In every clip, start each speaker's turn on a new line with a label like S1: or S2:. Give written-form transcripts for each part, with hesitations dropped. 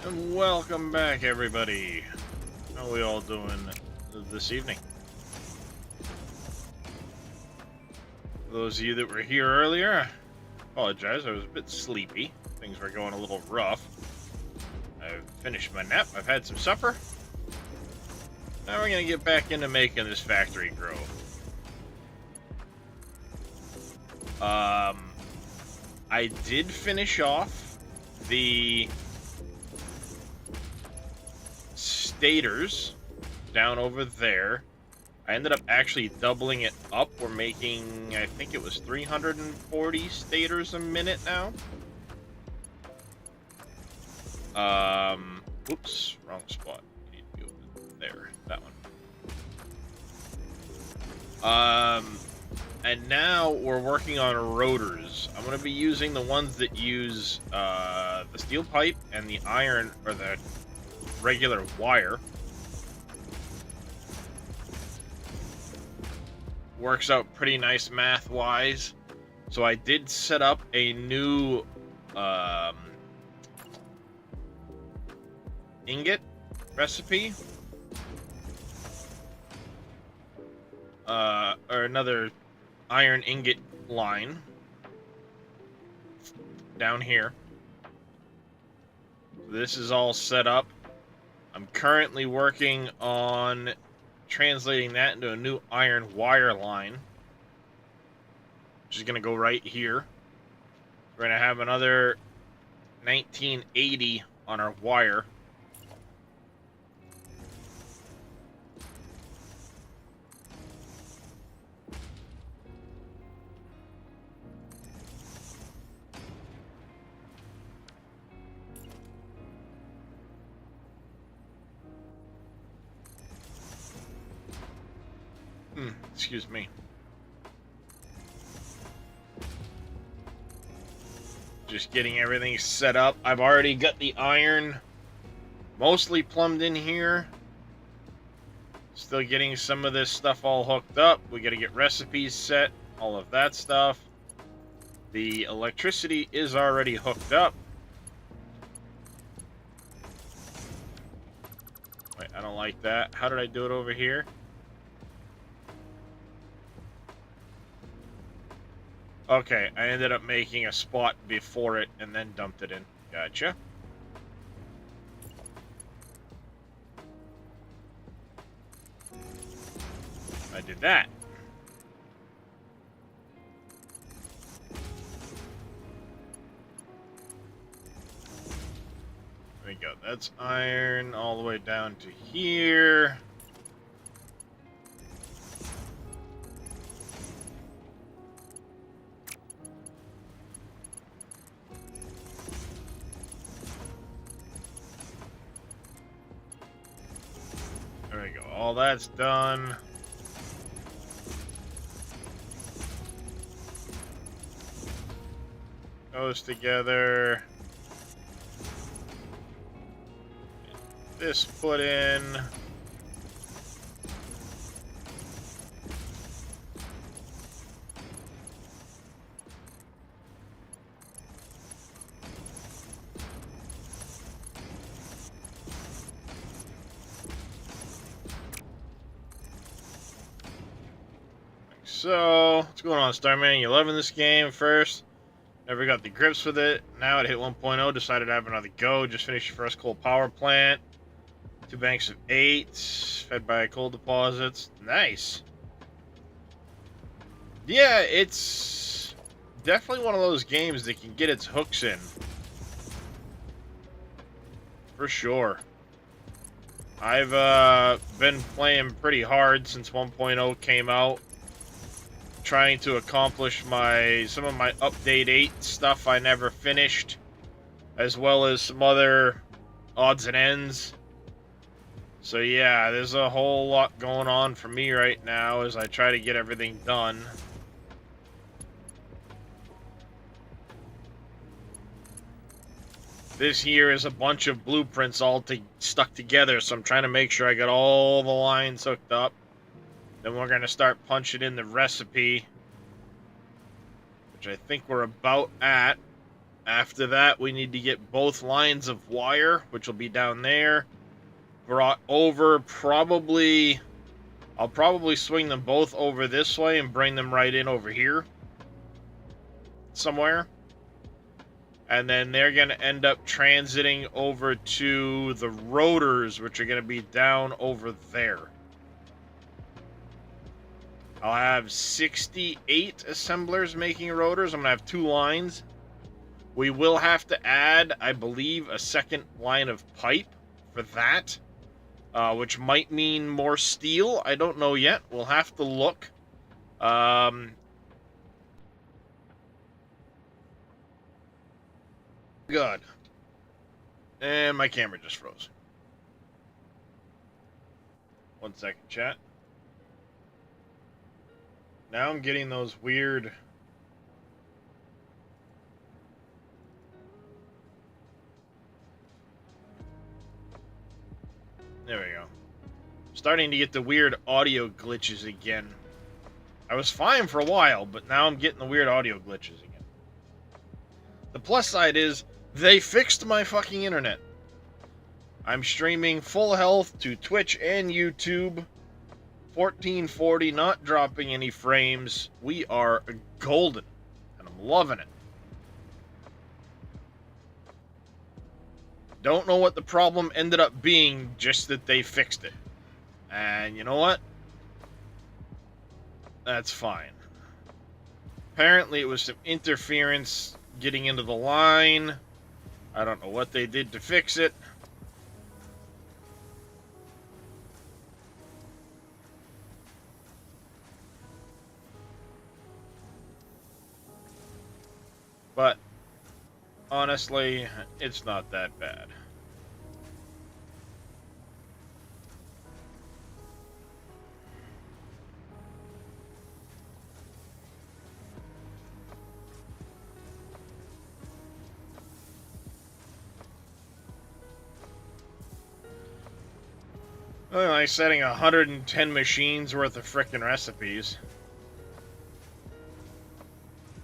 S1: And welcome back, everybody. How are we all doing this evening? For those of you that were here earlier, I apologize. I was a bit sleepy. Things were going a little rough. I've finished my nap. I've had some supper. Now we're going to get back into making this factory grow. I did finish off the stators down over there. I ended up actually doubling it up. We're making, I think it was 340 stators a minute now. Oops, wrong spot. Need to be over there, that one. And now we're working on rotors. I'm going to be using the ones that use the steel pipe and the iron, or the regular wire. Works out pretty nice math-wise. So I did set up a new ingot recipe. Or another iron ingot line down here. This is all set up. I'm currently working on translating that into a new iron wire line, which is going to go right here. We're going to have another 1980 on our wire. Excuse me. Just getting everything set up. I've already got the iron mostly plumbed in here. Still getting some of this stuff all hooked up. We got to get recipes set, all of that stuff. The electricity is already hooked up. Wait, I don't like that. How did I do it over here? Okay, I ended up making a spot before it and then dumped it in. Gotcha. I did that. There we go. That's iron all the way down to here. There we go. All that's done. Goes together. This put in. So, what's going on, Starman? You loving this game first? Never got the grips with it. Now it hit 1.0, decided to have another go. Just finished your first coal power plant. 2 banks of 8, fed by coal deposits. Nice. Yeah, it's definitely one of those games that can get its hooks in. For sure. I've been playing pretty hard since 1.0 came out. Trying to accomplish some of my update 8 stuff I never finished, as well as some other odds and ends. So yeah, there's a whole lot going on for me right now as I try to get everything done. This here is a bunch of blueprints all stuck together, so I'm trying to make sure I got all the lines hooked up. Then we're going to start punching in the recipe, which I think we're about at. After that, we need to get both lines of wire, which will be down there, brought over. I'll probably swing them both over this way and bring them right in over here somewhere. And then they're going to end up transiting over to the rotors, which are going to be down over there. I'll have 68 assemblers making rotors. I'm going to have 2 lines. We will have to add, I believe, a second line of pipe for that, which might mean more steel. I don't know yet. We'll have to look. Good. And my camera just froze. 1 second, chat. Now I'm getting those weird... There we go. Starting to get the weird audio glitches again. I was fine for a while, but now I'm getting the weird audio glitches again. The plus side is, they fixed my fucking internet. I'm streaming full health to Twitch and YouTube. 1440, not dropping any frames. We are golden, and I'm loving it. Don't know what the problem ended up being, just that they fixed it. And you know what? That's fine. Apparently it was some interference getting into the line. I don't know what they did to fix it. But honestly, it's not that bad. Well, like setting 110 machines worth of frickin' recipes.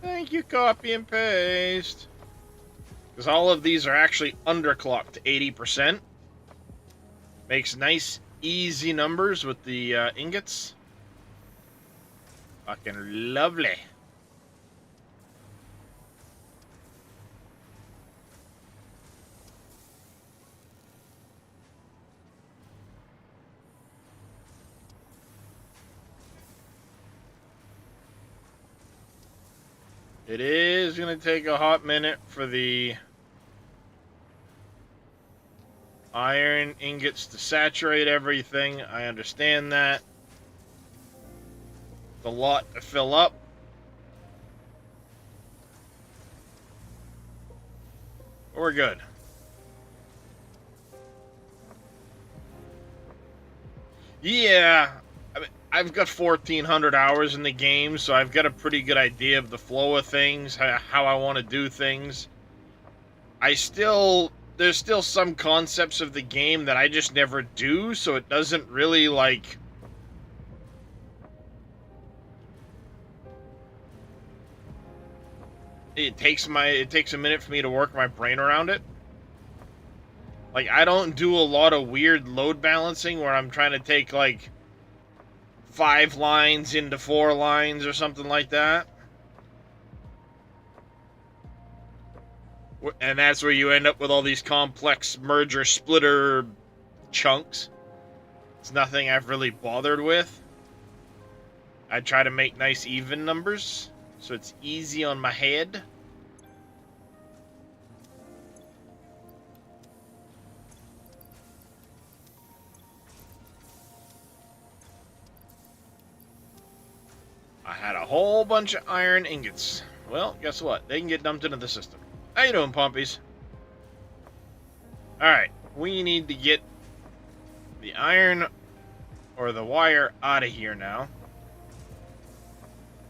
S1: Thank you, copy and paste. Because all of these are actually underclocked to 80%. Makes nice, easy numbers with the ingots. Fucking lovely. It is going to take a hot minute for the iron ingots to saturate everything. I understand that. The lot to fill up. We're good. Yeah. I've got 1,400 hours in the game, so I've got a pretty good idea of the flow of things, how I want to do things. There's still some concepts of the game that I just never do, so it doesn't really, like... It takes a minute for me to work my brain around it. Like, I don't do a lot of weird load balancing where I'm trying to take, like, 5 lines into 4 lines or something like that. And that's where you end up with all these complex merger splitter chunks. It's nothing I've really bothered with. I try to make nice even numbers, so it's easy on my head. I had a whole bunch of iron ingots. Well, guess what? They can get dumped into the system. How you doing, Pompies? Alright, we need to get the iron or the wire out of here now.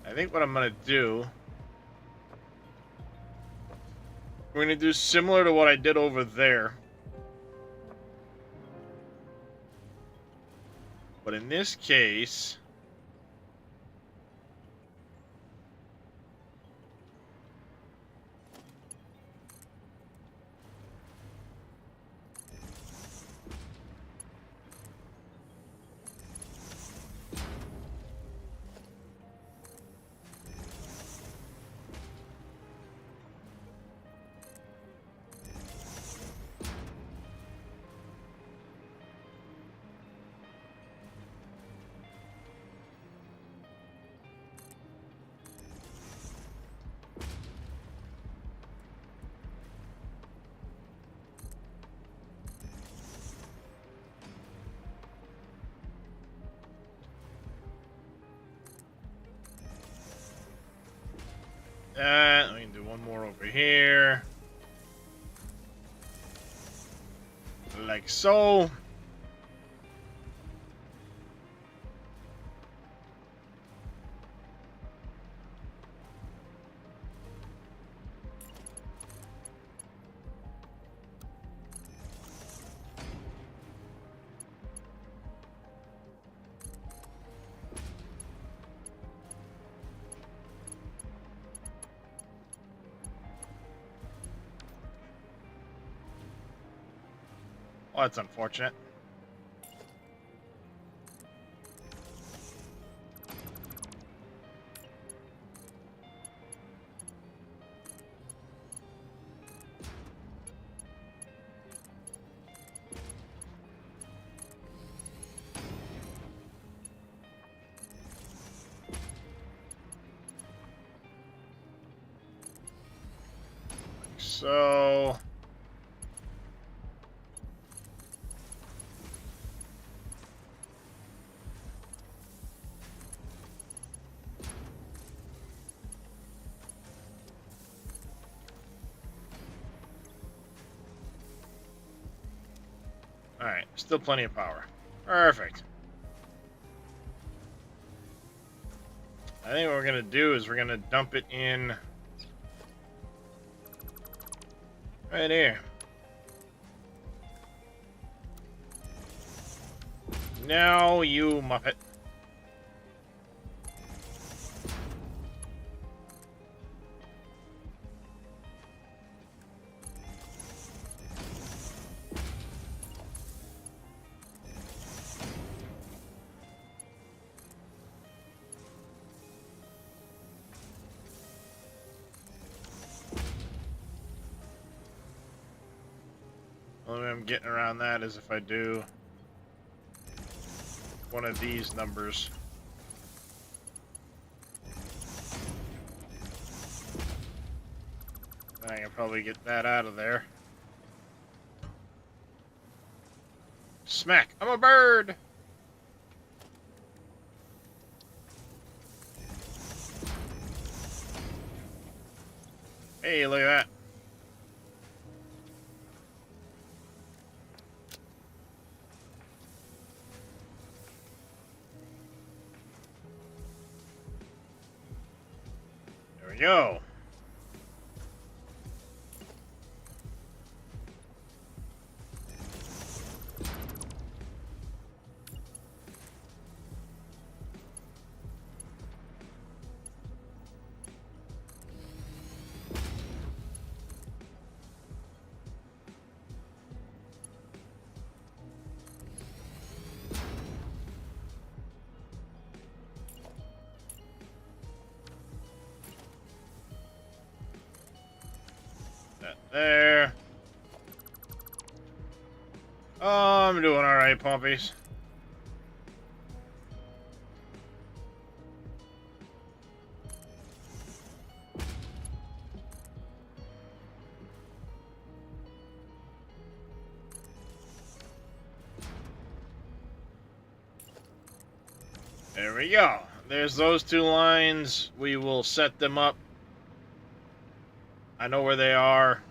S1: I think what I'm going to do... We're going to do similar to what I did over there. But in this case... that. We can do one more over here. Like so. Well, that's unfortunate. So... Alright, still plenty of power. Perfect. I think what we're going to do is we're going to dump it in right here. Now, you muppet. The only way I'm getting around that is if I do one of these numbers. Then I can probably get that out of there. Smack! I'm a bird! Hey, look at that. There we go. There. Oh, I'm doing alright, puppies. There we go. There's those two lines. We will set them up. I know where they are.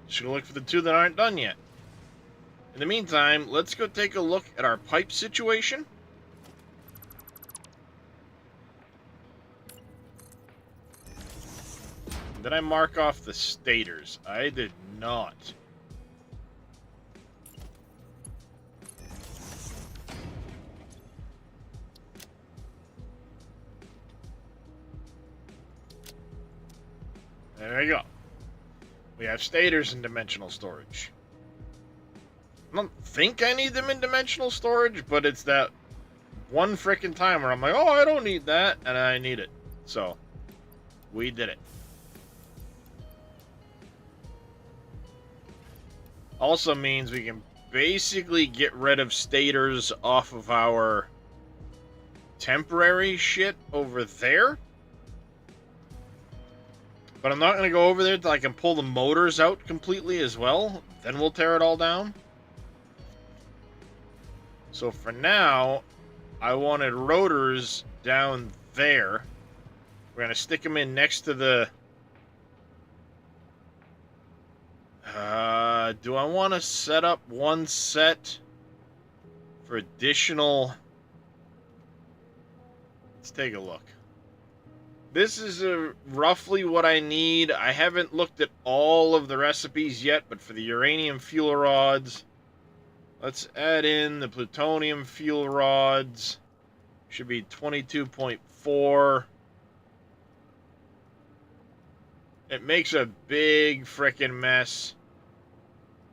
S1: Just gonna look for the two that aren't done yet. In the meantime, let's go take a look at our pipe situation. Did I mark off the stators? I did not. There we go. We have stators in dimensional storage. I don't think I need them in dimensional storage, but it's that one frickin' time where I'm like, oh, I don't need that, and I need it. So, we did it. Also means we can basically get rid of stators off of our temporary shit over there. But I'm not going to go over there until I can pull the motors out completely as well. Then we'll tear it all down. So for now, I wanted rotors down there We're going to stick them in next to the... do I want to set up one set for additional... Let's take a look. This is roughly what I need. I haven't looked at all of the recipes yet, but for the uranium fuel rods, let's add in the plutonium fuel rods. Should be 22.4. It makes a big frickin' mess.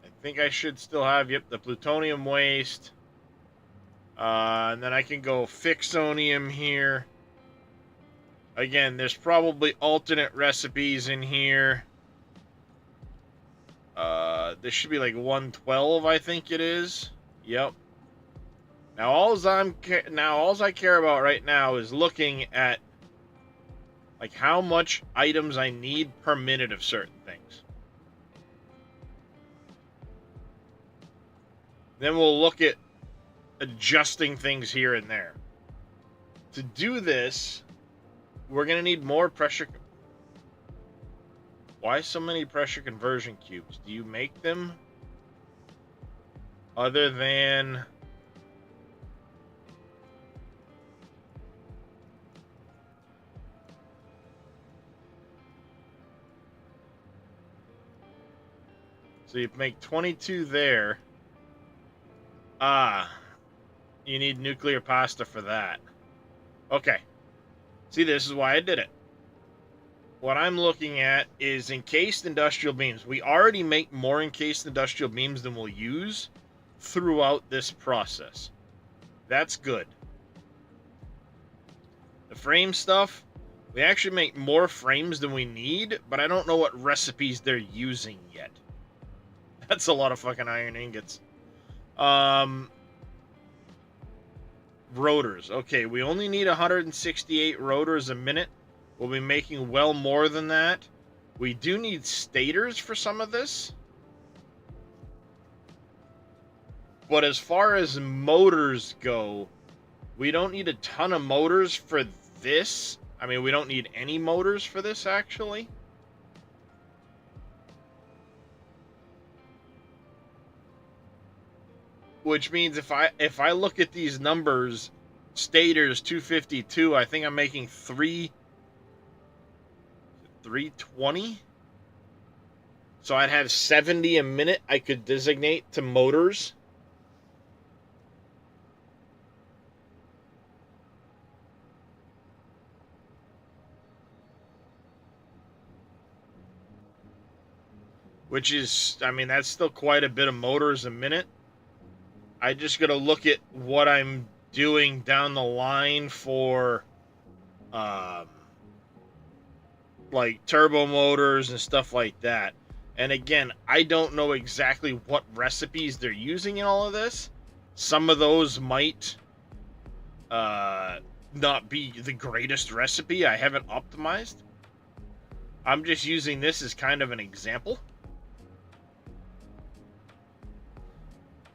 S1: I think I should still have, yep, the plutonium waste. And then I can go fixonium here. Again, there's probably alternate recipes in here. This should be like 112, I think it is. Yep. Now, all I care about right now is looking at like how much items I need per minute of certain things. Then we'll look at adjusting things here and there. To do this, we're going to need more pressure. Why so many pressure conversion cubes? Do you make them? Other than... So you make 22 there. You need nuclear pasta for that. Okay. See, this is why I did it. What I'm looking at is encased industrial beams. We already make more encased industrial beams than we'll use throughout this process. That's good. The frame stuff, we actually make more frames than we need, but I don't know what recipes they're using yet. That's a lot of fucking iron ingots. Rotors. Okay, we only need 168 rotors a minute. We'll be making well more than that. We do need stators for some of this. But as far as motors go, we don't need a ton of motors for this. I mean, we don't need any motors for this, actually. Which means if I look at these numbers, stators 252, I think I'm making 320. So I'd have 70 a minute I could designate to motors. Which is, I mean, that's still quite a bit of motors a minute. I just got to look at what I'm doing down the line for, like turbo motors and stuff like that. And again, I don't know exactly what recipes they're using in all of this. Some of those might not be the greatest recipe. I haven't optimized. I'm just using this as kind of an example.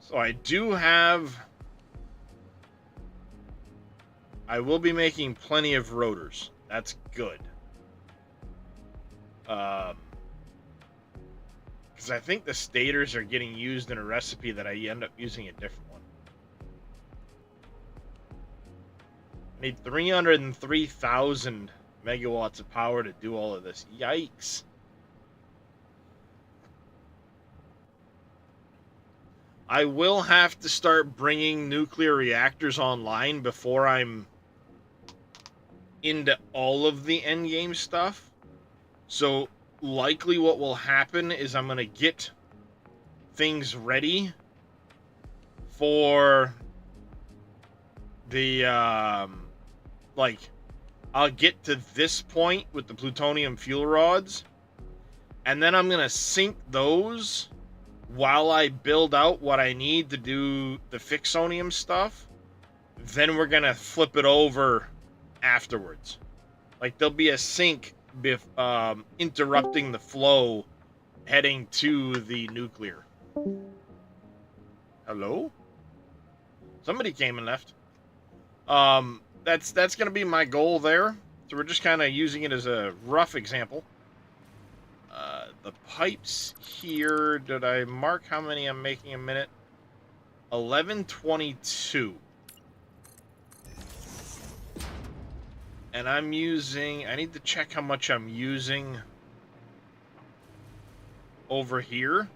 S1: So I do have... I will be making plenty of rotors. That's good. Because I think the stators are getting used in a recipe that I end up using a different one. I need 303,000 megawatts of power to do all of this. Yikes. I will have to start bringing nuclear reactors online before I'm into all of the endgame stuff. So likely what will happen is I'm going to get things ready for the, like, I'll get to this point with the plutonium fuel rods, and then I'm going to sink those while I build out what I need to do the fixonium stuff. Then we're going to flip it over afterwards. Like, there'll be a sink interrupting the flow heading to the nuclear. Hello? Somebody came and left. That's going to be my goal there, So we're just kind of using it as a rough example. The pipes here, did I mark how many I'm making a minute? 1122. And I'm using, I need to check how much I'm using over here.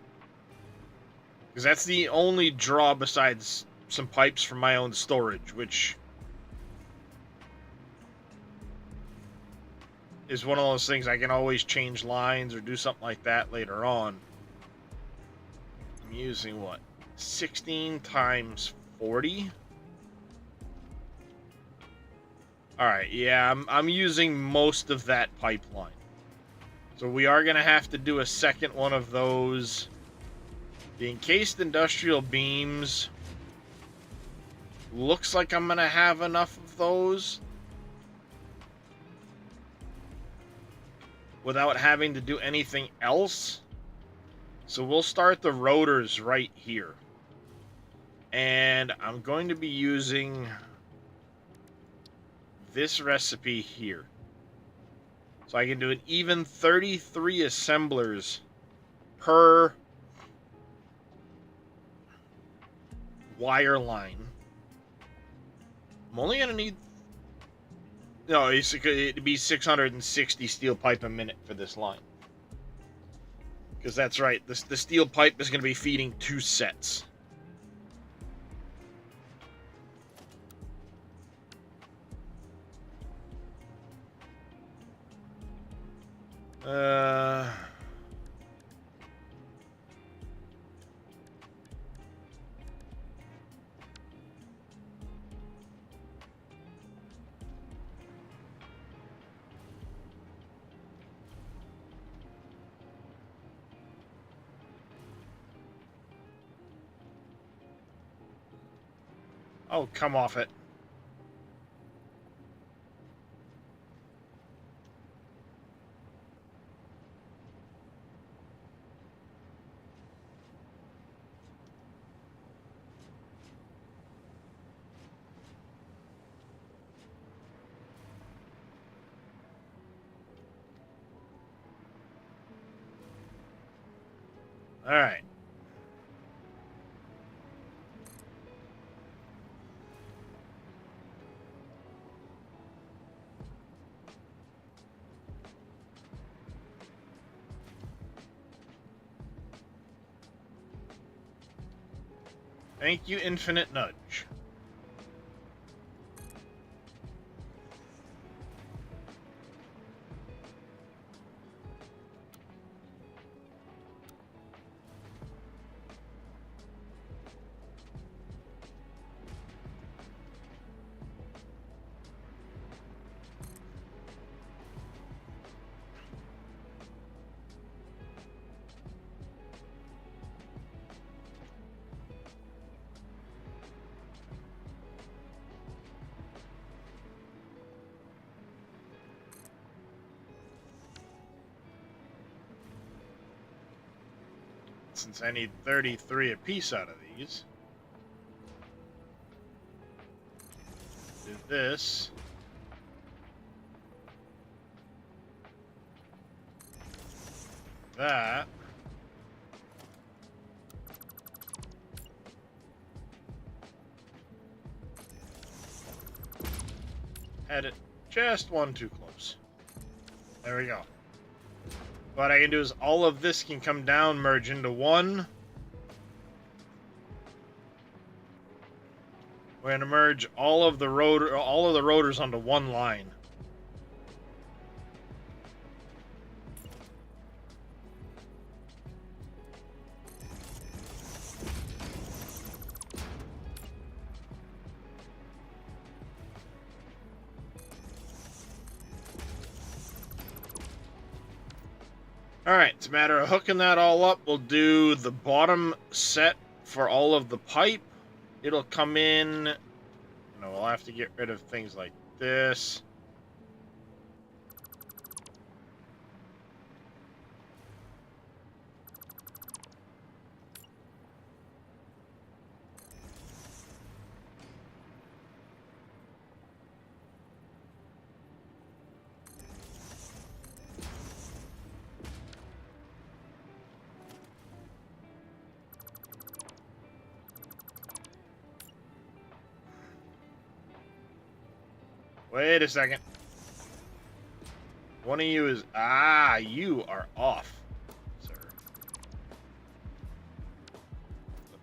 S1: Because that's the only draw besides some pipes for my own storage, which is one of those things I can always change lines or do something like that later on. I'm using what? 16 times 40? Alright, yeah, I'm using most of that pipeline. So we are going to have to do a second one of those. The encased industrial beams. Looks like I'm going to have enough of those without having to do anything else. So we'll start the rotors right here. And I'm going to be using this recipe here. So I can do an even 33 assemblers per wire line. I'm only going to need... No, it'd be 660 steel pipe a minute for this line. Because that's right, the steel pipe is going to be feeding 2 sets. Oh, come off it. All right. Thank you, Infinite Nudge. Since I need 33 apiece out of these. Do this. That. Had it just one too close. There we go. What I can do is all of this can come down, merge into one. We're going to merge all of the rotors onto one line. Alright, it's a matter of hooking that all up. We'll do the bottom set for all of the pipe. It'll come in... No, we'll have to get rid of things like this. Wait a second. One of you is... Ah, you are off, sir.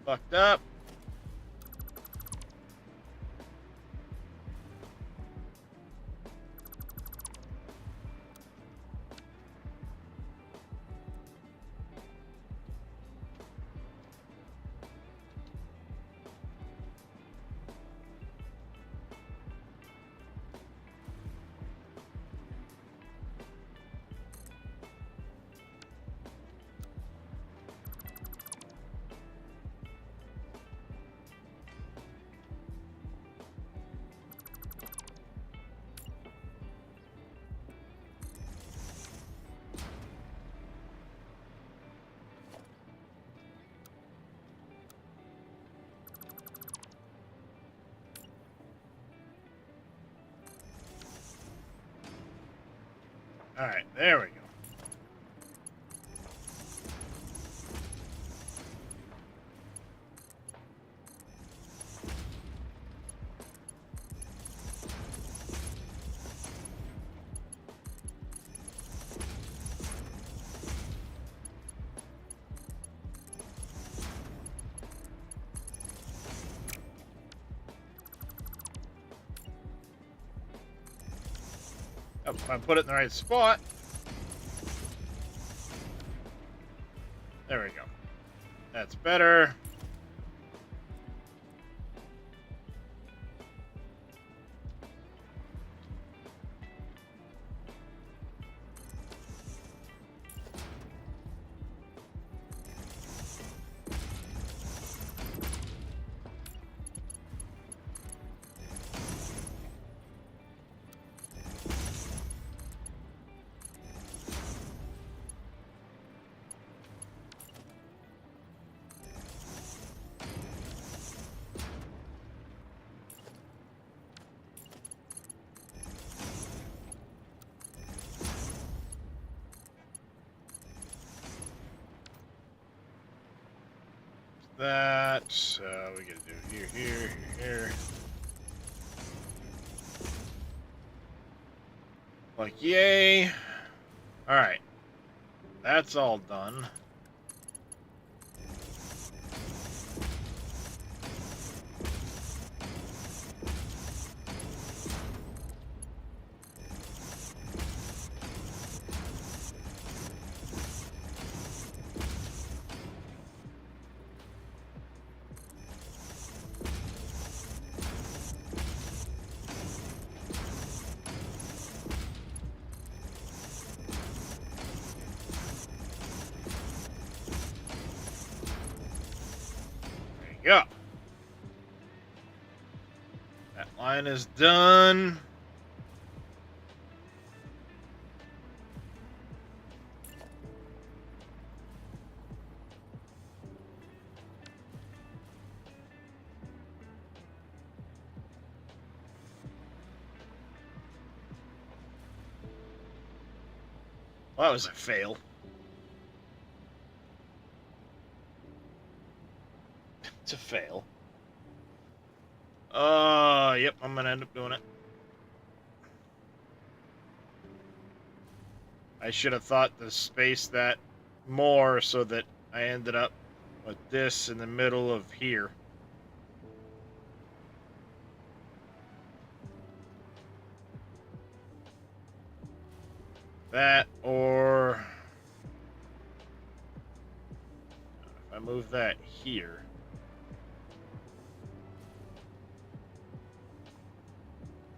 S1: Fucked up. Alright, there we go. Oh, if I put it in the right spot. There we go. That's better. That, we gotta do here, here, here. Like, yay. Alright. That's all done. Yeah. That line is done. Well, that was a fail. It's a fail. Yep, I'm gonna end up doing it. I should have thought to space that more so that I ended up with this in the middle of here. That, or if I move that here.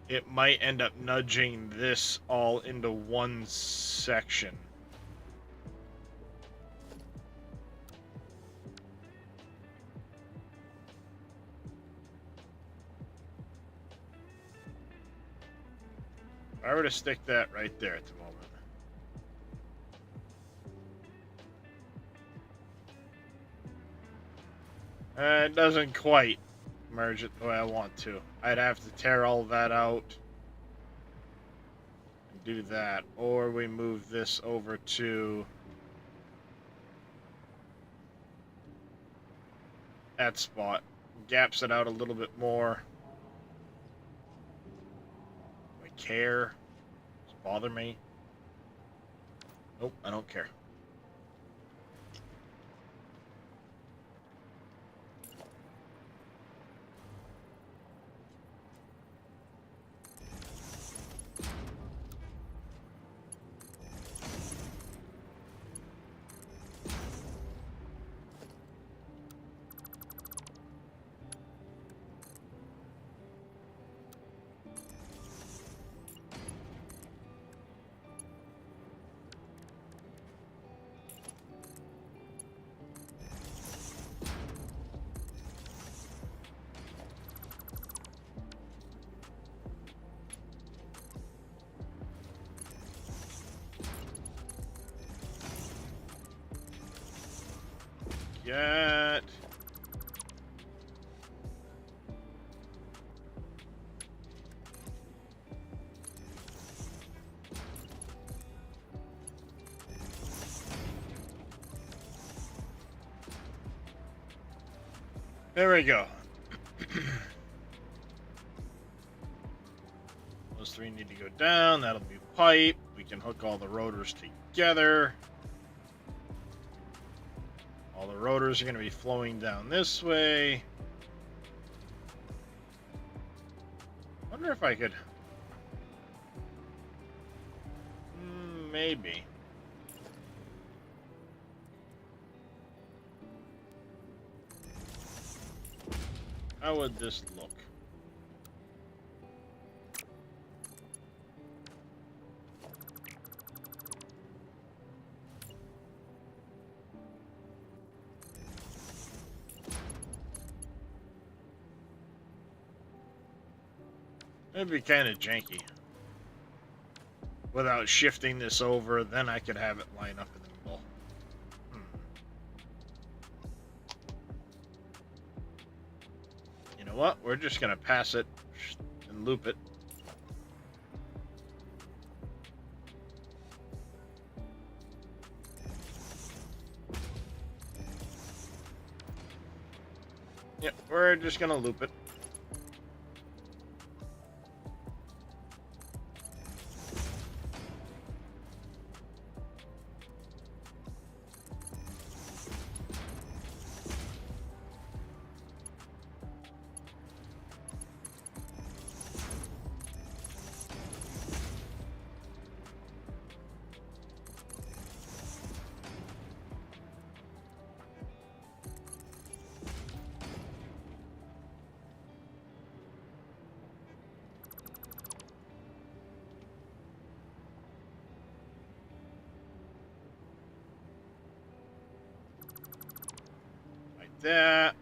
S1: It might end up nudging this all into one section. If I were to stick that right there at the moment. It doesn't quite merge it the way I want to. I'd have to tear all that out and do that. Or we move this over to that spot. Gaps it out a little bit more. Like care. Does it bother me? Nope, I don't care. Yet. There we go. Those three need to go down. That'll be pipe. We can hook all the rotors together. All the rotors are going to be flowing down this way. Wonder if I could... maybe. How would this look? It'd be kind of janky. Without shifting this over, then I could have it line up in the middle. You know what? We're just going to pass it and loop it. Yep, we're just going to loop it. That.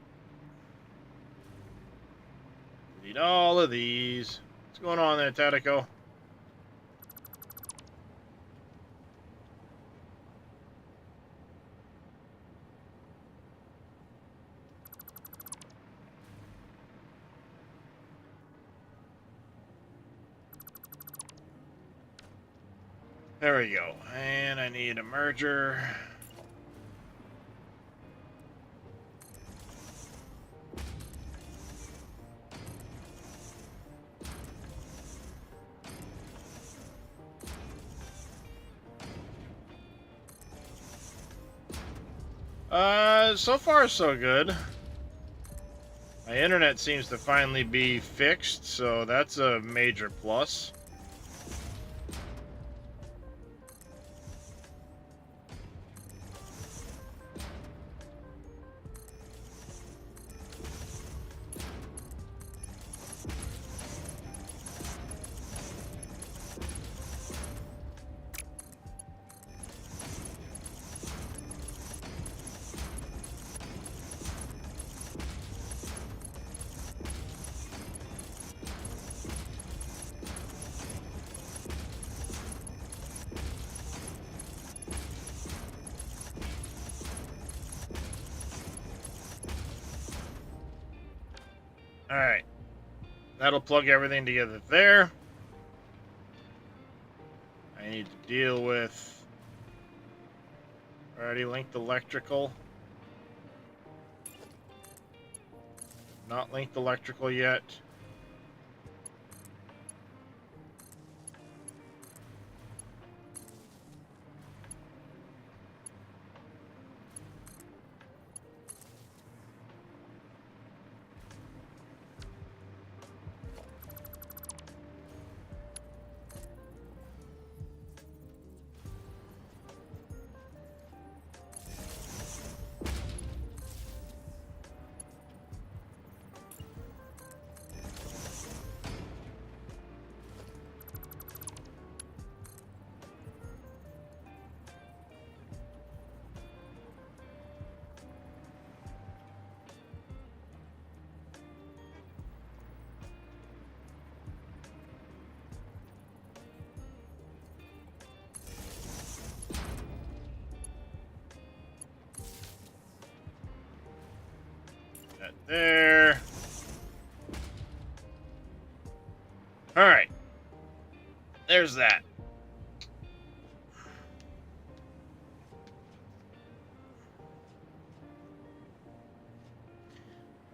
S1: Need all of these. What's going on there, Tatico? There we go. And I need a merger. So far so good. My internet seems to finally be fixed, so that's a major plus. Alright. That'll plug everything together there. I need to deal with... already linked electrical. Not linked electrical yet. there. Alright. There's that.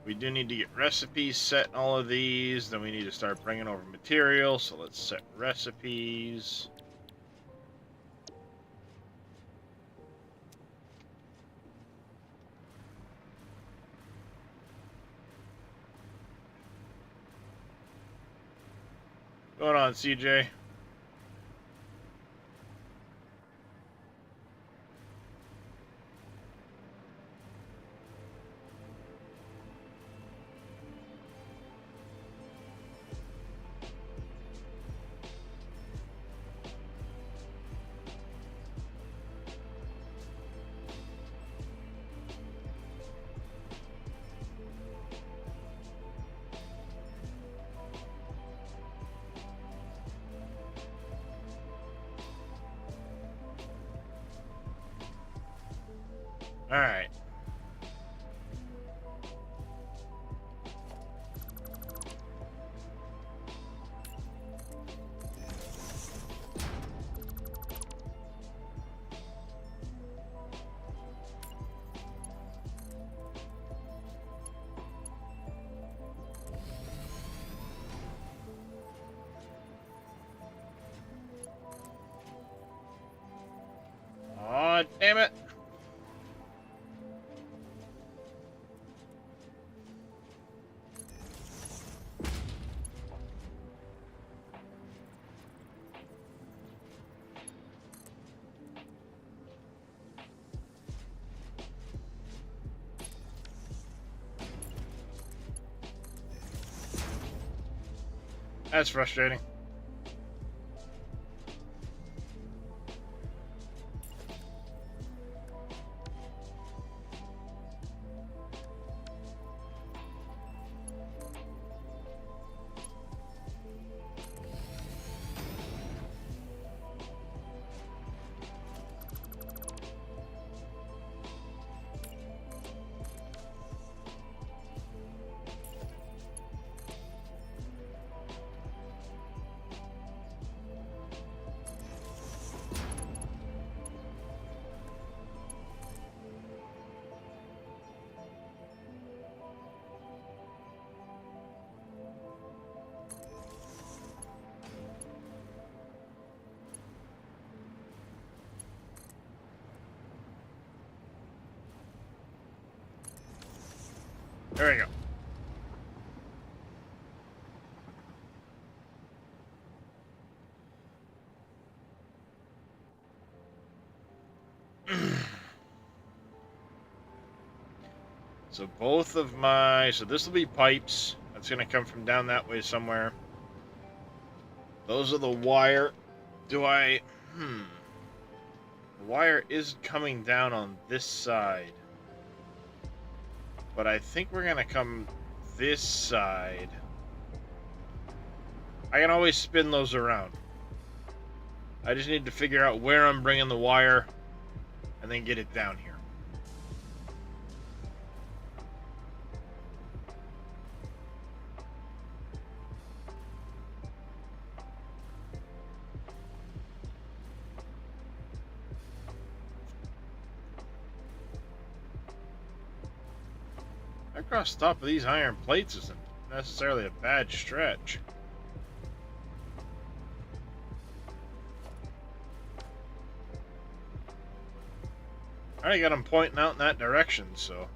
S1: We do need to get recipes set in all of these. Then we need to start bringing over material. So let's set recipes. Going on, CJ? All right. Aw, damn it. That's frustrating. There we go. So both of my... So this will be pipes. That's going to come from down that way somewhere. Those are the wire. Do I... The wire is coming down on this side. But I think we're going to come this side. I can always spin those around. I just need to figure out where I'm bringing the wire and then get it down here. Across the top of these iron plates isn't necessarily a bad stretch. I already got them pointing out in that direction, so...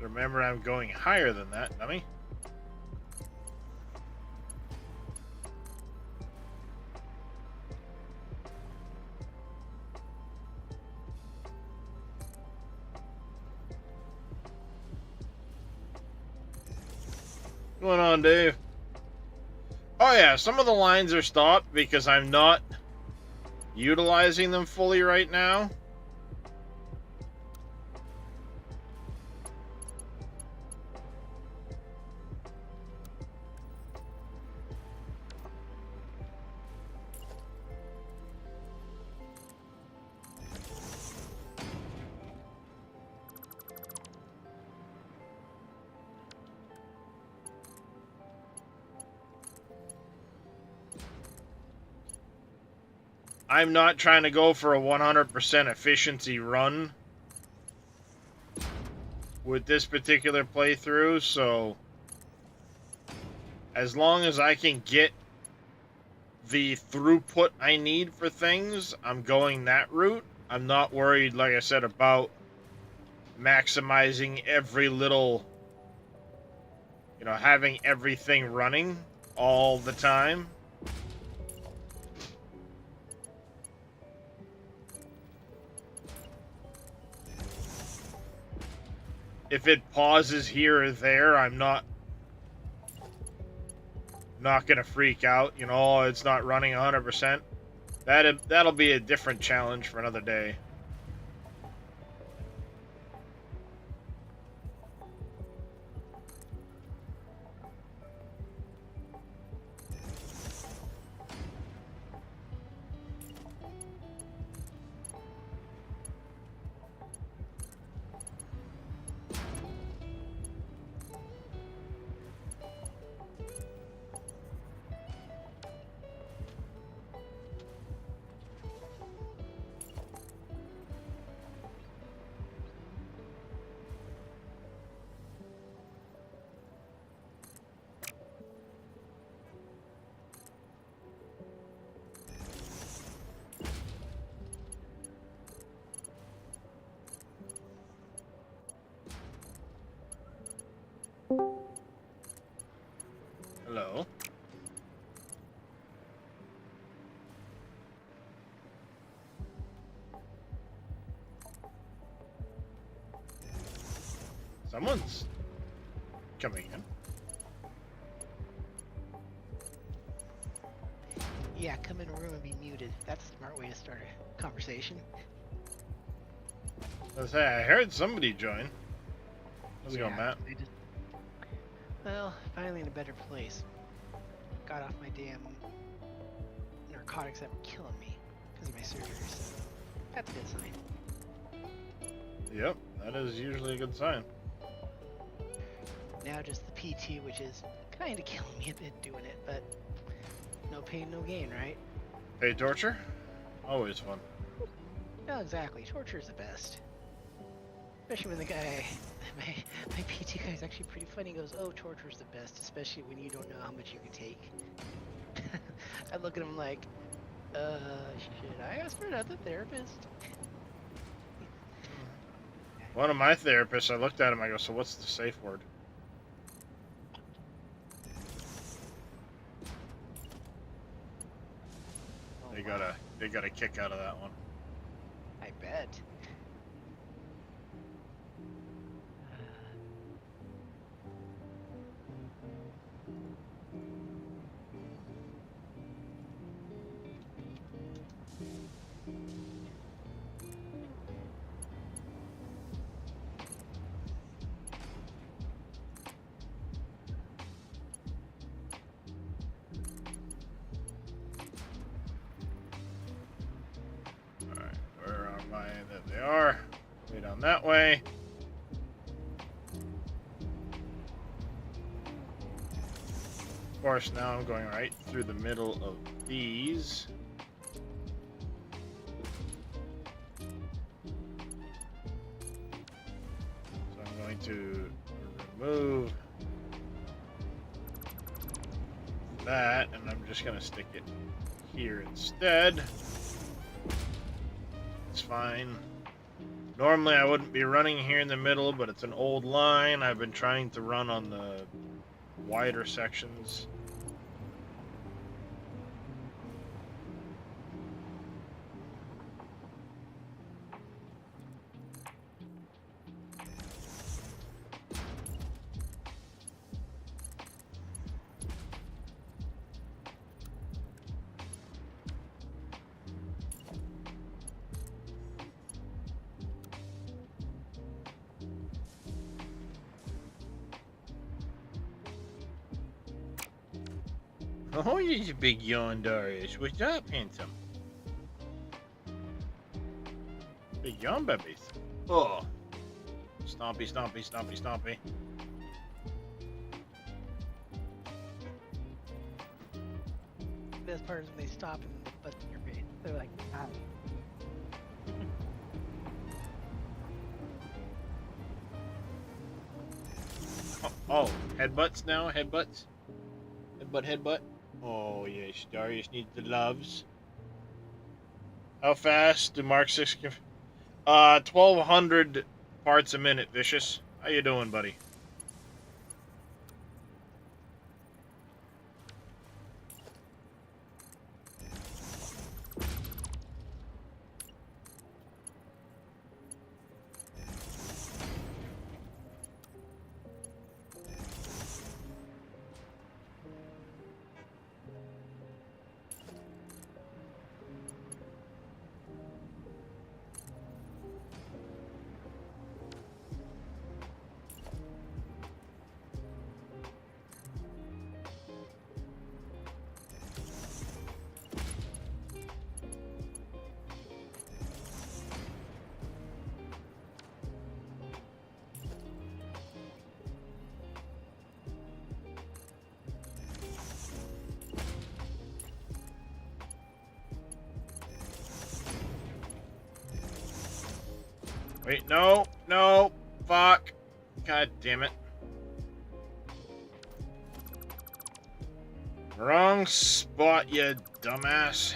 S1: Remember, I'm going higher than that, dummy. going on, Dave? Oh yeah, some of the lines are stopped because I'm not utilizing them fully right now. I'm not trying to go for a 100% efficiency run with this particular playthrough, so as long as I can get the throughput I need for things, I'm going that route. I'm not worried, like I said, about maximizing every little, having everything running all the time. If it pauses here or there, I'm not gonna freak out. Oh, it's not running 100%. That'll be a different challenge for another day. Hello. Someone's coming in.
S2: Yeah, come in a room and be muted. That's a smart way to start a conversation.
S1: I heard somebody join. How's it going, Matt?
S2: Well, finally in a better place. Got off my damn narcotics that were killing me because of my surgery, so that's a good sign.
S1: Yep, that is usually a good sign.
S2: Now just the PT, which is kind of killing me a bit doing it, but no pain, no gain, right?
S1: Paid torture? Always fun.
S2: No, exactly. Torture is the best. Especially when the guy, my PT guy is actually pretty funny. He goes, "Oh, torture is the best, especially when you don't know how much you can take." I look at him like, should I ask for another therapist?
S1: One of my therapists, I looked at him, I go, so what's the safe word?
S2: Oh,
S1: they got a kick out of that one.
S2: I bet.
S1: There they are. Way down that way. Of course, now I'm going right through the middle of these. So I'm going to remove that, and I'm just going to stick it here instead. It's fine. Normally I wouldn't be running here in the middle, but it's an old line. I've been trying to run on the wider sections. Oh, you big yawn, Darius. What's up, handsome? Big yawn, babies. Oh. Stompy, stompy, stompy, stompy.
S2: The best part is when they stop and they bust in your face. They're like, ah.
S1: Oh, headbutts now? Headbutts? Headbutt, headbutt? Oh, yes, Darius needs the loves. How fast do Mark 6... 1,200 parts a minute, Vicious. How you doing, buddy? Wait, no, no, fuck. God damn it. Wrong spot, you dumbass.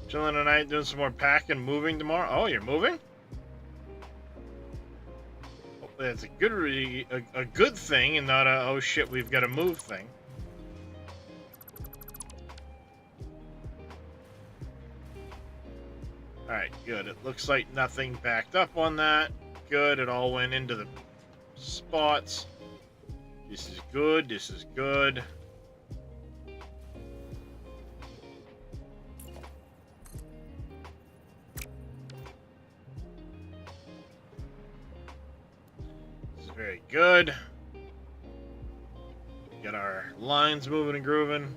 S1: Chilling tonight, doing some more packing, moving tomorrow. Oh, you're moving? Hopefully that's a good thing and not a oh shit we've got to move thing. Alright, good. It looks like nothing backed up on that. Good, it all went into the spots. This is good, this is good. Very good. Get our lines moving and grooving.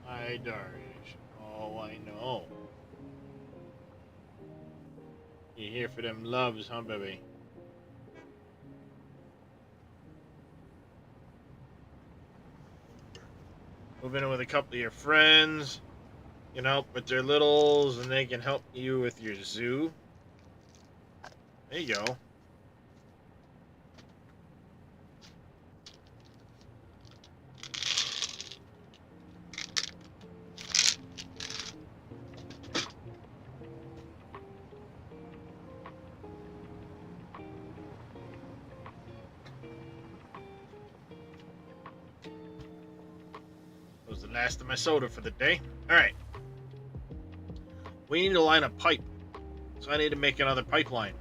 S1: Hi, Darius. Oh, I know. You here for them loves, huh, baby? Move in with a couple of your friends. You can help with their littles, and they can help you with your zoo. There you go. The last of my soda for the day. Alright. We need to line a pipe. So I need to make another pipeline.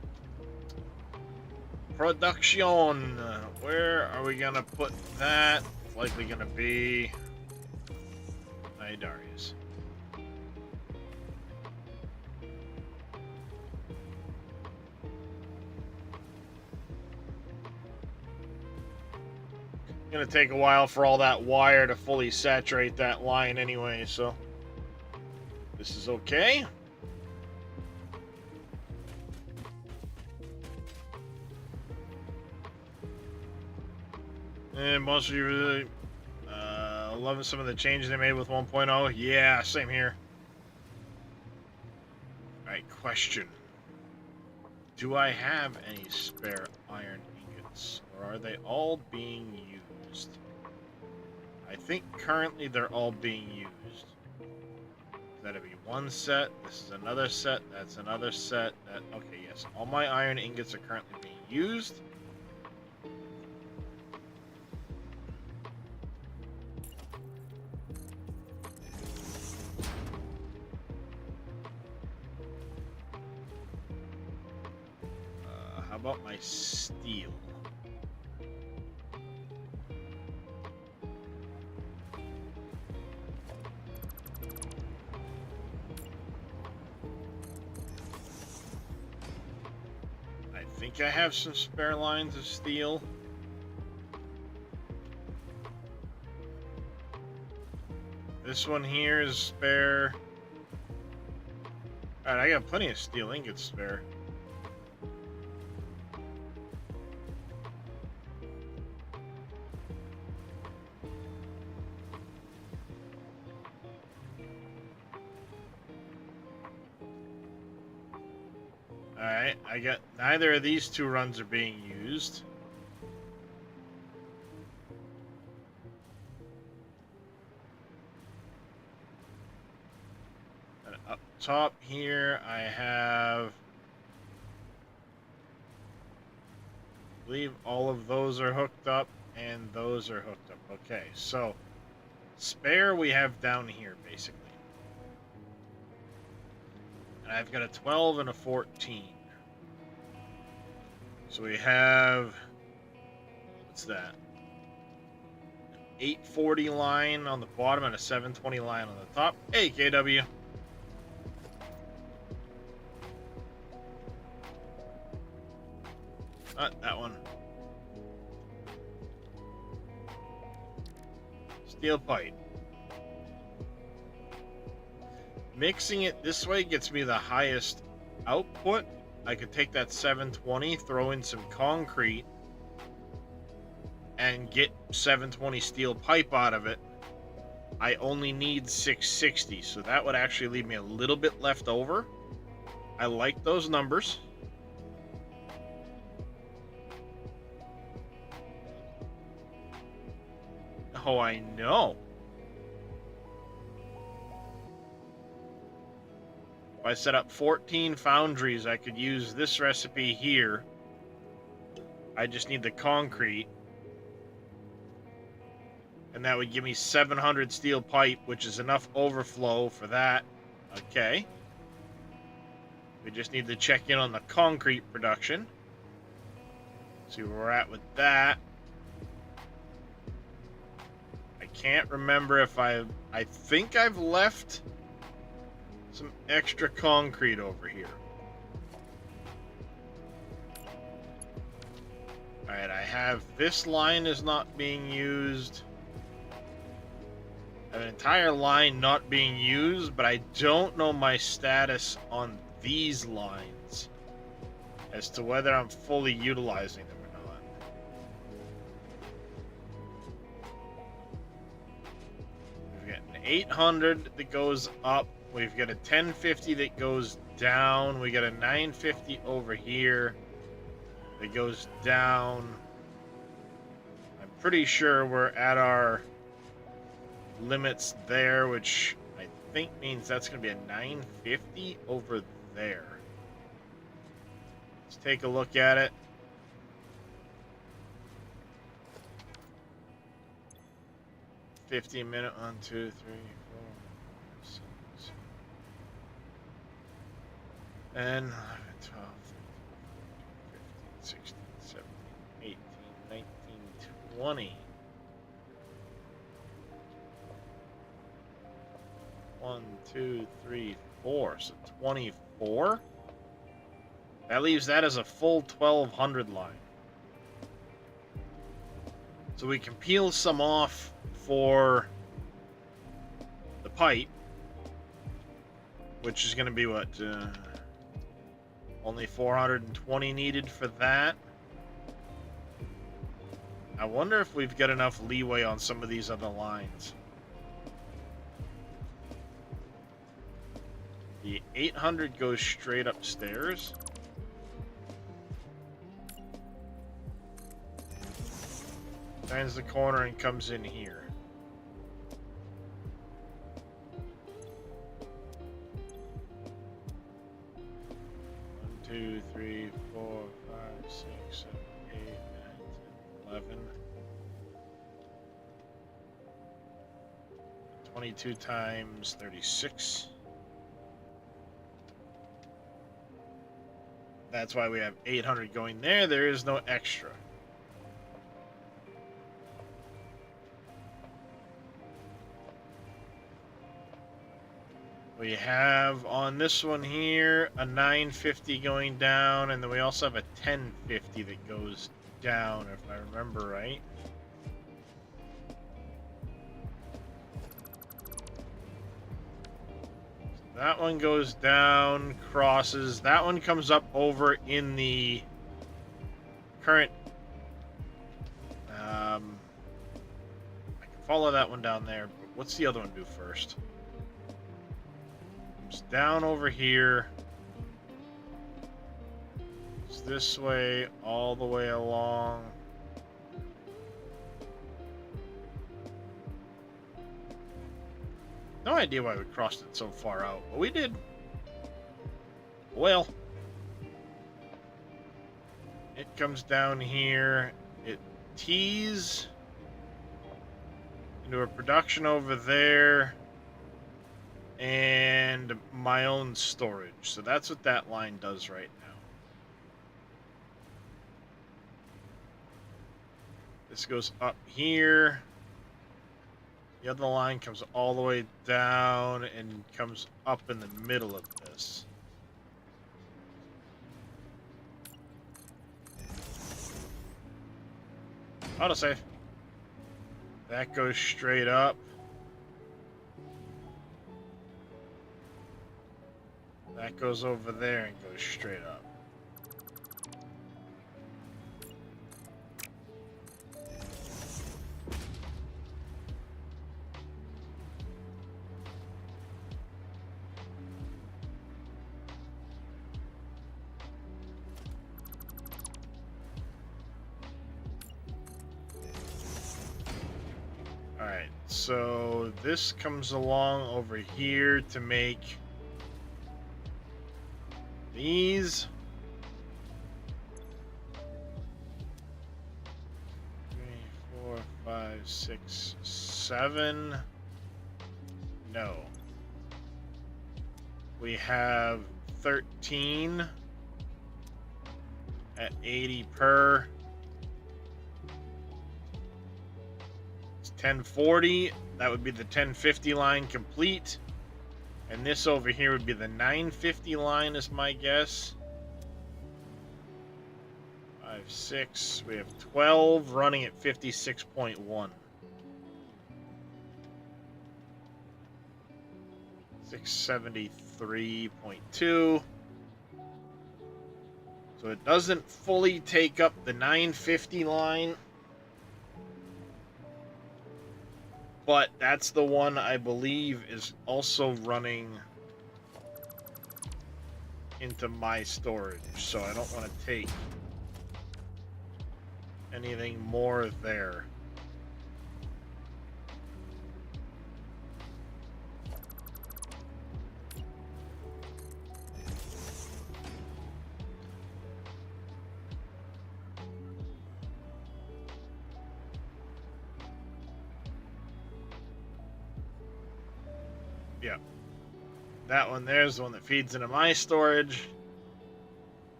S1: Production. Where are we going to put that? It's likely going to be... Hi, Darius. Gonna take a while for all that wire to fully saturate that line anyway, so this is okay. And most of you really loving some of the changes they made with 1.0. Yeah, same here. Alright, question. Do I have any spare iron ingots, or are they all being used? I think currently they're all being used. That'll be one set, this is another set, that's another set, okay, yes. All my iron ingots are currently being used. about my steel? I think I have some spare lines of steel. This one here is spare. Alright, I got plenty of steel ingots spare. Alright, I got neither of these two runs are being used. And up top here, I have, I believe all of those are hooked up, and those are hooked up. Okay, so spare we have down here, basically. And I've got a 12 and a 14. So we have, what's that? 840 line on the bottom and a 720 line on the top. Hey, KW. That one. Steel pipe. Mixing it this way gets me the highest output. I could take that 720, throw in some concrete, and get 720 steel pipe out of it. I only need 660, so that would actually leave me a little bit left over. I like those numbers. Oh, I know. If I set up 14 foundries, I could use this recipe here. I just need the concrete. And that would give me 700 steel pipe, which is enough overflow for that. Okay. We just need to check in on the concrete production. See where we're at with that. I can't remember if I think I've left some extra concrete over here. Alright, I have this line is not being used. I have an entire line not being used, but I don't know my status on these lines as to whether I'm fully utilizing them or not. We've got an 800 that goes up. We've got a 1050 that goes down. We got a 950 over here that goes down. I'm pretty sure we're at our limits there, which I think means that's going to be a 950 over there. Let's take a look at it. $50 1, 2, 3, 4, 5, 6, and 11, 12, 15, 16, 17, 18, 19, 20. 1, 2, 3, 4. So 24. That leaves that as a full 1200 line. So we can peel some off for the pipe, which is going to be what? Only 420 needed for that. I wonder if we've got enough leeway on some of these other lines. The 800 goes straight upstairs. Turns the corner and comes in here. One, 2, 3, 4, 5, 6, 7, 8, 9, 10, 11. 22 times 36. That's why we have 800 going there. There is no extra. We have on this one here a 950 going down, and then we also have a 1050 that goes down, if I remember right. That one goes down, crosses. That one comes up over in the current. I can follow that one down there, but what's the other one do first? Comes down over here. It's this way, all the way along. No idea why we crossed it so far out, but we did. Well, it comes down here. It tees into a production over there and my own storage. So that's what that line does right now. This goes up here. The other line comes all the way down and comes up in the middle of this. Autosave. That goes straight up. That goes over there and goes straight up. Alright, so this comes along over here to make these. 3, 4, 5, 6, 7. No. We have 13 at 80 per. 1040, that would be the 1050 line complete. And this over here would be the 950 line is my guess. 5, 6, we have 12 running at 56.1. 673.2. So it doesn't fully take up the 950 line. But that's the one I believe is also running into my storage, so I don't want to take anything more there. Yeah. That one there's the one that feeds into my storage.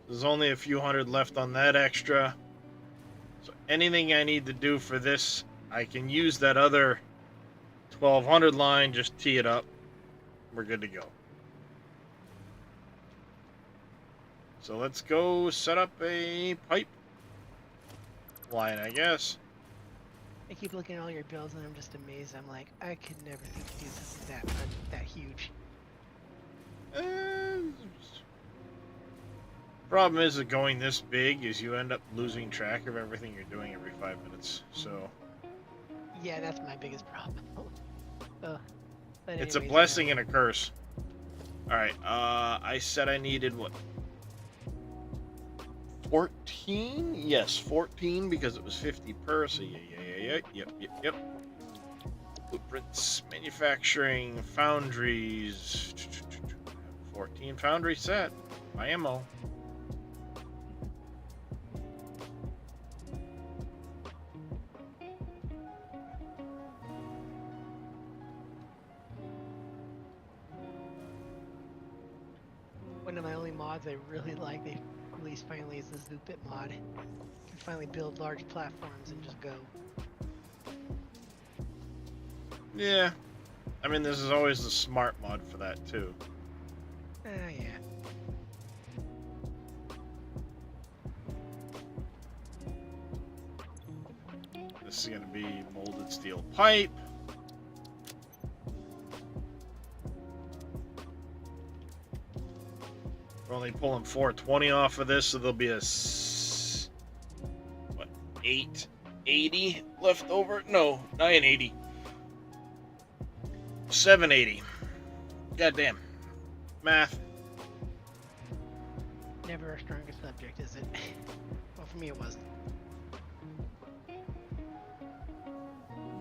S1: There's only a few hundred left on that extra. So anything I need to do for this, I can use that other 1200 line, just tee it up. We're good to go. So let's go set up a pipe line, I guess.
S2: I keep looking at all your builds and I'm just amazed. I'm like, I could never think to do something that huge.
S1: Problem is that going this big is you end up losing track of everything you're doing every 5 minutes. So
S2: yeah, that's my biggest problem.
S1: It's a blessing and a curse. All right, I said I needed what? 14? Yes, 14 because it was 50 per. So yep. Blueprints, manufacturing, foundries. 14 foundry set. My ammo.
S2: One of my only mods I really like, they released finally is this loop it mod. You can finally build large platforms and just go.
S1: Yeah. I mean, this is always the smart mod for that, too.
S2: Yeah.
S1: This is going to be molded steel pipe. We're only pulling 420 off of this, so there'll be a 880 left over? No, 980. 780. Goddamn. Math.
S2: Never our strongest subject, is it? Well, for me it wasn't.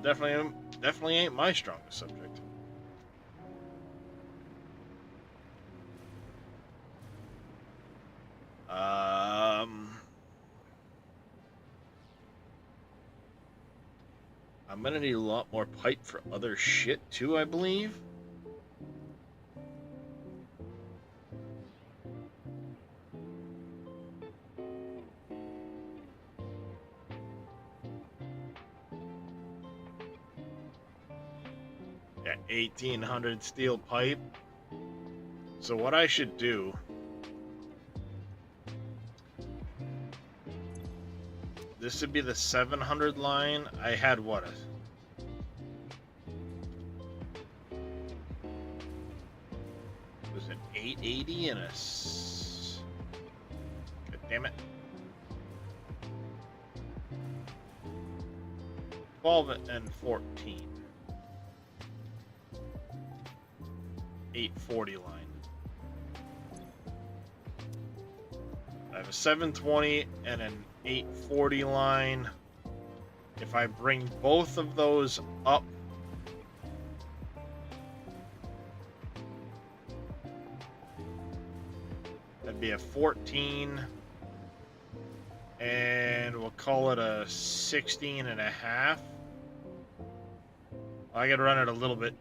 S1: Definitely ain't my strongest subject. I'm gonna need a lot more pipe for other shit too, I believe. Yeah, 1800 steel pipe. So what I should do, this would be the 700 line. I had what? It was an 880 and a God damn it. 12 and 14. 840 line. I have a 720 and an 840 line. If I bring both of those up, that'd be a 14, and we'll call it a 16 and a half. I gotta run it a little bit.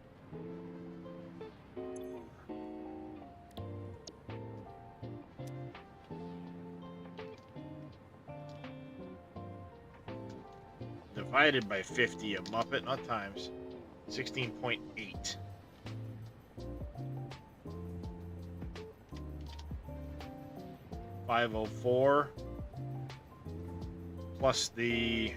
S1: Divided by 50, a muppet, not times. 16.8. $504 plus the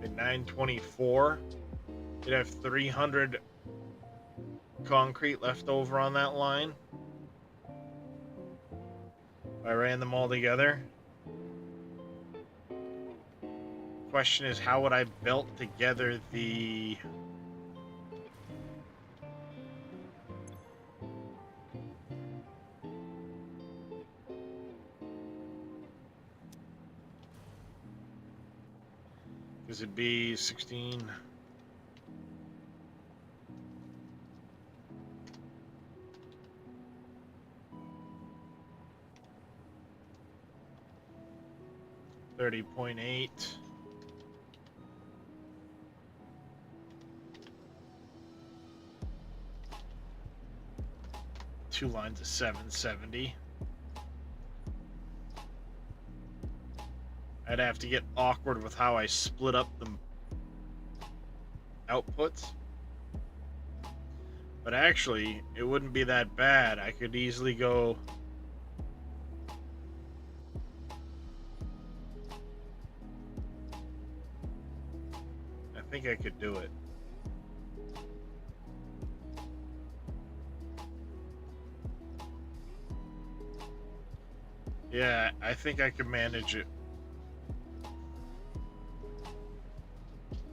S1: $924. You'd have 300 concrete left over on that line. I ran them all together. Question is, how would I build together the because it'd be 16. $30.8. Two lines of 770. I'd have to get awkward with how I split up the outputs. But actually, it wouldn't be that bad. I could easily go I think I could do it. Yeah, I think I could manage it.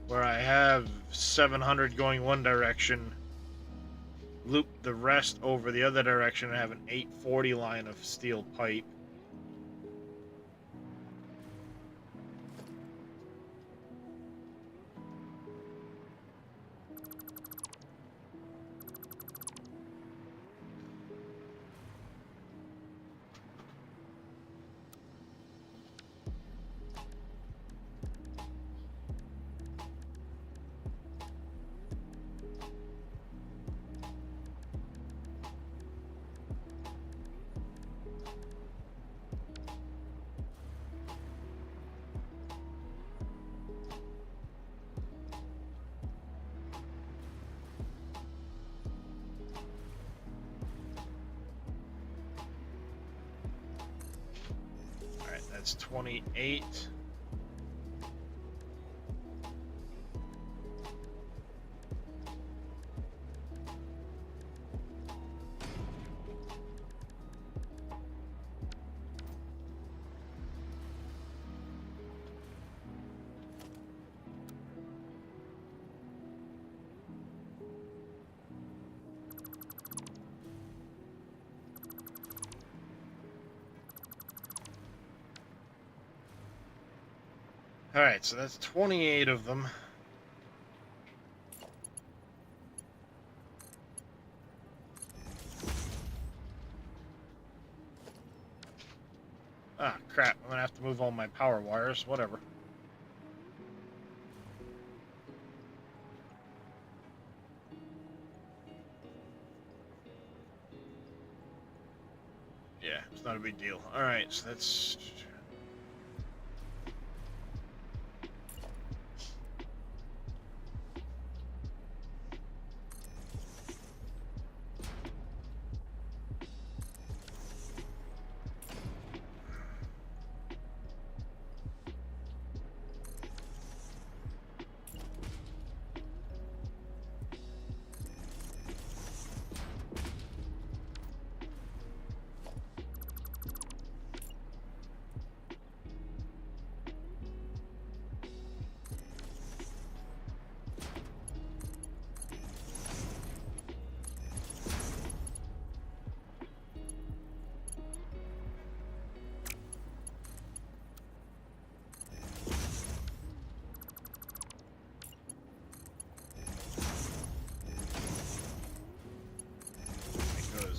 S1: Where I have 700 going one direction, loop the rest over the other direction, and have an 840 line of steel pipe. that's 28. Alright, so that's 28 of them. Ah, crap. I'm gonna have to move all my power wires. Whatever. Yeah, it's not a big deal. Alright, so that's...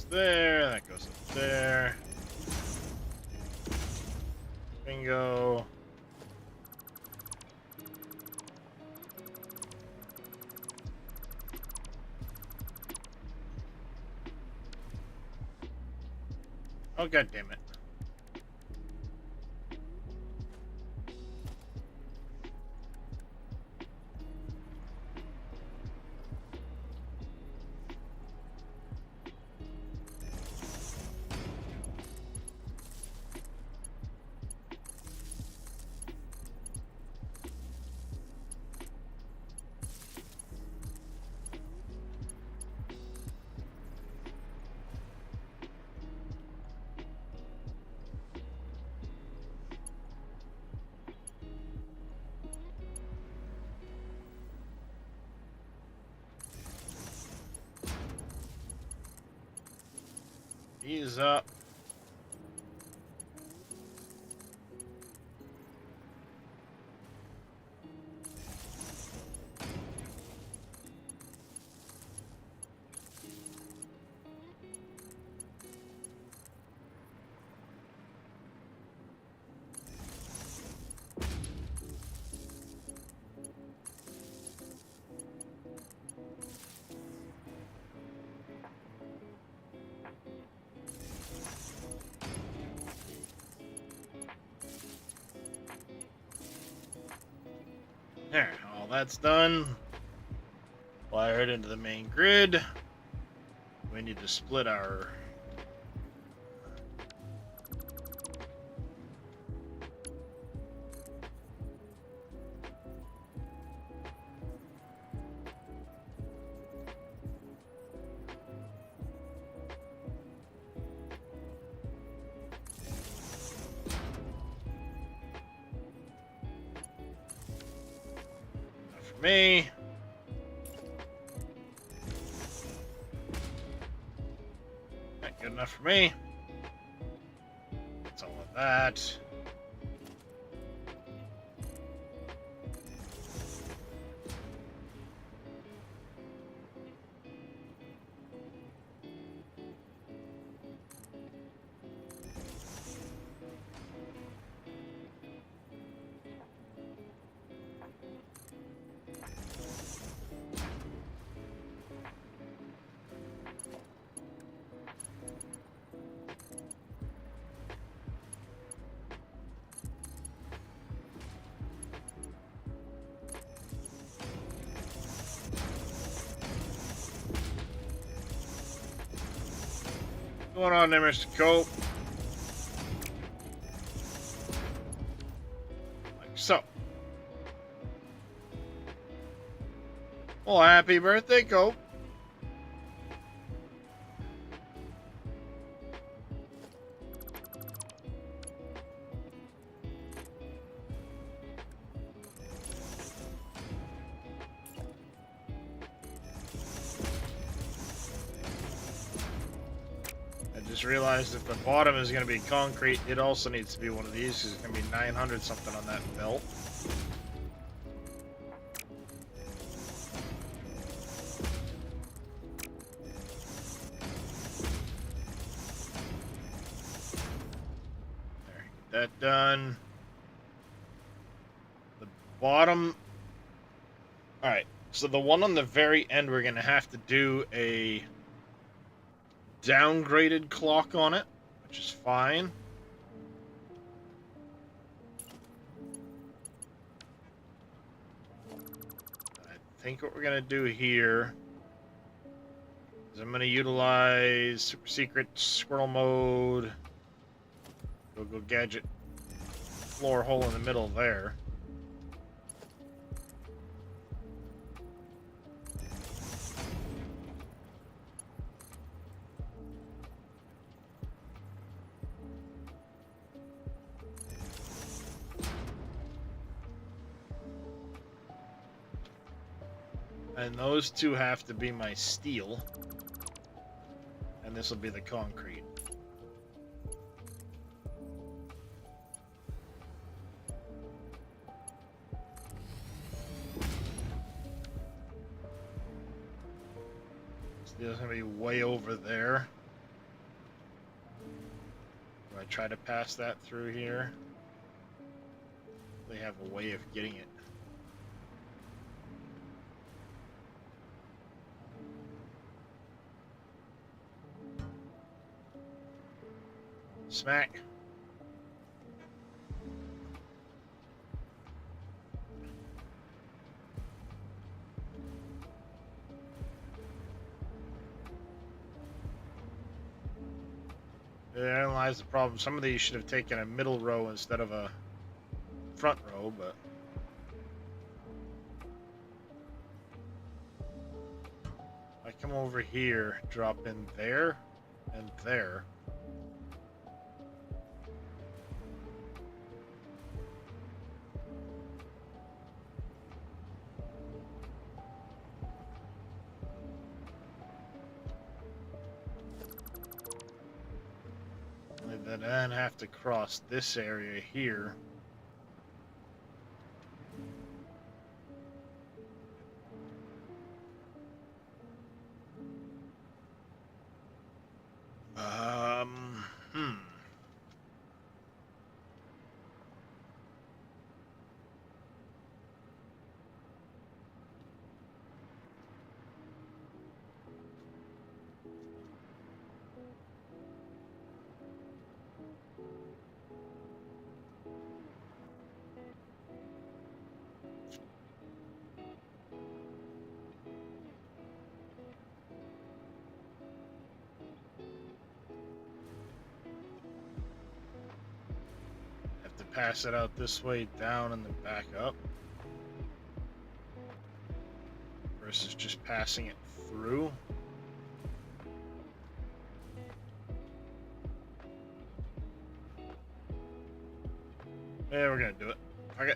S1: there, that goes up there. Bingo. Oh, god damn it. Ease up. There, all that's done. Wired into the main grid. We need to split our... for me. Not good enough for me. That's all of that. What's going on there, Mr. Cope? Well, happy birthday, Cope. I just realized if the bottom is going to be concrete, it also needs to be one of these because it's going to be 900 something on that belt. There, get that done. The bottom. Alright, so the one on the very end, we're going to have to do a downgraded clock on it, which is fine. I think what we're going to do here is I'm going to utilize super secret squirrel mode. Go gadget floor hole in the middle there. And those two have to be my steel. And this will be the concrete. Steel's gonna be way over there. Do I try to pass that through here? They have a way of getting it. Smack. Therein lies the problem. Some of these should have taken a middle row instead of a front row, but I come over here, drop in there and there. And then have to cross this area here. Hmm. Pass it out this way, down, and then back up. Versus just passing it through. Yeah, we're gonna do it. Okay.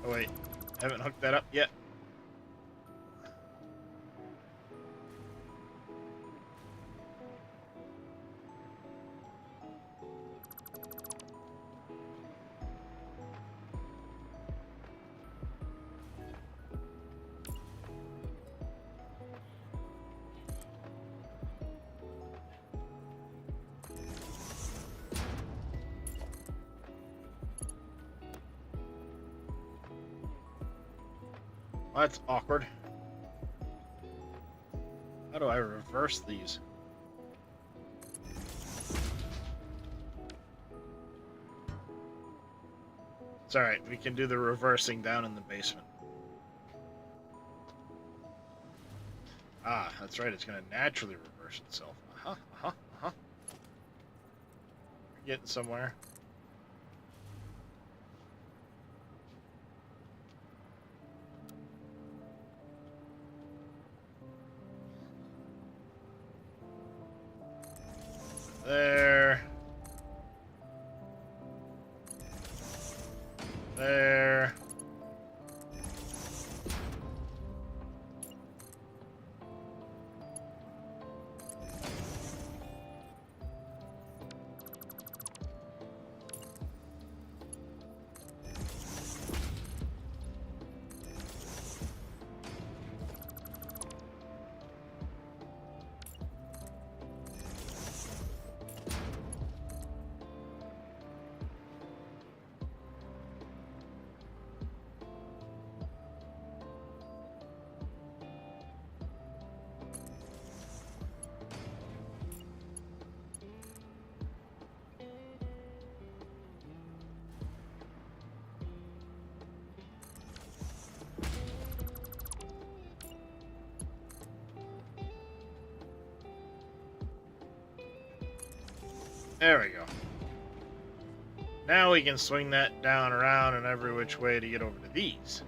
S1: Oh wait, haven't hooked that up yet. Well, that's awkward. How do I reverse these? It's alright, we can do the reversing down in the basement. Ah, that's right, it's going to naturally reverse itself. We're getting somewhere. There. There. There we go. Now we can swing that down, around, and every which way to get over to these.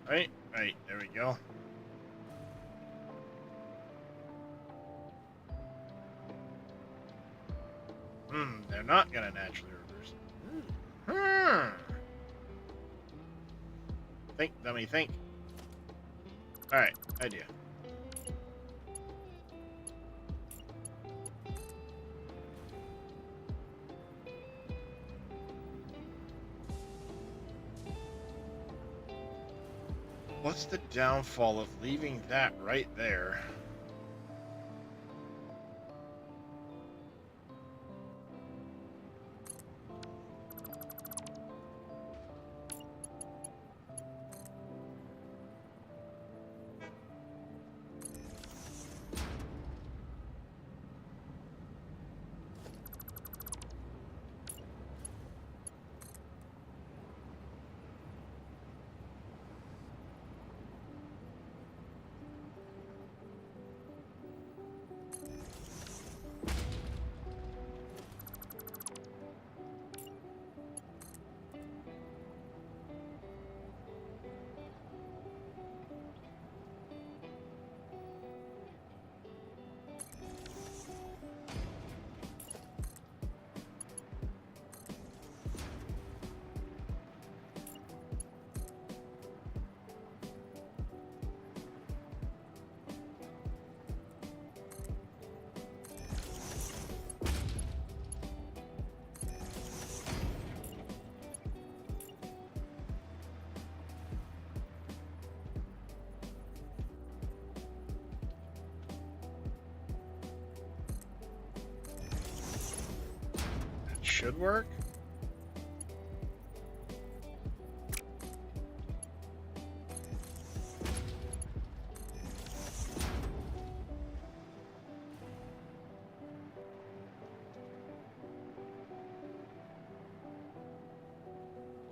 S1: Right, there we go. They're not gonna naturally reverse it. Think, dummy, think. Alright, idea. What's the downfall of leaving that right there? Should work.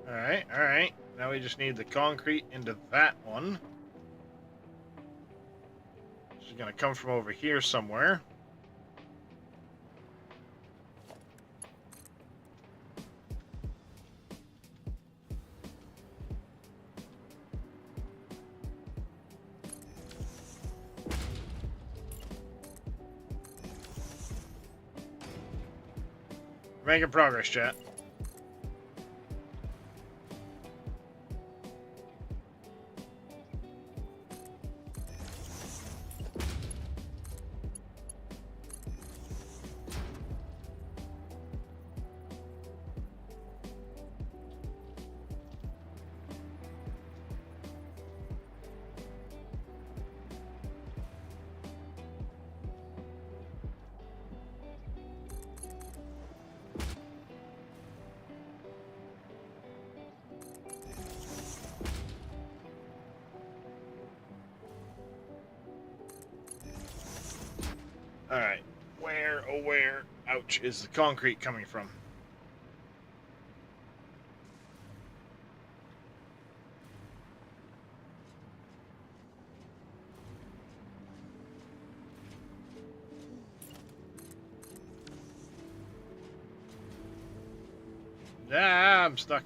S1: All right. Now we just need the concrete into that one. It's gonna come from over here somewhere. Making progress, chat. Alright. Where, oh where, ouch, is the concrete coming from? Ah, I'm stuck.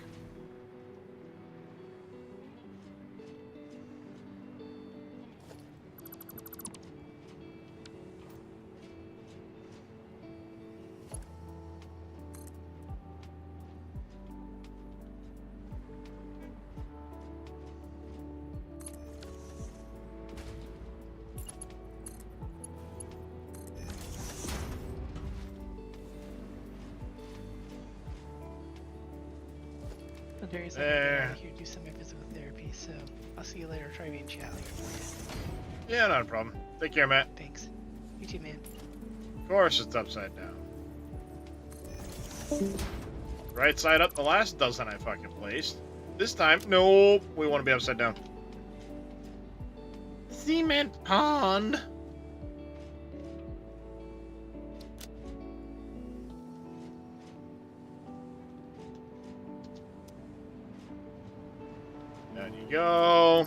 S2: Well, Darius, I'm gonna get out of here, do some of my physical therapy, so I'll see you later. Try being chat later for
S1: Yeah, not a problem. Take care, Matt.
S2: you. Thanks. You too, man.
S1: Of course it's upside down. Right side up the last dozen I fucking placed. This time, nope, we want to be upside down. Cement pond. Down you go.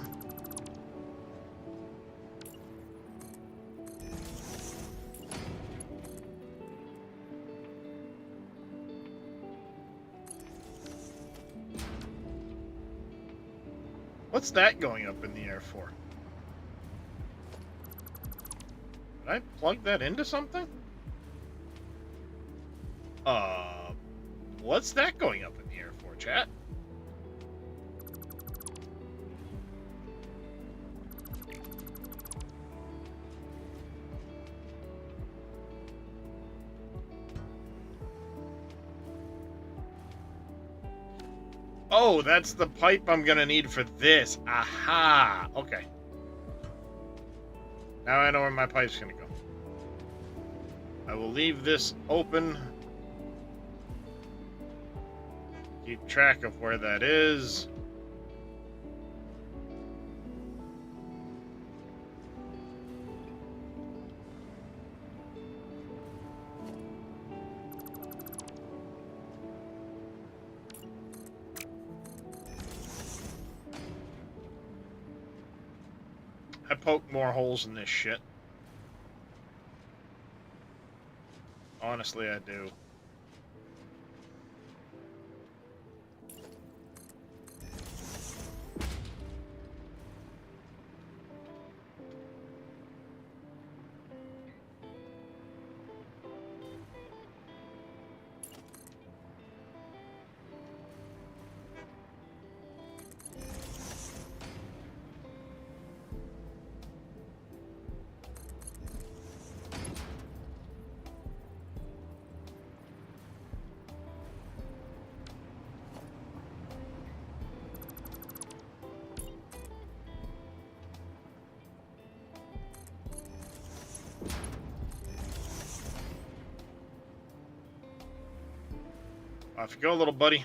S1: What's that going up in the air for? Did I plug that into something? What's that going up in the air for, chat? Oh, that's the pipe I'm gonna need for this. Aha! Okay. Now I know where my pipe's gonna go. I will leave this open. Keep track of where that is. I poke more holes in this shit. Honestly, I do. Off you go, little buddy.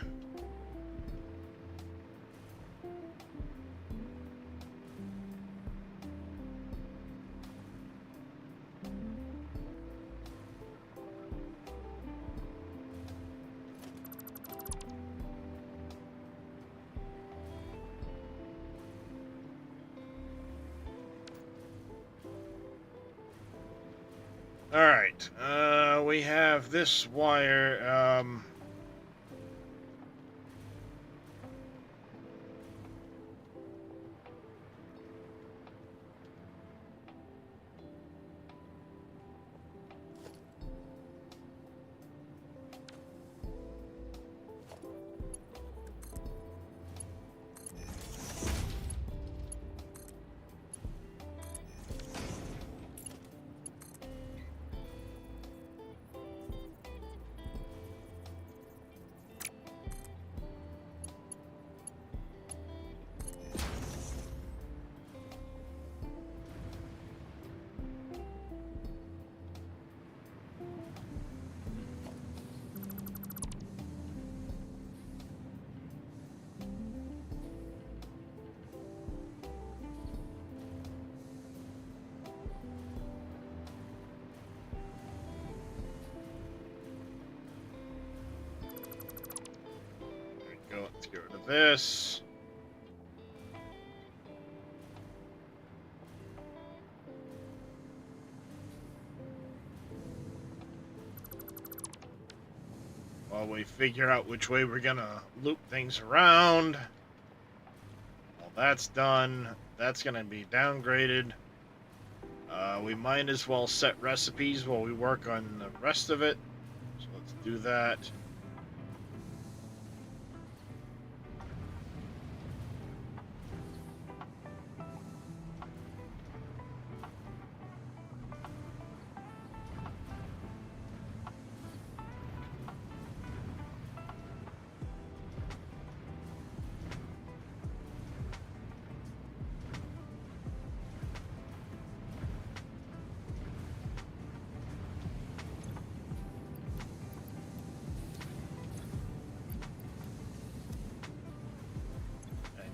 S1: All right, we have this wire. get rid of this. While we figure out which way we're gonna loop things around. Well, that's done. That's gonna be downgraded. We might as well set recipes while we work on the rest of it. So let's do that.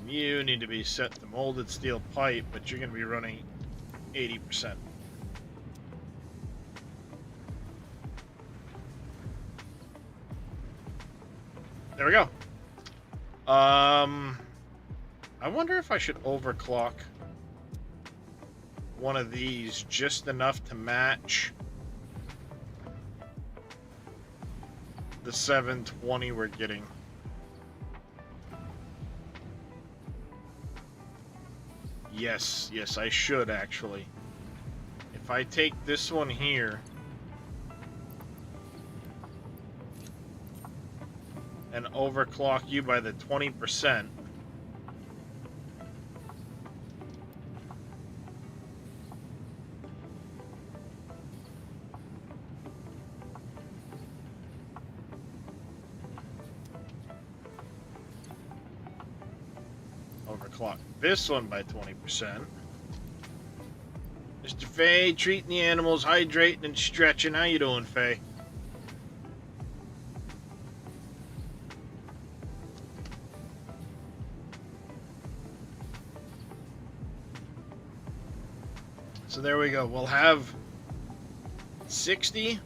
S1: You need to be set to molded steel pipe, but you're going to be running 80%. There we go. I wonder if I should overclock one of these just enough to match the 720 we're getting. Yes, I should actually. If I take this one here and overclock you by the 20%, overclock this one by 20%. Mr. Faye, treating the animals, hydrating and stretching. How you doing, Faye? So there we go. We'll have 60.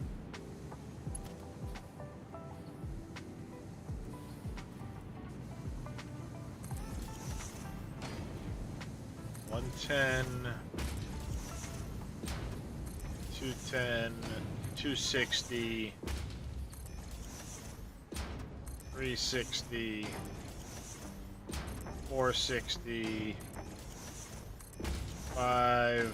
S1: $110, $210, $260, $360, $460, $5.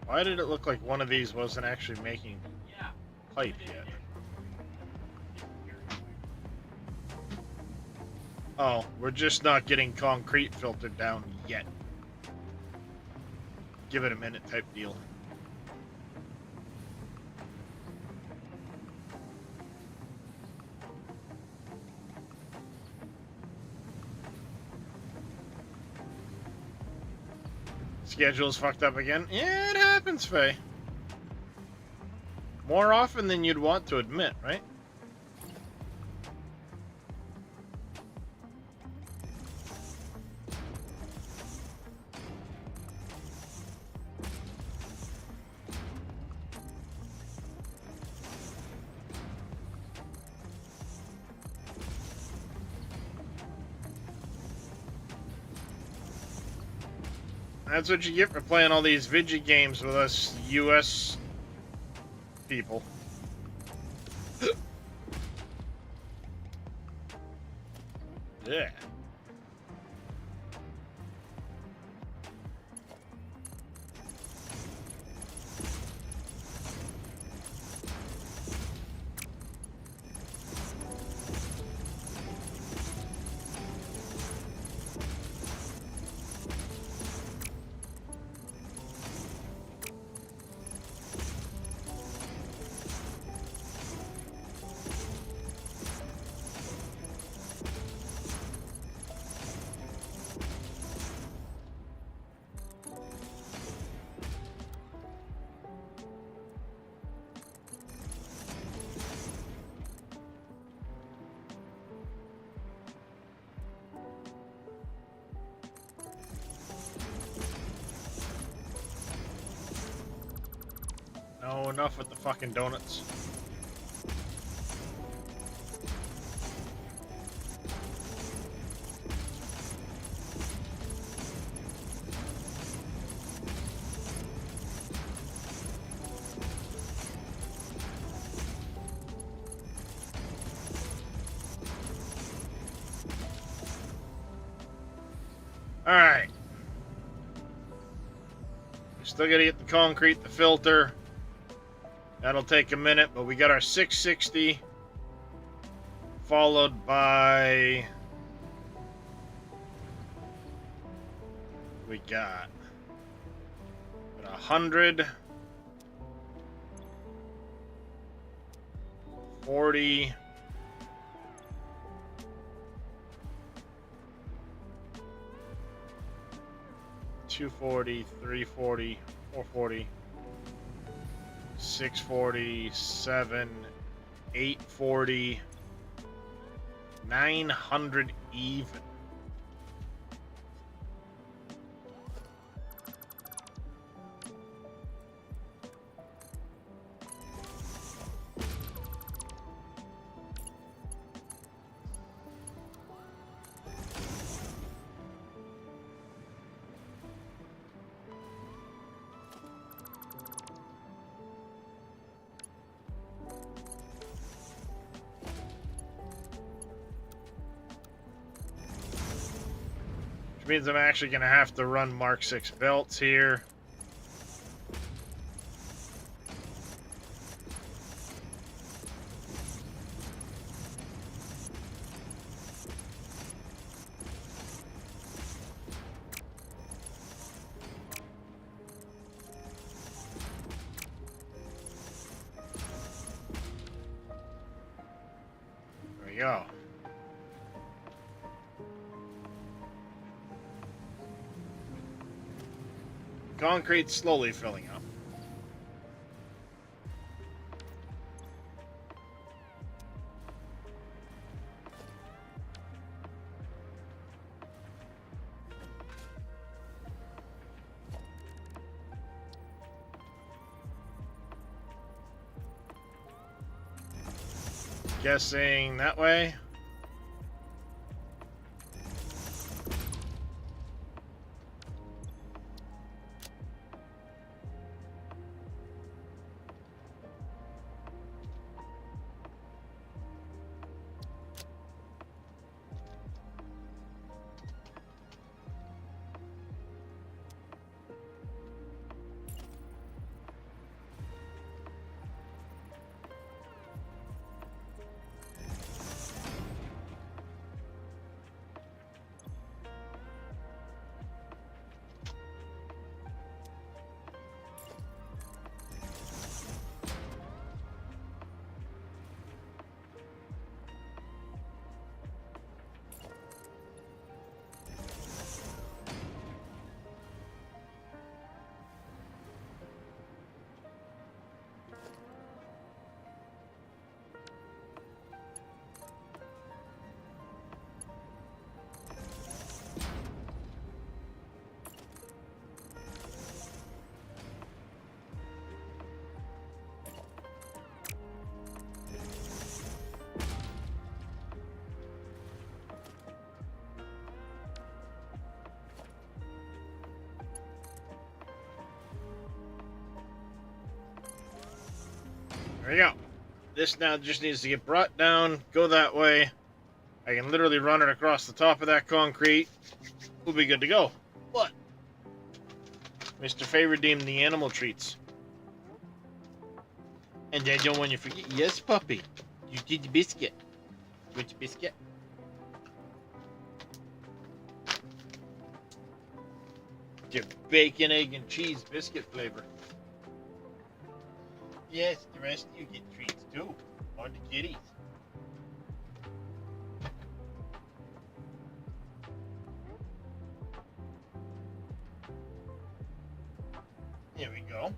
S1: Why did it look like one of these wasn't actually making pipe yet? Oh, we're just not getting concrete filtered down yet. Give it a minute type deal. Schedule's fucked up again. Yeah, it happens, Faye. More often than you'd want to admit, right? That's what you get for playing all these Vigi games with us US people. Yeah. No, enough with the fucking donuts. Alright. We still gotta get the concrete, the filter. That'll take a minute, but we got our 660. Followed by... We got 100. 40. 240, 340, 440, 640, 7, 840, 900 even. Which means I'm actually going to have to run Mark 6 belts here. There we go. Concrete's slowly filling up. Guessing that way. There we go. This now just needs to get brought down, go that way. I can literally run it across the top of that concrete. We'll be good to go. What? Mr. Fay redeemed the animal treats. And I don't want you to forget. Yes, puppy. You did the biscuit. Which biscuit? The bacon, egg, and cheese biscuit flavor. Yes, the rest of you get treats too. On the kitties. There we go.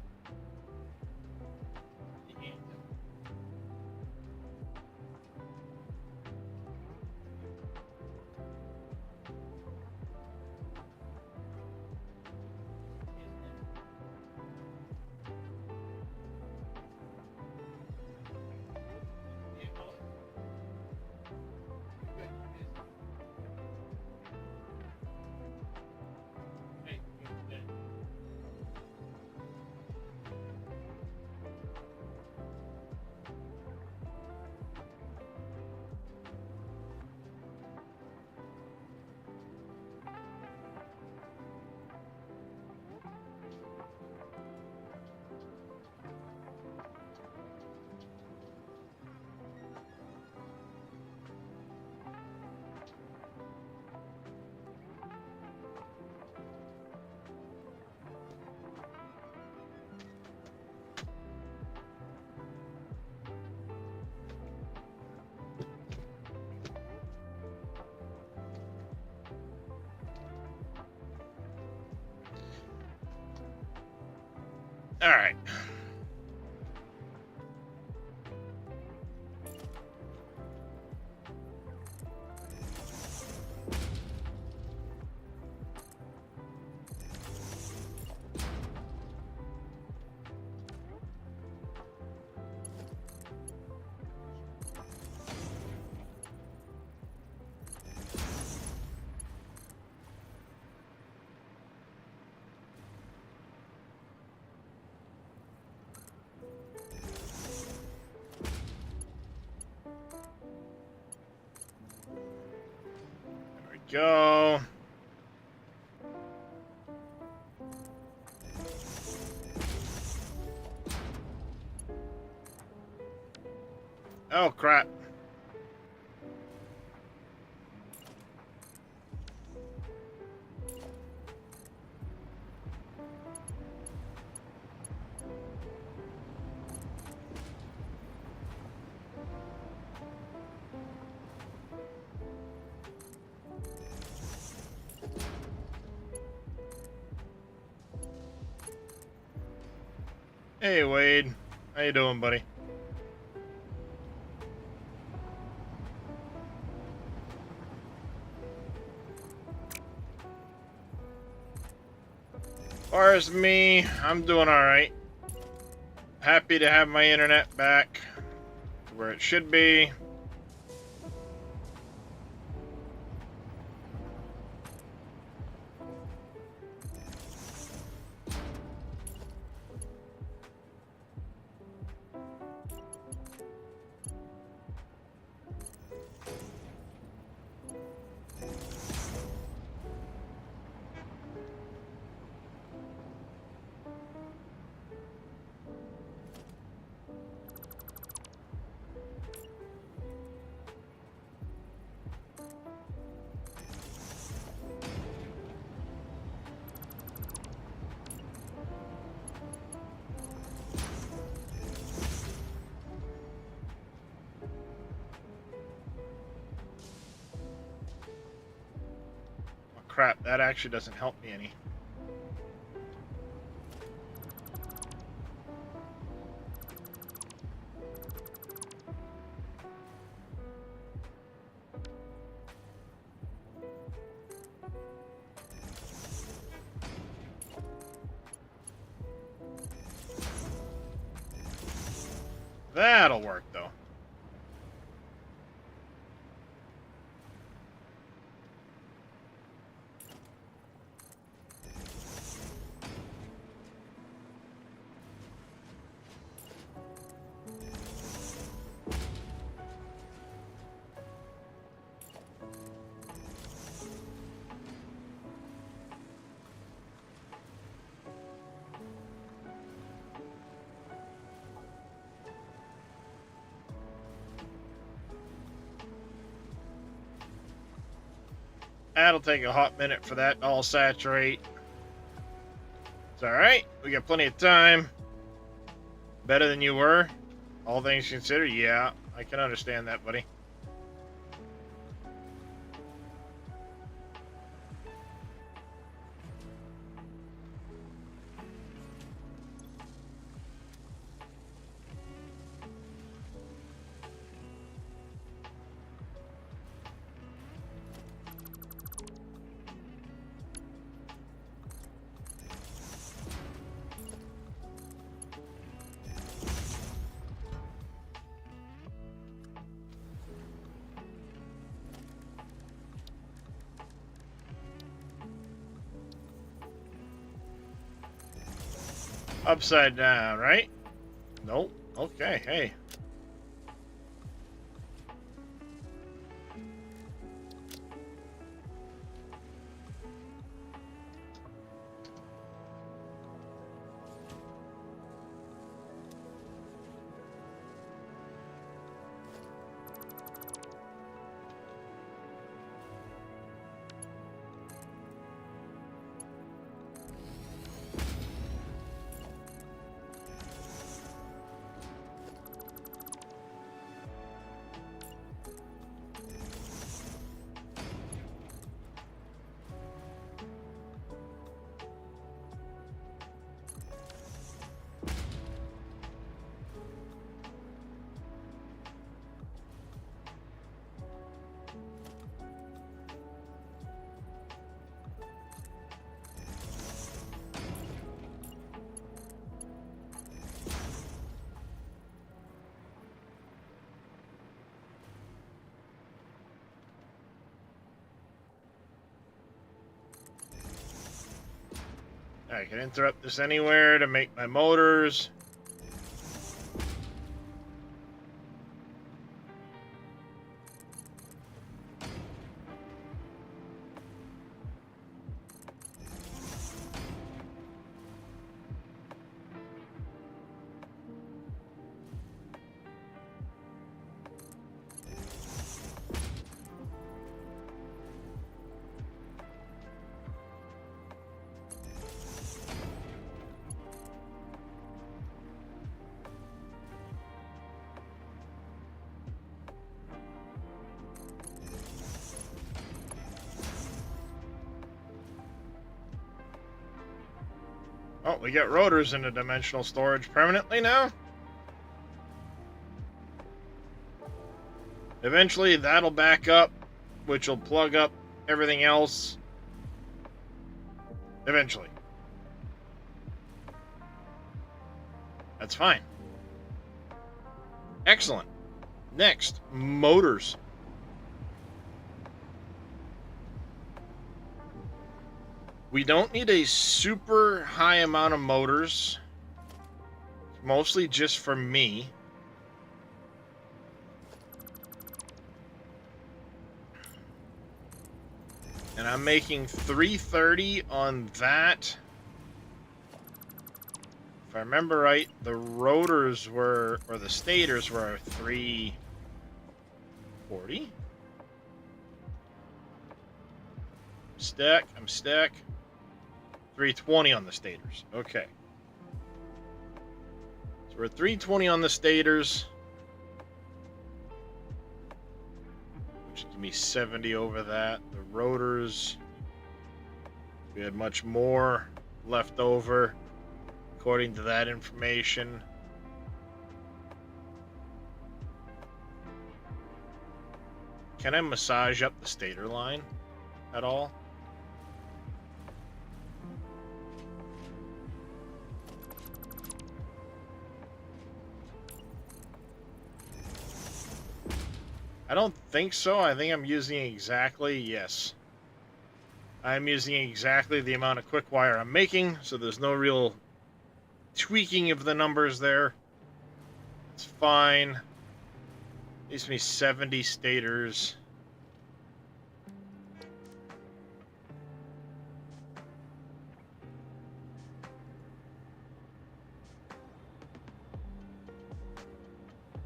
S1: All right. There we go. Oh, crap. Hey, Wade. How you doing, buddy? As far as me, I'm doing all right. Happy to have my internet back where it should be. Oh, crap, that actually doesn't help me any. That'll work, though. That'll take a hot minute for that to all saturate. It's alright. We got plenty of time. Better than you were. All things considered, yeah. I can understand that, buddy. Upside down, right? Nope. Okay, hey. I can interrupt this anywhere to make my motors. Oh, we get rotors into dimensional storage permanently now. Eventually, that'll back up, which will plug up everything else. Eventually. That's fine. Excellent. Next, motors. We don't need a super high amount of motors. Mostly just for me. And I'm making 330 on that. If I remember right, the rotors were, or the stators were 340. I'm stuck. 320 on the stators. Okay. So we're at 320 on the stators. Which give me 70 over that. The rotors, we had much more left over, according to that information. Can I massage up the stator line at all? I don't think so. I think I'm using exactly, yes. I'm using exactly the amount of quick wire I'm making, so there's no real tweaking of the numbers there. It's fine. Gives me 70 stators.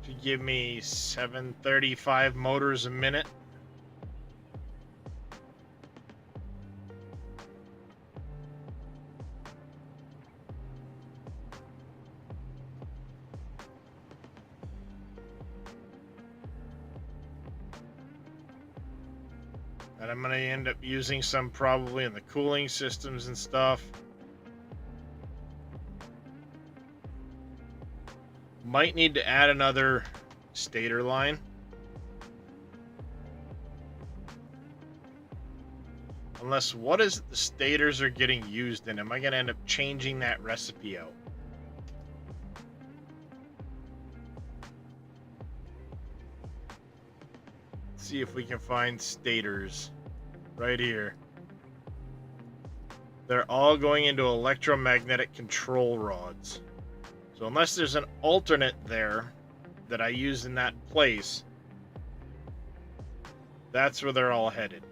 S1: Should give me 735 motors a minute. And I'm going to end up using some probably in the cooling systems and stuff. Might need to add another stator line. Unless, what is it the stators are getting used in? Am I going to end up changing that recipe out? Let's see if we can find stators right here. They're all going into electromagnetic control rods. So unless there's an alternate there that I use in that place, that's where they're all headed.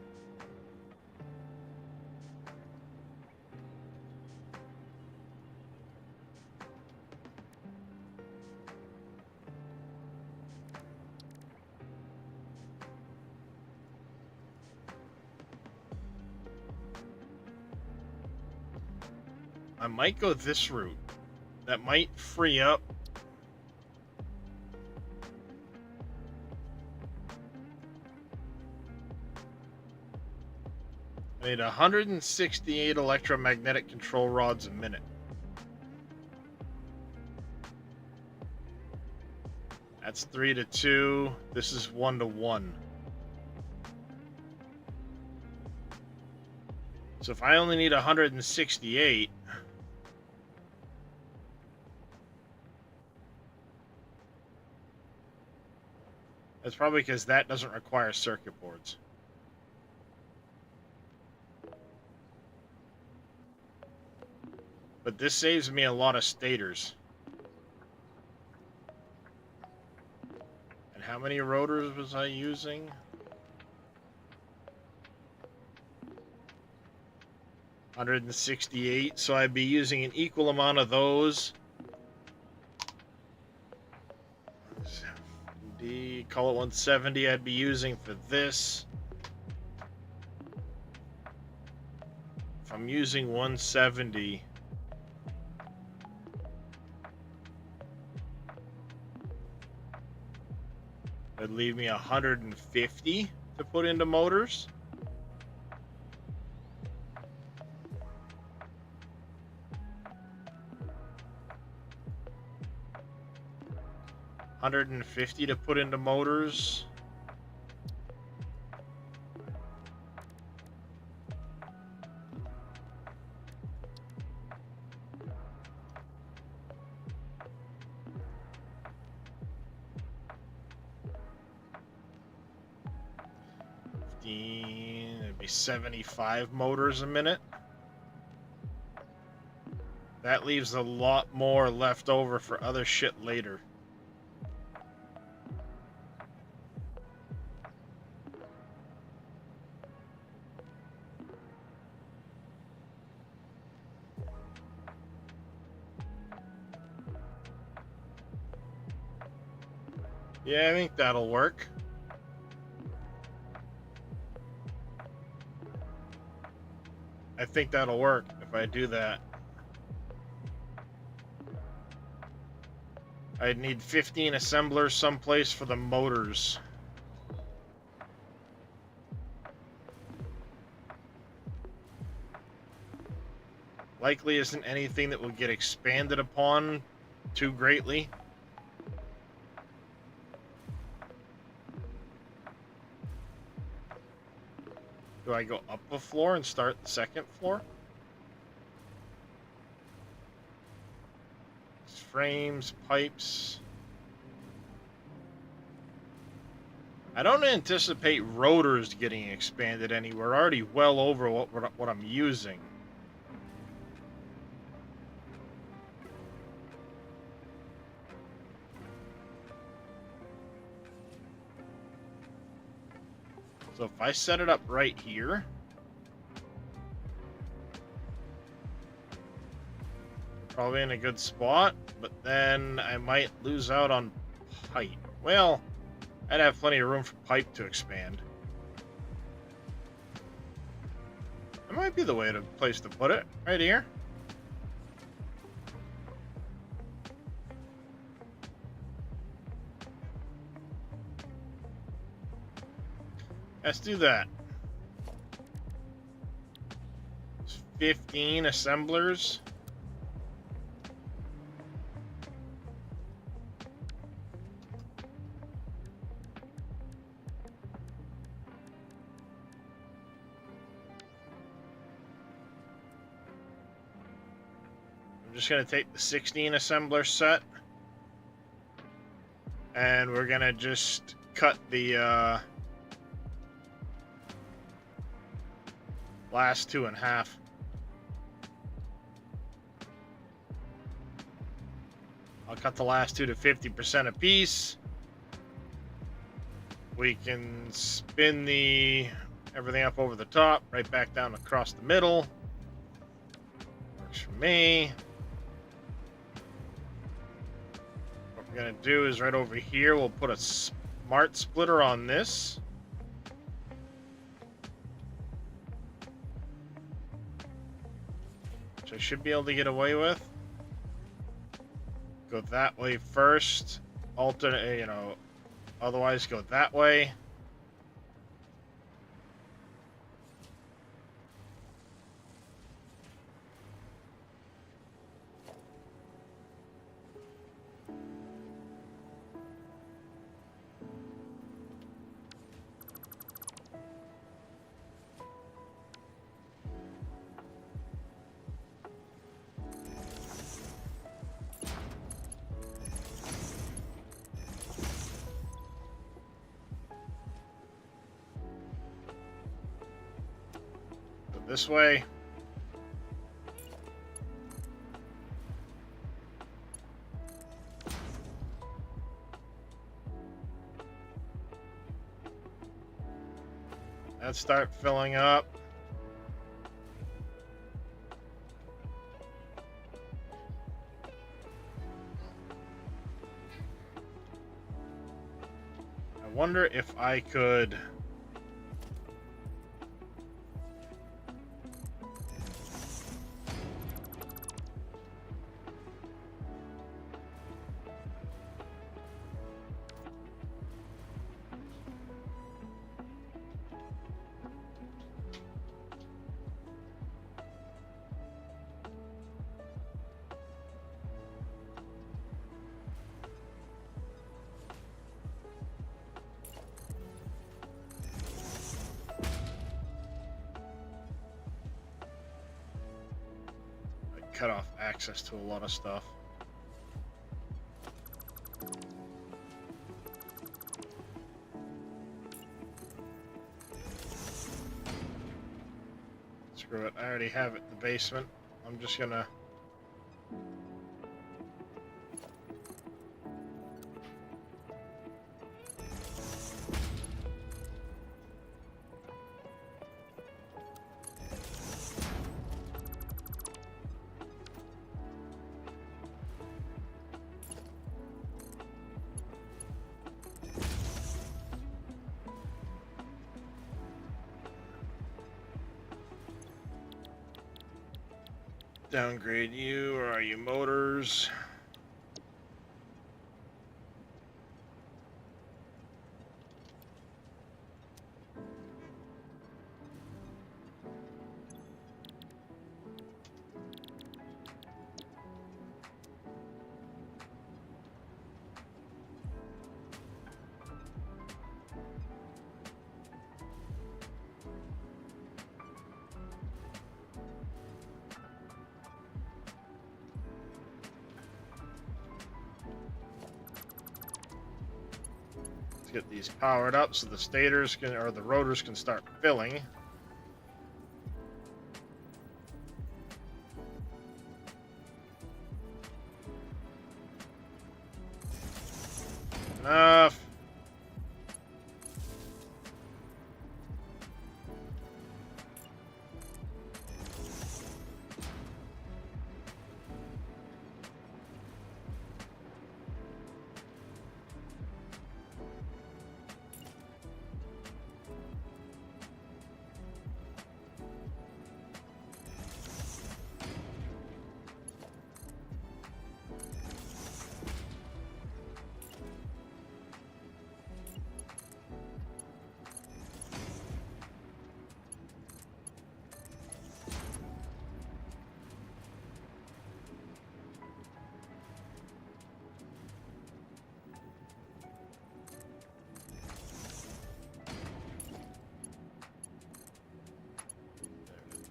S1: I might go this route. That might free up. I need 168 electromagnetic control rods a minute. That's 3 to 2. This is 1 to 1. So if I only need 168, that's probably because that doesn't require circuit boards. But this saves me a lot of stators. And how many rotors was I using? 168, so I'd be using an equal amount of those. Call it 170 I'd be using for this. If I'm using 170, that'd leave me 150 to put into motors. $150 to put into motors. It'd be 75 motors a minute. That leaves a lot more left over for other shit later. Yeah, I think that'll work. I think that'll work if I do that. I'd need 15 assemblers someplace for the motors. Likely isn't anything that will get expanded upon too greatly. Do I go up a floor and start the second floor? Frames, pipes. I don't anticipate rotors getting expanded anywhere. Already well over what I'm using. So if I set it up right here, probably in a good spot, but then I might lose out on pipe. Well, I'd have plenty of room for pipe to expand. That might be the place to put it, right here. Let's do that. 15 assemblers. I'm just going to take the 16 assembler set, and we're going to just cut the last two in half. I'll cut the last two to 50% apiece. We can spin everything up over the top, right back down across the middle. Works for me. What we're gonna do is right over here, we'll put a smart splitter on this. Which I should be able to get away with. Go that way first. Alternate, otherwise go that way. This way. start filling up. I wonder if I could... cut off access to a lot of stuff. Screw it, I already have it in the basement. I'm just gonna... downgrade you, or are you motors? Get these powered up so the stators can, or the rotors can start filling. Enough.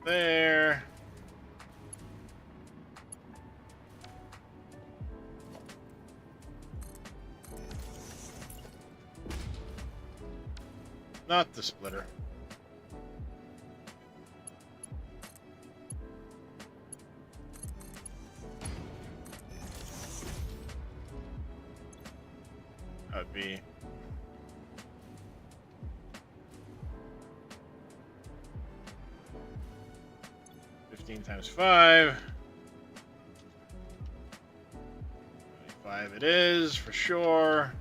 S1: There. Not the splitter. That'd be 15 times 5. 25 it is, for sure.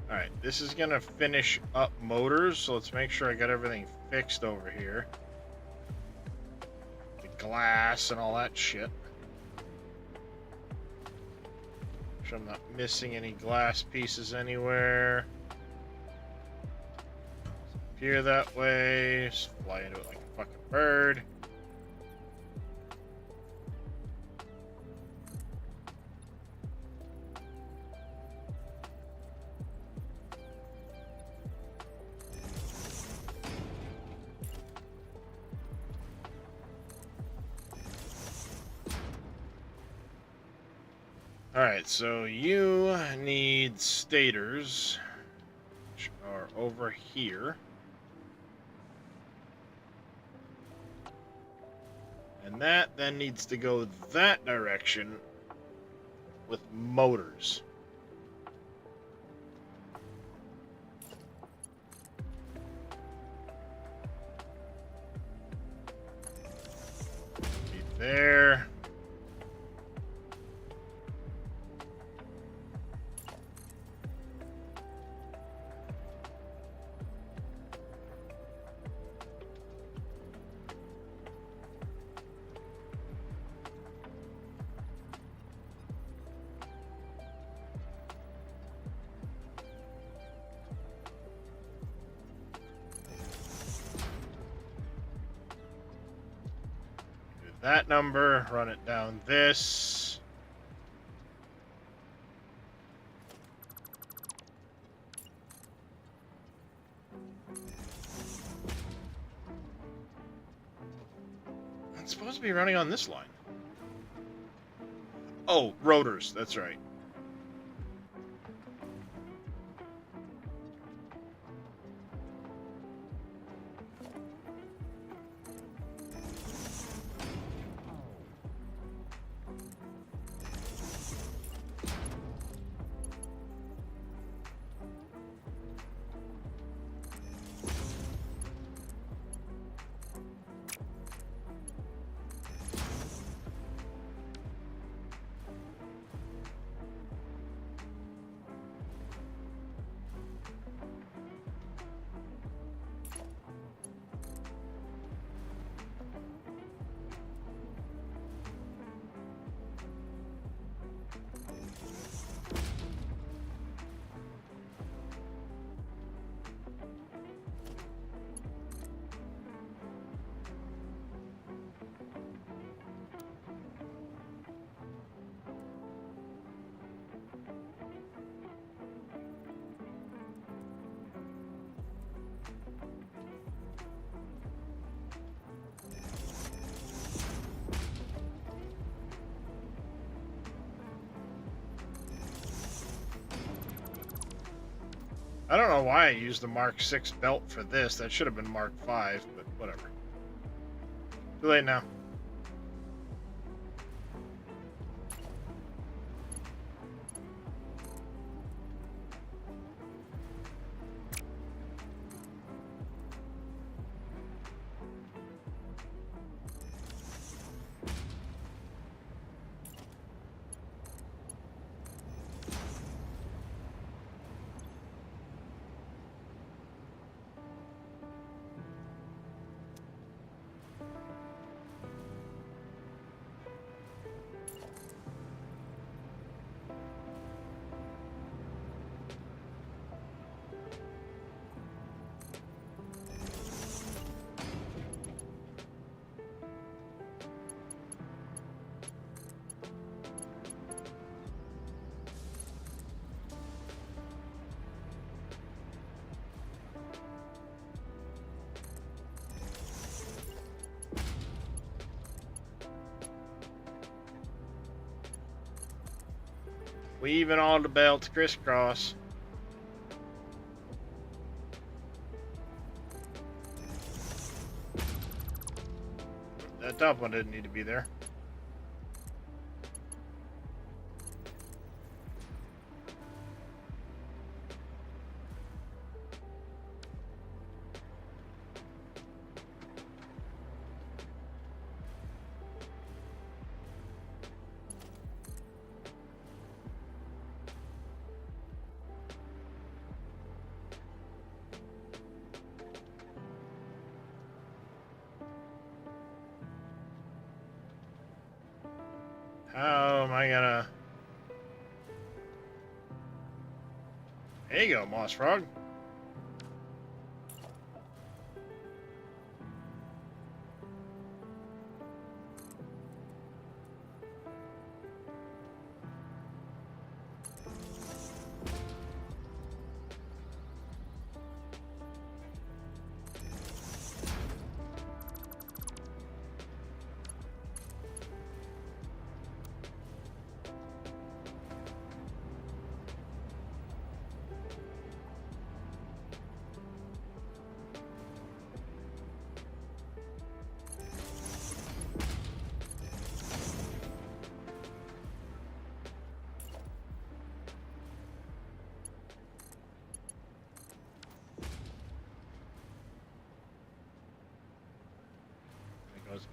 S1: Alright, this is gonna finish up motors, so let's make sure I got everything fixed over here. The glass and all that shit. Make sure I'm not missing any glass pieces anywhere. Appear that way, just fly into it like a fucking bird. Alright, so you need stators, which are over here. And that then needs to go that direction with motors. Be there. That number, run it down this. It's supposed to be running on this line. Oh, rotors, that's right. I don't know why I used the Mark 6 belt for this. That should have been Mark 5, but whatever. Too late now. Weaving all the belts crisscross. That top one didn't need to be there. How am I gonna... There you go, Moss Frog.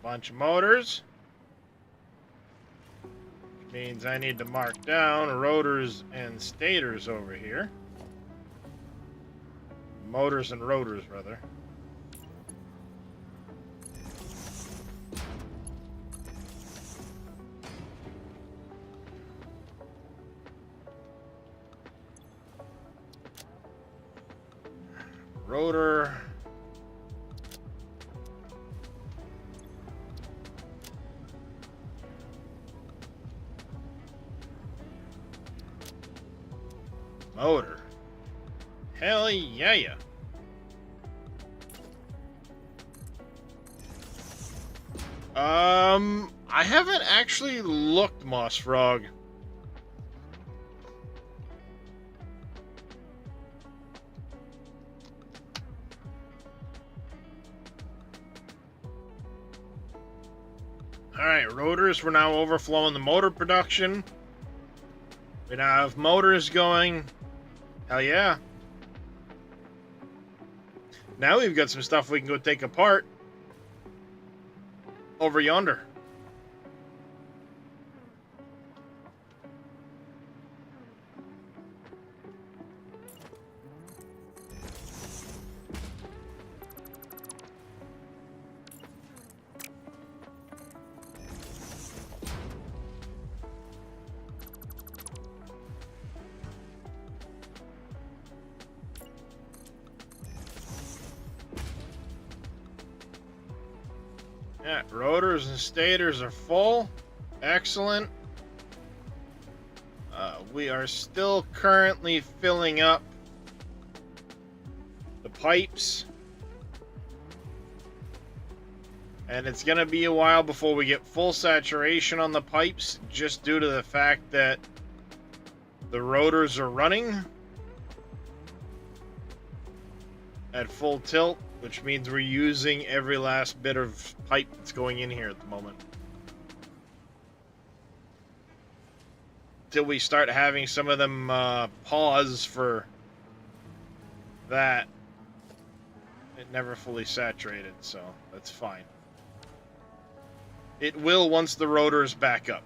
S1: bunch of motors. Which means I need to mark down rotors and stators over here. Motors and rotors, rather. Rotor. Motor. Hell yeah, yeah. I haven't actually looked, Moss Frog. Alright, rotors, we're now overflowing the motor production. We now have motors going. Hell yeah. Now we've got some stuff we can go take apart. Over yonder. Yeah, rotors and stators are full. Excellent. We are still currently filling up the pipes. And it's going to be a while before we get full saturation on the pipes, just due to the fact that the rotors are running at full tilt, which means we're using every last bit of pipe that's going in here at the moment. Till we start having some of them pause for that. It never fully saturated, so that's fine. It will once the rotor's back up.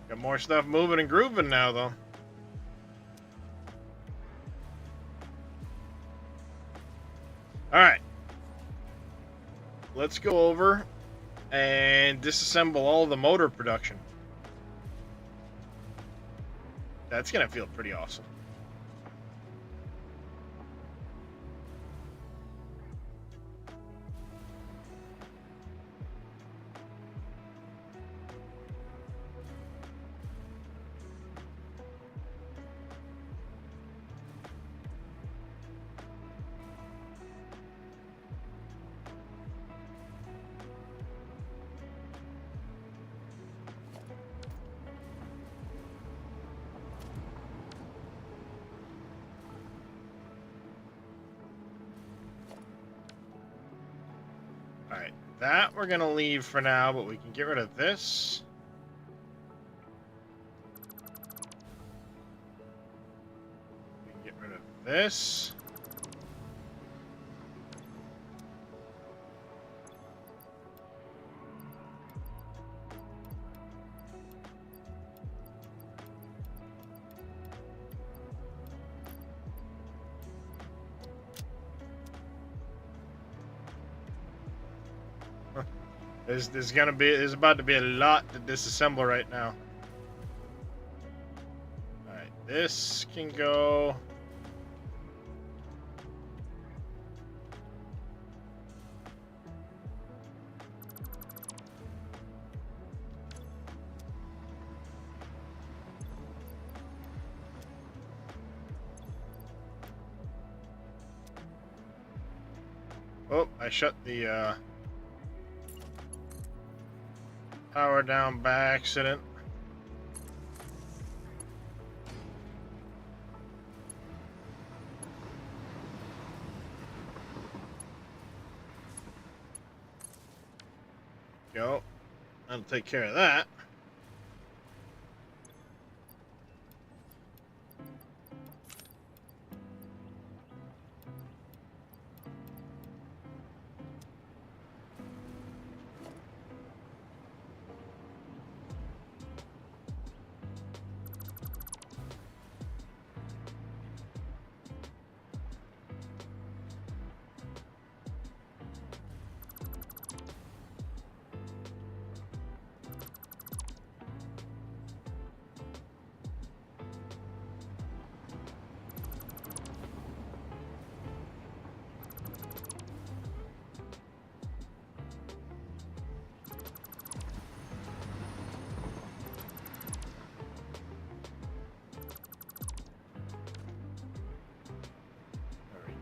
S1: Got more stuff moving and grooving now, though. Alright. Let's go over and disassemble all the motor production. That's going to feel pretty awesome. Alright, that we're going to leave for now, but we can get rid of this. We can get rid of this. There's about to be a lot to disassemble right now. Alright, this can go. Oh, I shut the power down by accident. Go. That'll take care of that.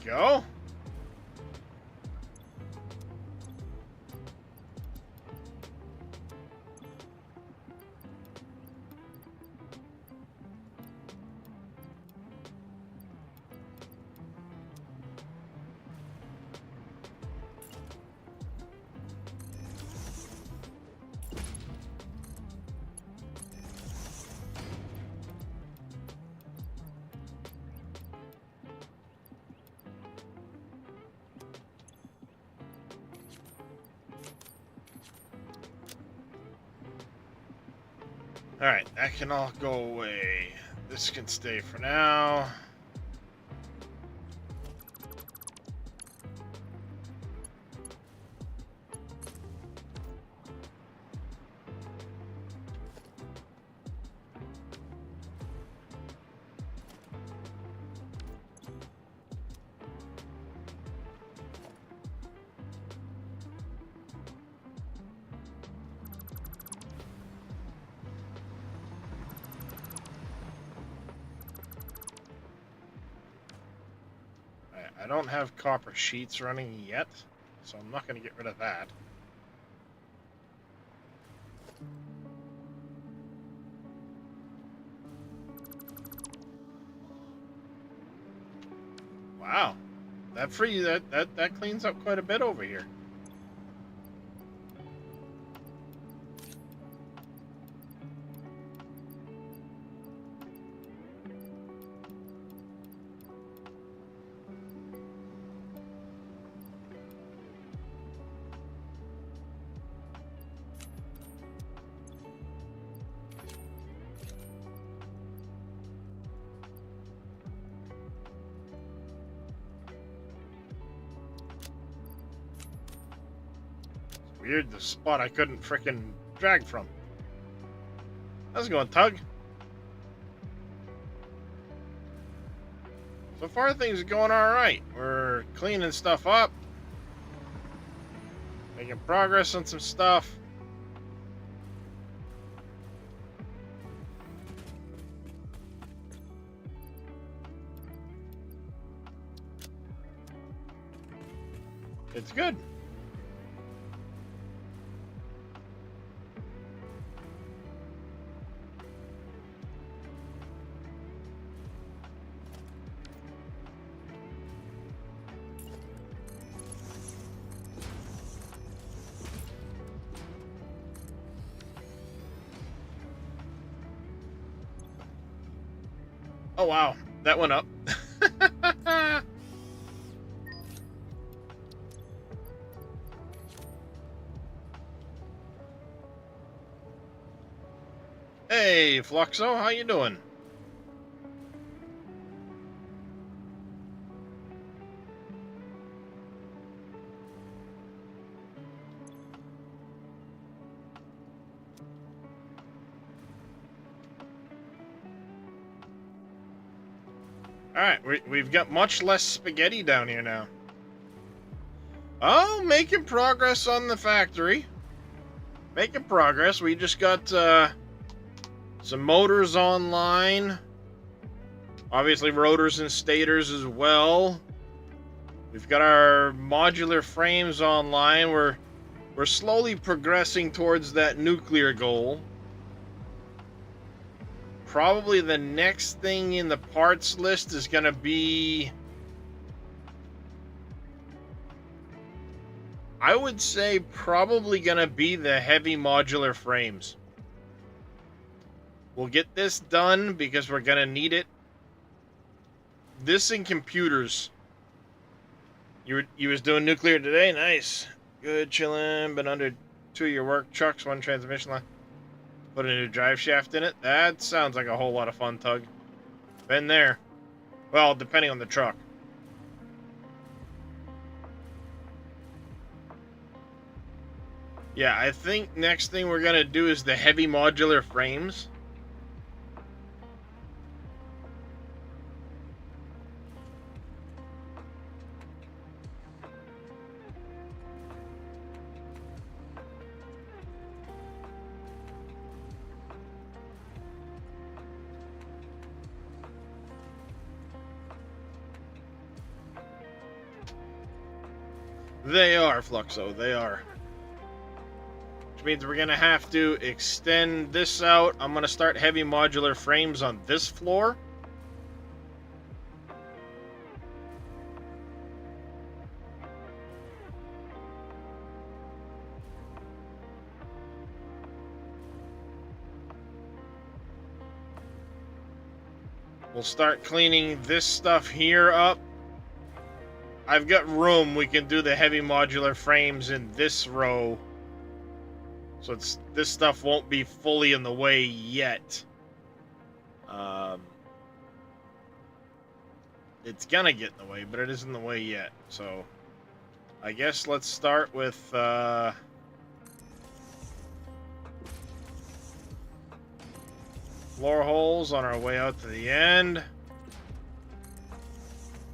S1: Go. Alright, that can all go away. This can stay for now. I don't have copper sheets running yet, so I'm not going to get rid of that. Wow, that cleans up quite a bit over here. Weird, the spot I couldn't frickin' drag from. How's it going, Tug? So far, things are going alright. We're cleaning stuff up. Making progress on some stuff. It's good. Oh wow, that went up. Hey, Fluxo, how you doing? Alright, we've got much less spaghetti down here now. Oh, making progress on the factory. Making progress. We just got some motors online. Obviously, rotors and stators as well. We've got our modular frames online. We're slowly progressing towards that nuclear goal. Probably the next thing in the parts list is going to be... I would say probably gonna be the heavy modular frames. We'll get this done because we're gonna need it. This and computers. You was doing nuclear today? Nice. Good, chilling. Been under 2 of your work trucks, 1 transmission line. Put a new drive shaft in it. That sounds like a whole lot of fun, Tug. Been there. Well, depending on the truck. Yeah, I think next thing we're gonna do is the heavy modular frames. They are, Fluxo, they are. Which means we're gonna have to extend this out. I'm gonna start heavy modular frames on this floor. We'll start cleaning this stuff here up. I've got room. We can do the heavy modular frames in this row. So this stuff won't be fully in the way yet. It's gonna get in the way, but it isn't in the way yet. So I guess let's start with floor holes on our way out to the end.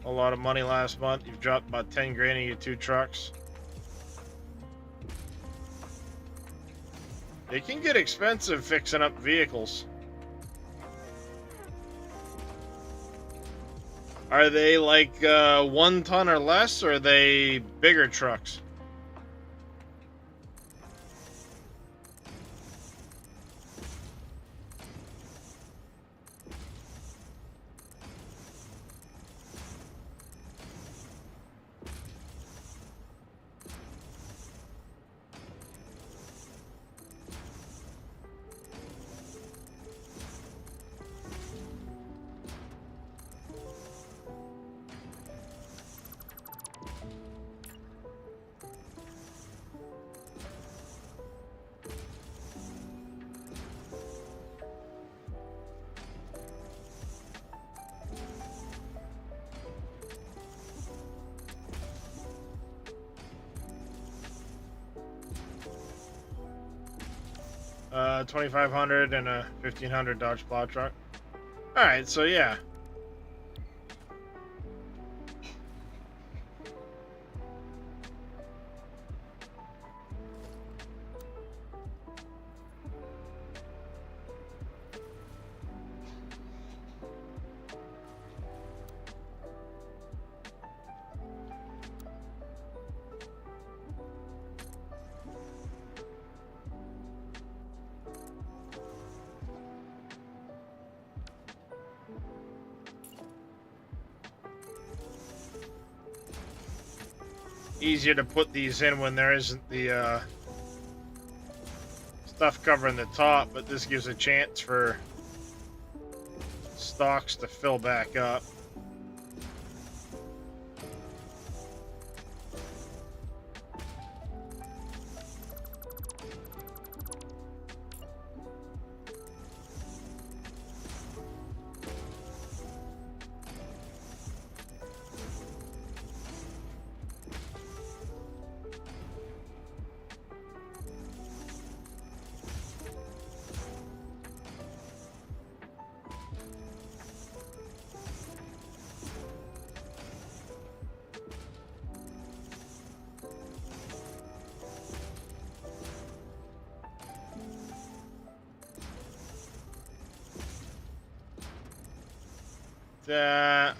S1: A lot of money last month. You've dropped about 10 grand in your 2 trucks. It can get expensive fixing up vehicles. Are they like 1 ton or less, or are they bigger trucks? Uh, 2,500 and a 1,500 Dodge plow truck. All right, so yeah. Easier to put these in when there isn't the stuff covering the top, but this gives a chance for stocks to fill back up. That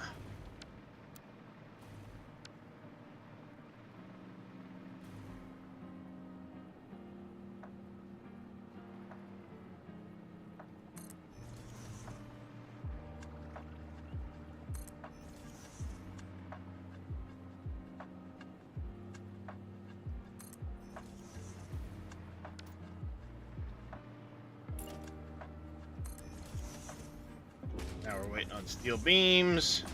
S1: Now we're waiting on steel beams.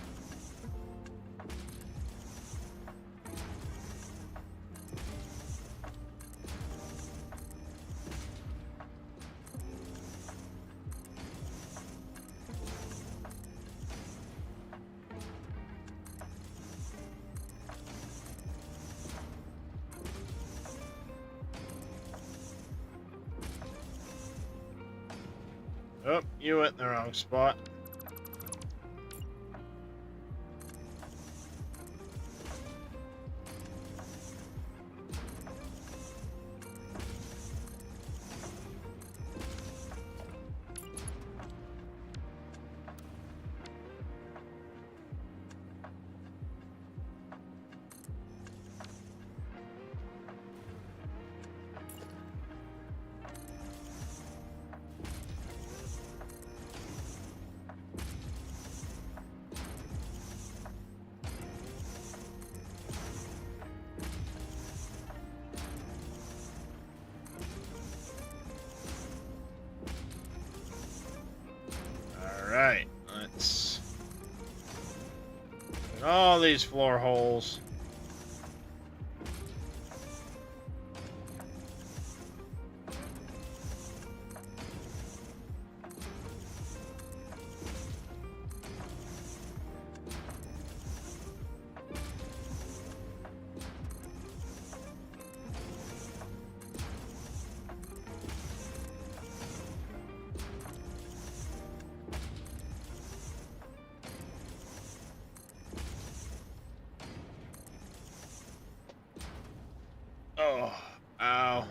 S1: Oh, you went in the wrong spot. Alright, let's get all these floor holes. Oh, ow.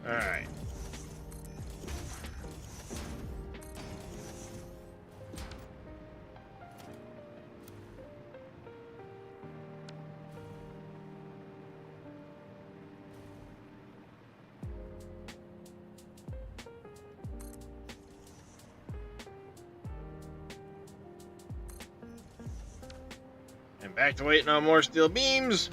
S1: Alright. And back to waiting on more steel beams.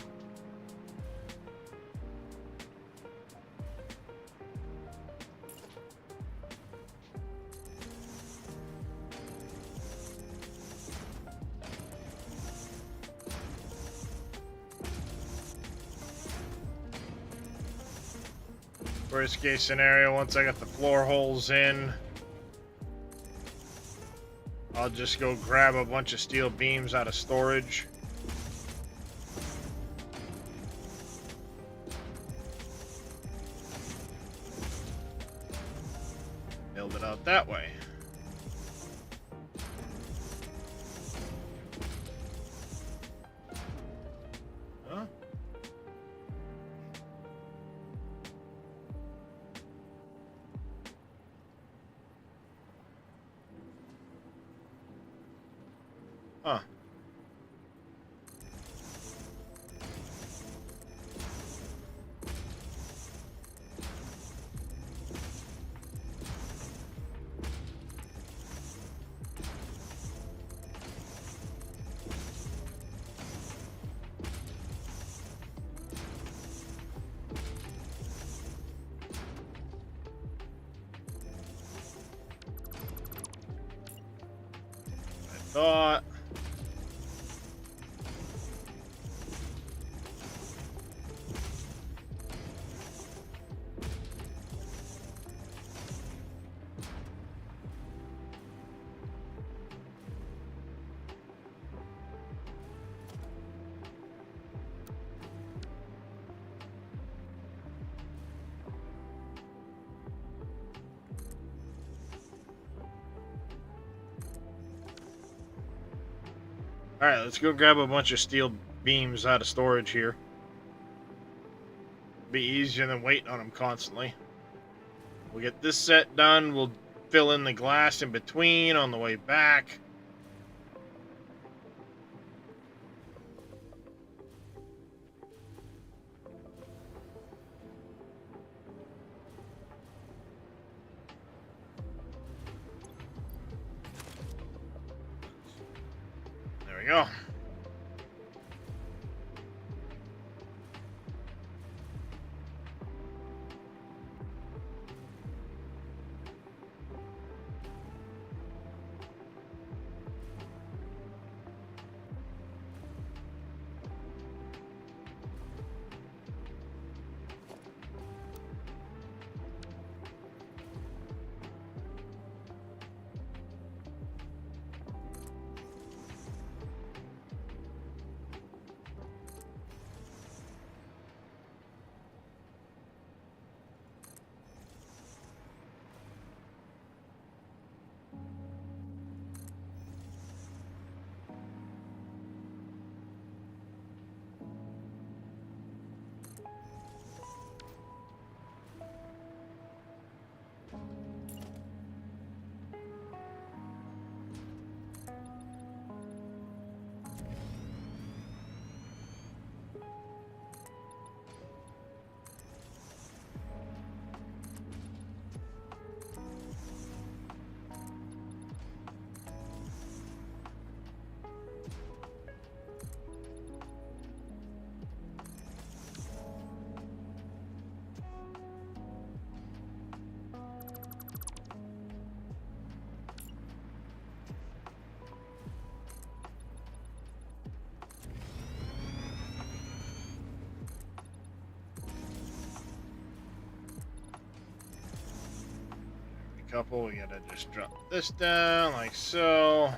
S1: Worst case scenario, once I got the floor holes in, I'll just go grab a bunch of steel beams out of storage. Build it out that way. Huh? Huh. I thought. Alright, let's go grab a bunch of steel beams out of storage here. Be easier than waiting on them constantly. We'll get this set done. We'll fill in the glass in between on the way back. There we go. Couple, we gotta just drop this down like so.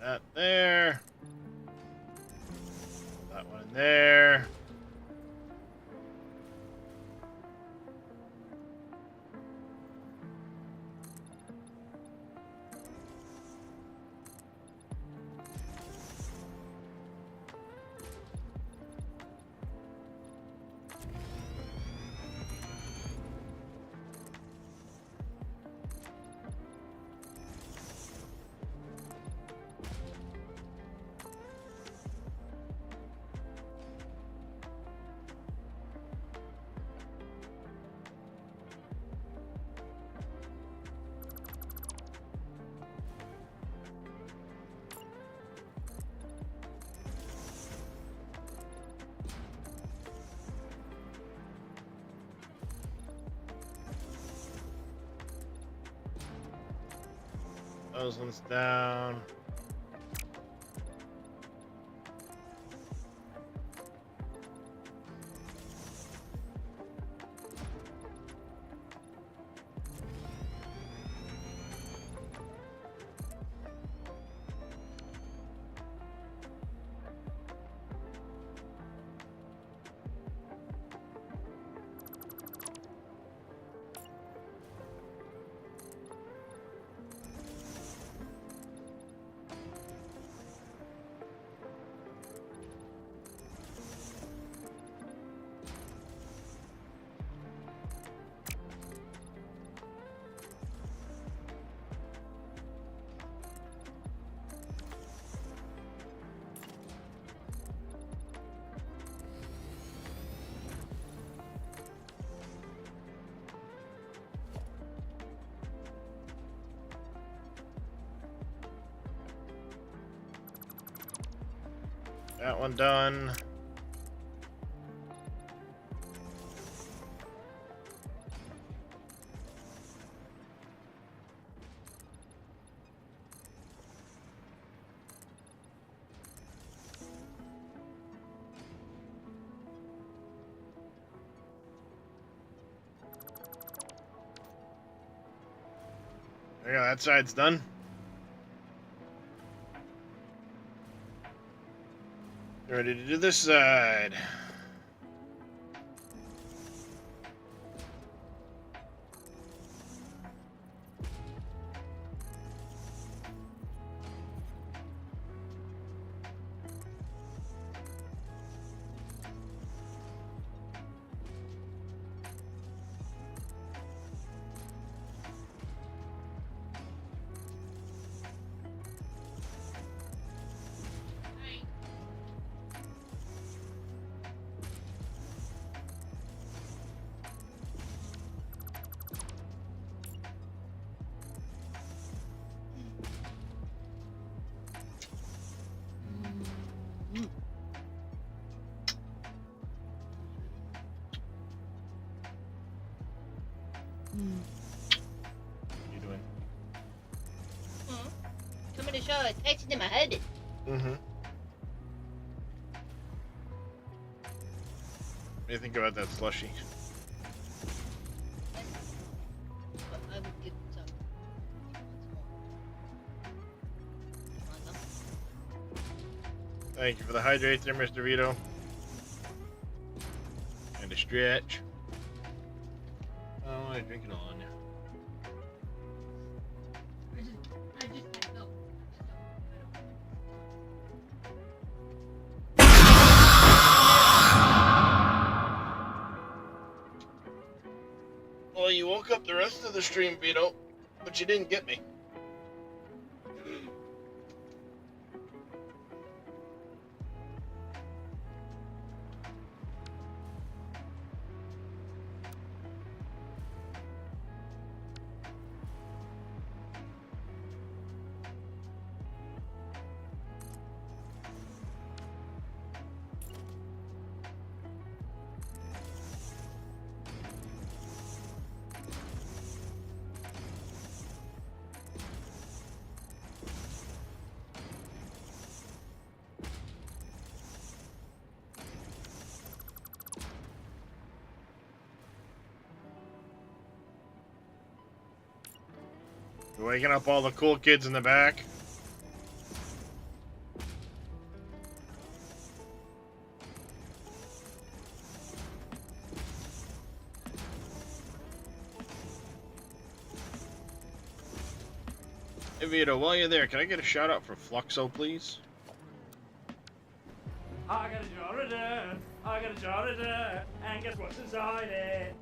S1: That there. That one there. Those ones down. That one done. There you go, that side's done. Ready to do this side. What are you doing?
S3: Coming to show attention to my head.
S1: Mm-hmm. What do you think about that slushy?
S3: I would give some. Want some?
S1: Thank you for the hydrate there, Mr. Vito. And a stretch. Oh, I drink it all on you.
S3: I just had milk.
S1: Well, you woke up the rest of the stream, Vito, but you didn't get me. You're waking up all the cool kids in the back. Hey Vito, while you're there, can I get a shout out for Fluxo, please?
S4: I got a jar of dirt, I got a jar of dirt, and guess what's inside it?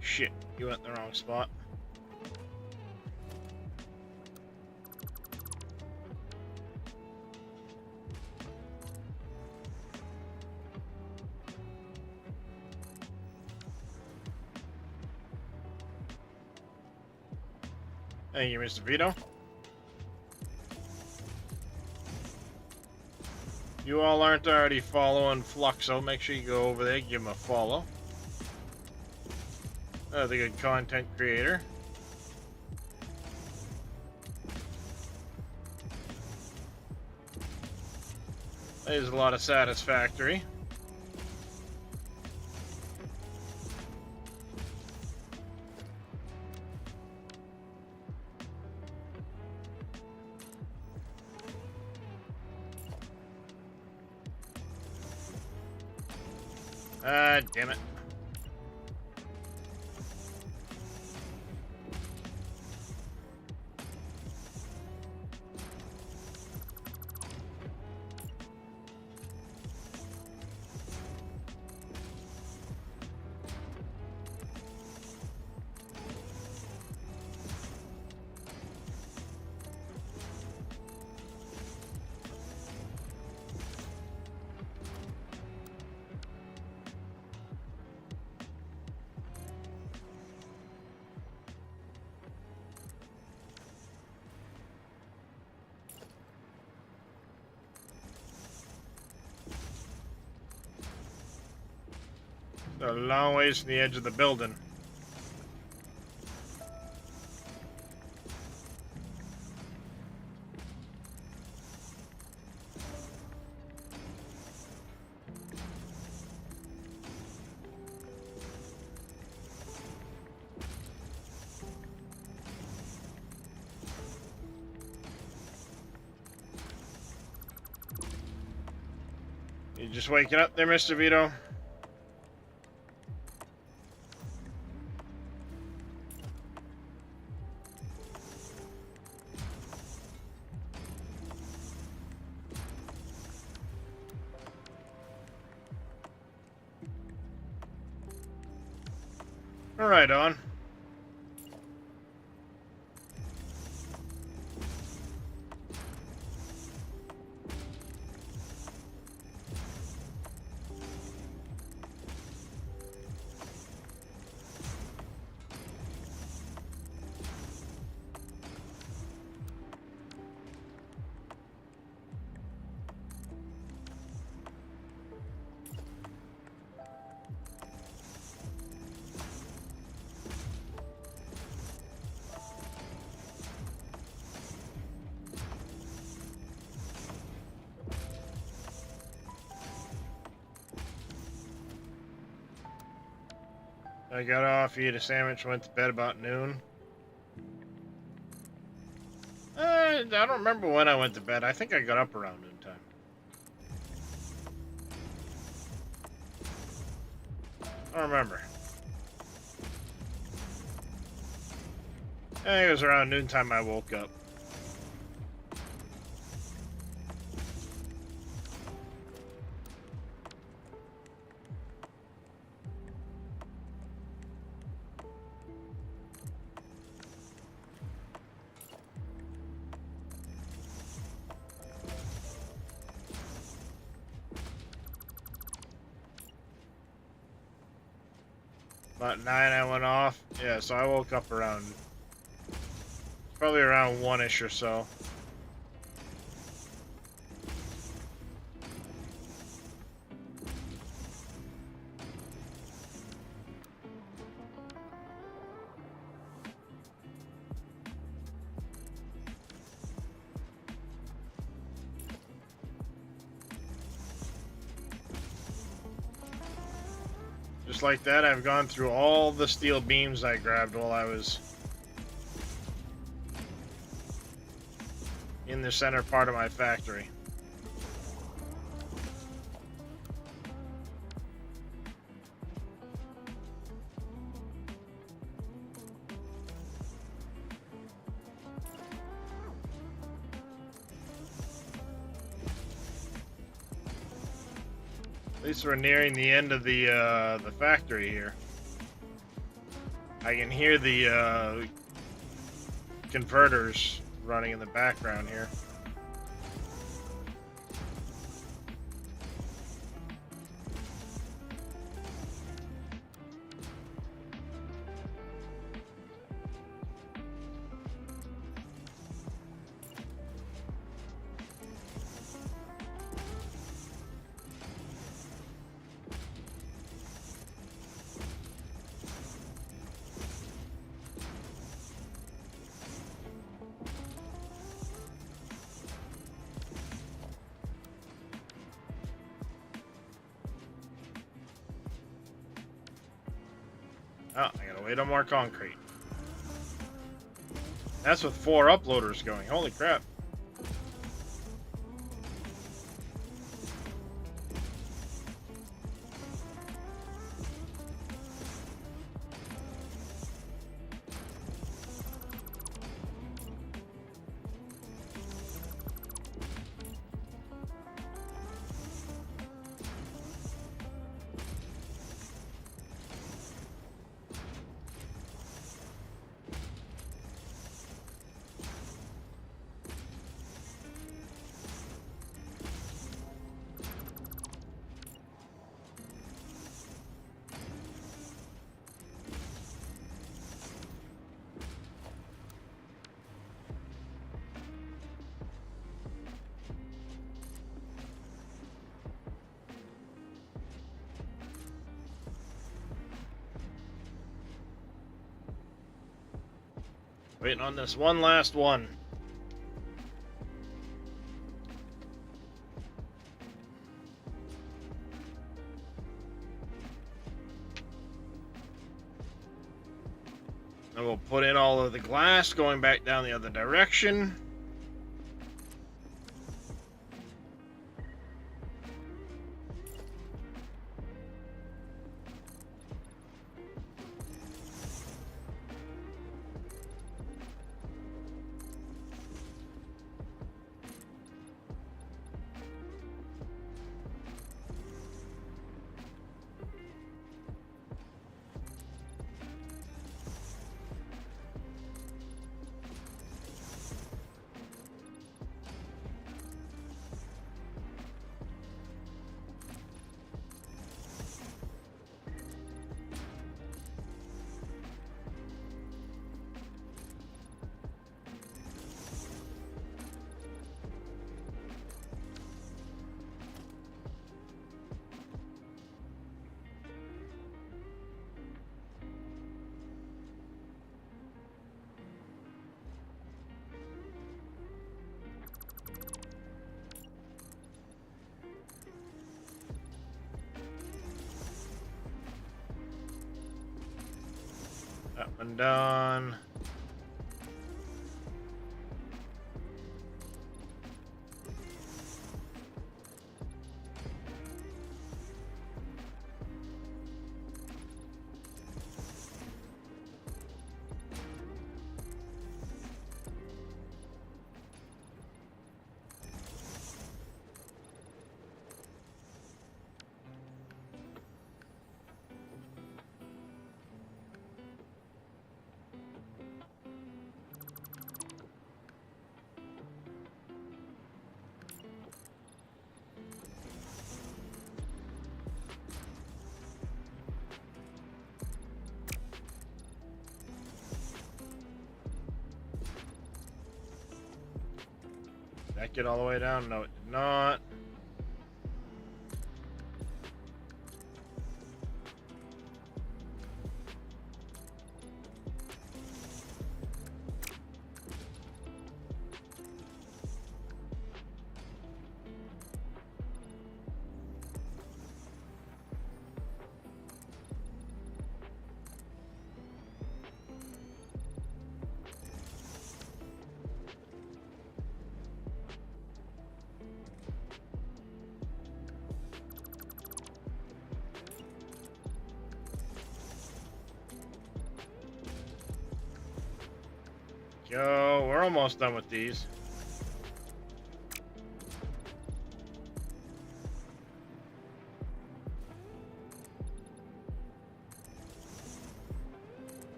S1: Shit, you went in the wrong spot. Thank you, Mr. Vito. You all aren't already following Fluxo, make sure you go over there, give him a follow. The good content creator. There's a lot of satisfactory. Damn it. A long ways from the edge of the building. You just waking up there, Mr. Vito? All right, on. I got off, ate a sandwich, went to bed about noon. I don't remember when I went to bed. I think I got up around noontime. I don't remember. I think it was around noontime I woke up. About 9 I went off. Yeah, so I woke up around... probably around 1-ish or so. Just like that, I've gone through all the steel beams I grabbed while I was in the center part of my factory. At least we're nearing the end of the factory here. I can hear the converters running in the background here. Oh, I gotta wait on more concrete. That's with 4 uploaders going. Holy crap. Waiting on this one last one. And we'll put in all of the glass going back down the other direction. That one done. Did that get all the way down? No, it did not. Yo, we're almost done with these.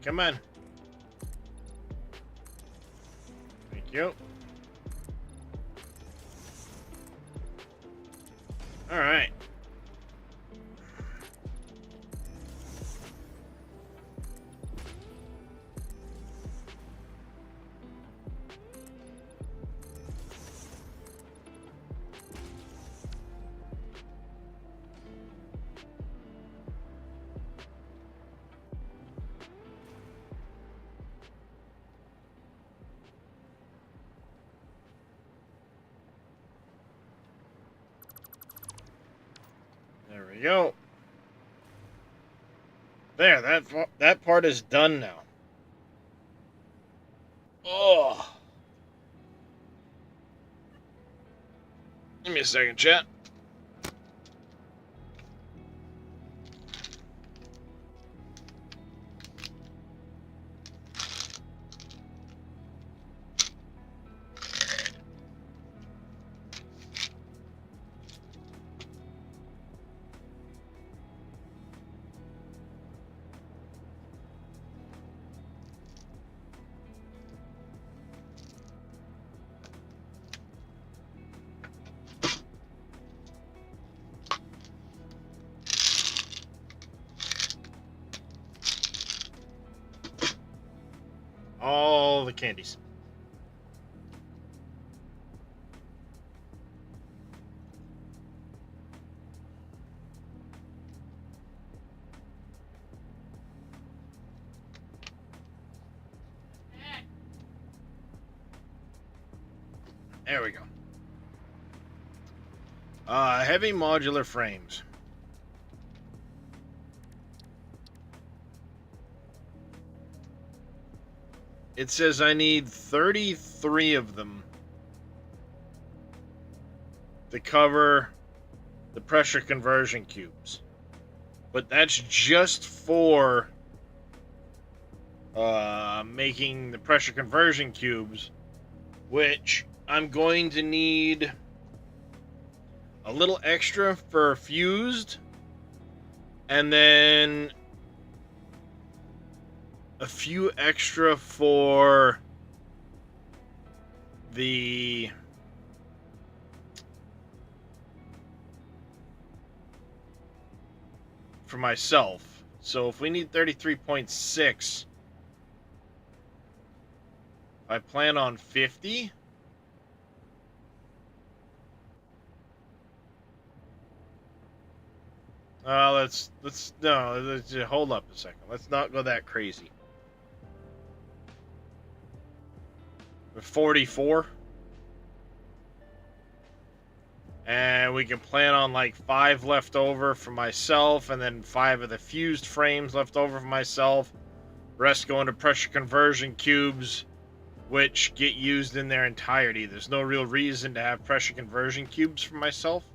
S1: Come on. Thank you. All right. There we go. There, that part is done now. Oh. Give me a second, chat. All the candies. There we go. Heavy modular frames. It says I need 33 of them to cover the pressure conversion cubes. But that's just for making the pressure conversion cubes, which I'm going to need a little extra for fused, and then a few extra for the for myself. So if we need 33.6, I plan on 50. Let's hold up a second. Let's not go that crazy. 44. And we can plan on like 5 left over for myself, and then 5 of the fused frames left over for myself. Rest going to pressure conversion cubes, which get used in their entirety. There's no real reason to have pressure conversion cubes for myself.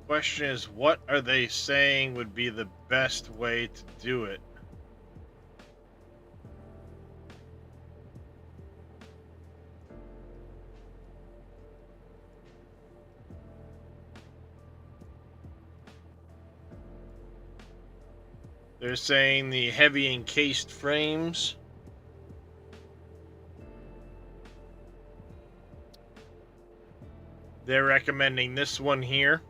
S1: Question is, what are they saying would be the best way to do it? They're saying the heavy encased frames. They're recommending this one here.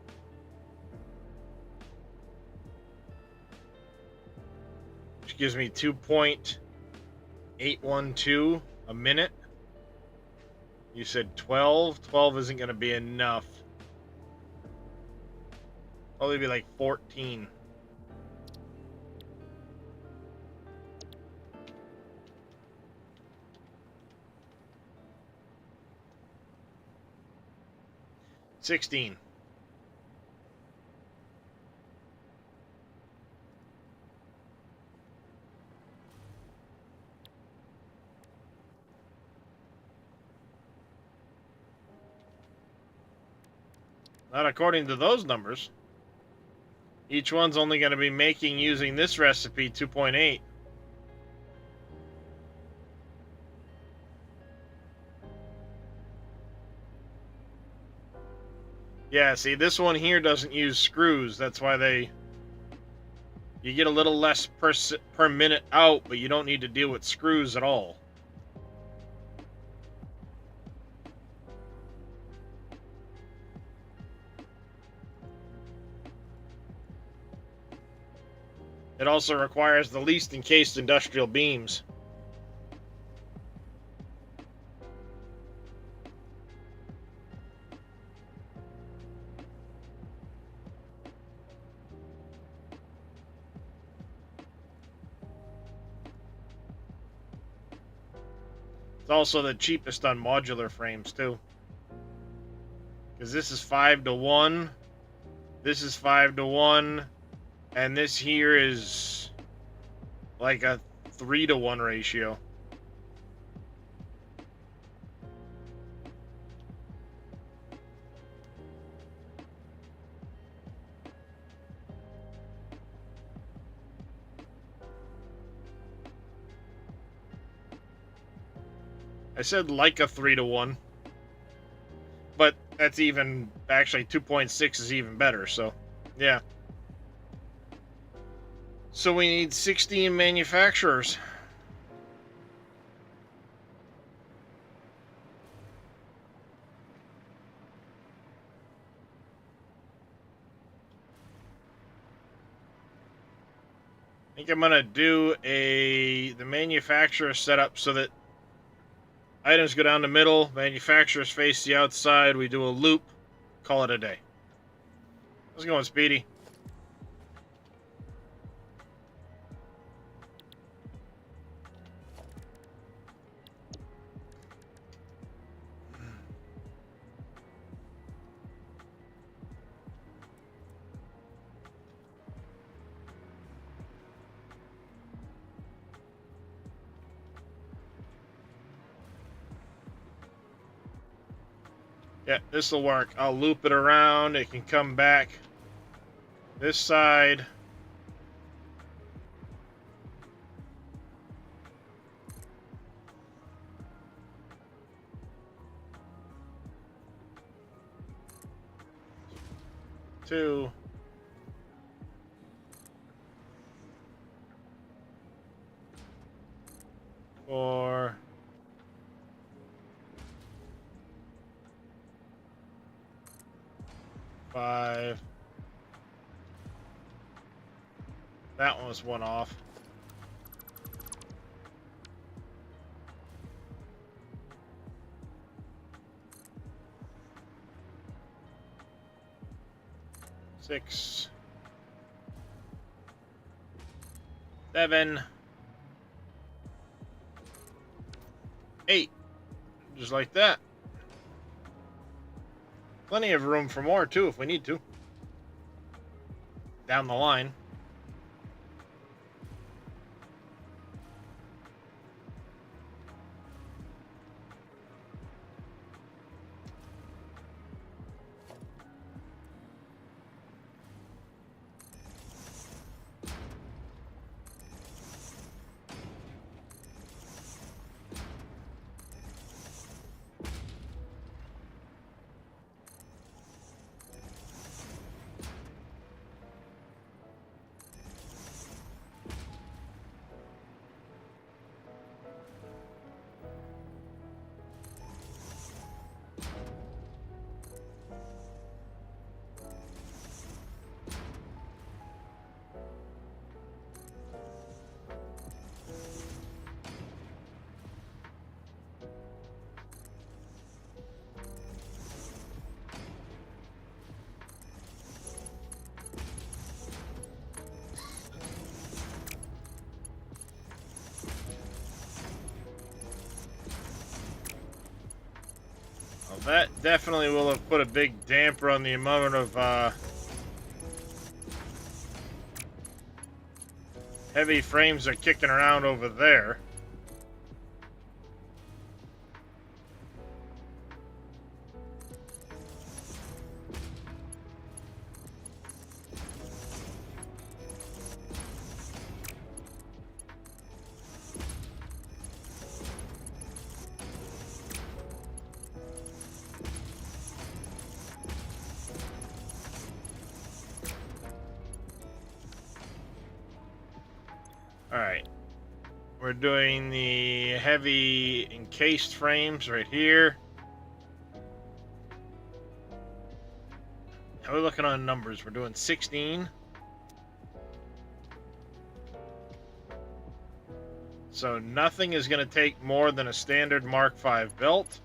S1: Which gives me 2.812 a minute. You said 12. 12 isn't going to be enough. Probably be like 14. $16. Not according to those numbers. Each one's only going to be making, using this recipe, 2.8. Yeah, see, this one here doesn't use screws. That's why you get a little less per minute out, but you don't need to deal with screws at all. It also requires the least encased industrial beams. It's also the cheapest on modular frames, too. Because this is 5-to-1. This is 5-to-1. And this here is like a 3-to-1 ratio. I said like a 3-to-1. But That's even, actually 2.6 is even better, so yeah. So we need 16 manufacturers. I think I'm gonna do the manufacturer setup so that items go down the middle, manufacturers face the outside, we do a loop, call it a day. How's it going, Speedy? Yeah, this will work. I'll loop it around. It can come back this side. Two. Four. Five. That one was one off. Six. Seven. Eight. Just like that. Plenty of room for more, too, if we need to. Down the line. Well, that definitely will have put a big damper on the amount of heavy frames are kicking around over there. Alright. We're doing the heavy encased frames right here. How are we looking on numbers? We're doing 16. So nothing is going to take more than a standard Mark V belt.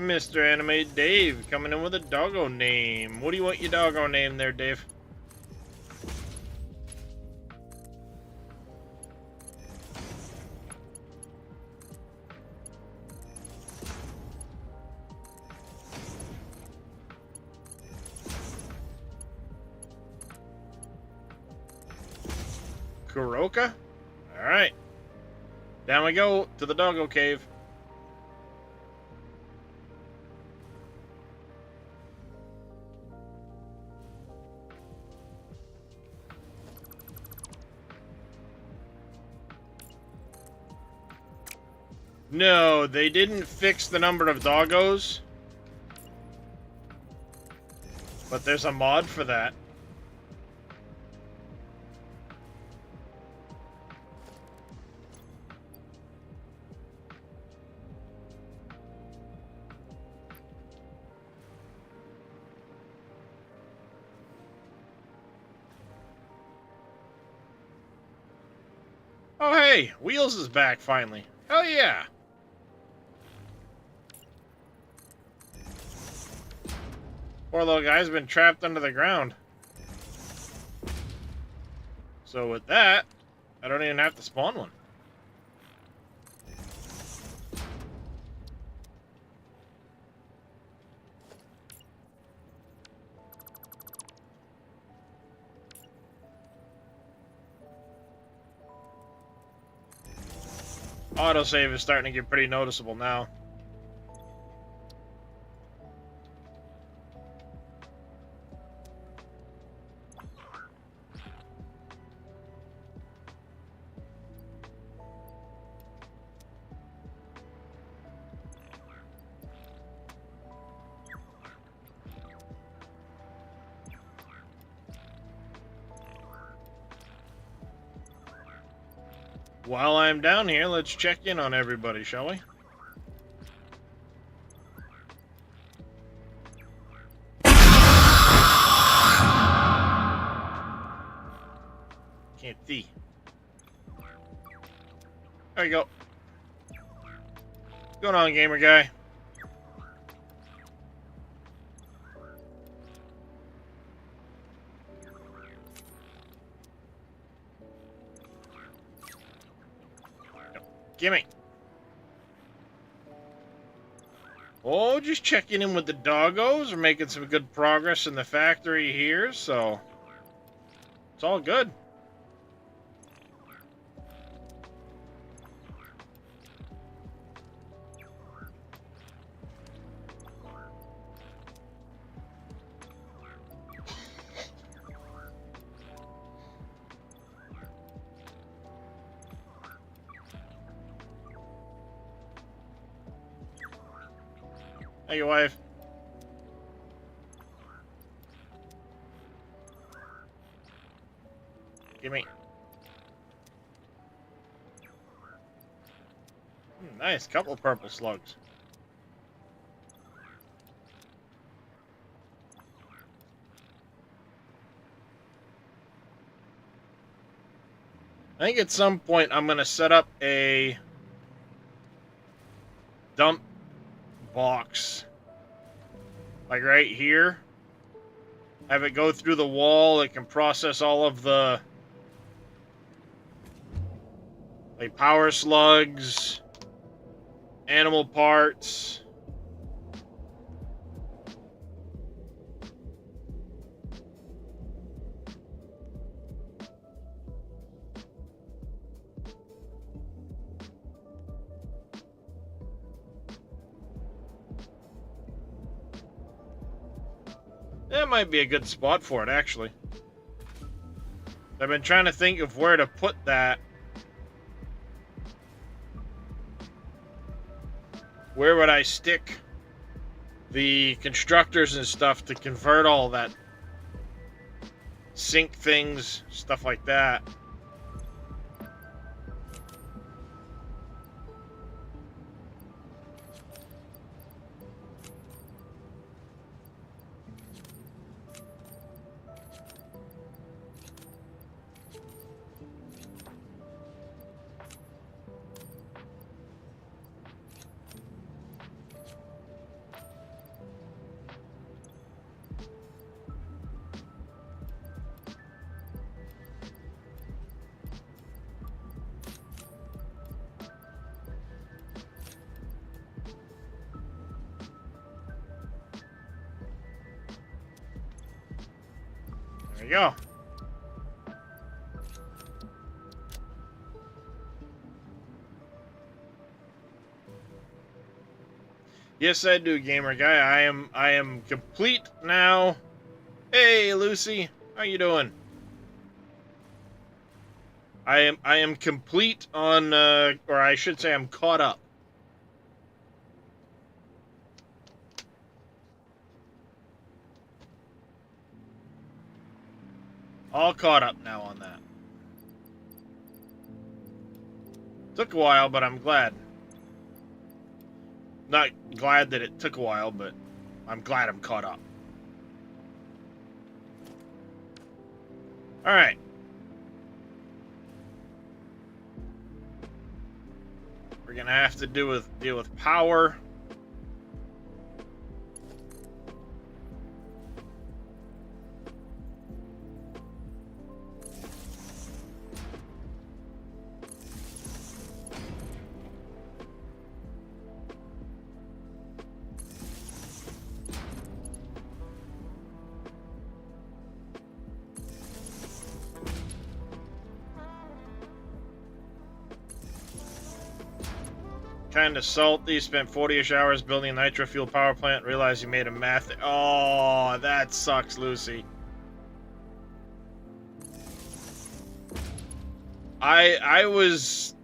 S1: Mr. Anime Dave coming in with a doggo name. What do you want your doggo name there, Dave? Kuroka? Alright. Down we go to the doggo cave. No, they didn't fix the number of doggos. But there's a mod for that. Oh hey, Wheels is back finally. Hell yeah. Poor little guy's been trapped under the ground. So with that, I don't even have to spawn one. Autosave is starting to get pretty noticeable now. While I'm down here, let's check in on everybody, shall we? Can't see. There you go. What's going on, gamer guy? Gimme. Oh, just checking in with the doggos. We're making some good progress in the factory here, so it's all good. Hey, your wife. Gimme. Nice, couple purple slugs. I think at some point I'm going to set up a dump box, like right here. Have it go through the wall. It can process all of the like power slugs, animal parts. That might be a good spot for it, actually. I've been trying to think of where to put that. Where would I stick the constructors and stuff to convert all that? Sink things, stuff like that. There you go. Yes, I do, gamer guy. I am complete now. Hey, Lucy, how you doing? I am complete on, or I should say, I'm caught up. All caught up now on that. Took a while, but I'm glad. Not glad that it took a while, but I'm glad I'm caught up. All right. We're gonna have to deal with power. Kind of salty. Spent 40-ish hours building a nitro fuel power plant. Realized you made a math. Oh, that sucks, Lucy. I was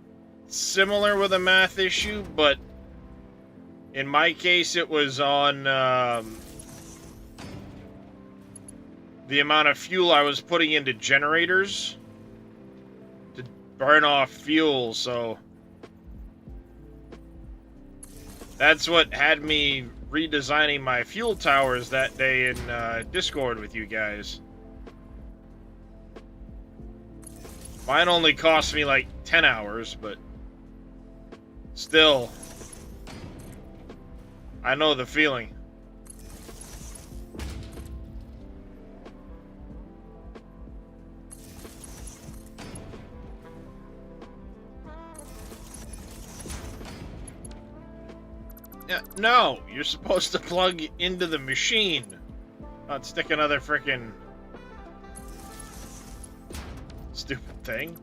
S1: similar with a math issue, but in my case, it was on the amount of fuel I was putting into generators to burn off fuel. So that's what had me redesigning my fuel towers that day in Discord with you guys. Mine only cost me like 10 hours, but still, I know the feeling. Yeah, no, you're supposed to plug into the machine, not stick another frickin' stupid thing.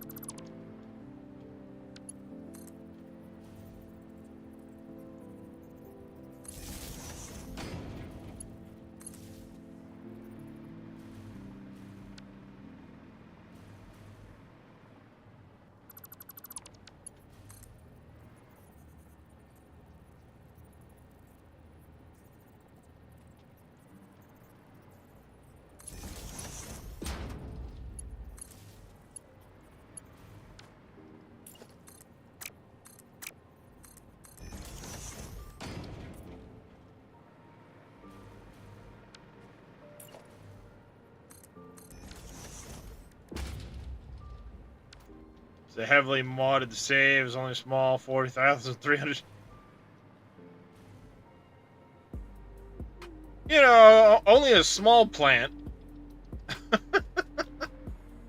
S1: It's a heavily modded save. It's only small, 40,300. You know, only a small plant.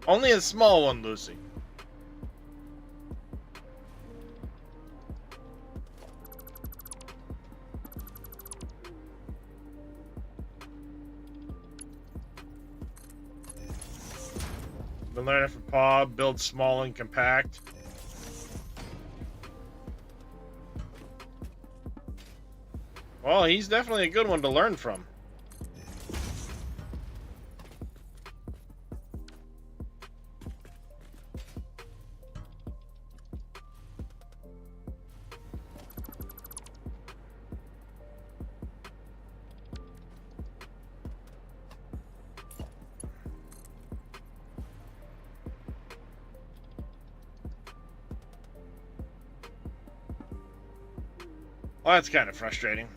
S1: Only a small one, Lucy. Been learning from Paw, build small and compact. Well, he's definitely a good one to learn from. Well, that's kind of frustrating.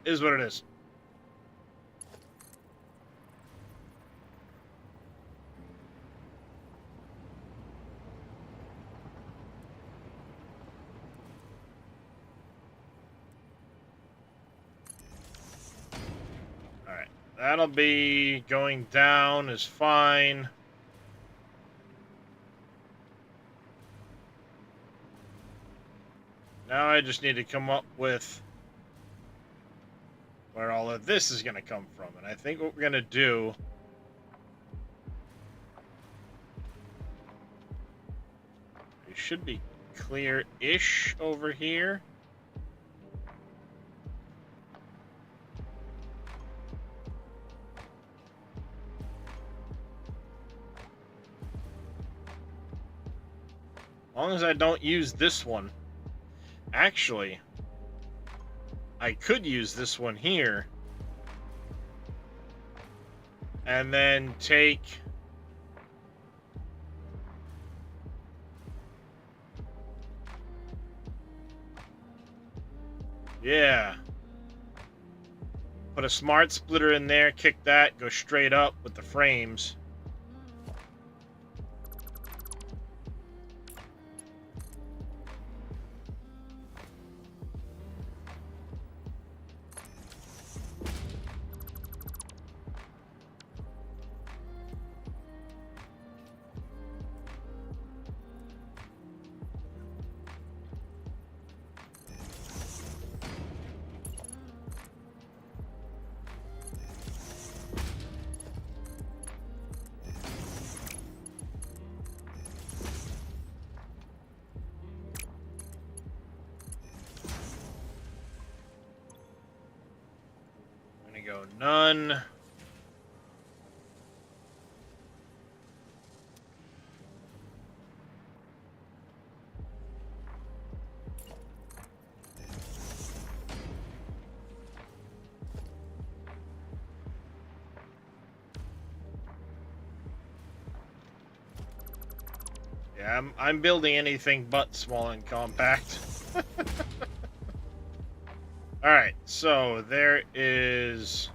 S1: Is what it is. That'll be going down is fine. Now I just need to come up with where all of this is going to come from. And I think what we're going to do... It should be clear-ish over here. As long as I don't use this one. Actually, I could use this one here. And then take... Yeah. Put a smart splitter in there, kick that, go straight up with the frames. Go none. Yeah, I'm building anything but small and compact. Alright, so there is...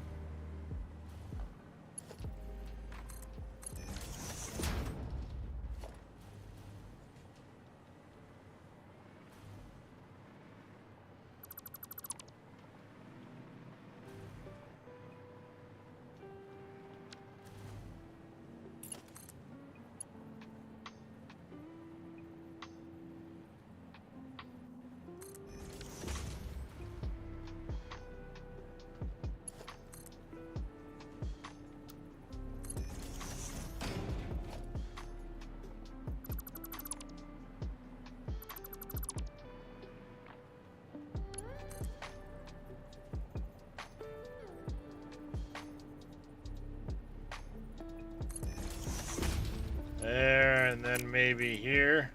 S1: There, and then maybe here.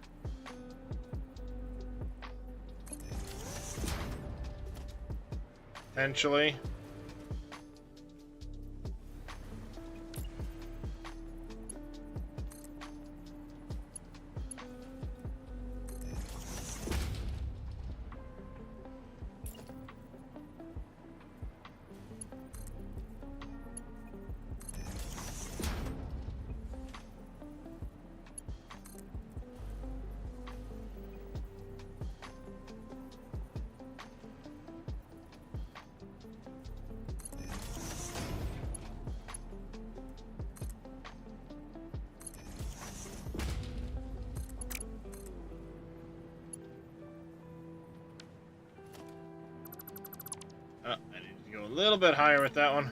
S1: Potentially. Oh, I need to go a little bit higher with that one.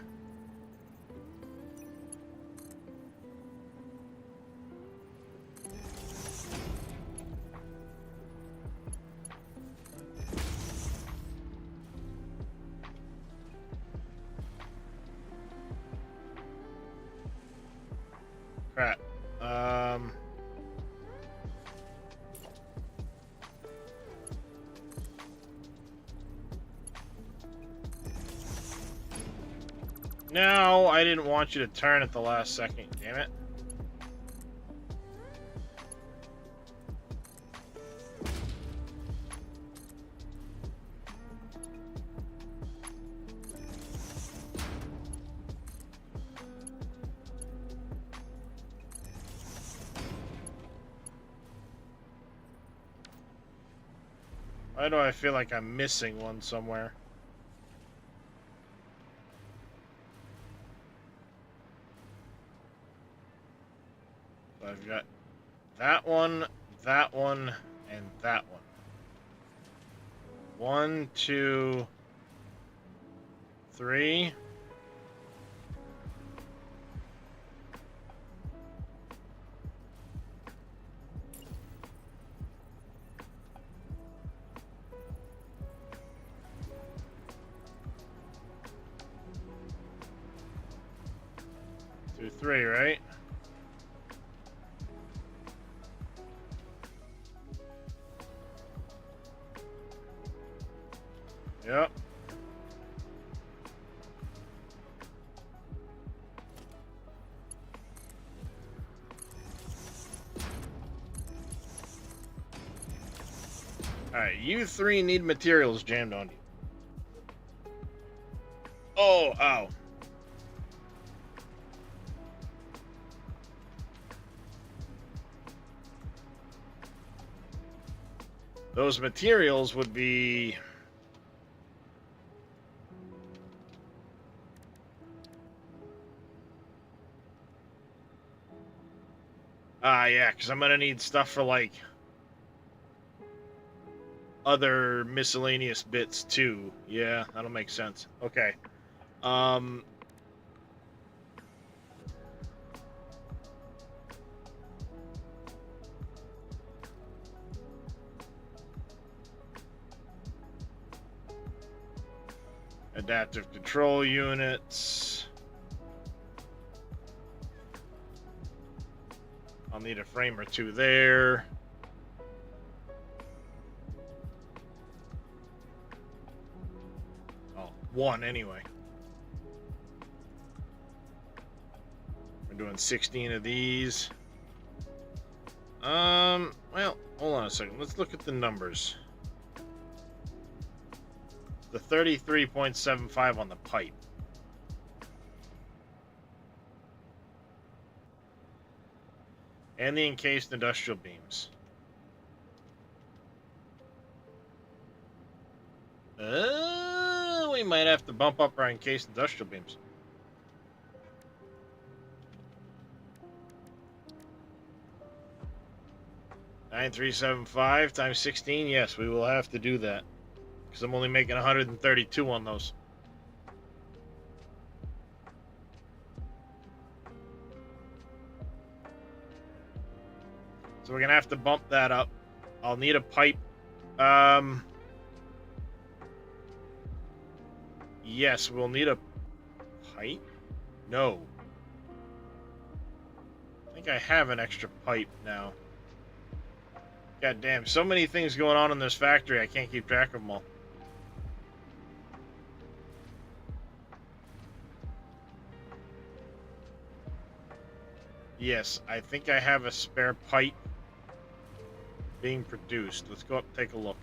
S1: Crap. No, I didn't want you to turn at the last second, damn it. Why do I feel like I'm missing one somewhere? So I've got that one, and that one. 1, 2, 3. Two, 3, right? Yep. Alright, you 3 need materials jammed on you. Oh, ow. Those materials would be... yeah, because I'm going to need stuff for, like, other miscellaneous bits, too. Yeah, that'll make sense. Okay. Adaptive control units. I'll need a frame or 2 there. Oh, 1 anyway. We're doing 16 of these. Well, hold on a second. Let's look at the numbers. The 33.75 on the pipe. And the encased industrial beams. We might have to bump up our encased industrial beams. $9,375 times 16. Yes, we will have to do that. Because I'm only making 132 on those. So we're going to have to bump that up. I'll need a pipe. Yes, we'll need a pipe? No. I think I have an extra pipe now. God damn, so many things going on in this factory, I can't keep track of them all. Yes, I think I have a spare pipe being produced. Let's go up and take a look.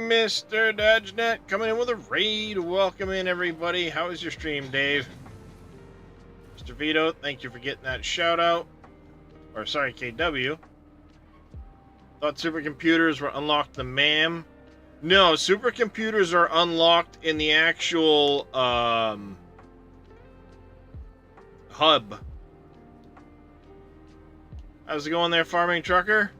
S1: Mr. Dodgenet coming in with a raid. Welcome in, everybody. How is your stream, Dave? Mr. Vito, thank you for getting that shout out. Or, sorry, KW. Thought supercomputers were unlocked in the MAM. No, supercomputers are unlocked in the actual hub. How's it going there, farming trucker?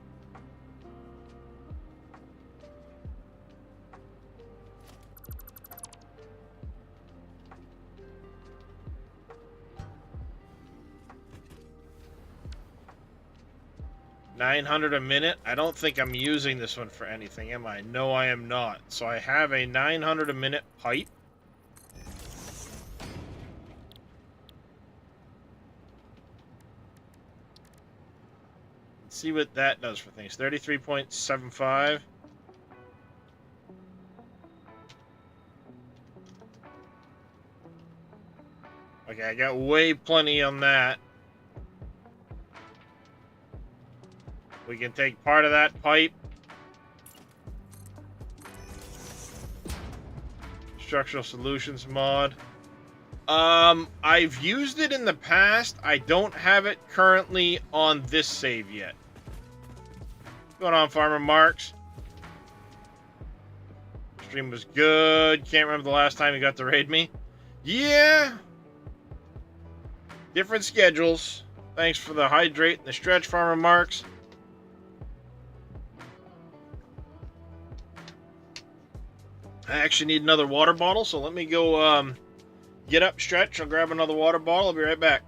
S1: $900 a minute. I don't think I'm using this one for anything, am I? No, I am not. So I have a $900 a minute pipe. Let's see what that does for things. 33.75. Okay, I got way plenty on that. We can take part of that pipe. Structural Solutions mod. I've used it in the past. I don't have it currently on this save yet. What's going on, Farmer Marks? Stream was good. Can't remember the last time you got to raid me. Yeah. Different schedules. Thanks for the hydrate and the stretch, Farmer Marks. I actually need another water bottle, so let me go get up, stretch. I'll grab another water bottle. I'll be right back.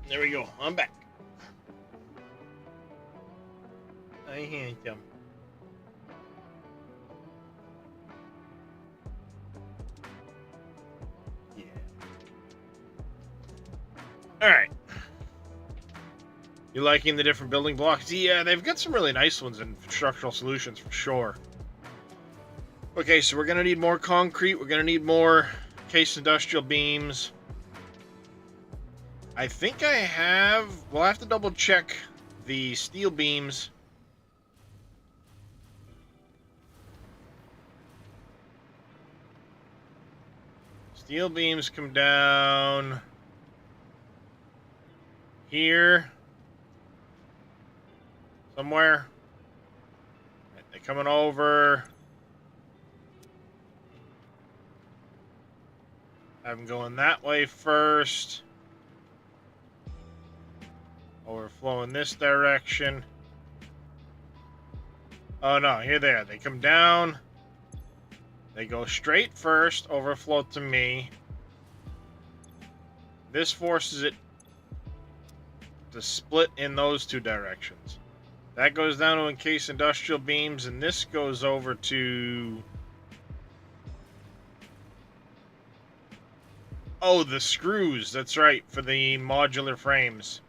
S1: There we go. I'm back. I hate them. Yeah. All right. You liking the different building blocks? Yeah, they've got some really nice ones in Structural Solutions for sure. Okay, so we're gonna need more concrete. We're gonna need more case industrial beams. I think I have... We'll have to double check the steel beams. Steel beams come down here somewhere. They're coming over. Have them going that way first. Overflow in this direction. Oh no, here they are. They come down. They go straight first, overflow to me. This forces it to split in those two directions. That goes down to encase industrial beams, and this goes over to... Oh, the screws. That's right, for the modular frames.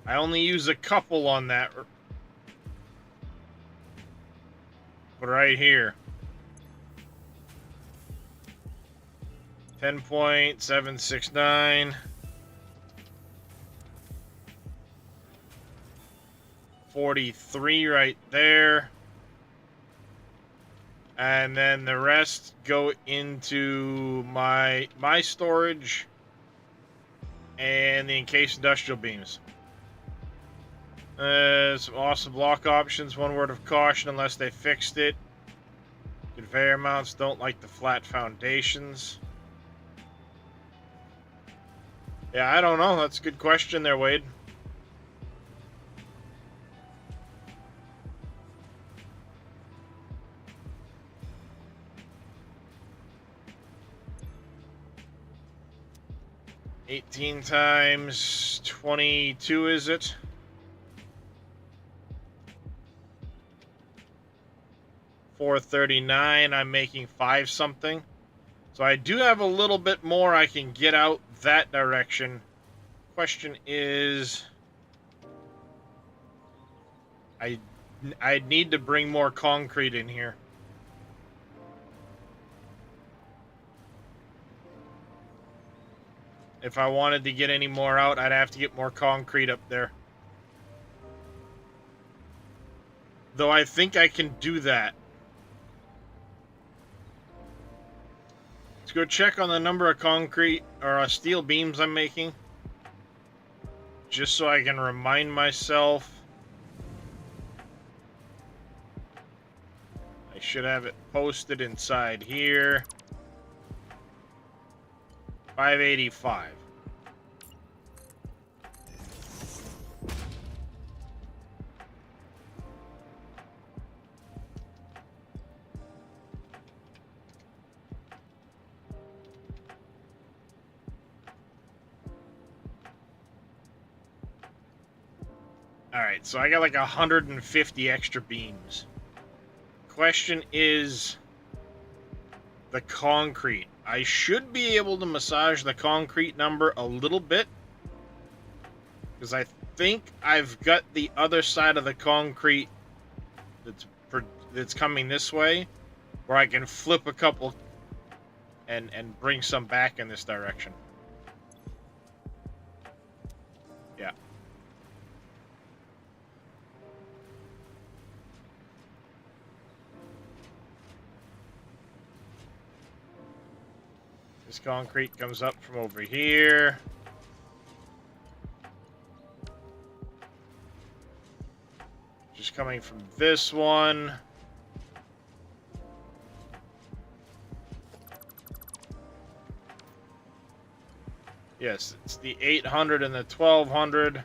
S1: I only use a couple on that. But right here. 10.769. 43 right there. And then the rest go into my storage and the encased industrial beams. Some awesome block options. One word of caution, unless they fixed it. Conveyor mounts don't like the flat foundations. Yeah, I don't know. That's a good question there, Wade. $18 times 22, is it? $439. I'm making 5 something. So I do have a little bit more I can get out that direction. Question is, I need to bring more concrete in here. If I wanted to get any more out, I'd have to get more concrete up there. Though I think I can do that. Let's go check on the number of concrete or steel beams I'm making. Just so I can remind myself. I should have it posted inside here. 585. Alright, so I got like 150 extra beams. Question is the concrete. I should be able to massage the concrete number a little bit, because I think I've got the other side of the concrete that's coming this way, where I can flip a couple and bring some back in this direction. Yeah. This concrete comes up from over here. Just coming from this one. Yes, it's the 800 and the 1200.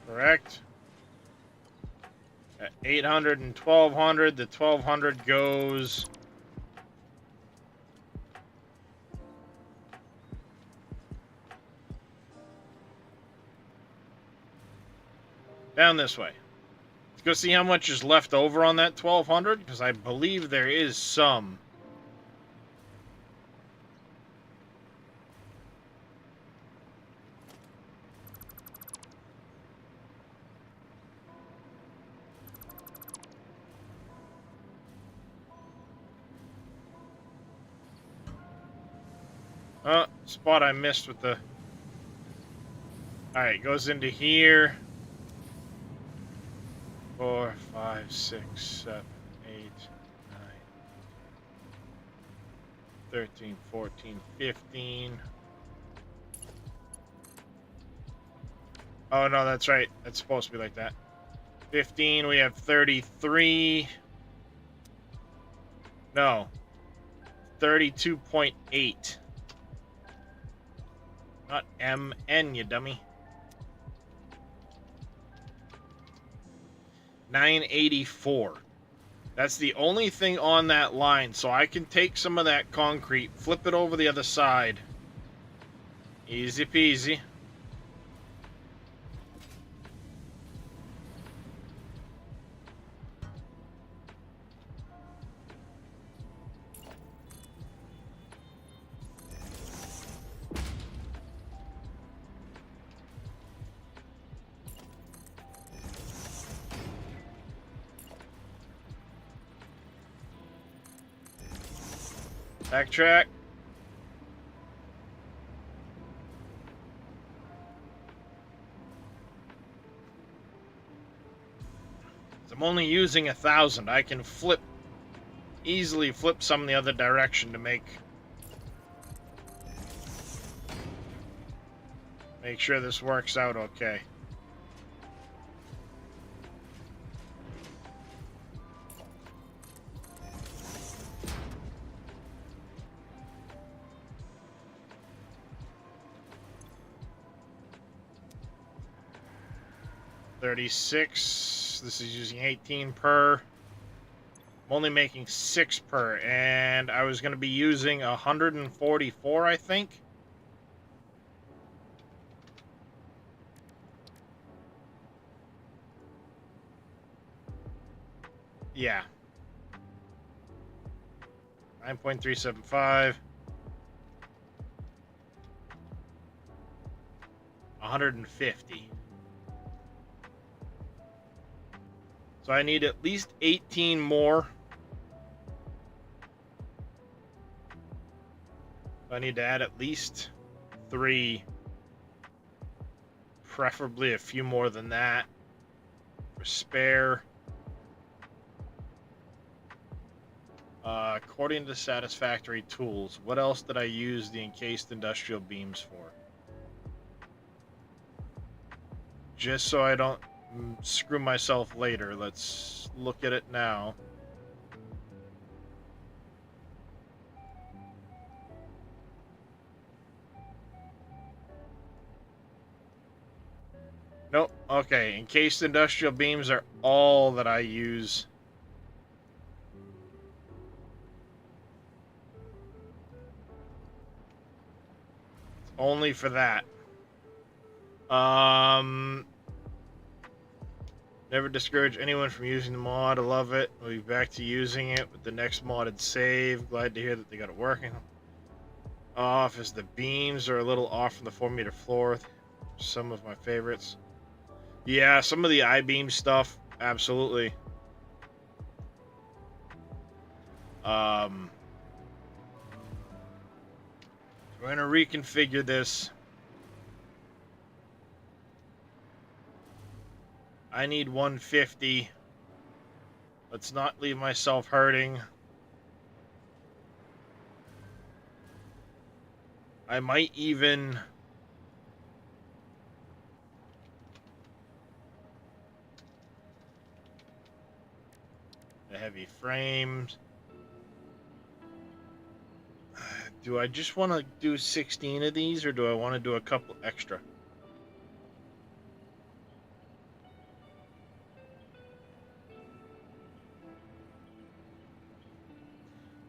S1: Correct. At 800 and 1200, the 1200 goes down this way. Let's go see how much is left over on that 1200, because I believe there is some. Spot I missed with the... Alright, goes into here. 4, 5, 6, 7, 8, 9, 13, 14, 15. Oh, no, that's right. That's supposed to be like that. 15, we have 33. No. 32.8. Not MN, you dummy. 984. That's the only thing on that line, so I can take some of that concrete, flip it over the other side. Easy peasy. Backtrack. I'm only using 1,000. I can easily flip some in the other direction to make sure this works out okay. $36. This is using 18 per. I'm only making 6 per, and I was going to be using 144, I think. Yeah. 9.375. 150. So I need at least 18 more. I need to add at least 3. Preferably a few more than that. For spare. According to Satisfactory Tools, what else did I use the encased industrial beams for? Just so I don't screw myself later. Let's look at it now. Nope. Okay, encased industrial beams are all that I use. Only for that. Never discourage anyone from using the mod. I love it. We'll be back to using it with the next modded save. Glad to hear that they got it working. Off as the beams are a little off from the 4-meter floor. Some of my favorites. Yeah, some of the I-beam stuff, absolutely. We're gonna reconfigure this. I need 150. Let's not leave myself hurting. I might even... the heavy frames. Do I just want to do 16 of these, or do I want to do a couple extra?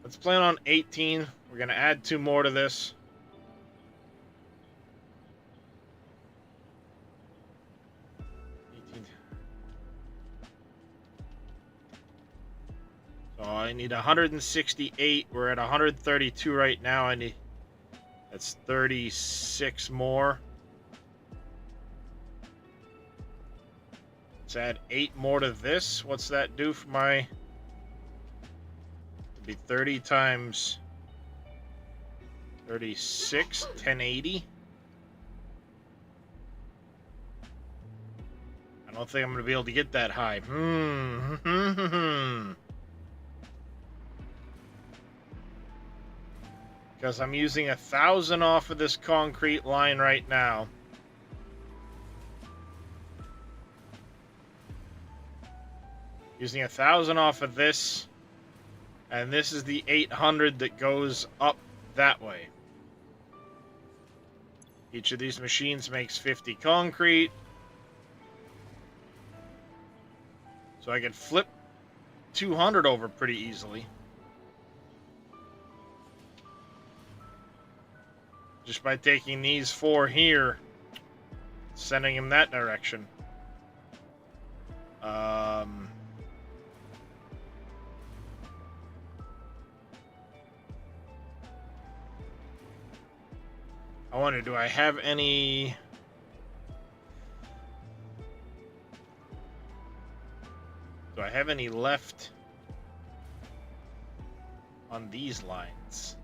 S1: Let's plan on 18. We're going to add 2 more to this. So I need 168. We're at 132 right now. I need... that's 36 more. Let's add 8 more to this. What's that do for my... it'd be 30 times 36, 1080. I don't think I'm going to be able to get that high. Because I'm using 1,000 off of this concrete line right now. Using 1,000 off of this. And this is the 800 that goes up that way. Each of these machines makes 50 concrete. So I can flip 200 over pretty easily. Just by taking these 4 here, sending them that direction. I wonder, do I have any... do I have any left on these lines?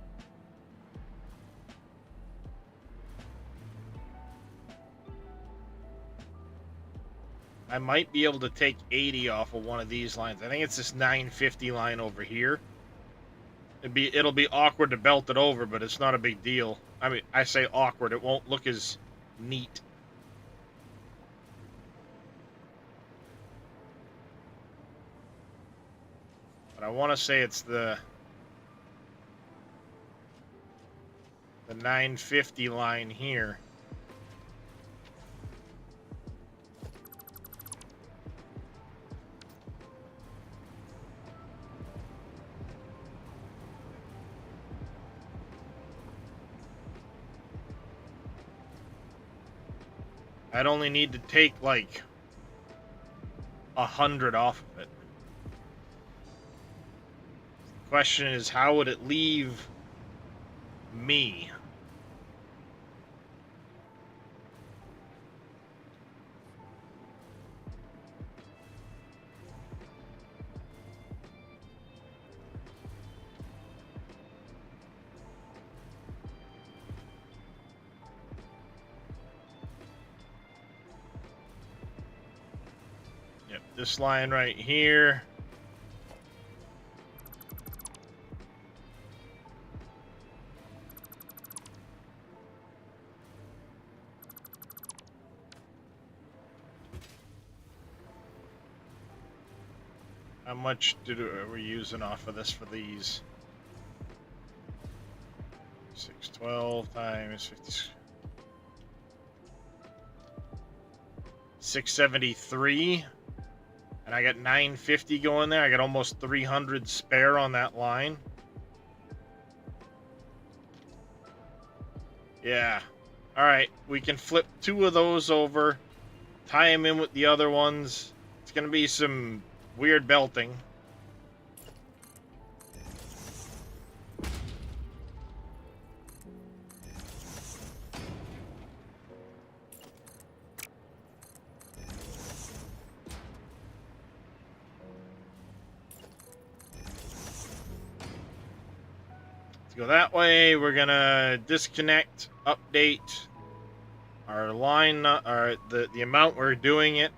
S1: I might be able to take 80 off of one of these lines. I think it's this 950 line over here. It'll be awkward to belt it over, but it's not a big deal. I mean, I say awkward. It won't look as neat. But I want to say it's the 950 line here. I'd only need to take like 100 off of it. The question is, how would it leave me? This line right here. How much are we using off of this for these? 612 times 50. 673. And I got 950 going there. I got almost 300 spare on that line. Yeah. Alright, we can flip 2 of those over, tie them in with the other ones. It's gonna be some weird belting. Go that way. We're gonna disconnect, update our line, the amount we're doing it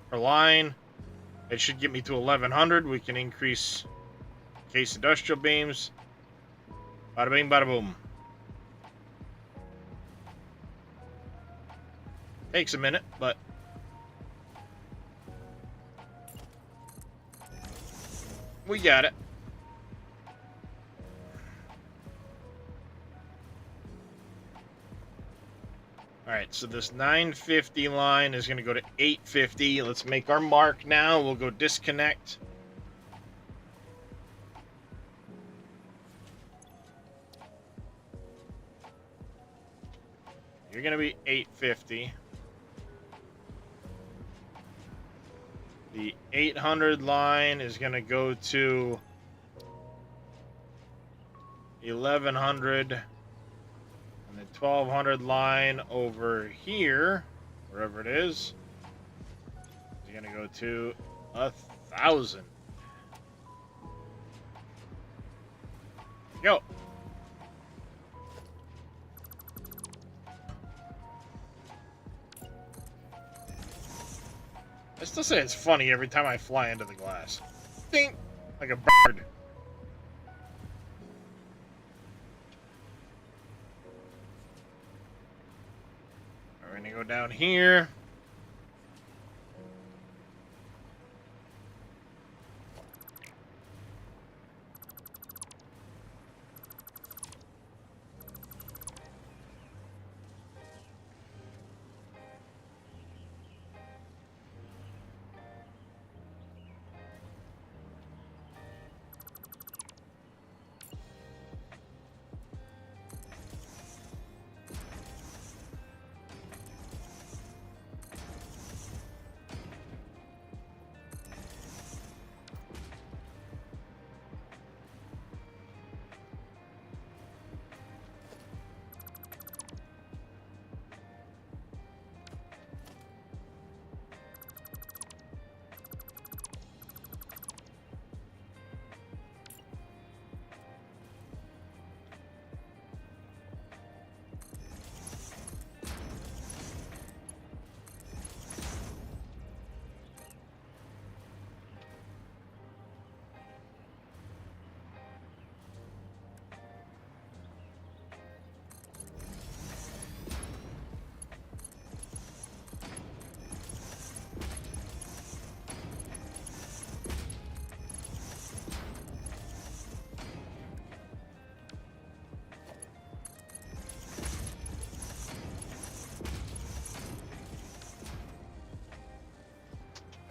S1: per line. It should get me to 1100. We can increase case industrial beams. Bada bing, bada boom. Takes a minute, but we got it. Alright, so this 950 line is going to go to 850. Let's make our mark now. We'll go disconnect. You're going to be 850. The 800 line is going to go to 1100. And the 1200 line over here, wherever it is going to go to 1,000. Go. I still say it's funny every time I fly into the glass. Ding! Like a bird. We're gonna go down here.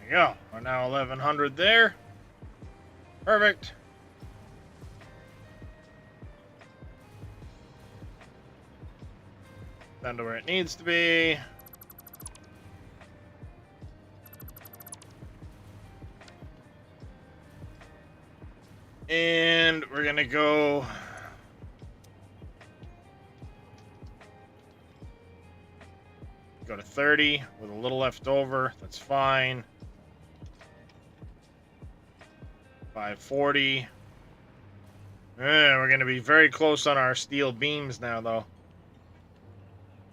S1: There you go. We're now 1,100 there. Perfect. Down to where it needs to be. And we're gonna go to 30 with a little left over. That's fine. 540. We're going to be very close on our steel beams now, though.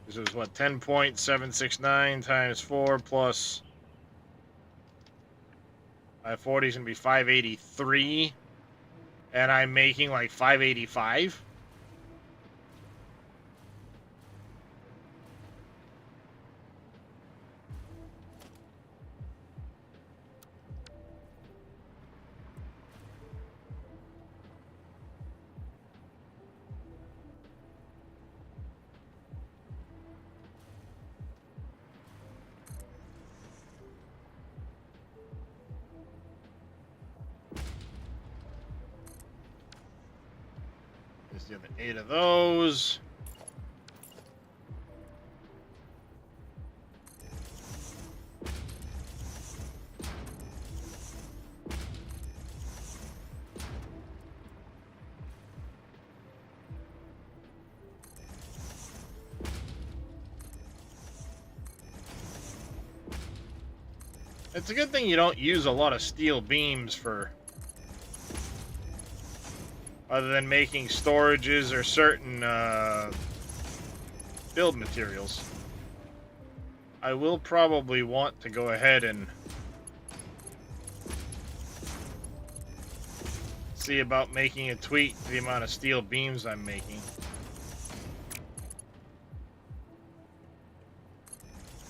S1: This is what, 10.769 times 4 plus 540 is going to be 583. And I'm making like 585. There's the other 8 of those. It's a good thing you don't use a lot of steel beams for other than making storages or certain build materials. I will probably want to go ahead and see about making a tweak to the amount of steel beams I'm making.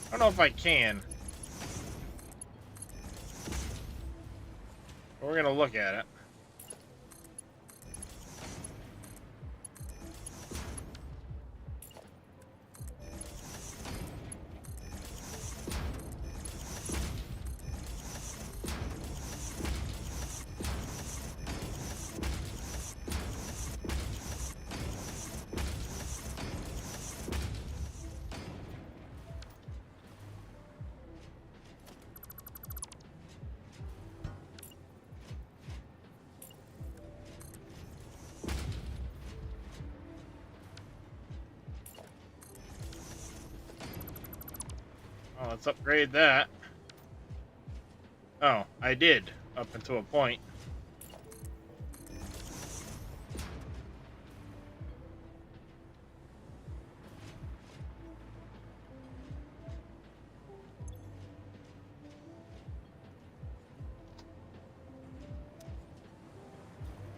S1: I don't know if I can. But we're gonna look at it. Oh, let's upgrade that. Oh, I did, up until a point.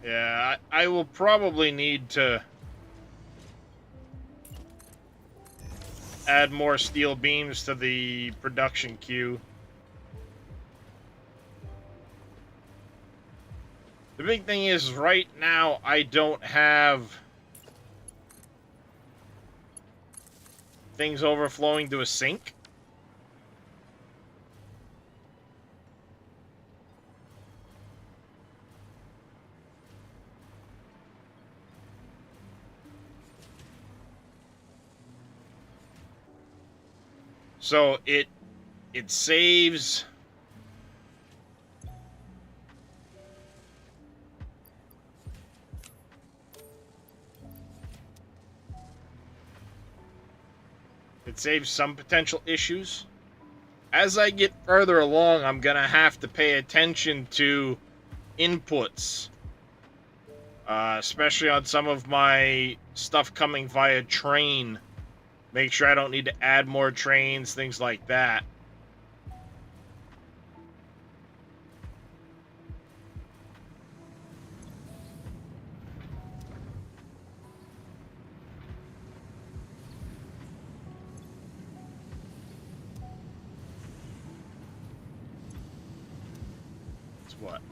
S1: Yeah, I will probably need to add more steel beams to the production queue. The big thing is, right now, I don't have things overflowing to a sink. So it saves some potential issues. As I get further along, I'm gonna have to pay attention to inputs, especially on some of my stuff coming via train. Make sure I don't need to add more trains, things like that. It's what?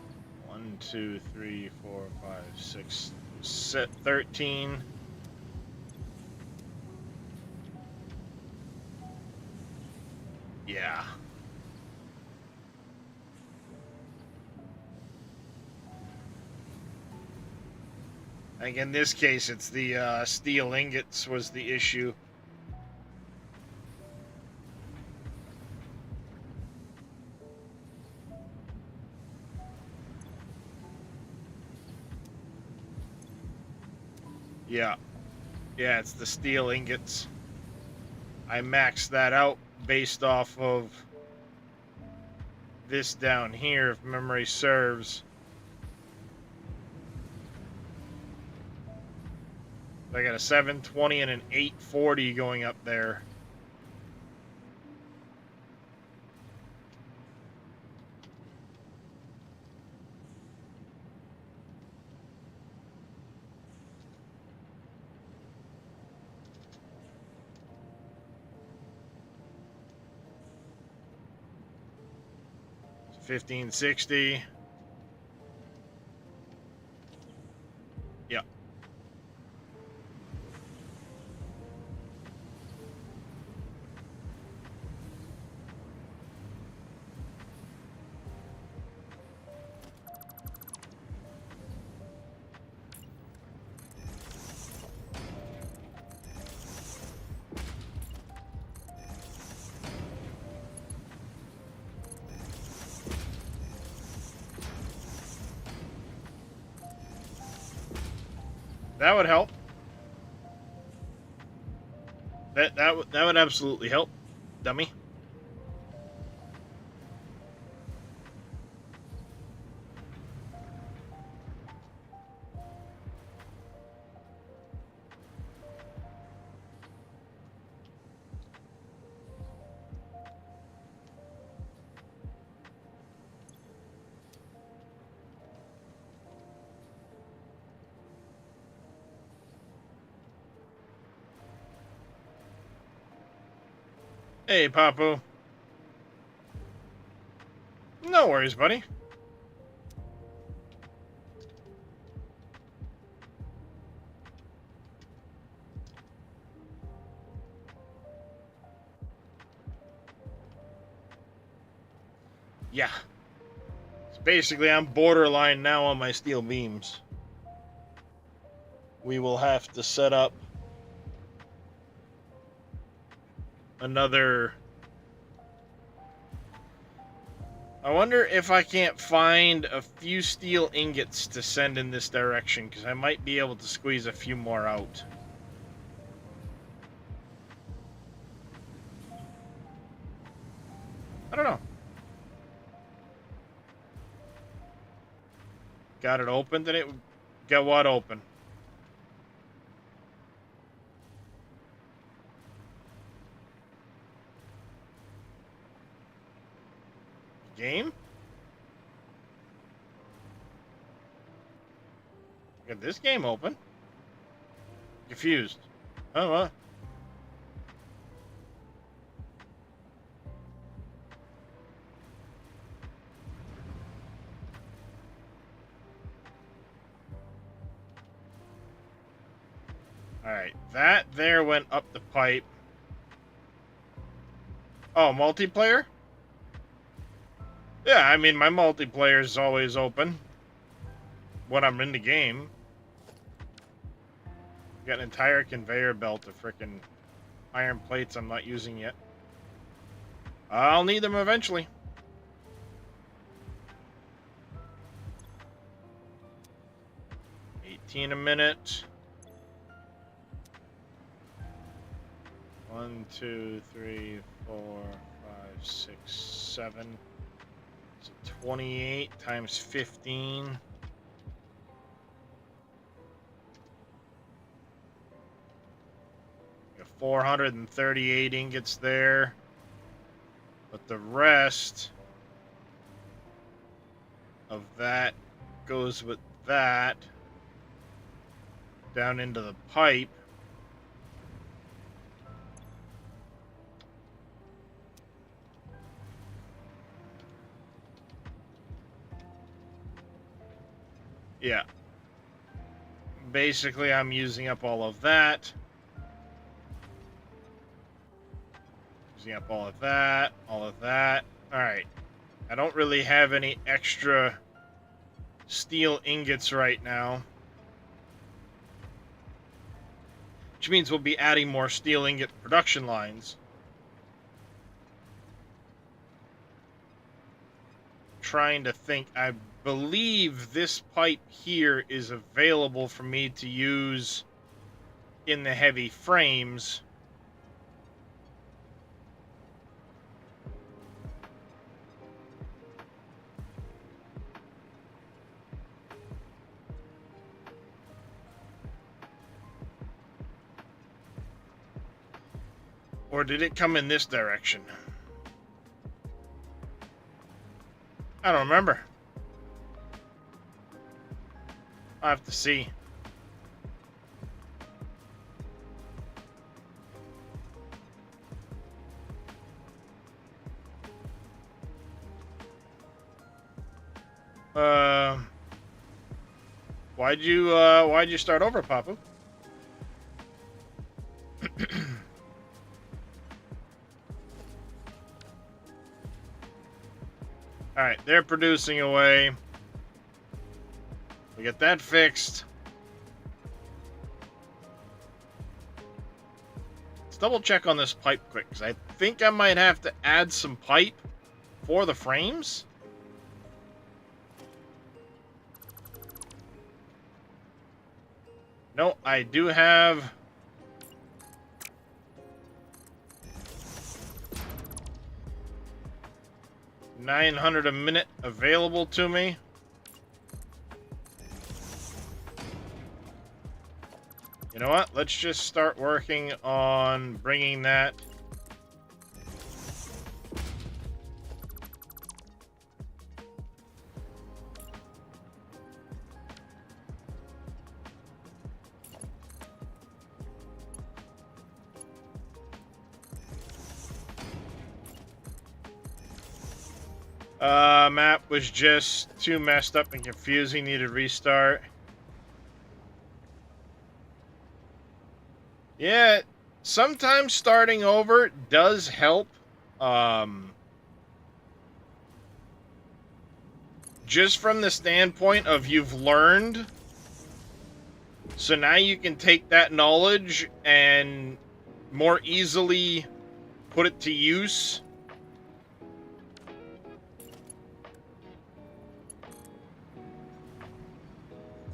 S1: 1, 2, 3, 4, 5, 6, 13. Yeah. I think in this case, it's the steel ingots was the issue. Yeah. Yeah, it's the steel ingots. I maxed that out based off of this down here, if memory serves. I got a 720 and an 840 going up there. It's 1560. Yep. That would help. That would absolutely help, dummy. Hey, Papu. No worries, buddy. Yeah. So basically, I'm borderline now on my steel beams. We will have to set up another... I wonder if I can't find a few steel ingots to send in this direction, because I might be able to squeeze a few more out. I don't know. Got it open? Did it... Got what open? Game? Got this game open. Confused. Oh, what? Alright, that there went up the pipe. Oh, multiplayer? Yeah, I mean, my multiplayer is always open when I'm in the game. Got an entire conveyor belt of frickin' iron plates I'm not using yet. I'll need them eventually. $18 a minute. 1, 2, 3, 4, 5, 6, 7. So 28 times 15. Got 438 ingots there. But the rest of that goes with that down into the pipe. Yeah. Basically, I'm using up all of that. Using up all of that, all of that. Alright. I don't really have any extra steel ingots right now. Which means we'll be adding more steel ingot production lines. Trying to think. I believe this pipe here is available for me to use in the heavy frames. Or did it come in this direction? I don't remember. I'll have to see. Why'd you start over, Papu? Alright, they're producing away. We get that fixed. Let's double check on this pipe quick, because I think I might have to add some pipe for the frames. No, I do have... $900 a minute available to me. You know what? Let's just start working on bringing that. Map was just too messed up and confusing. Needed restart. Yeah, sometimes starting over does help. Just from the standpoint of you've learned. So now you can take that knowledge and more easily put it to use.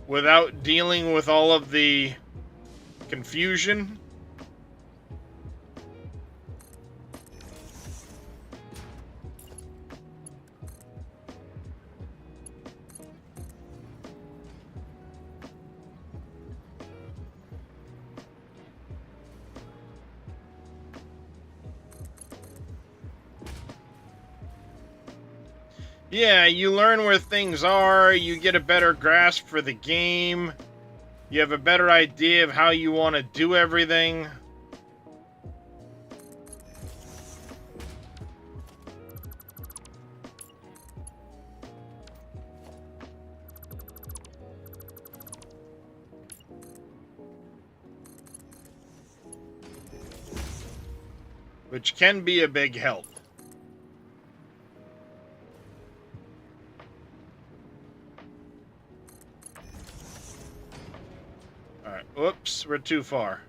S1: Without dealing with all of the confusion. Yeah, you learn where things are, you get a better grasp for the game, you have a better idea of how you want to do everything. Which can be a big help. Alright, whoops, we're too far.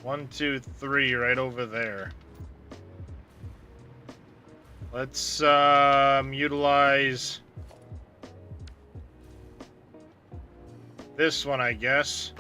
S1: One, two, three, right over there. Let's utilize this one, I guess.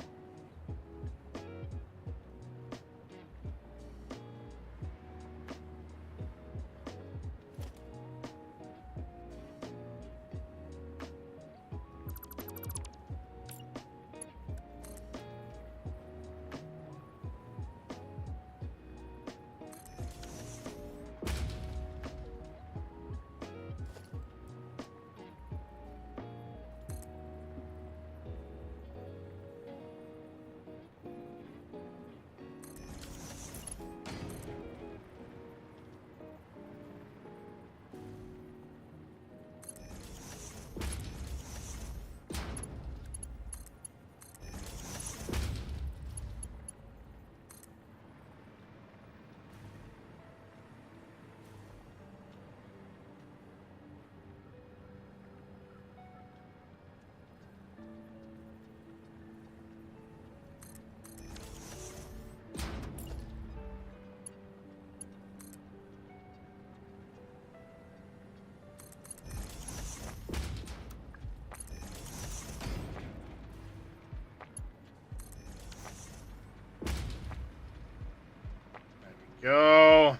S1: Go.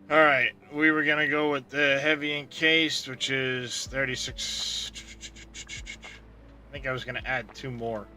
S1: Alright, we were gonna go with the heavy encased, which is 36. I think I was gonna add 2 more.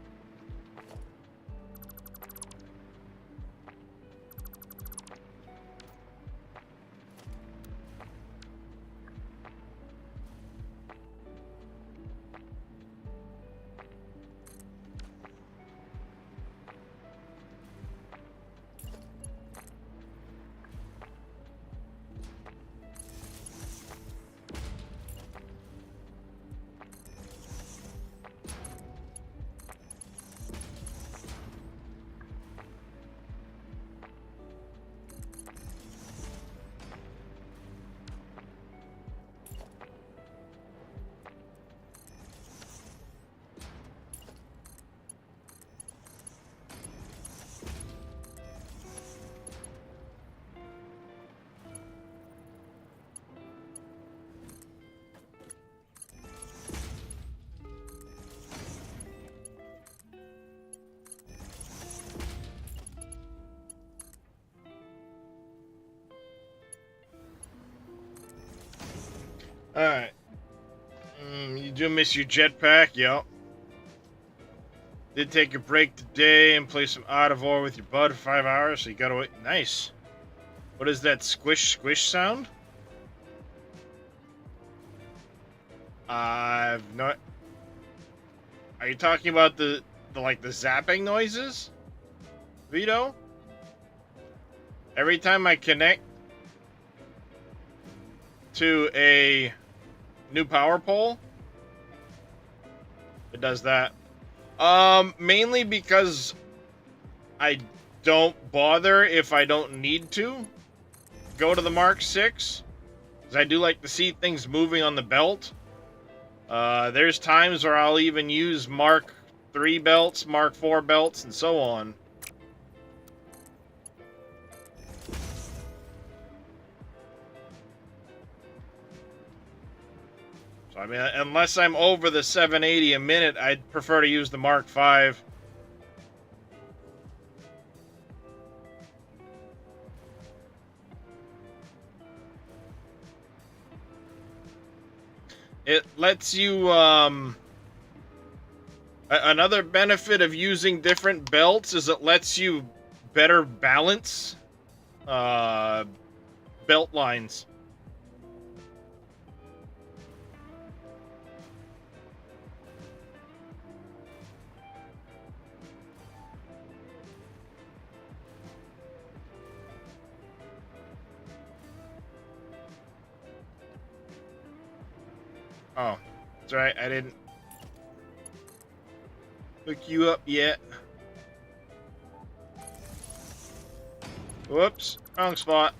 S1: Do miss your jetpack, yep. Did take a break today and play some Out of War with your bud for 5 hours, so you gotta wait. Nice. What is that squish squish sound? I've not. Are you talking about the like the zapping noises, Vito? Every time I connect to a new power pole, it does that. Mainly because I don't bother if I don't need to go to the Mark 6, because I do like to see things moving on the belt. There's times where I'll even use Mark 3 belts, Mark 4 belts, and so on. So, I mean, unless I'm over the 780 a minute, I'd prefer to use the Mark 5. It lets you, another benefit of using different belts is it lets you better balance, belt lines. Oh, that's right, I didn't hook you up yet. Whoops, wrong spot.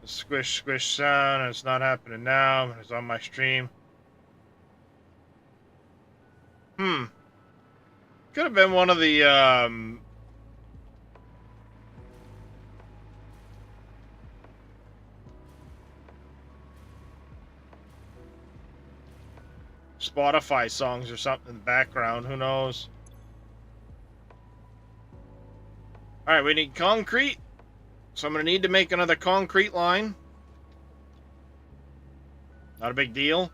S1: The squish squish sound, it's not happening now, it's on my stream. Could have been one of the, Spotify songs or something in the background, who knows? Alright, we need concrete. So I'm going to need to make another concrete line. Not a big deal.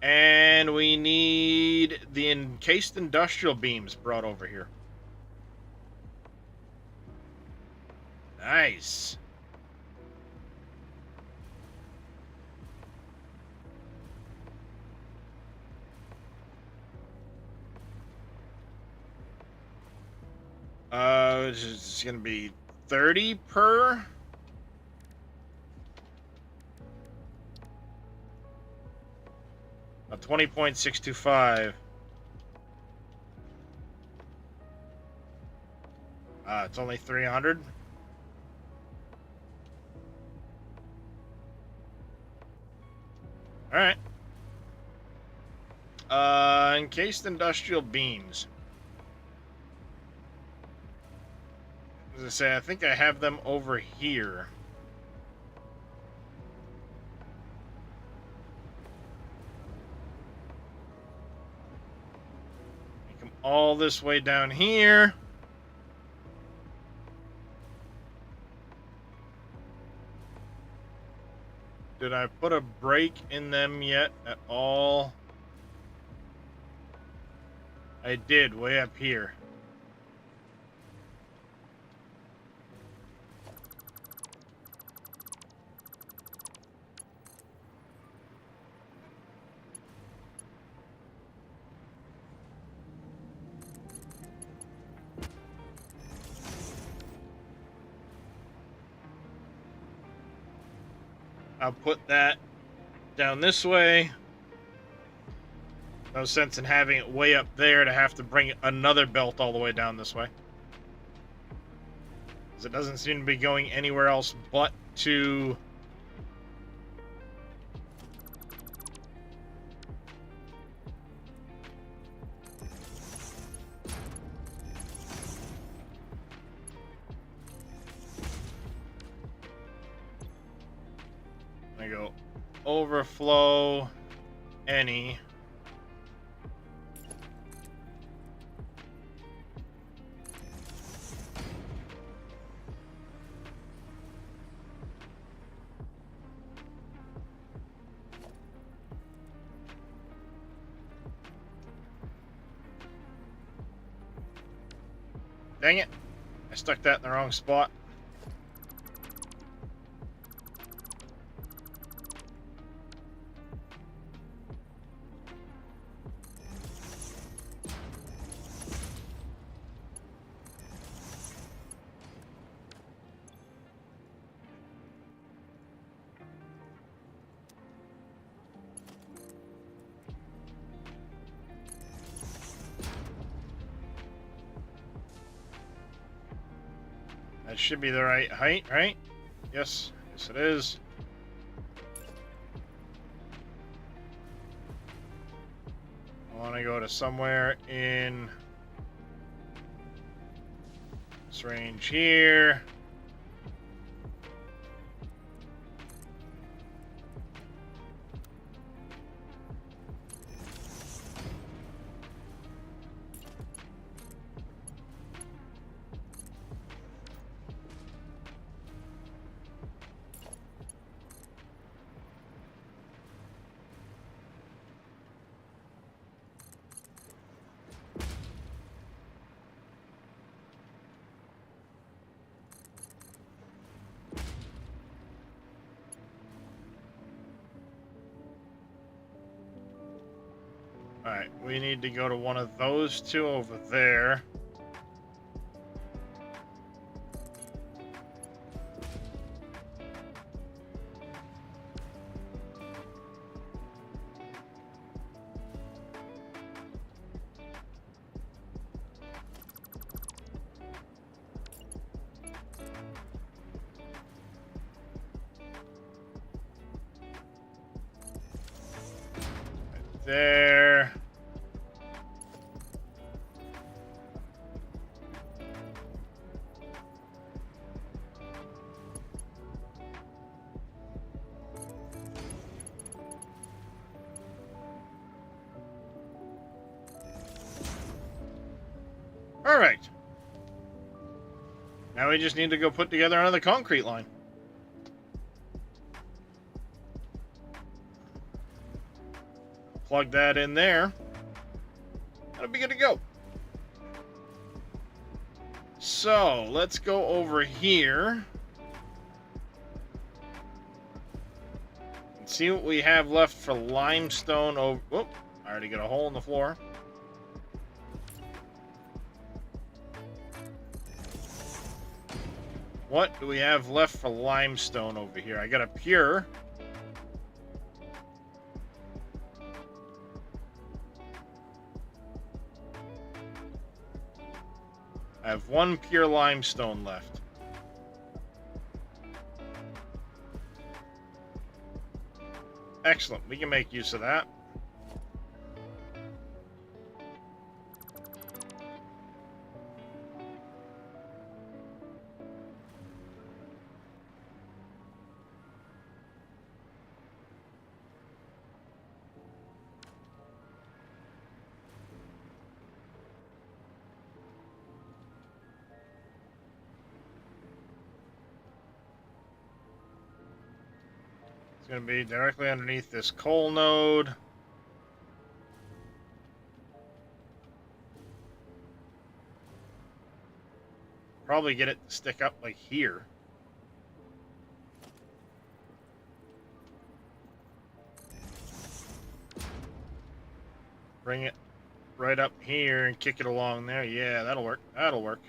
S1: And we need the encased industrial beams brought over here. Nice. It's going to be 30 per. A 20.625. It's only 300. All right. Encased industrial beams. As I say, I think I have them over here. Make them all this way down here. Did I put a break in them yet at all? I did, way up here. I'll put that down this way. No sense in having it way up there to have to bring another belt all the way down this way. Because it doesn't seem to be going anywhere else but to... I go overflow any. Dang it. I stuck that in the wrong spot. That should be the right height, right? Yes. Yes, it is. I want to go to somewhere in this range here. Alright, we need to go to one of those two over there. Right there. Perfect. Now we just need to go put together another concrete line. Plug that in there. That'll be good to go. So, let's go over here and see what we have left for limestone. Oh, whoop, I already got a hole in the floor. What do we have left for limestone over here? I got a pure. I have one pure limestone left. Excellent. We can make use of that. It's going to be directly underneath this coal node. Probably get it to stick up like here. Bring it right up here and kick it along there. Yeah, that'll work. That'll work.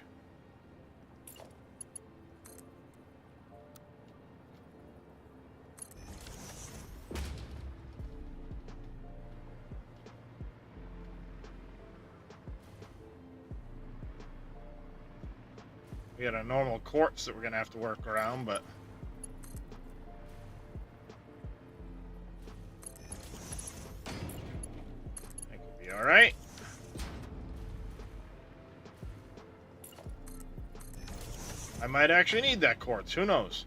S1: We got a normal quartz that we're gonna have to work around, but I think we'll be all right. I might actually need that quartz. Who knows?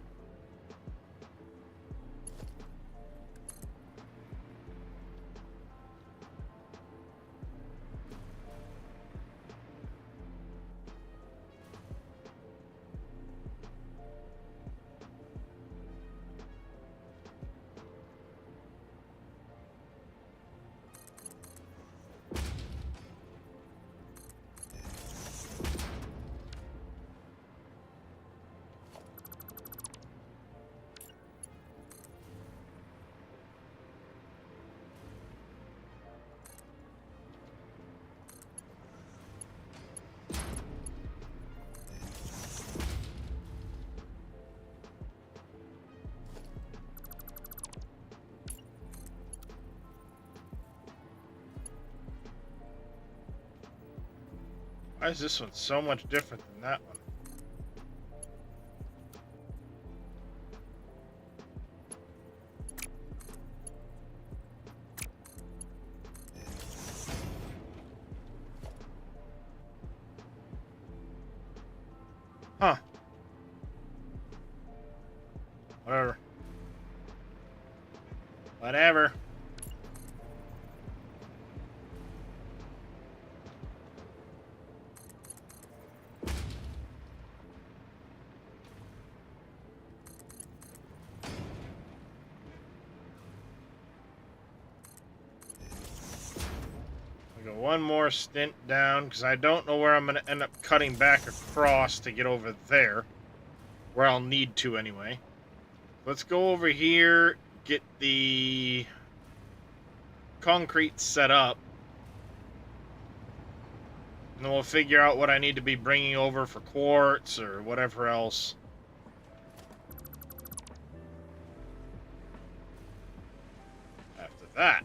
S1: Why is this one so much different than that one? Huh. Whatever. Whatever. I'll go one more stint down because I don't know where I'm going to end up cutting back across to get over there. Where I'll need to anyway. Let's go over here, get the concrete set up. And then we'll figure out what I need to be bringing over for quartz or whatever else. After that.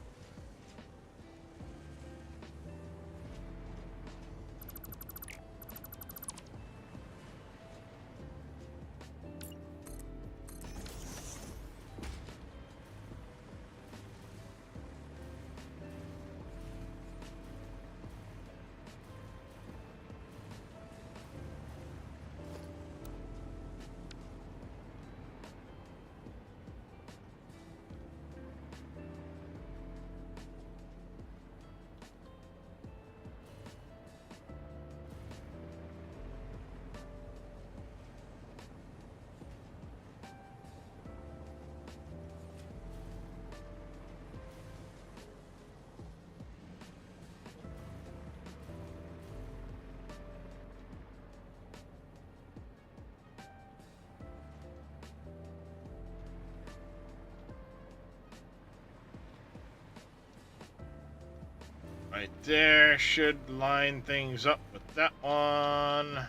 S1: Right there should line things up with that one.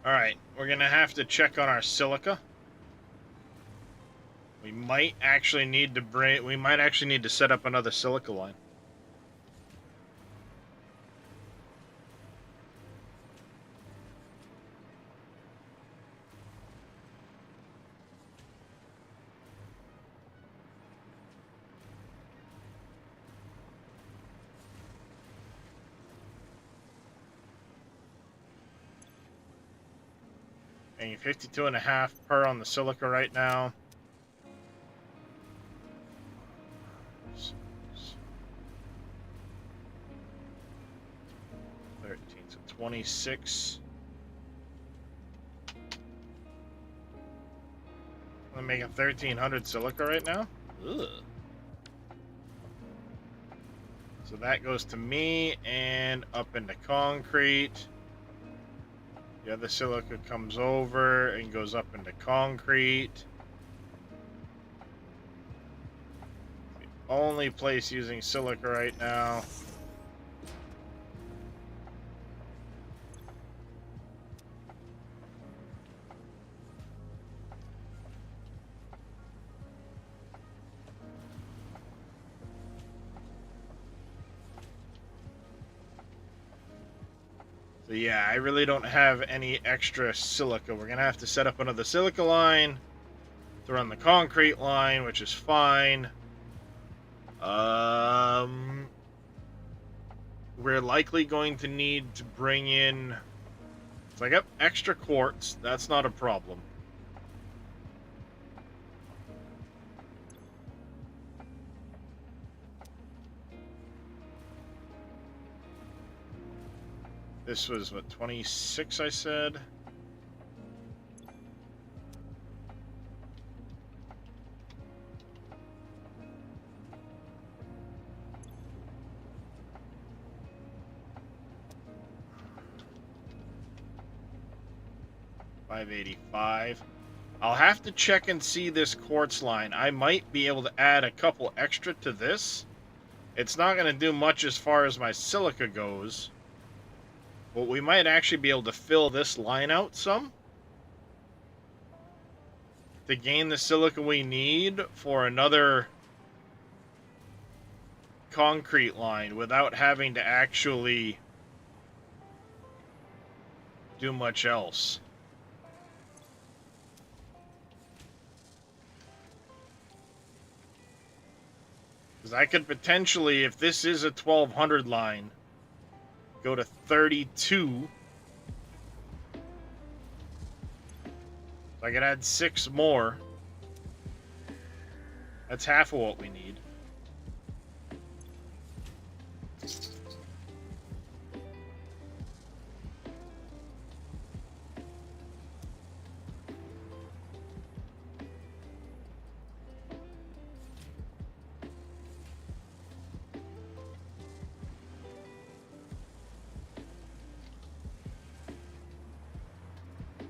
S1: All right, we're gonna have to check on our silica. We might actually need to set up another silica line. Paying 52.5 per on the silica right now. 13, so 26. I'm making 1,300 silica right now. Ugh. So that goes to me and up into concrete. The other silica comes over and goes up into concrete. The only place using silica right now. So yeah, I really don't have any extra silica. We're gonna have to set up another silica line to run the concrete line, which is fine. We're likely going to need to bring in... So I got extra quartz. That's not a problem. This was, what, 26 I said? $585. I'll have to check and see this quartz line. I might be able to add a couple extra to this. It's not going to do much as far as my silica goes. But we might actually be able to fill this line out some to gain the silica we need for another concrete line without having to actually do much else. Because I could potentially, if this is a 1200 line, go to 32. So I could add 6 more. That's half of what we need.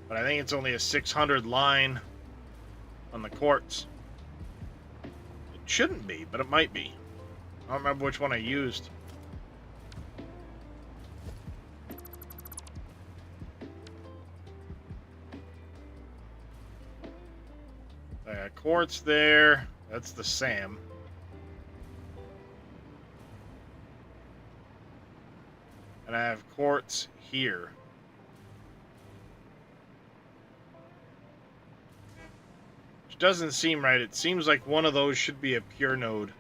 S1: But I think it's only a 600 line on the quartz. It shouldn't be, but it might be. I don't remember which one I used. I got quartz there. That's the SAM. And I have quartz here. Doesn't seem right. It seems like one of those should be a pure node.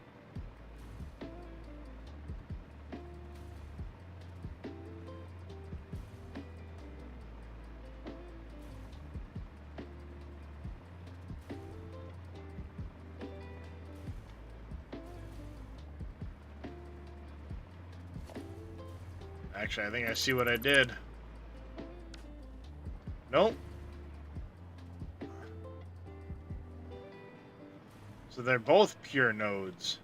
S1: Actually, I think I see what I did. Nope. So they're both pure nodes.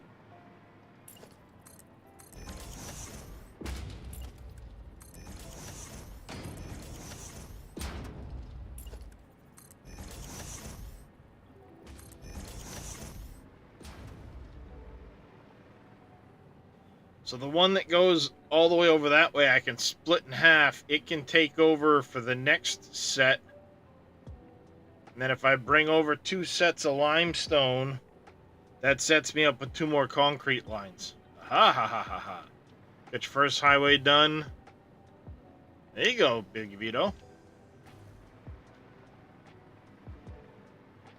S1: So the one that goes all the way over that way, I can split in half. It can take over for the next set. And then if I bring over 2 sets of limestone, that sets me up with 2 more concrete lines. Ha ha ha ha ha. Get your first highway done. There you go, Big Vito.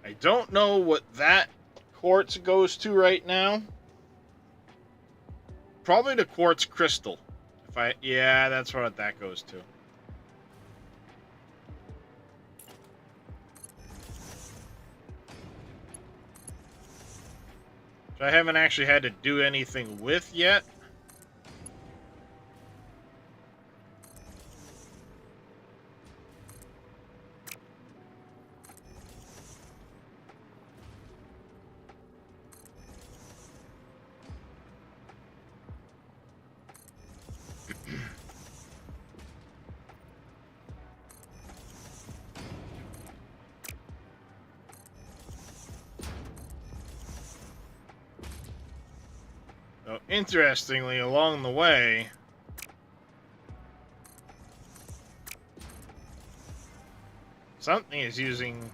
S1: I don't know what that quartz goes to right now. Probably the quartz crystal. Yeah, that's what that goes to. Which I haven't actually had to do anything with yet. So, interestingly, along the way, something is using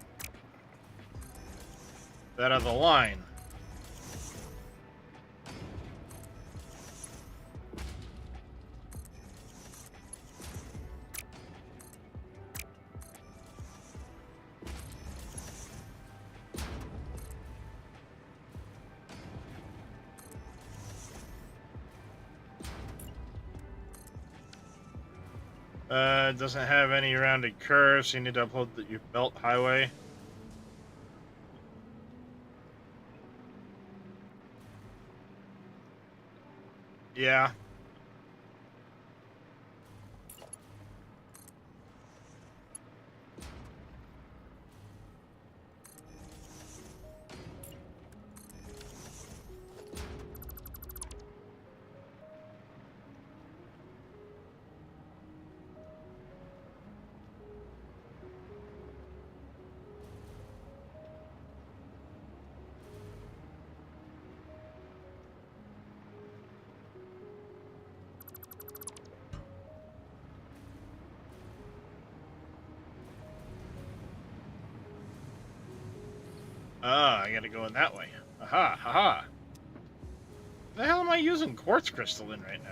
S1: that other line. It doesn't have any rounded curves, so you need to upload your belt highway. Yeah. Ah, I gotta go in that way. Aha, haha. The hell am I using quartz crystal in right now?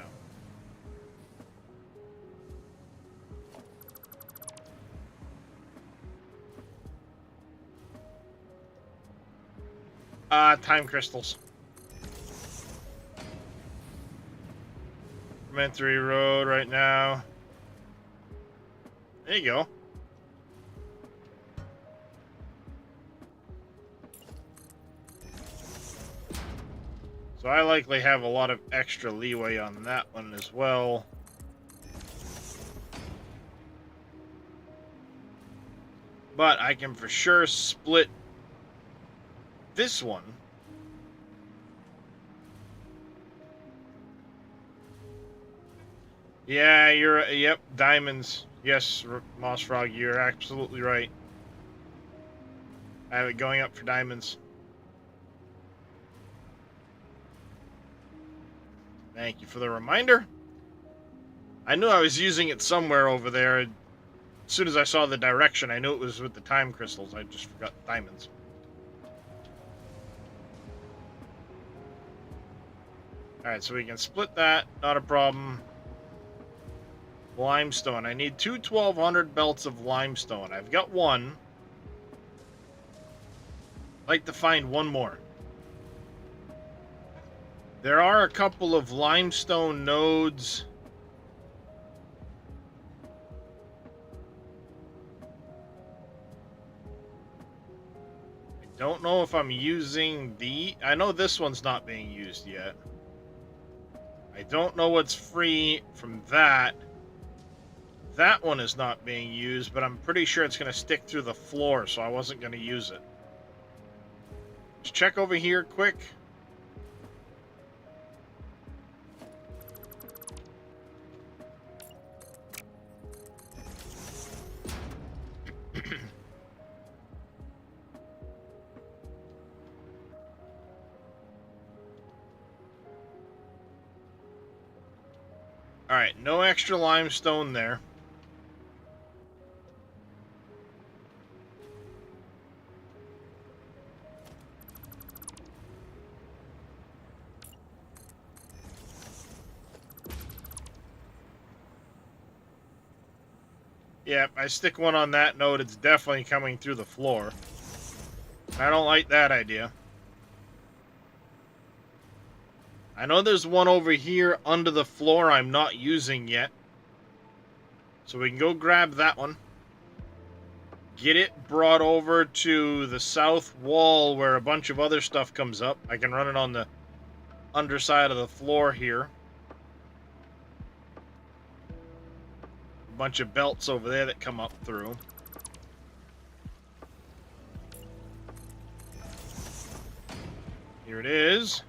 S1: Time crystals. Cemetery Road right now. There you go. So I likely have a lot of extra leeway on that one as well. But I can for sure split this one. Yeah, yep, diamonds. Yes, Moss Frog, you're absolutely right. I have it going up for diamonds. Thank you for the reminder. I knew I was using it somewhere over there. As soon as I saw the direction, I knew it was with the time crystals. I just forgot diamonds. Alright, so we can split that. Not a problem. Limestone. I need two 1200 belts of limestone. I've got one. I'd like to find one more. There are a couple of limestone nodes. I don't know if I'm using the... I know this one's not being used yet. I don't know what's free from that. That one is not being used, but I'm pretty sure it's going to stick through the floor, so I wasn't going to use it. Let's check over here quick. Alright, no extra limestone there. Yep, I stick one on that node, it's definitely coming through the floor. I don't like that idea. I know there's one over here under the floor I'm not using yet. So we can go grab that one. Get it brought over to the south wall where a bunch of other stuff comes up. I can run it on the underside of the floor here. A bunch of belts over there that come up through. Here it is.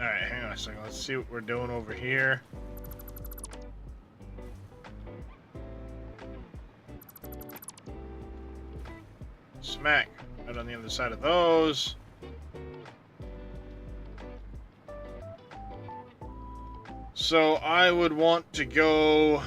S1: Alright, hang on a second. Let's see what we're doing over here. Smack. Right on the other side of those. So I would want to go...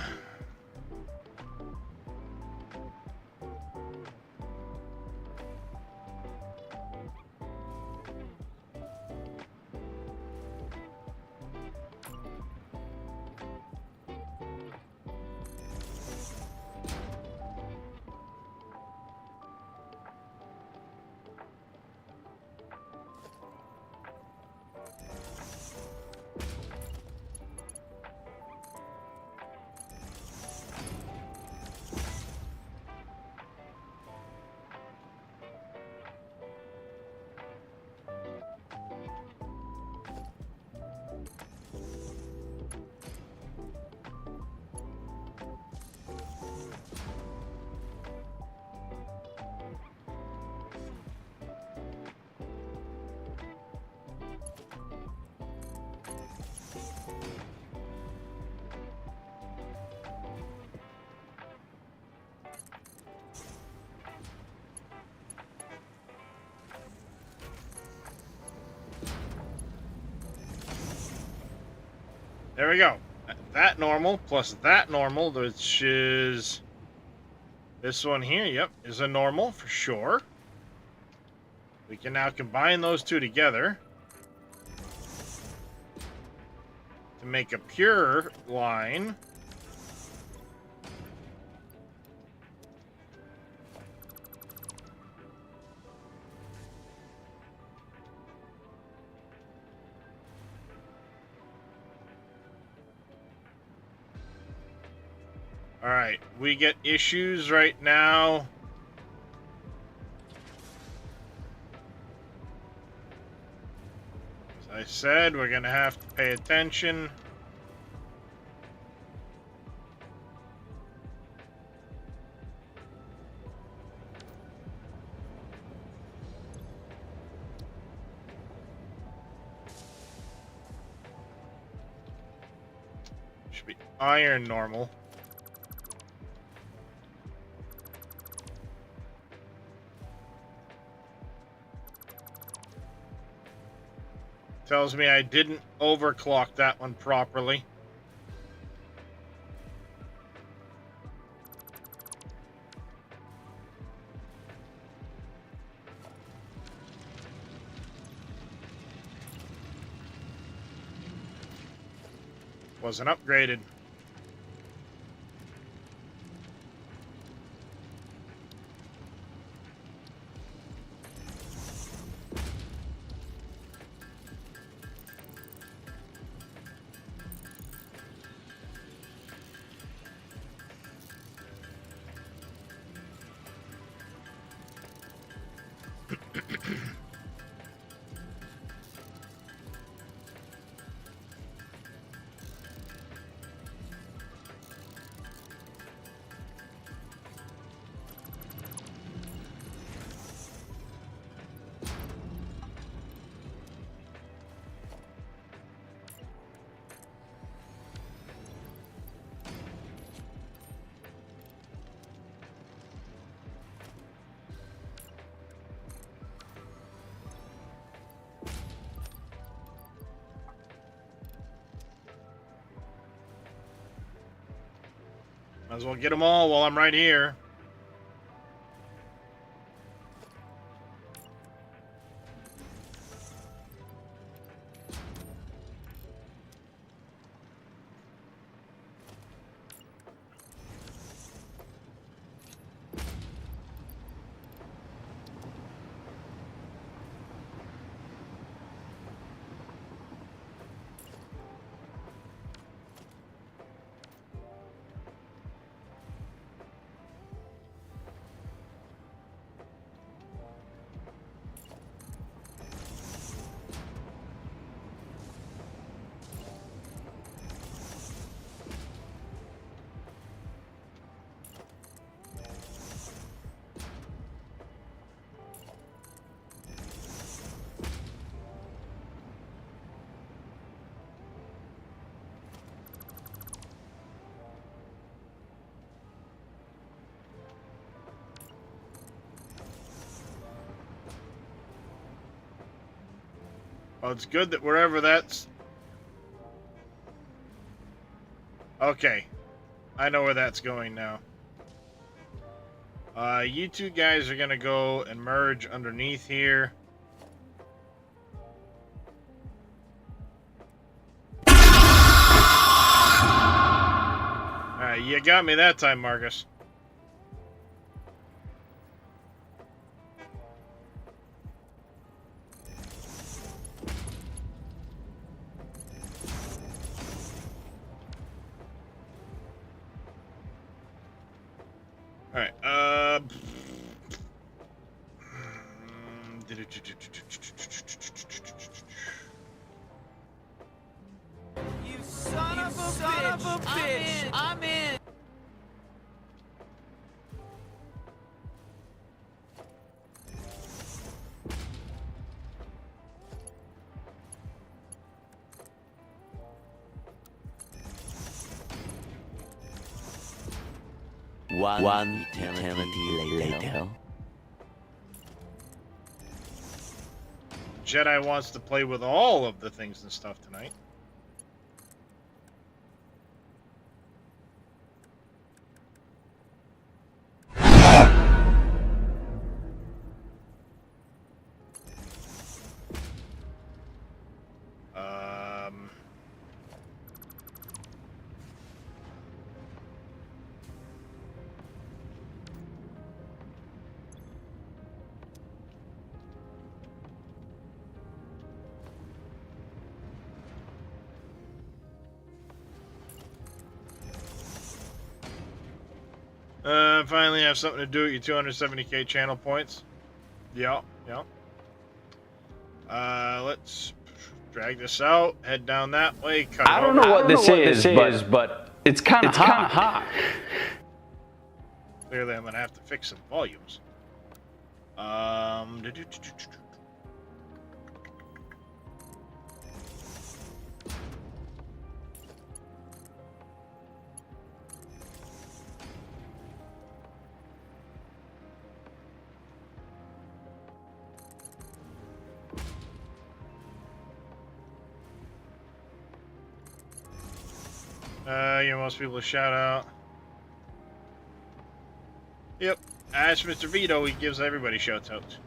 S1: There we go. That normal plus that normal, which is this one here, yep, is a normal for sure. We can now combine those two together to make a pure line. Alright, we get issues right now. As I said, we're going to have to pay attention. Should be iron normal. Tells me I didn't overclock that one properly. Wasn't upgraded. Might as well get them all while I'm right here. Well, it's good that wherever that's... Okay. I know where that's going now. You two guys are gonna go and merge underneath here. Alright, you got me that time, Marcus. Alright,
S5: You son of a bitch! I'm in!
S6: One eternity later.
S1: Jedi wants to play with all of the things and stuff tonight. Finally have something to do with your 270k channel points. Yeah. Let's drag this out, head down that way, cut
S7: I
S1: it
S7: don't
S1: over.
S7: know what this is, but it's kind of hot.
S1: Clearly, I'm gonna have to fix some volumes. Most people to shout out. Yep. Ask Mr. Vito, he gives everybody shout outs.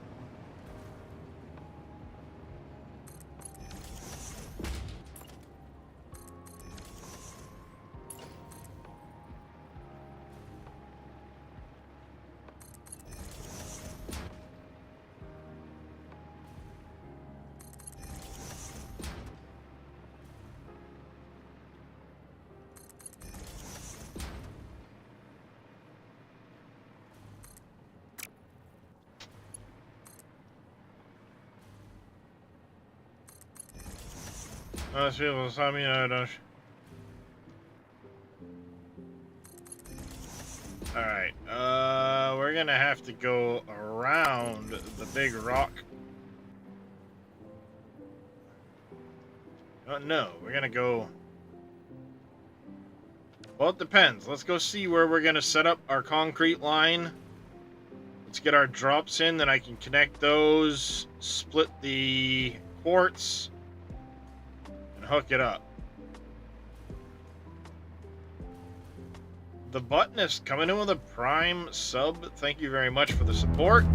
S1: Most people saw me, I don't. Alright, we're gonna have to go around the big rock. No, we're gonna go... Well, it depends. Let's go see where we're gonna set up our concrete line. Let's get our drops in, then I can connect those, split the quartz, and hook it up. The button is coming in with a Prime sub. Thank you very much for the support.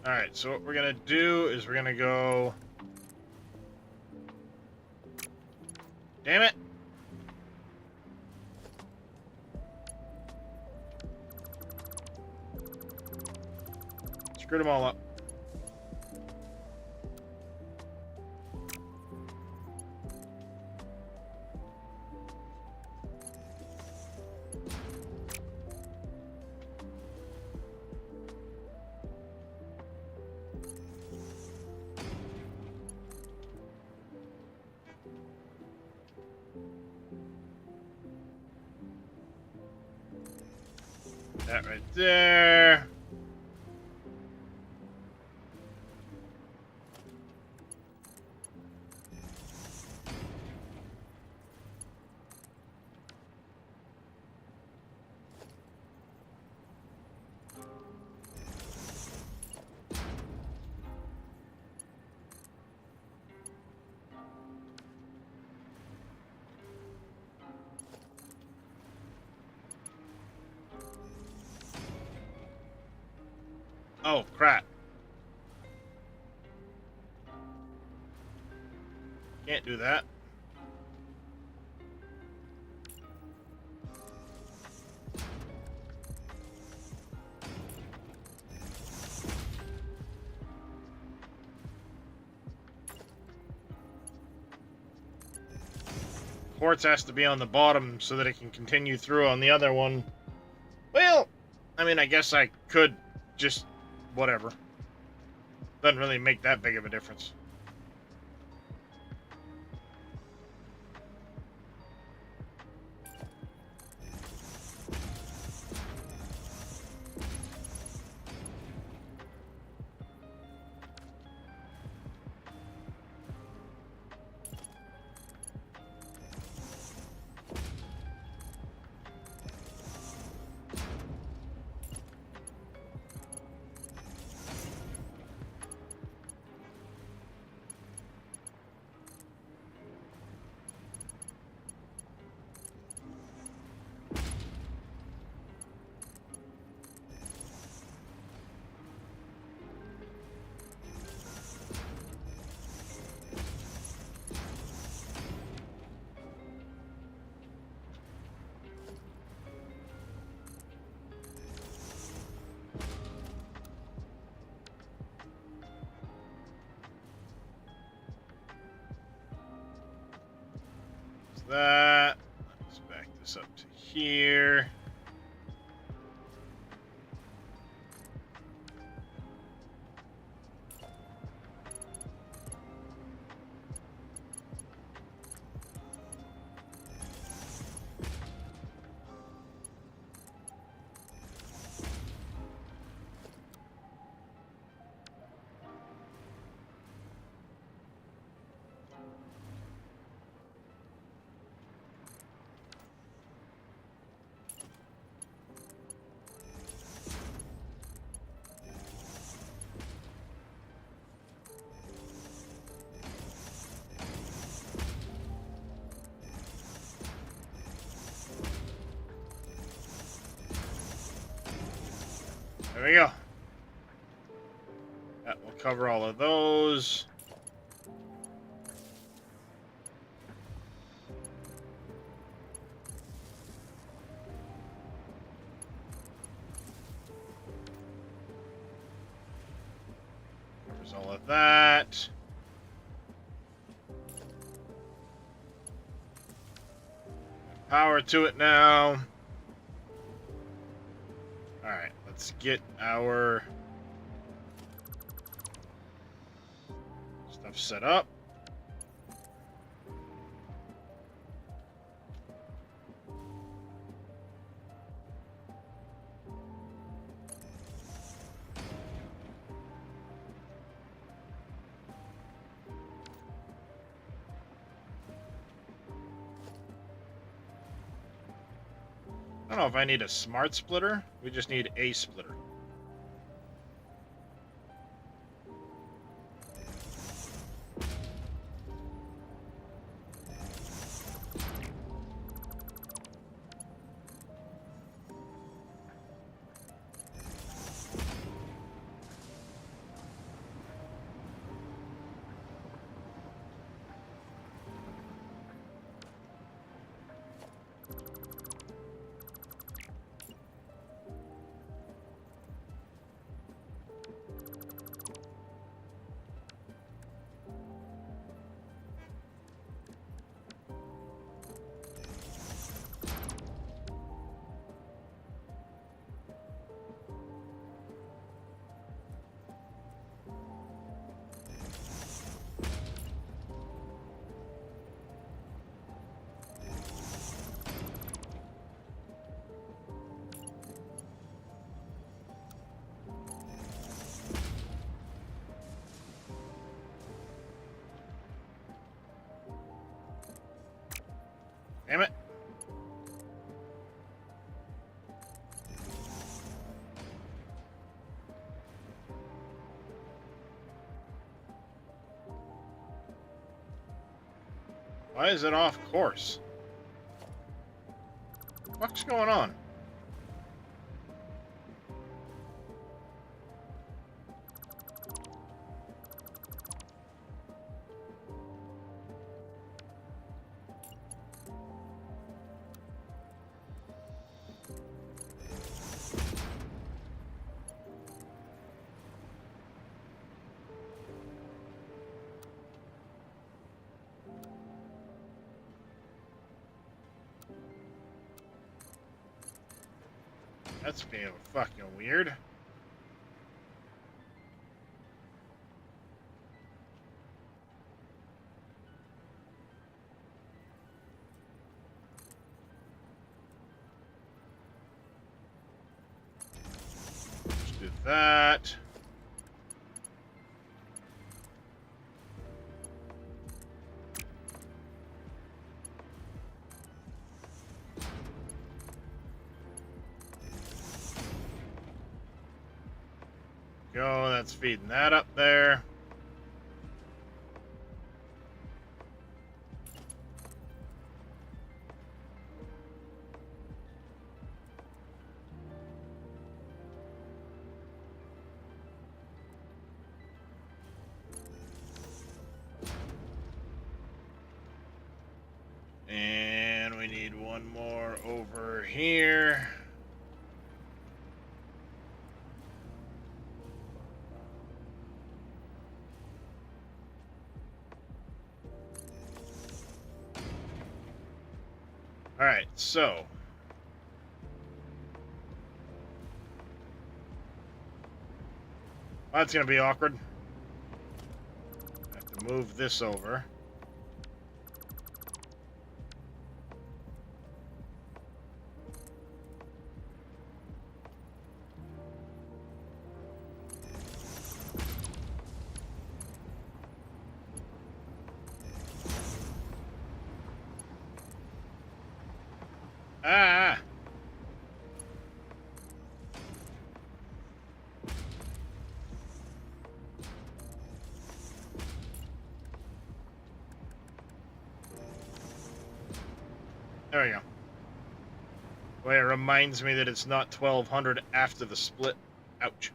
S1: Alright, so what we're gonna do is we're gonna go... Damn it! Screwed them all up. That right there. Oh, crap. Can't do that. Quartz has to be on the bottom so that it can continue through on the other one. Well, I mean, I guess I could just... whatever. Doesn't really make that big of a difference. That. Let's back this up to here. There we go. That will cover all of those. Covers all of that. Power to it now. Alright, let's get our stuff set up. I don't know if I need a smart splitter. We just need a splitter. Why is it off course? What's going on? That's being fucking weird. Let's do that. Go, that's feeding that up there. And we need one more over here. Alright, so that's gonna be awkward. I have to move this over. Ah! There we go. Well, it reminds me that it's not 1200 after the split. Ouch.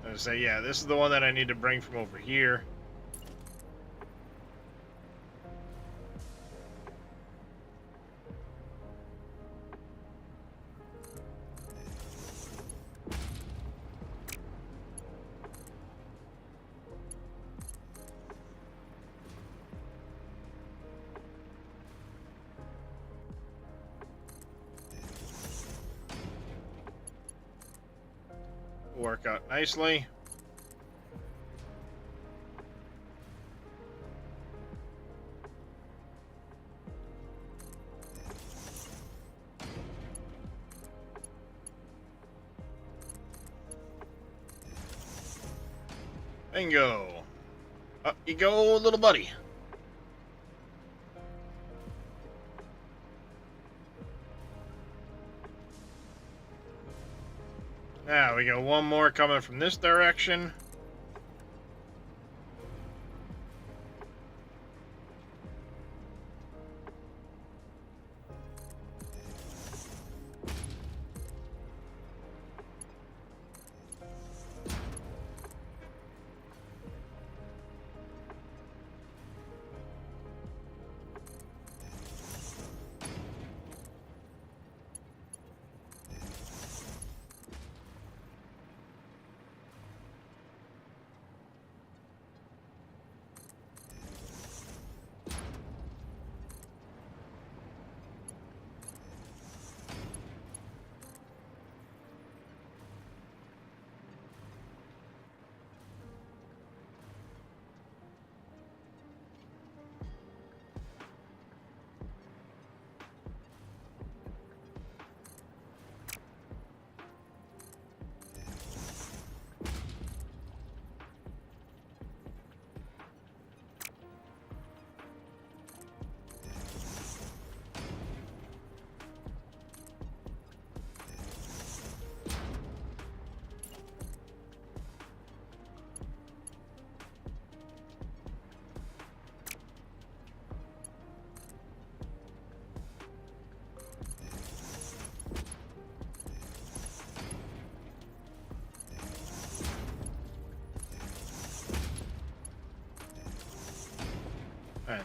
S1: I was gonna say, yeah, this is the one that I need to bring from over here. Work out nicely. Bingo. Up you go, little buddy. Now we got one more coming from this direction.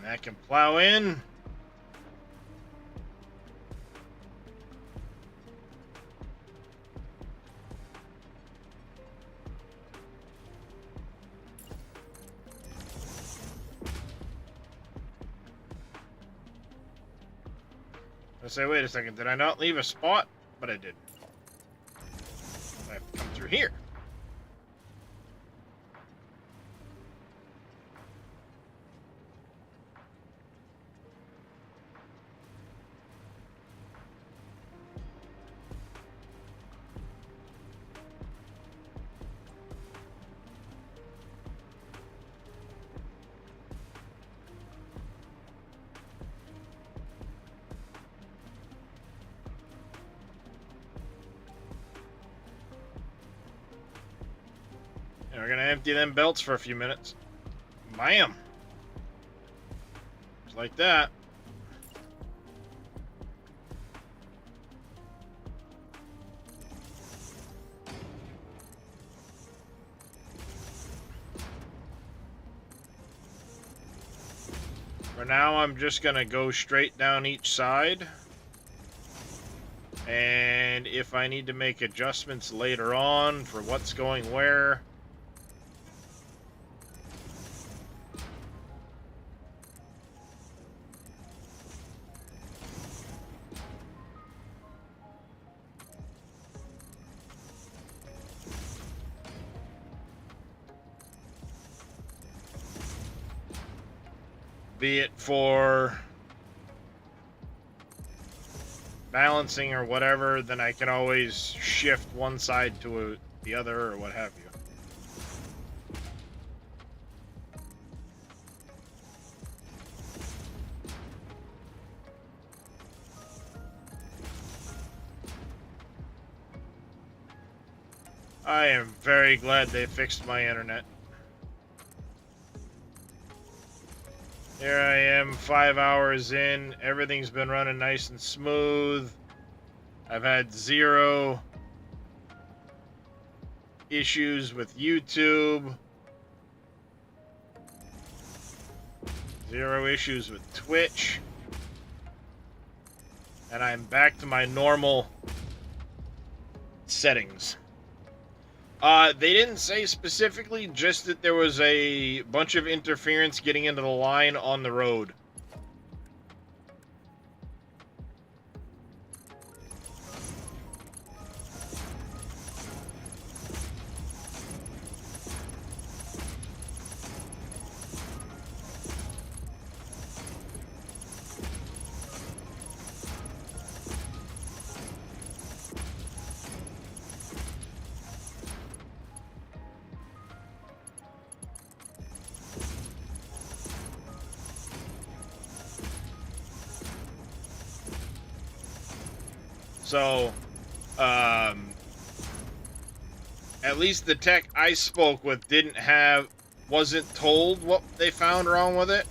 S1: that can plow in. I say, wait a second, did I not leave a spot? But I did. I have to come through here. And we're gonna empty them belts for a few minutes. Bam! Just like that. For now, I'm just gonna go straight down each side. And if I need to make adjustments later on for what's going where, be it for balancing or whatever, then I can always shift one side to the other or what have you. I am very glad they fixed my internet. Here I am, 5 hours in. Everything's been running nice and smooth. I've had 0 issues with YouTube. 0 issues with Twitch. And I'm back to my normal settings. They didn't say specifically, just that there was a bunch of interference getting into the line on the road. So, at least the tech I spoke with wasn't told what they found wrong with it,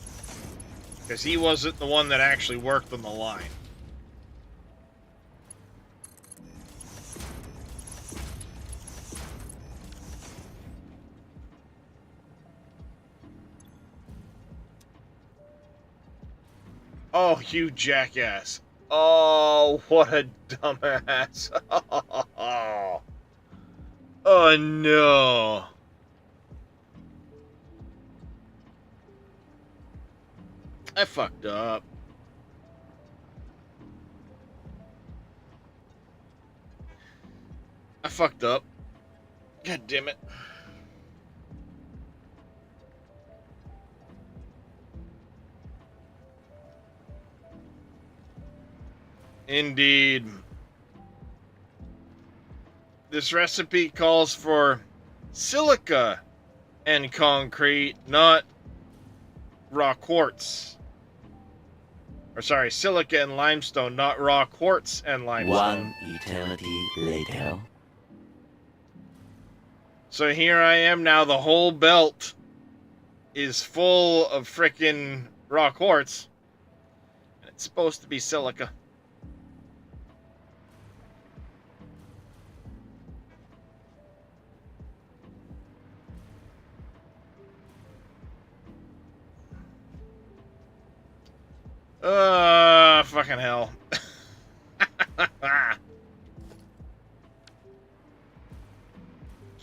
S1: because he wasn't the one that actually worked on the line. Oh, you jackass. Oh, what a dumbass. Oh, no. I fucked up. I fucked up. God damn it. Indeed. This recipe calls for silica and concrete, not raw quartz. Or sorry, silica and limestone, not raw quartz and limestone.
S6: 1 eternity later.
S1: So here I am now, the whole belt is full of frickin' raw quartz. And it's supposed to be silica. Fucking hell.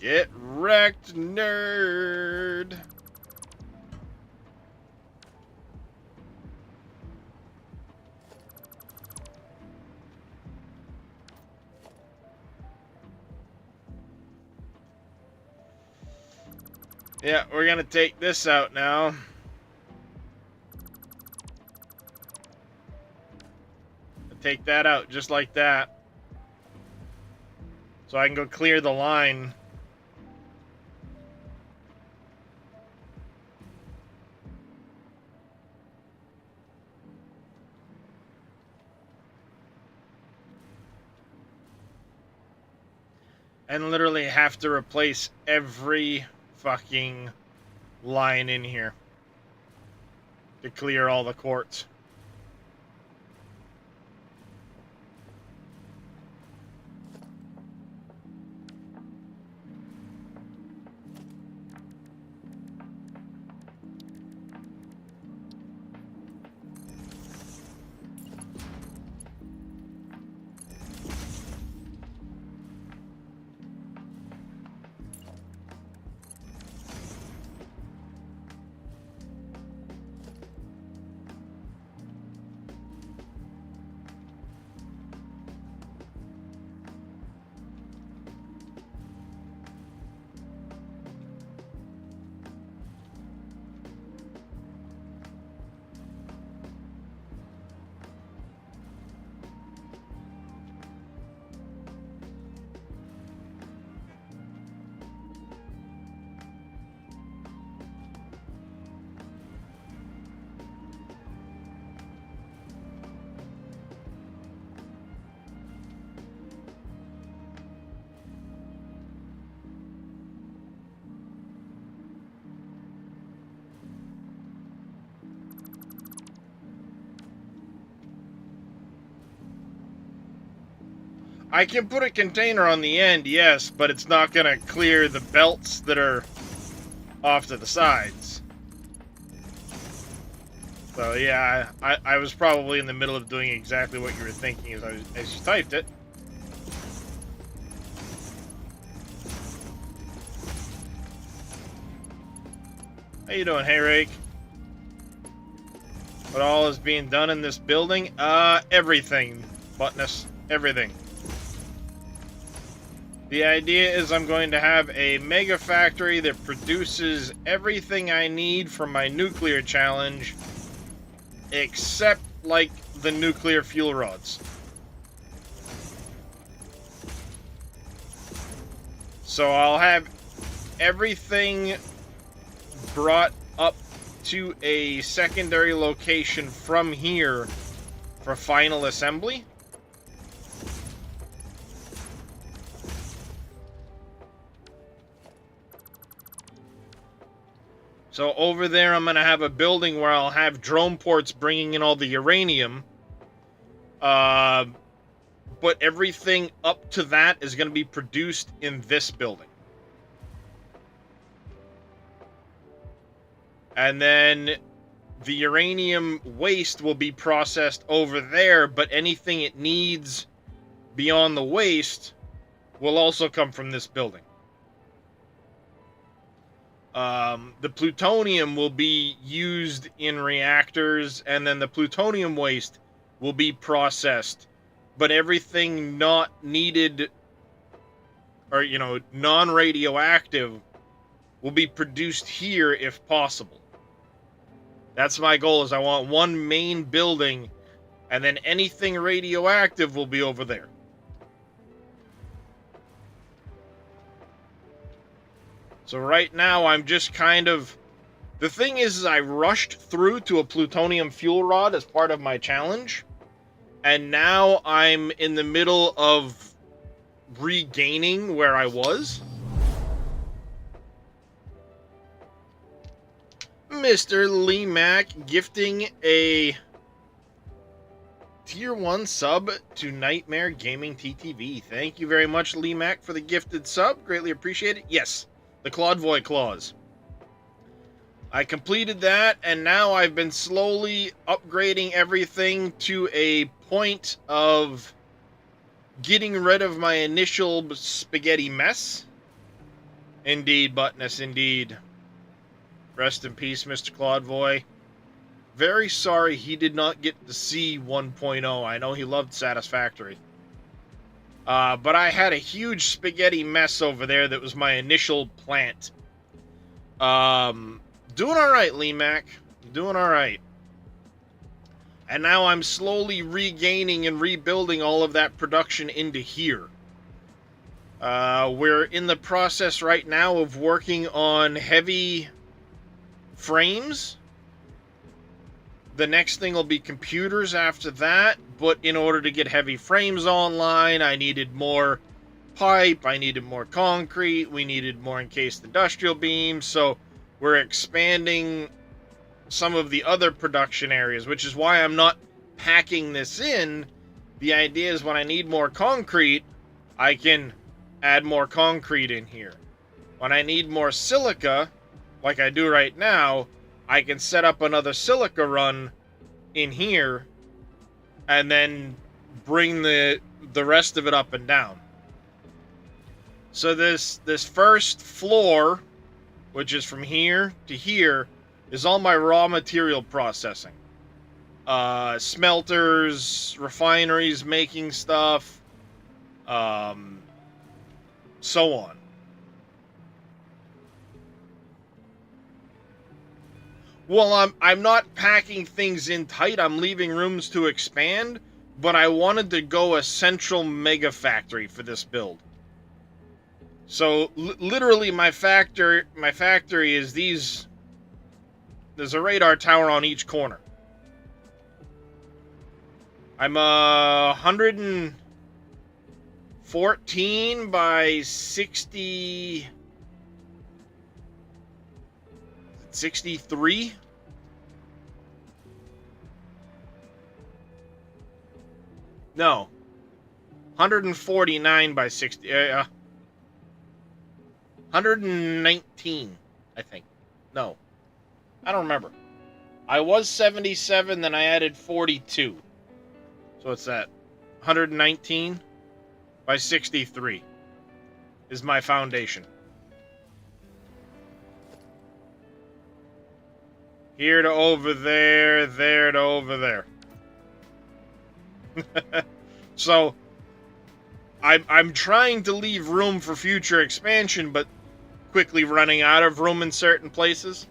S1: Get wrecked, nerd. Yeah, we're gonna take this out now. Take that out just like that. So I can go clear the line. And literally have to replace every fucking line in here to clear all the quartz. I can put a container on the end, yes, but it's not going to clear the belts that are off to the sides. So yeah, I was probably in the middle of doing exactly what you were thinking as you typed it. How you doing, Hey Rake? What all is being done in this building? Everything, Buttness. Everything. The idea is I'm going to have a mega factory that produces everything I need for my nuclear challenge, except, like, the nuclear fuel rods. So I'll have everything brought up to a secondary location from here for final assembly. So over there, I'm going to have a building where I'll have drone ports bringing in all the uranium. But everything up to that is going to be produced in this building. And then the uranium waste will be processed over there, but anything it needs beyond the waste will also come from this building. The plutonium will be used in reactors, and then the plutonium waste will be processed. But everything not needed, or, you know, non-radioactive, will be produced here if possible. That's my goal, is I want one main building, and then anything radioactive will be over there. So right now, I'm just kind of... The thing is I rushed through to a plutonium fuel rod as part of my challenge. And now I'm in the middle of regaining where I was. Mr. Lee Mack gifting a Tier 1 sub to Nightmare Gaming TTV. Thank you very much, Lee Mack, for the gifted sub. Greatly appreciate it. Yes. The Claude Void clause. I completed that, and now I've been slowly upgrading everything to a point of getting rid of my initial spaghetti mess. Indeed, Buttness, indeed. Rest in peace, Mr. Claudevoy. Very sorry he did not get to see 1.0. I know he loved Satisfactory. But I had a huge spaghetti mess over there that was my initial plant. Doing alright, Lee Mac. Doing alright. And now I'm slowly regaining and rebuilding all of that production into here. We're in the process right now of working on heavy frames. The next thing will be computers after that, but in order to get heavy frames online, I needed more pipe, I needed more concrete, we needed more encased industrial beams, so we're expanding some of the other production areas, which is why I'm not packing this in. The idea is when I need more concrete, I can add more concrete in here. When I need more silica, like I do right now, I can set up another silica run in here and then bring the rest of it up and down. So this first floor, which is from here to here, is all my raw material processing. Smelters, refineries making stuff, so on. Well, I'm not packing things in tight. I'm leaving rooms to expand, but I wanted to go a central mega factory for this build. So literally, my factory is these. There's a radar tower on each corner. I'm 114 by 60. 63? No. 149 by 60. 119, I think. No. I don't remember. I was 77, then I added 42. So what's that? 119 by 63 is my foundation. Here to over there, there to over there. So, I'm trying to leave room for future expansion, but quickly running out of room in certain places.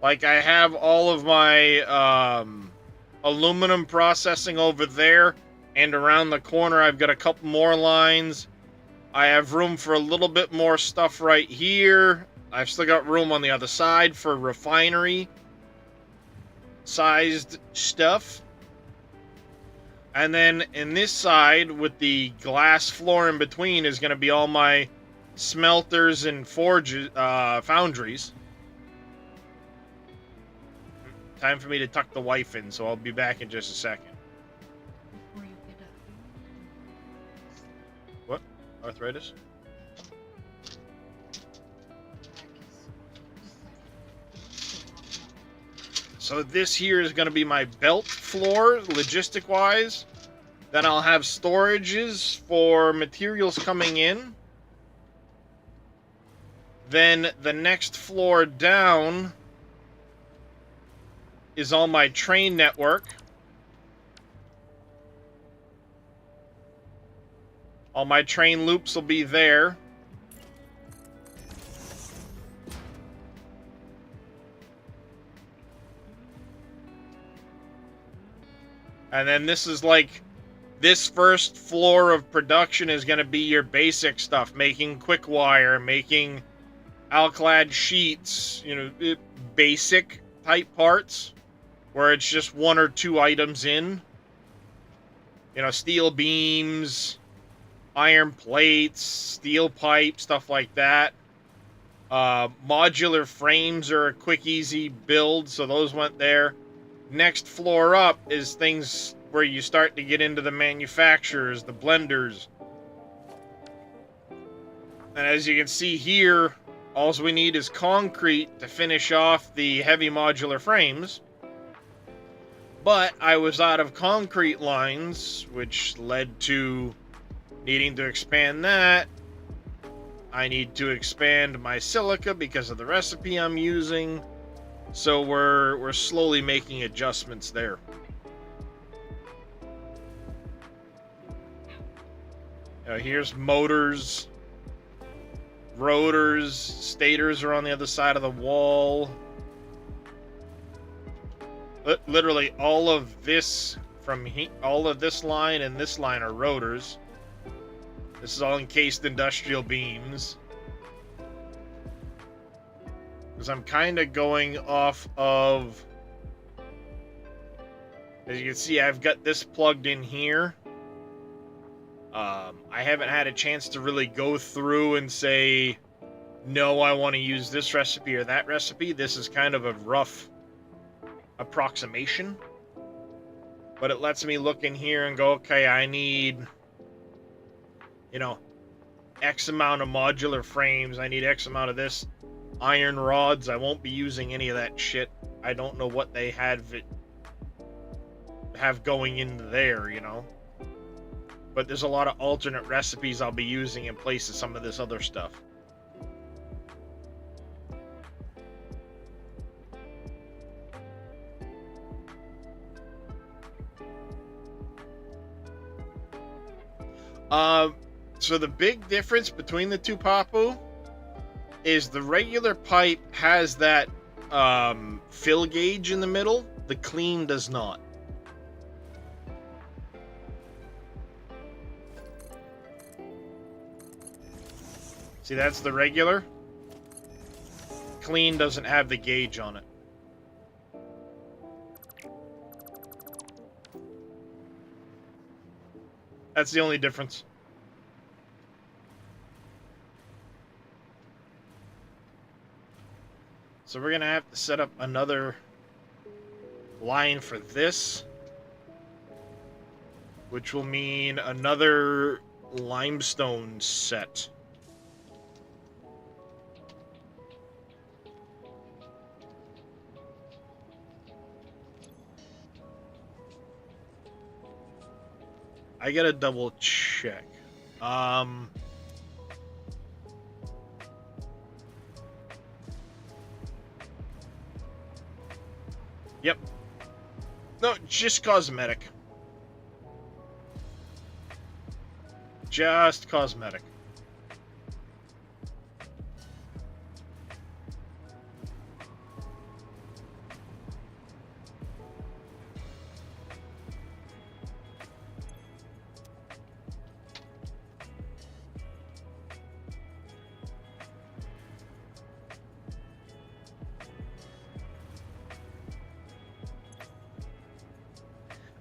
S1: Like, I have all of my aluminum processing over there, and around the corner I've got a couple more lines. I have room for a little bit more stuff right here. I've still got room on the other side for refinery sized stuff. And then in this side with the glass floor in between is going to be all my smelters and forges, foundries. Time for me to tuck the wife in, so I'll be back in just a second.
S3: Before you get up.
S1: What? Arthritis? So this here is going to be my belt floor, logistic-wise. Then I'll have storages for materials coming in. Then the next floor down is all my train network. All my train loops will be there. And then this is like, this first floor of production is going to be your basic stuff, making quick wire, making alclad sheets, you know, basic type parts, where it's just one or two items in. You know, steel beams, iron plates, steel pipe, stuff like that. Modular frames are a quick, easy build, so those went there. Next floor up is things where you start to get into the manufacturers, the blenders, And as you can see here, all we need is concrete to finish off the heavy modular frames. But I was out of concrete lines, which led to needing to expand that. I need to expand my silica because of the recipe I'm using. So we're slowly making adjustments there. Now here's motors, rotors, stators are on the other side of the wall. Literally all of this all of this line and this line are rotors. This is all encased industrial beams. Because I'm kind of going off of... As you can see, I've got this plugged in here. I haven't had a chance to really go through and say, no, I want to use this recipe or that recipe. This is kind of a rough approximation. But it lets me look in here and go, okay, I need, you know, X amount of modular frames. I need X amount of this. Iron rods. I won't be using any of that shit. I don't know what they have going in there, you know. But there's a lot of alternate recipes I'll be using in place of some of this other stuff. So the big difference between the two, Papu, is the regular pipe has that fill gauge in the middle. The clean does not. See, that's the regular. Clean doesn't have the gauge on it. That's the only difference. So we're gonna have to set up another line for this, which will mean another limestone set. I gotta double check. Yep. No, just cosmetic. Just cosmetic.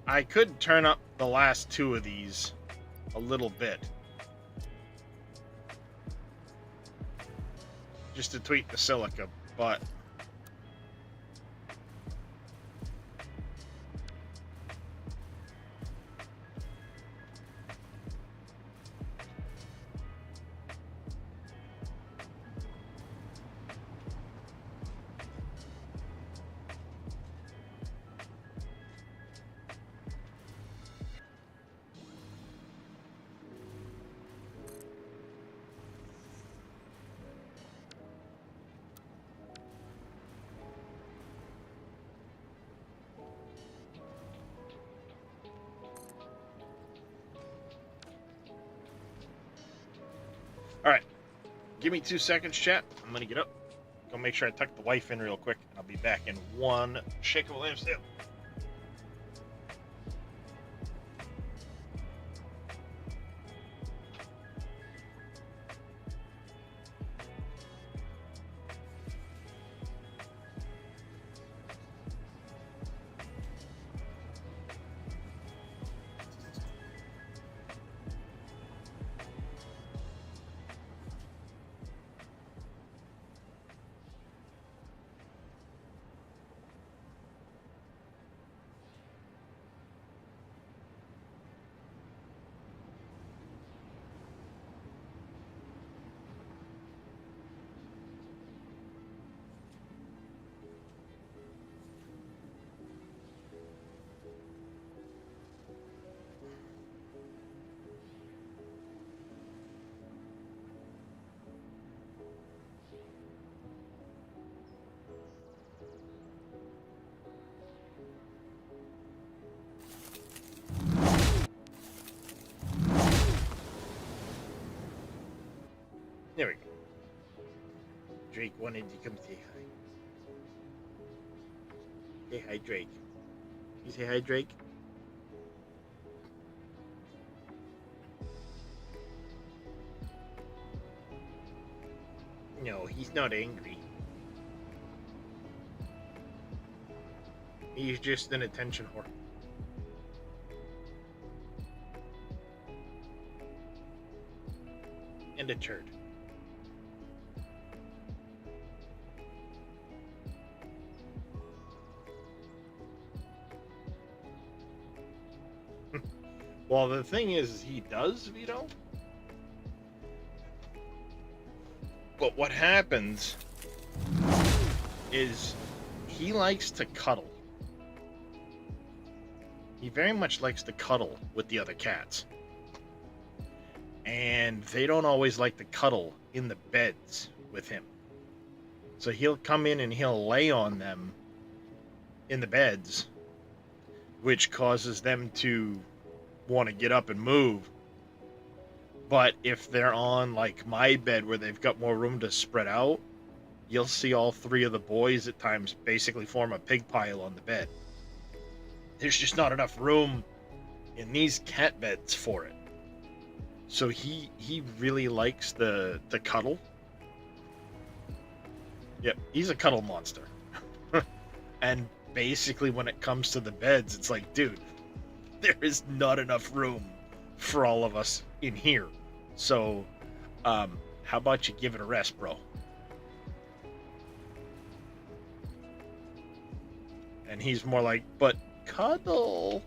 S1: I could turn up the last two of these a little bit. Just to tweak the silica, but... Alright. Give me 2 seconds, chat. I'm gonna get up. Go make sure I tuck the wife in real quick, and I'll be back in one shake of a lamb still. Drake wanted to come say hi. Say hi, Drake. You say hi, Drake? No, he's not angry. He's just an attention whore. And a turd. Well, the thing is he does, Vito. But what happens is he likes to cuddle. He very much likes to cuddle with the other cats. And they don't always like to cuddle in the beds with him. So he'll come in and he'll lay on them in the beds, which causes them to want to get up and move. But if they're on like my bed where they've got more room to spread out, you'll see all three of the boys at times basically form a pig pile on the bed. There's just not enough room in these cat beds for it. So he really likes the cuddle. Yep, he's a cuddle monster. And basically when it comes to the beds, it's like, dude, there is not enough room for all of us in here. So, how about you give it a rest, bro? And he's more like, but cuddle.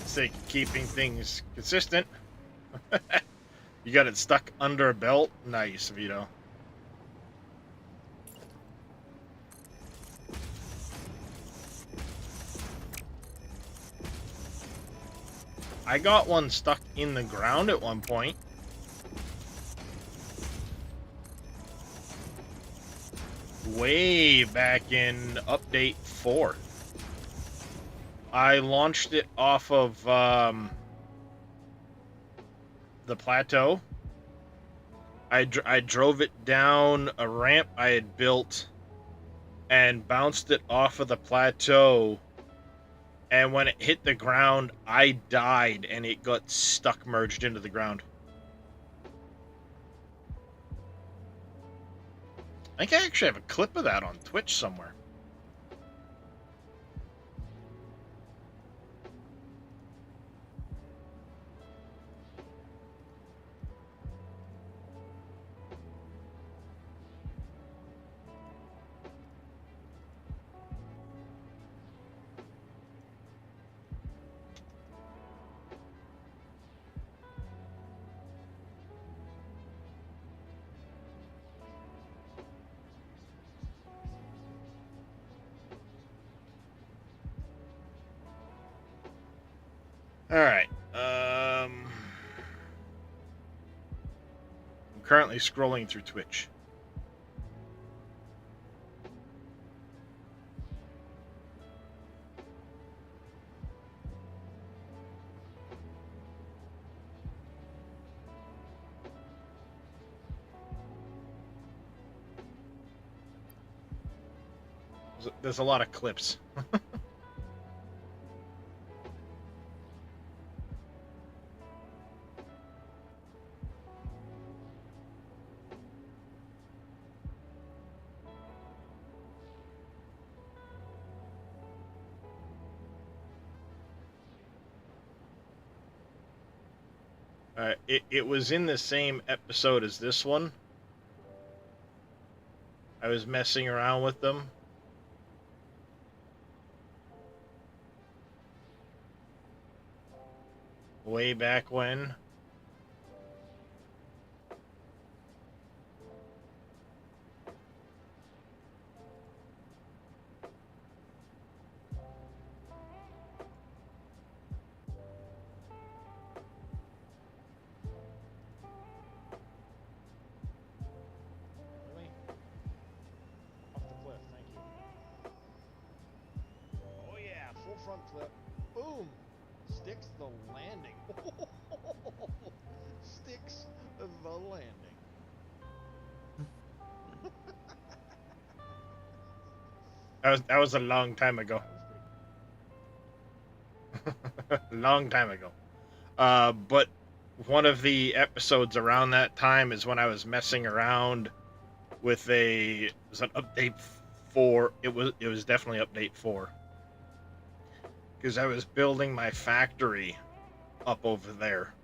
S1: Sake of keeping things consistent. You got it stuck under a belt? Nice, Vito. I got one stuck in the ground at one point. Way back in update 4. I launched it off of the plateau. I drove it down a ramp I had built and bounced it off of the plateau. And when it hit the ground, I died and it got stuck merged into the ground. I think I actually have a clip of that on Twitch somewhere. Alright, I'm currently scrolling through Twitch. There's a lot of clips. It was in the same episode as this one. I was messing around with them. Way back when. Really? Off the cliff, thank you. Oh yeah, full front flip. Boom! Sticks the landing. Sticks the landing. That was a long time ago. Long time ago. But one of the episodes around that time is when I was messing around with it was an update 4. It was definitely update 4. Because I was building my factory up over there.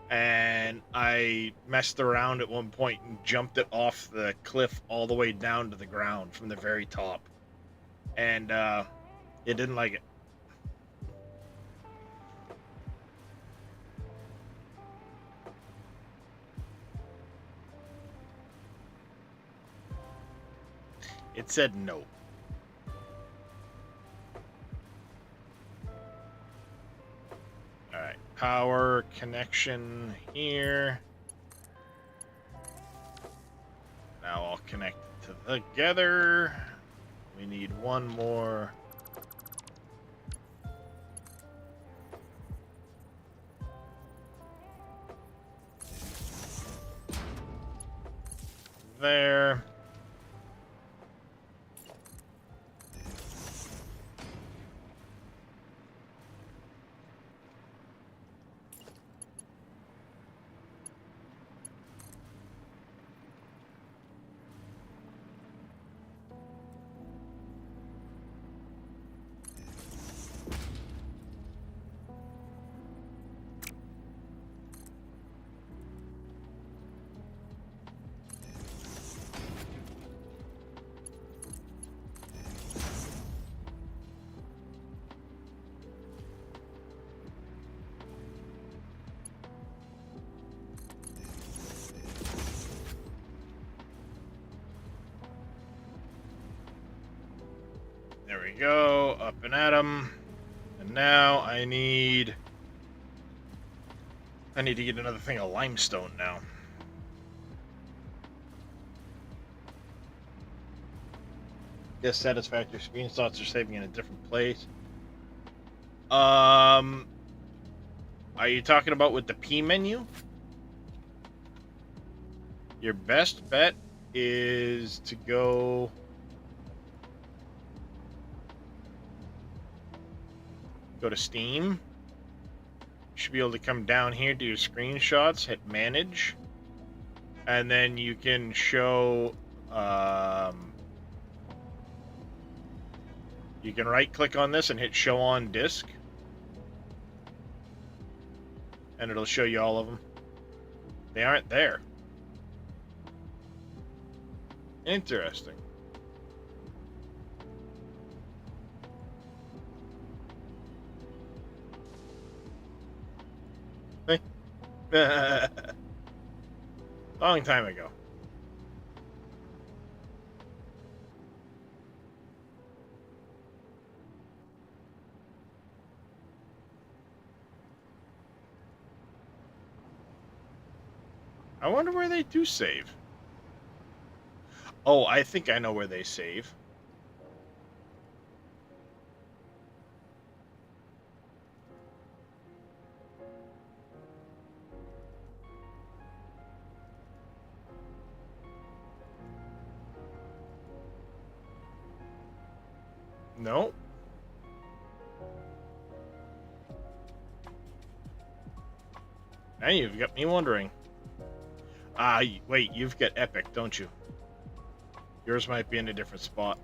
S1: And I messed around at one point and jumped it off the cliff all the way down to the ground from the very top. And it didn't like it. It said no. Alright, power connection here. Now I'll connect it together. We need one more. There. There we go, up and at 'em. And now I need to get another thing of limestone now. Yes, satisfactory screen slots are saving in a different place. Are you talking about with the P menu? Your best bet is to go to Steam. You should be able to come down here, do your screenshots, hit manage, and then you can show you can right click on this and hit show on disk, and it'll show you all of them. They aren't there. Interesting. Long time ago. I wonder where they do save. Oh, I think I know where they save. No. Now you've got me wondering. Wait, you've got Epic, don't you? Yours might be in a different spot.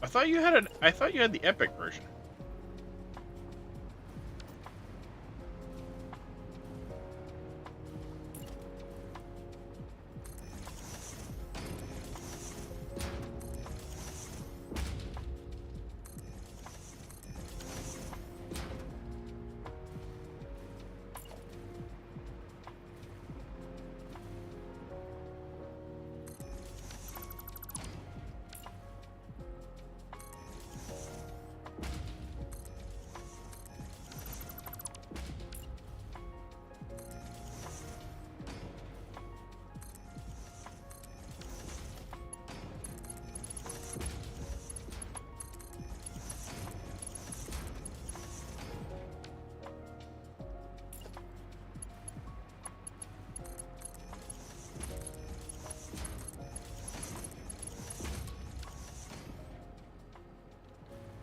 S1: I thought you had the epic version.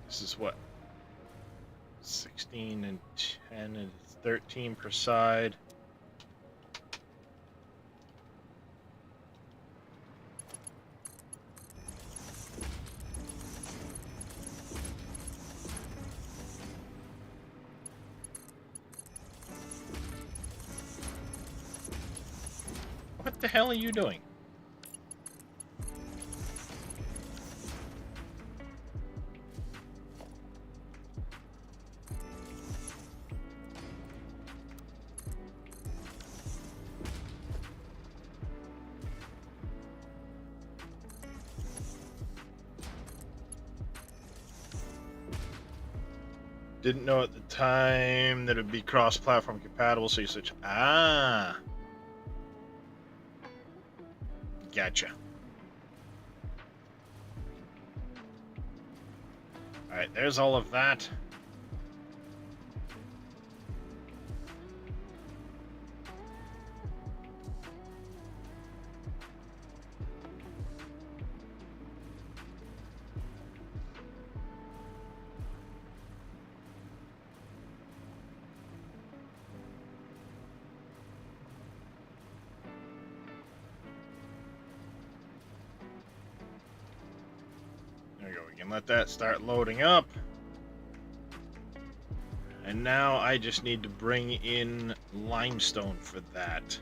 S1: This is what? 16 and 10 and 13 per side. What the hell are you doing? Didn't know at the time that it'd be cross-platform compatible, so you switch. Ah. Gotcha. Alright, there's all of that. There we go. We can let that start loading up. And now I just need to bring in limestone for that.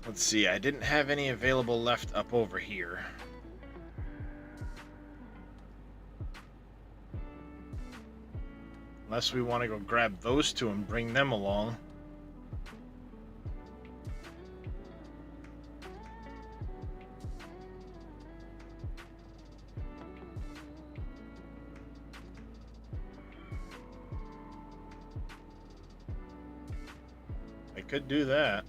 S1: Let's see, I didn't have any available left up over here. Unless we want to go grab those two and bring them along. I could do that.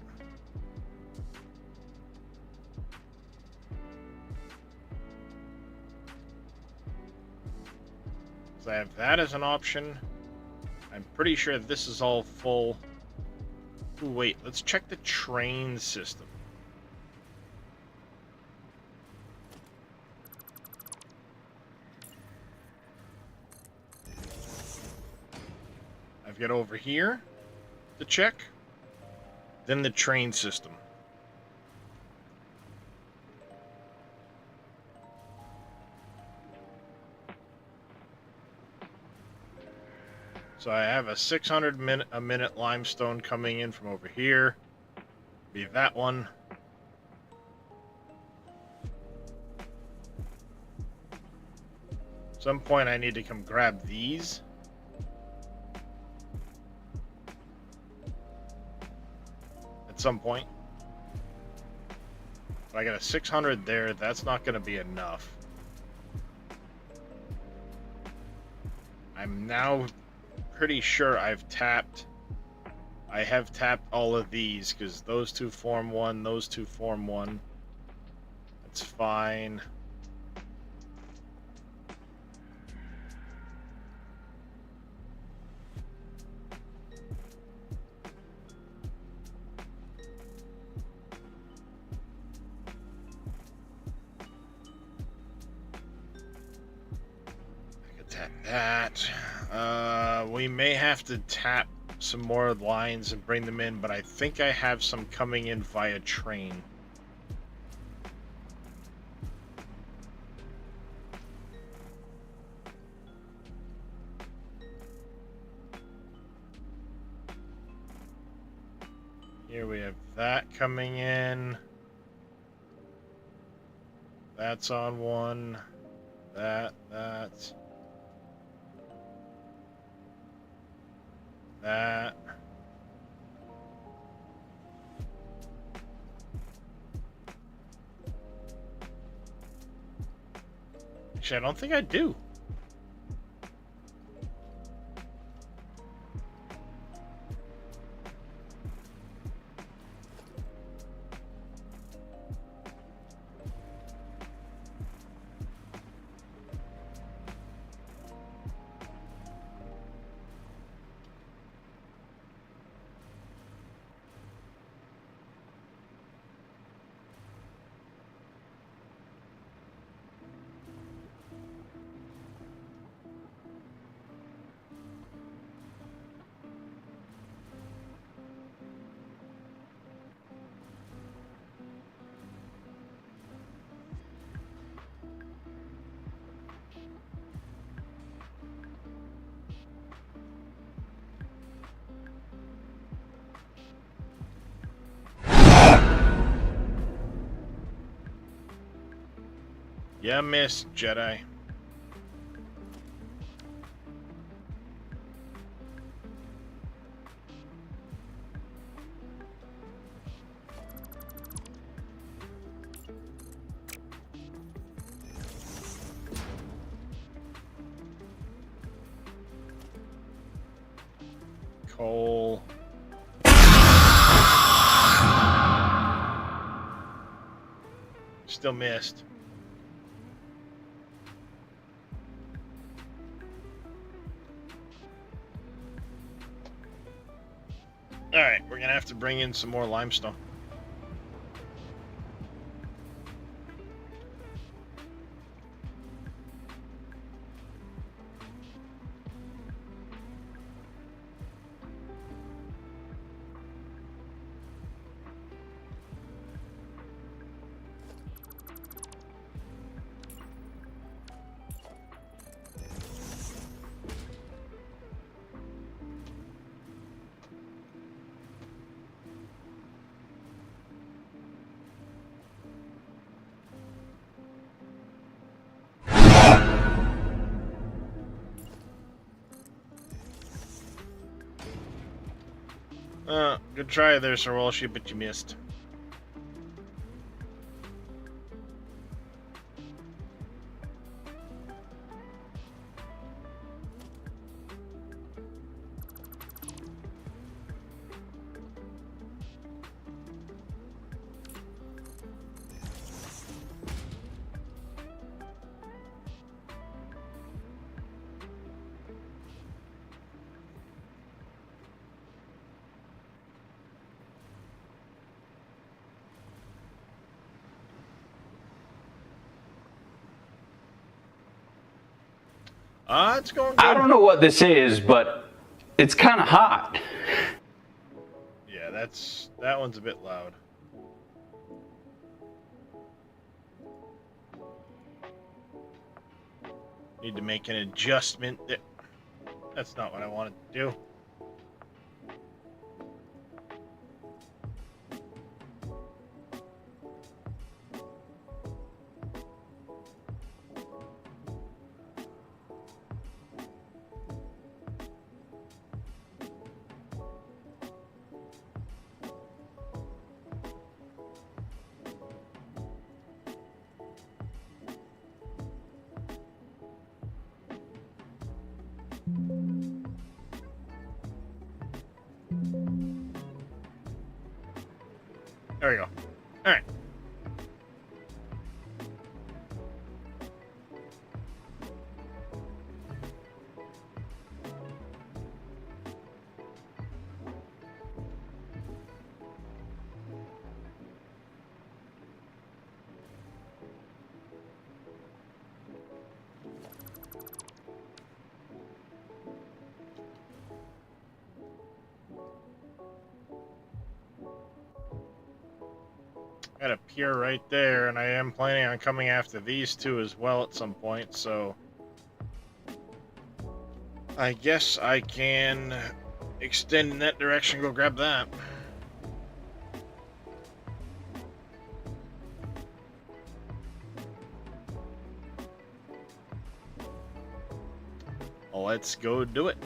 S1: So I have that as an option. I'm pretty sure this is all full. Ooh, wait, let's check the train system. I've got over here to check. Then the train system. So I have a 600 a minute limestone coming in from over here. Be that one. At some point I need to come grab these. At some point. But I got a 600 there. That's not going to be enough. I'm now pretty sure I have tapped all of these because those two form one, those two form one. That's fine. I could tap that. We may have to tap some more lines and bring them in, but I think I have some coming in via train. that coming in. That's on one. That. Actually, I don't think I do. You missed, Jedi. Coal. Still missed. Alright, we're gonna have to bring in some more limestone. Good try there, Sir Walshy, but you missed. It's going good.
S7: I don't know what this is, but it's kind of hot.
S1: Yeah, that one's a bit loud. Need to make an adjustment. That's not what I wanted to do. There we go. All right. Got a pier right there, and I am planning on coming after these two as well at some point, so I guess I can extend in that direction, go grab that. let's go do it.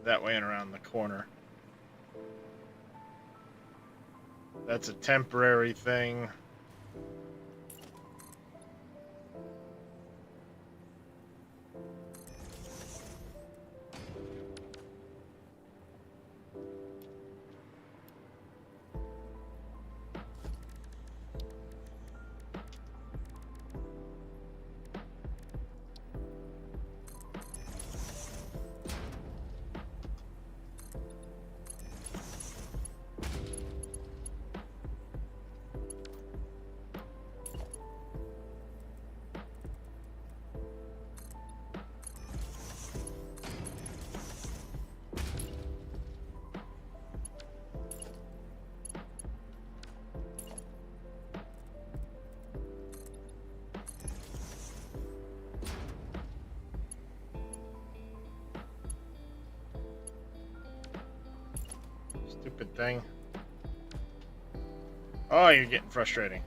S1: That way and around the corner. That's a temporary thing. Stupid thing. Oh, you're getting frustrating.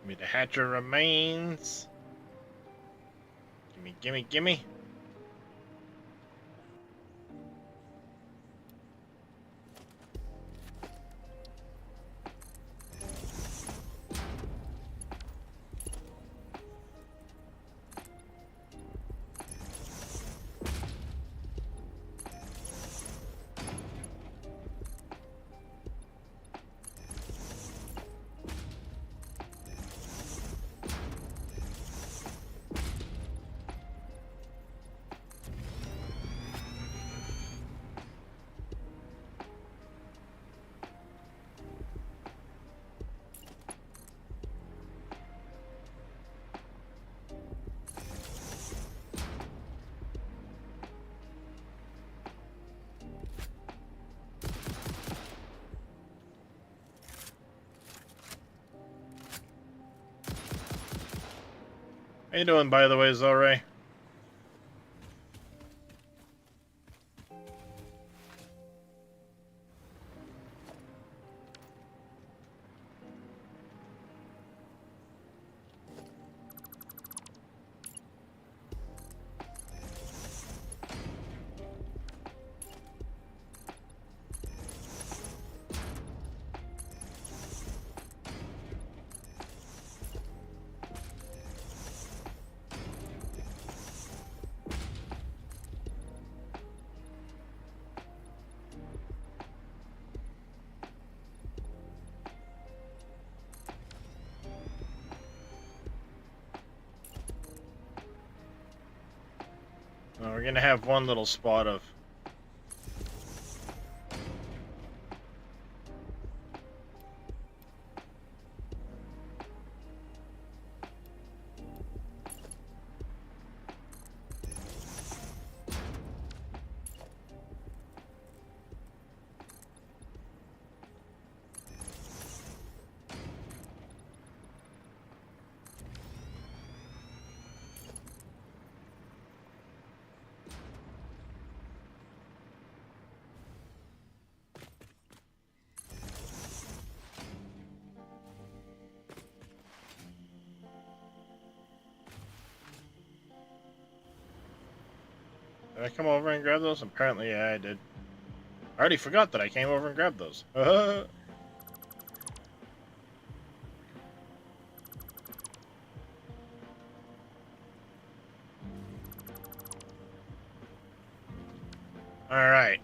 S1: Give me the hatcher remains. Gimme, gimme, gimme. How you doing, by the way, Zore? We're gonna have one little spot of Did I come over and grab those? Apparently, yeah, I did. I already forgot that I came over and grabbed those. Alright.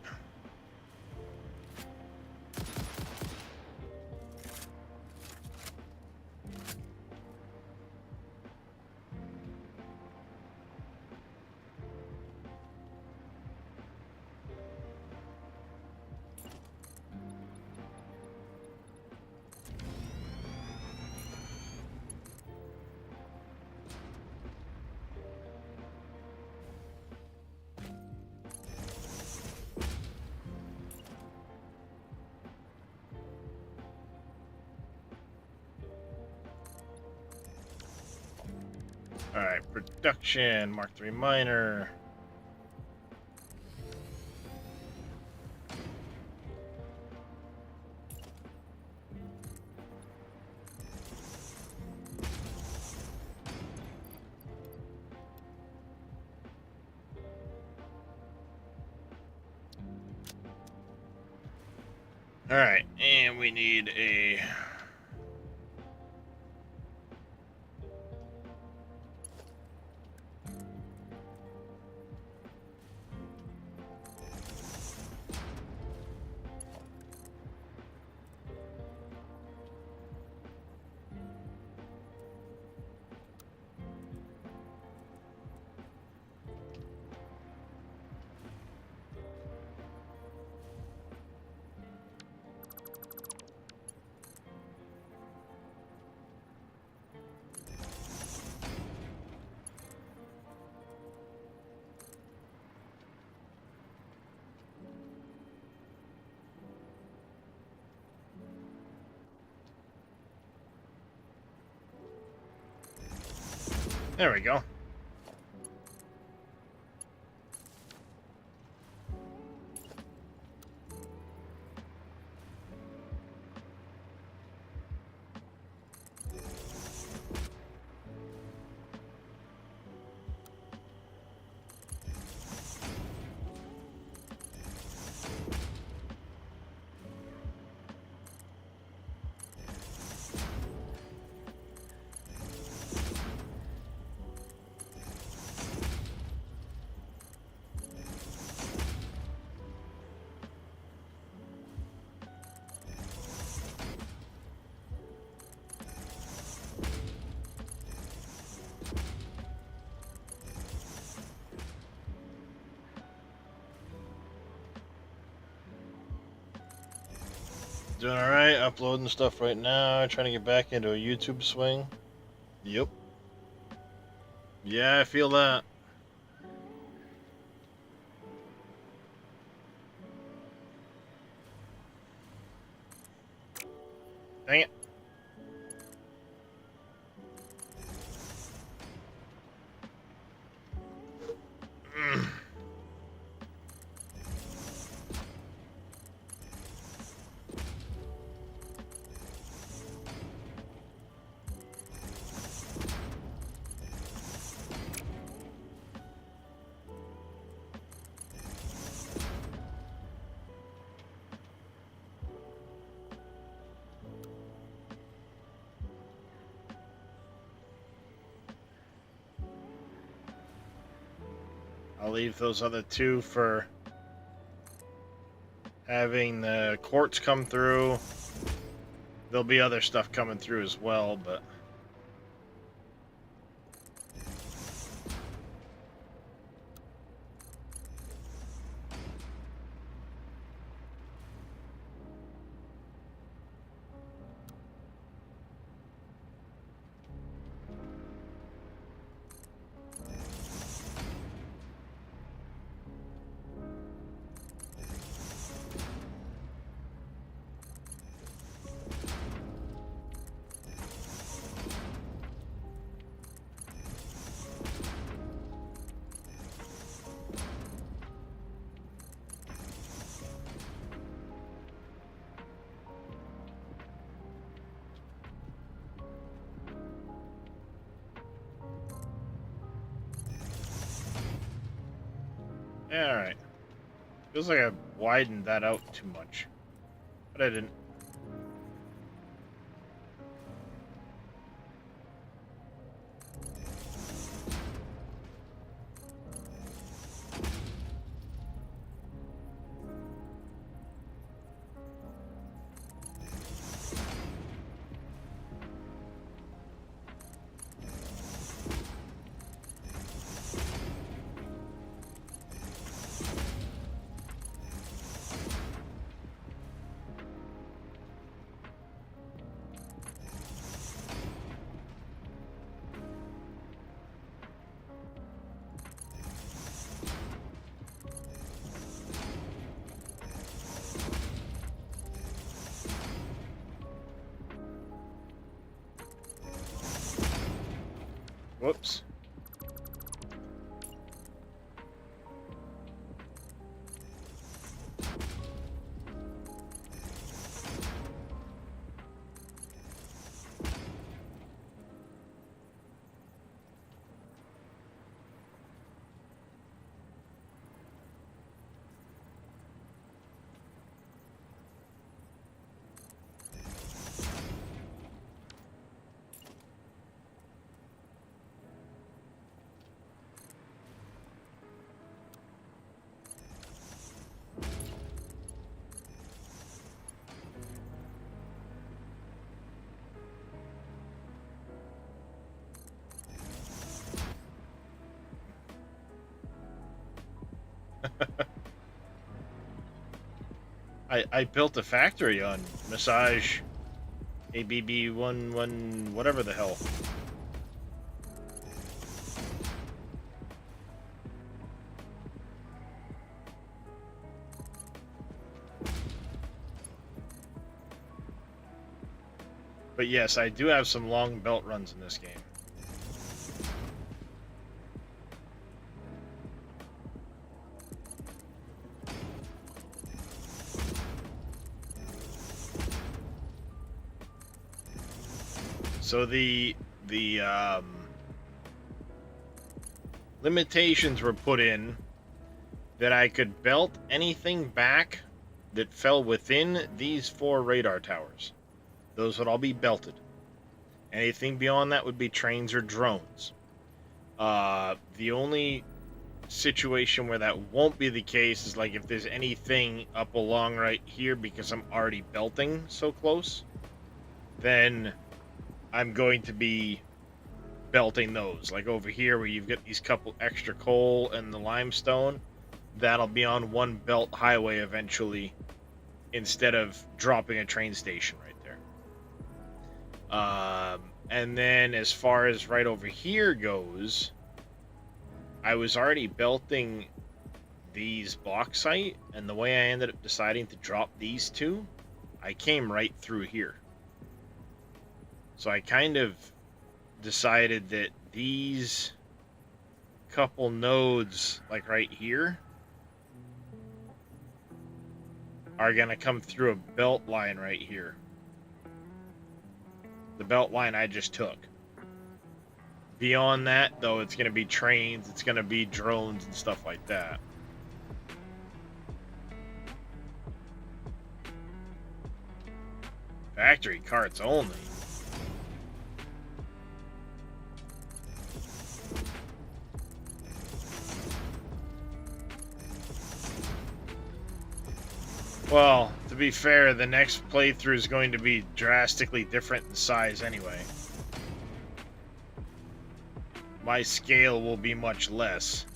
S1: Alright, production, Mark III miner. Alright, and we need a... There we go. Doing alright, uploading stuff right now, trying to get back into a YouTube swing. Yep. Yeah, I feel that. Dang it. I'll leave those other two for having the quartz come through. There'll be other stuff coming through as well, but... Yeah, alright. Feels like I widened that out too much. But I didn't. Whoops. I built a factory on Massage ABB11 whatever the hell. But yes, I do have some long belt runs in this game. So the limitations were put in that I could belt anything back that fell within these 4 radar towers. Those would all be belted. Anything beyond that would be trains or drones. The only situation where that won't be the case is like if there's anything up along right here because I'm already belting so close, then I'm going to be belting those. Like over here where you've got these couple extra coal and the limestone, that'll be on one belt highway eventually instead of dropping a train station right there. And then as far as right over here goes, I was already belting these bauxite, and the way I ended up deciding to drop these two, I came right through here. So I kind of decided that these couple nodes, like right here, are going to come through a belt line right here. The belt line I just took. Beyond that, though, it's going to be trains, it's going to be drones and stuff like that. Factory carts only. Well, to be fair, the next playthrough is going to be drastically different in size anyway. My scale will be much less.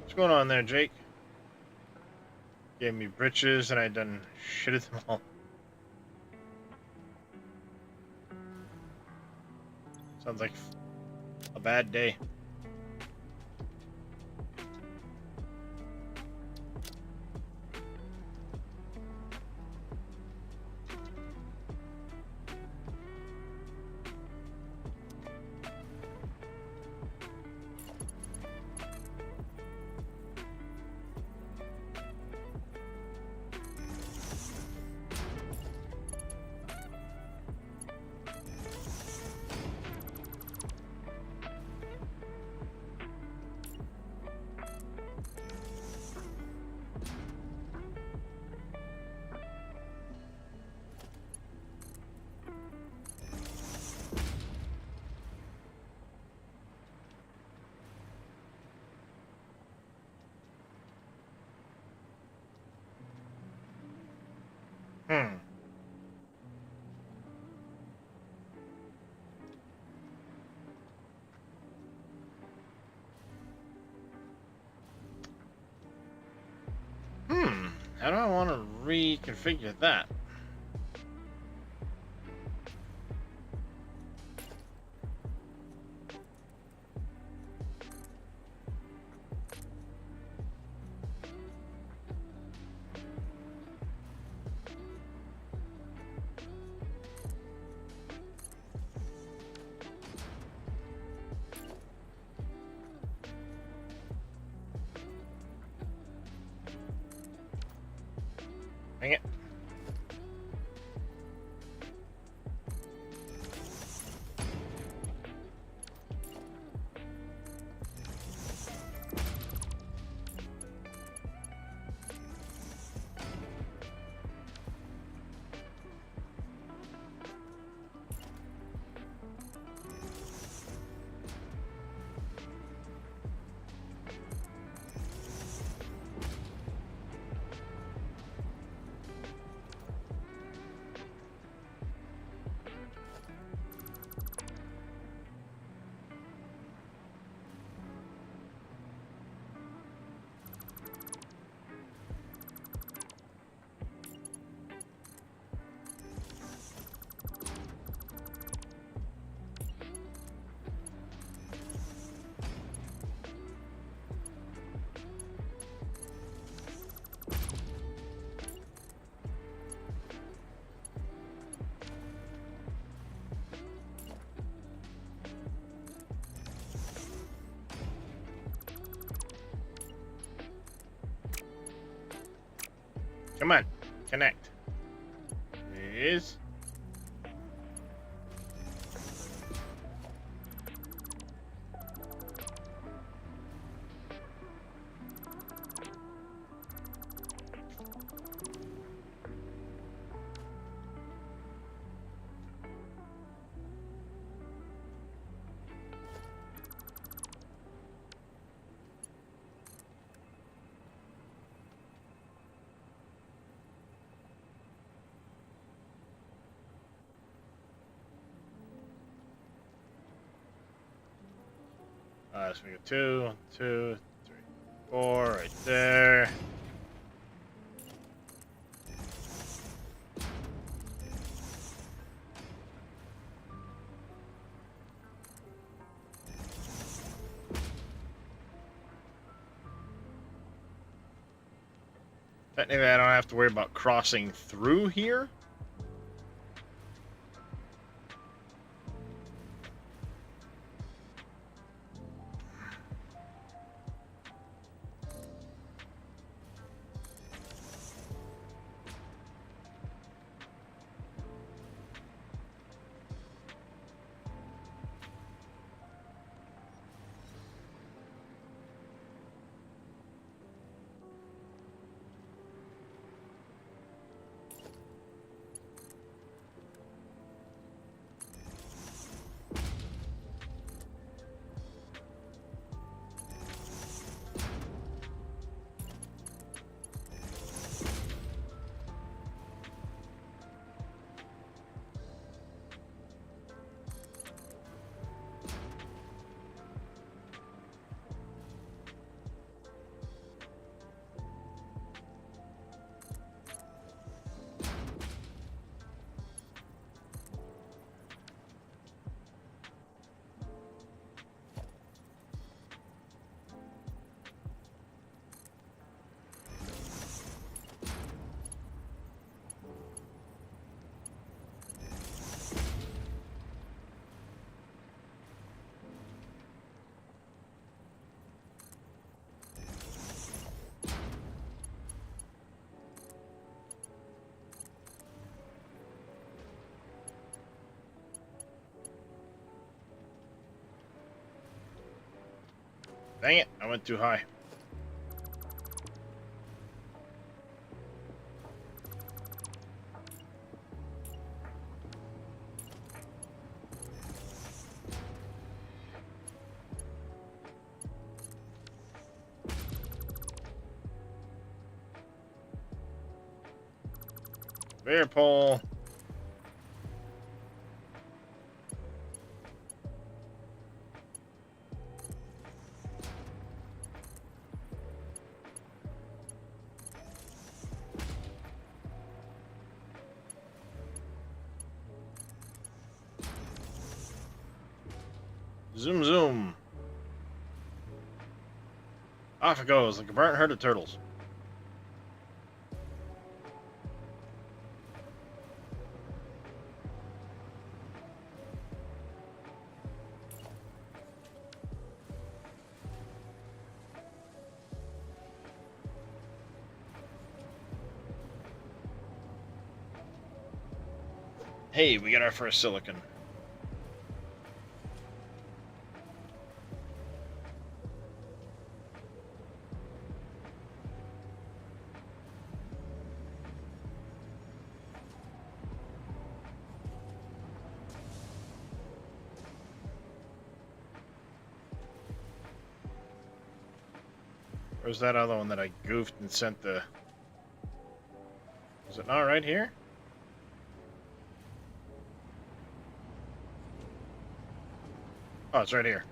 S1: What's going on there, Jake? Gave me britches and I done shitted them all. Sounds like a bad day. How do I want to reconfigure that? Dang it. Come on, connect. Please. So we got 2, 2, 3, 4 right there. Technically, I don't have to worry about crossing through here. Dang it, I went too high. Bear pole. Zoom, zoom. Off it goes like a burnt herd of turtles. Hey, we got our first silicon. Where's that other one that I goofed and sent the... Is it not right here? Oh, it's right here.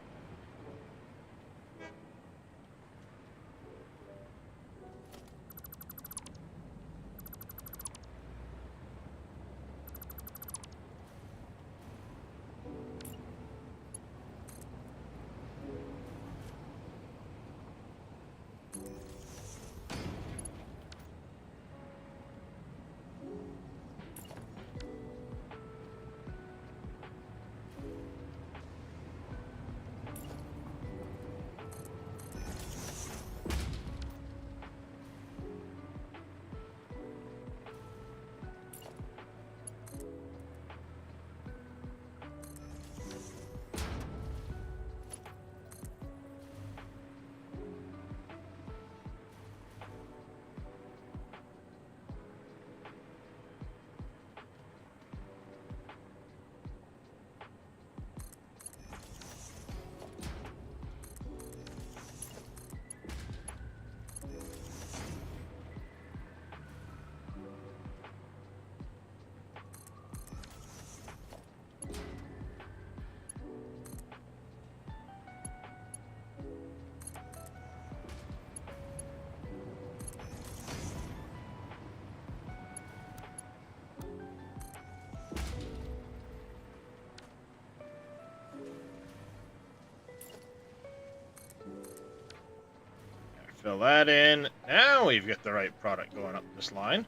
S1: Fill that in. Now we've got the right product going up this line.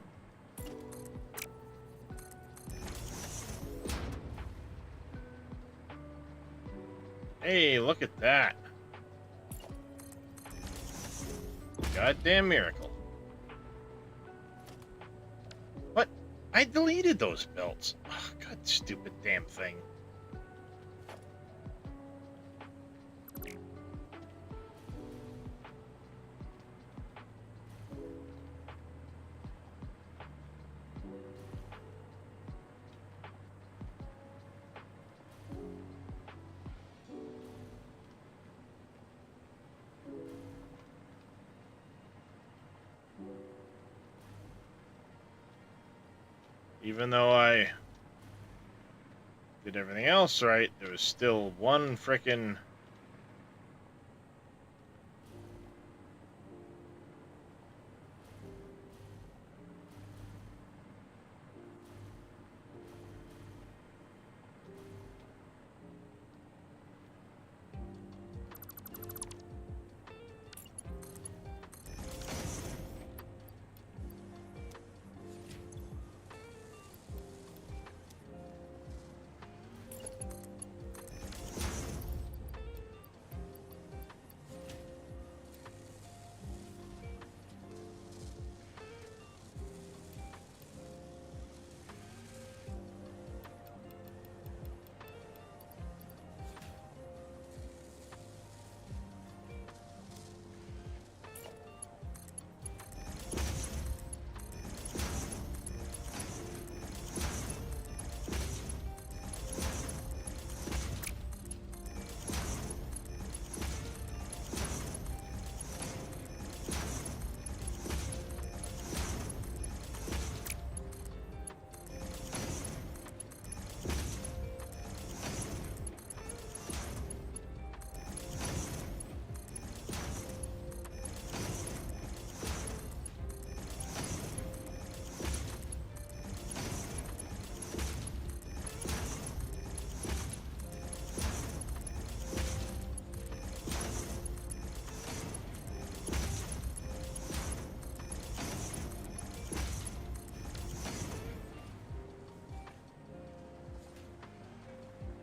S1: Hey, look at that. Goddamn miracle. What? I deleted those belts. Oh, God, stupid damn thing. Even though I did everything else right, there was still one frickin'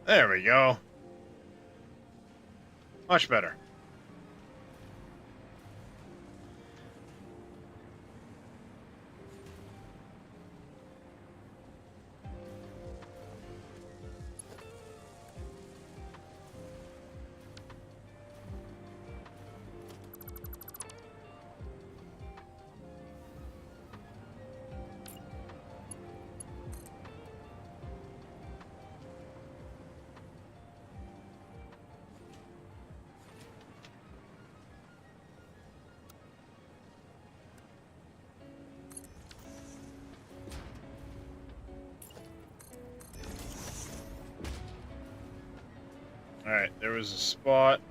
S1: There we go. Much better. Alright, there was a spot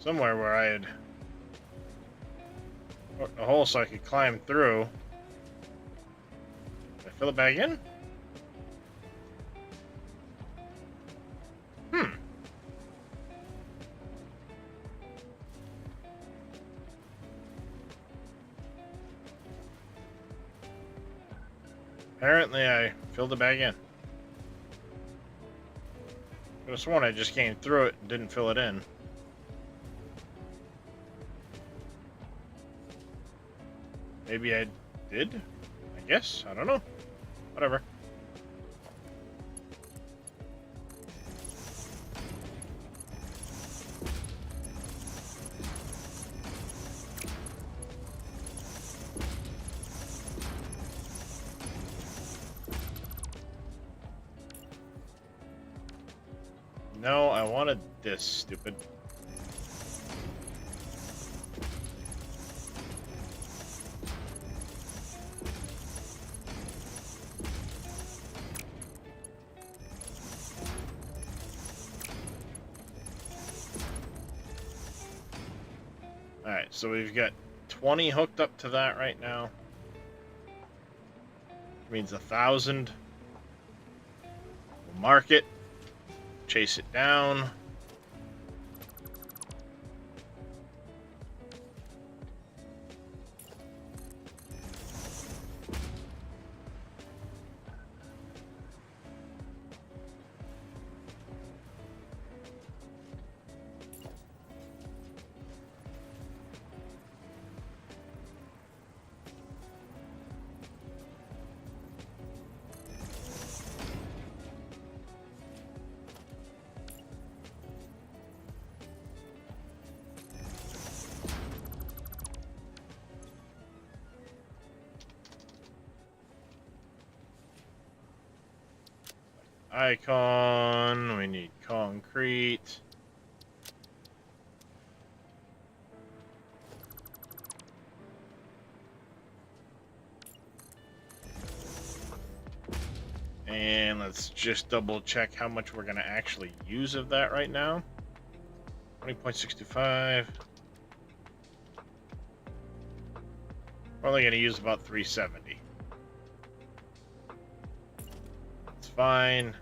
S1: somewhere where I had a hole so I could climb through. Did I fill it back in? Hmm. Apparently I filled it back in. I could have sworn I just came through it and didn't fill it in. Maybe I did? I guess. I don't know. Whatever. No, I wanted this, stupid. Alright, so we've got 20 hooked up to that right now. Which means 1,000. We'll mark it. Chase it down. Icon, we need concrete. And let's just double check how much we're gonna actually use of that right now. 20.65. We're only gonna use about 370. It's fine.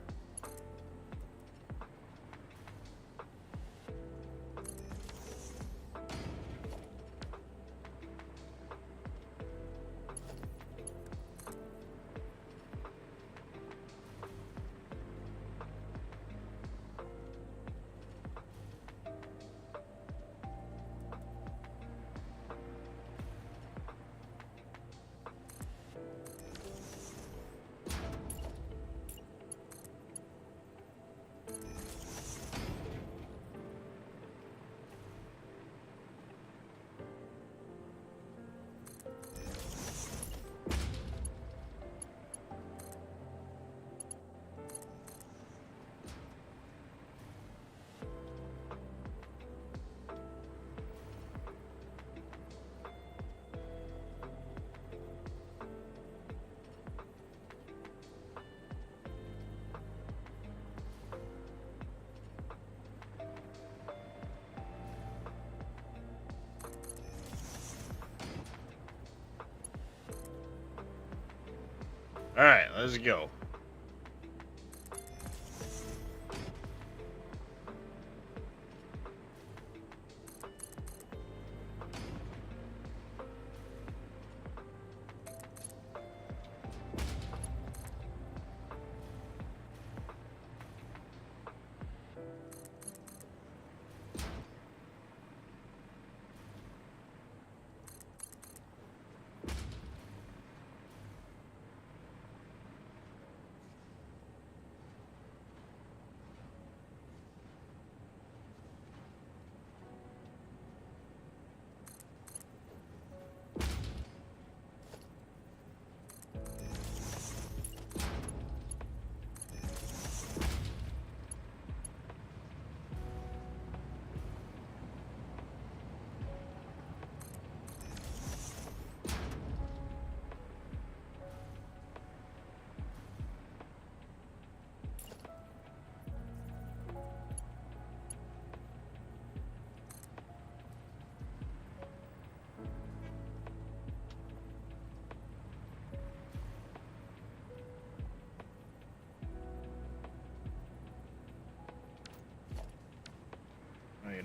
S1: All right, let's go.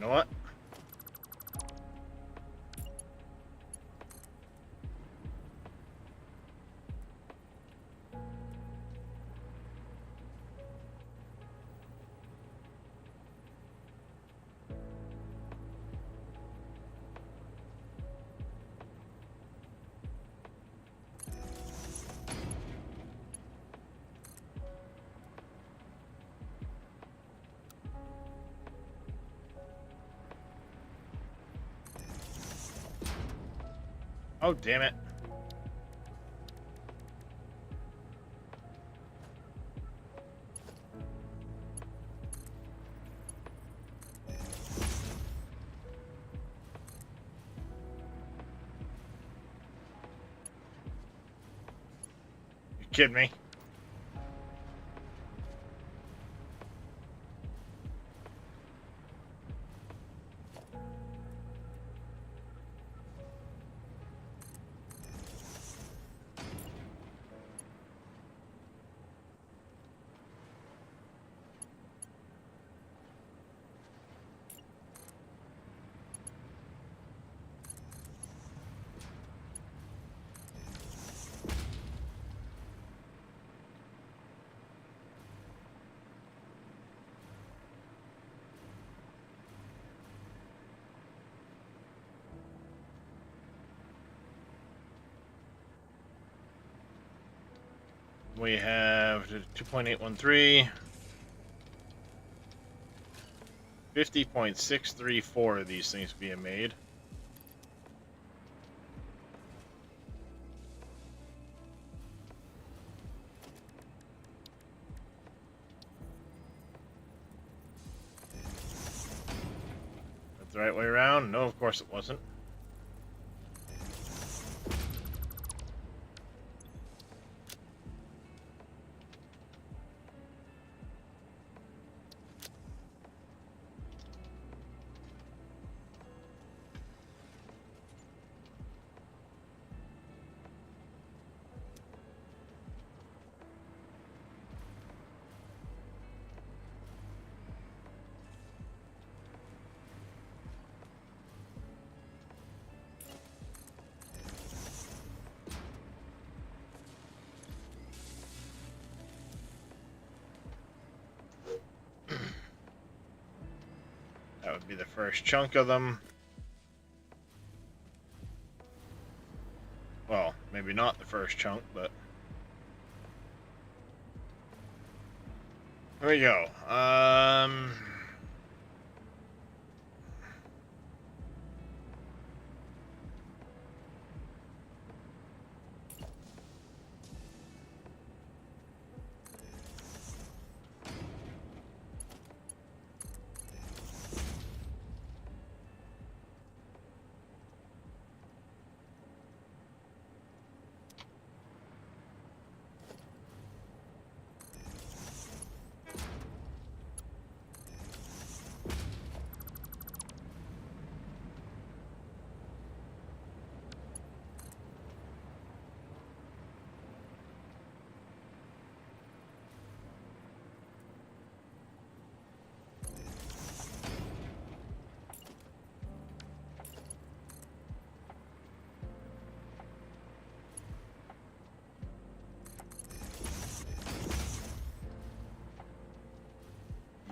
S1: know what? Oh, damn it. You kidding me? We have 2.813, 50.634 of these things being made. That's the right way around? No, of course it wasn't. That would be the first chunk of them. Well, maybe not the first chunk, but... Here we go.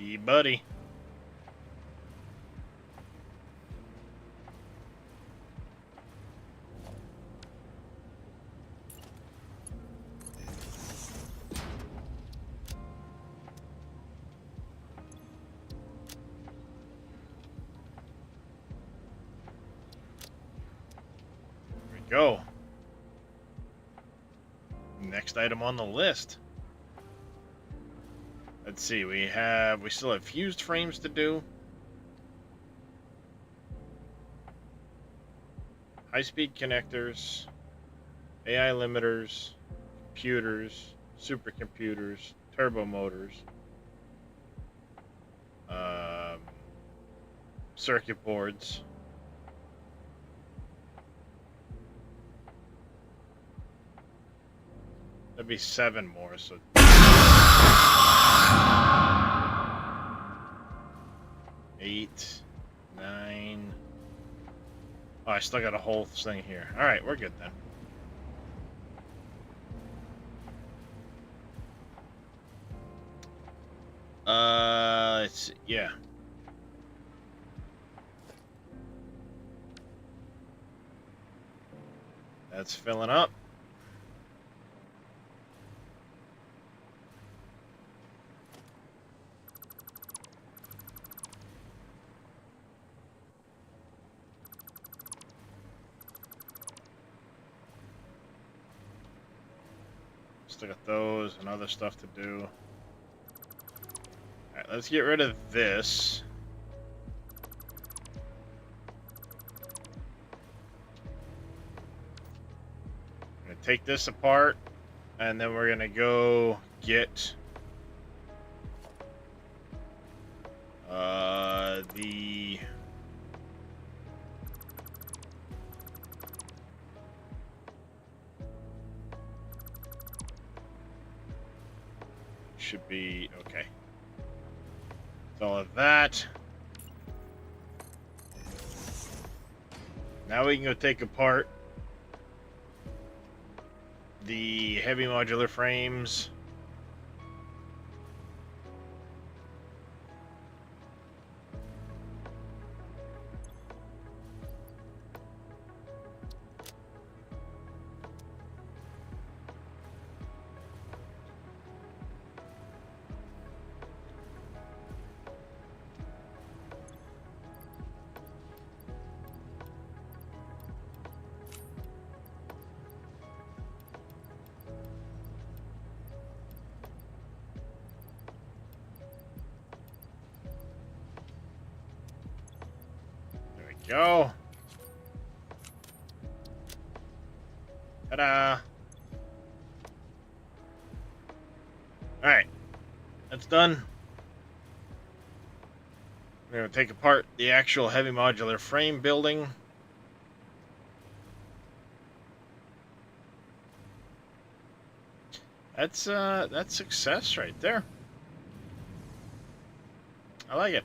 S1: Yeah, buddy. There we go. Next item on the list. Let's see, we still have fused frames to do. High-speed connectors, AI limiters, computers, supercomputers, turbo motors, circuit boards. That'd be 7 more, so... Eight, Oh, I still got a whole thing here. All right, we're good then. Let's see. Yeah. That's filling up. Still got those and other stuff to do. Alright, let's get rid of this. I'm gonna take this apart, and then we're gonna go get the should be okay. So all of that. Now we can go take apart the heavy modular frames. Go. Ta-da. Alright. That's done. We're going to take apart the actual heavy modular frame building. That's success right there. I like it.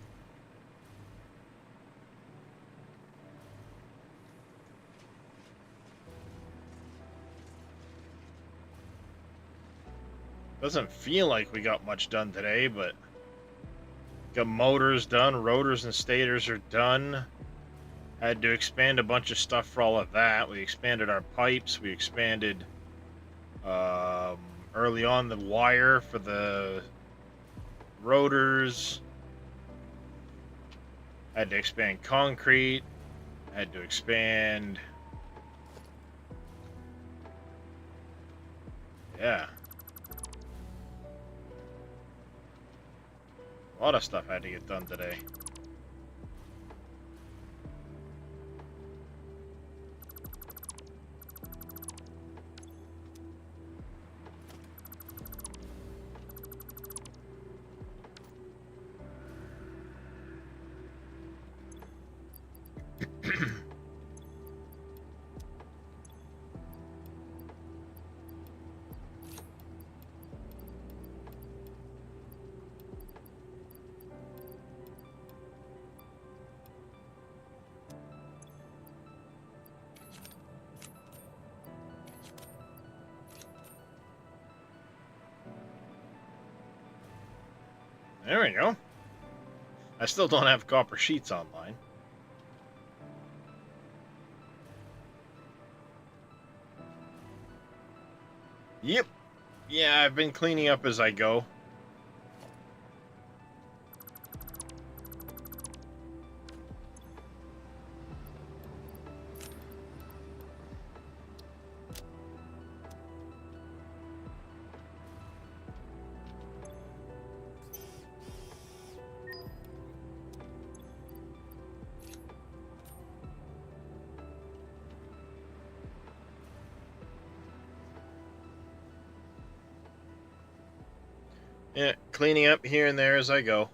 S1: Doesn't feel like we got much done today, but got motors done, rotors and stators are done. Had to expand a bunch of stuff for all of that. We expanded our pipes. We expanded early on the wire for the rotors. Had to expand concrete. Had to expand. Yeah. A lot of stuff had to get done today. There we go. I still don't have copper sheets online. Yep. Yeah, I've been cleaning up as I go. Yeah, cleaning up here and there as I go.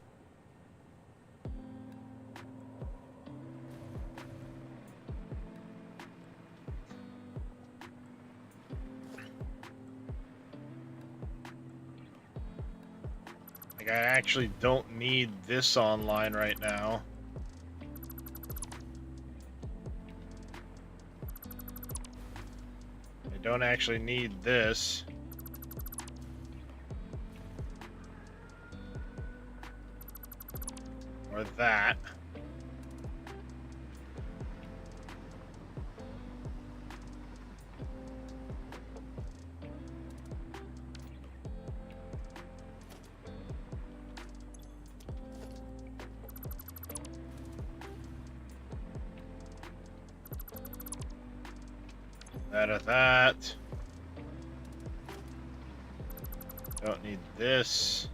S1: Like, I actually don't need this online right now. don't actually need this. Or that. That of that. Don't need this.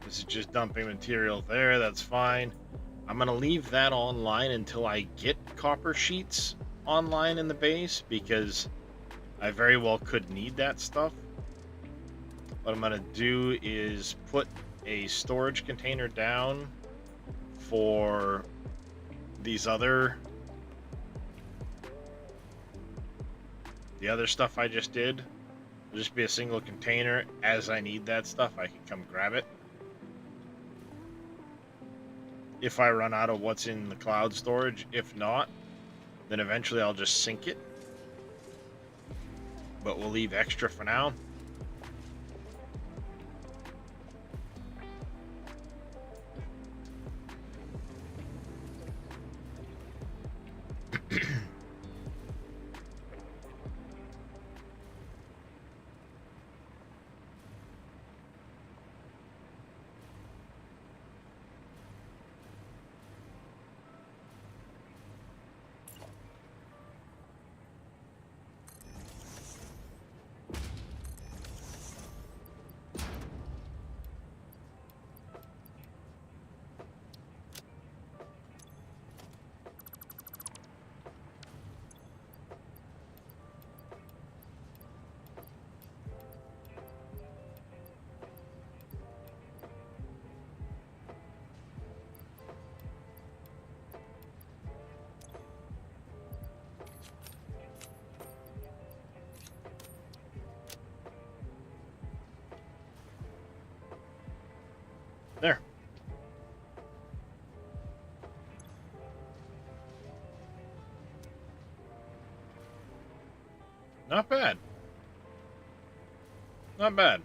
S1: This is just dumping material there, that's fine. I'm gonna leave that online until I get copper sheets online in the base, because I very well could need that stuff. What I'm gonna do is put a storage container down for these the other stuff I just did. It'll just be a single container. As I need that stuff, I can come grab it. If I run out of what's in the cloud storage. If not, then eventually I'll just sink it. But we'll leave extra for now. There. Not bad. Not bad.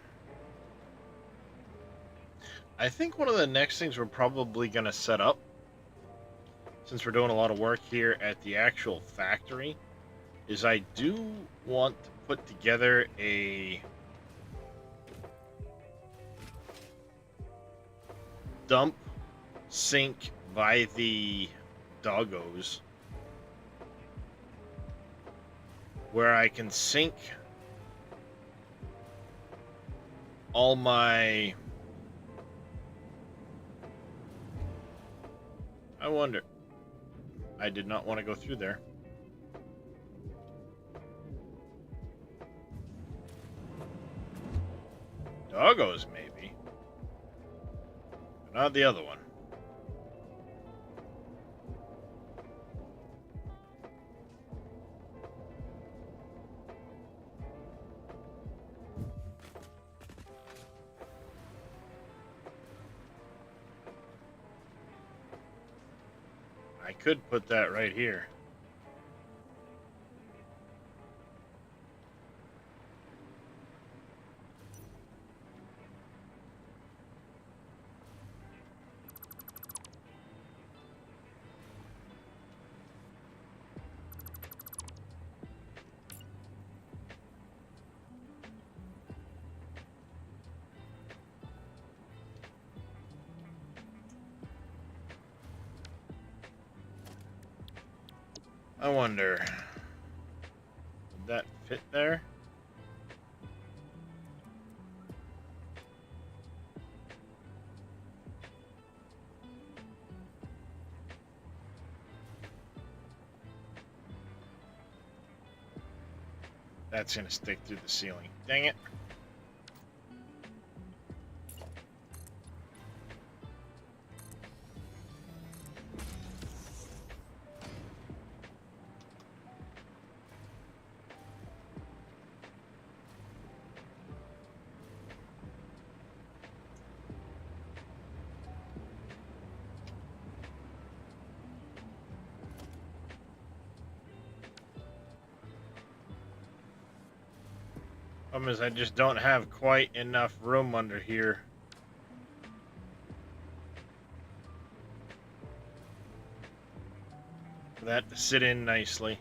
S1: I think one of the next things we're probably going to set up, since we're doing a lot of work here at the actual factory, is I do want to put together a dump sink by the doggos where I can sink all my... I wonder. I did not want to go through there. Doggos, maybe. But not the other one. I could put that right here. I wonder, would that fit there? That's gonna stick through the ceiling. Dang it. Problem is, I just don't have quite enough room under here. For that to sit in nicely.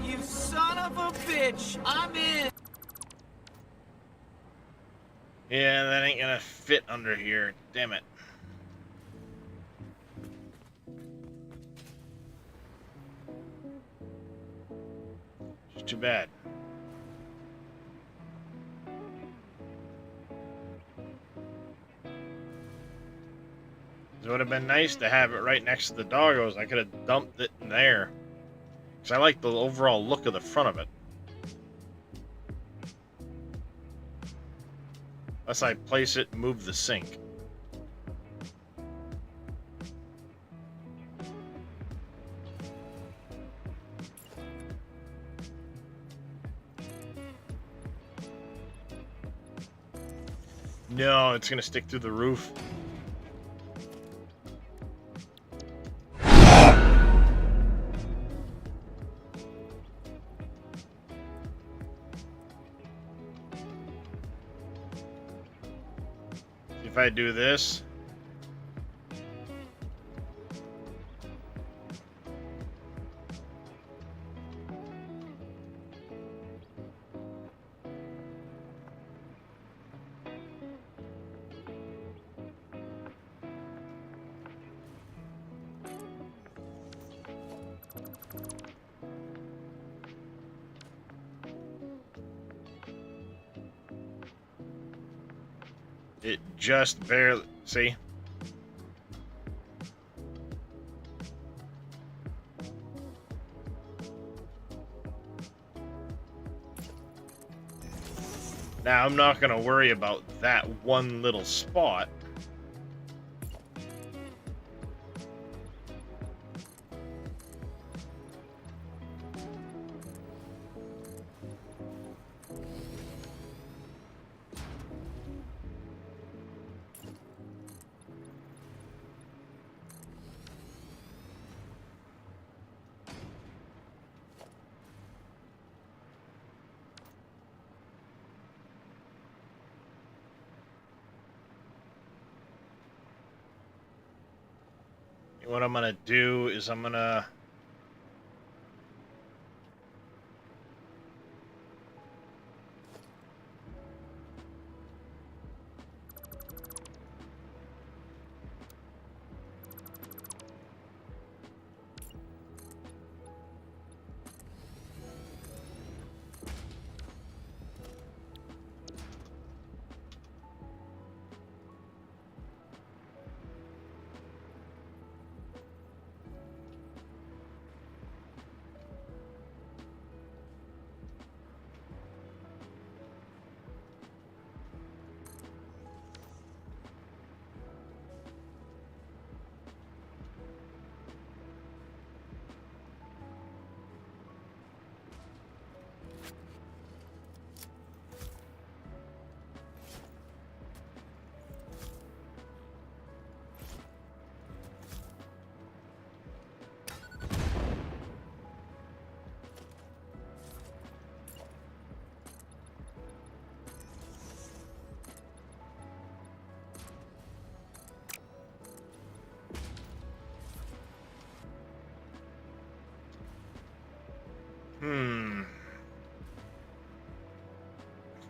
S5: You son of a bitch! I'm in!
S1: Yeah, that ain't gonna fit under here. Damn it. It's too bad. It would have been nice to have it right next to the doggos. I could have dumped it in there. Because I like the overall look of the front of it. Unless I place it and move the sink. No, it's gonna stick through the roof. If I do this, it just barely, see? Now, I'm not gonna worry about that one little spot. What I'm gonna do is I'm gonna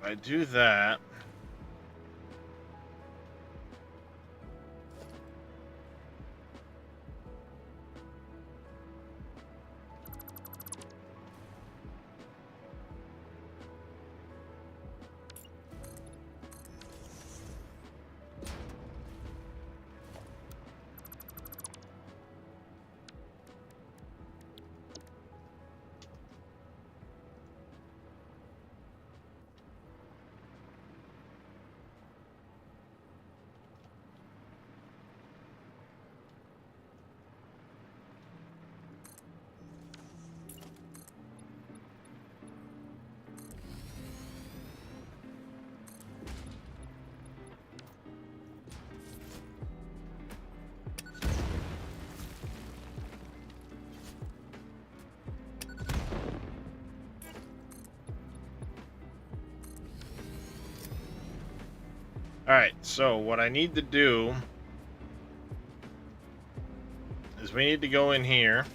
S1: if I do that, Alright, so what I need to do is we need to go in here.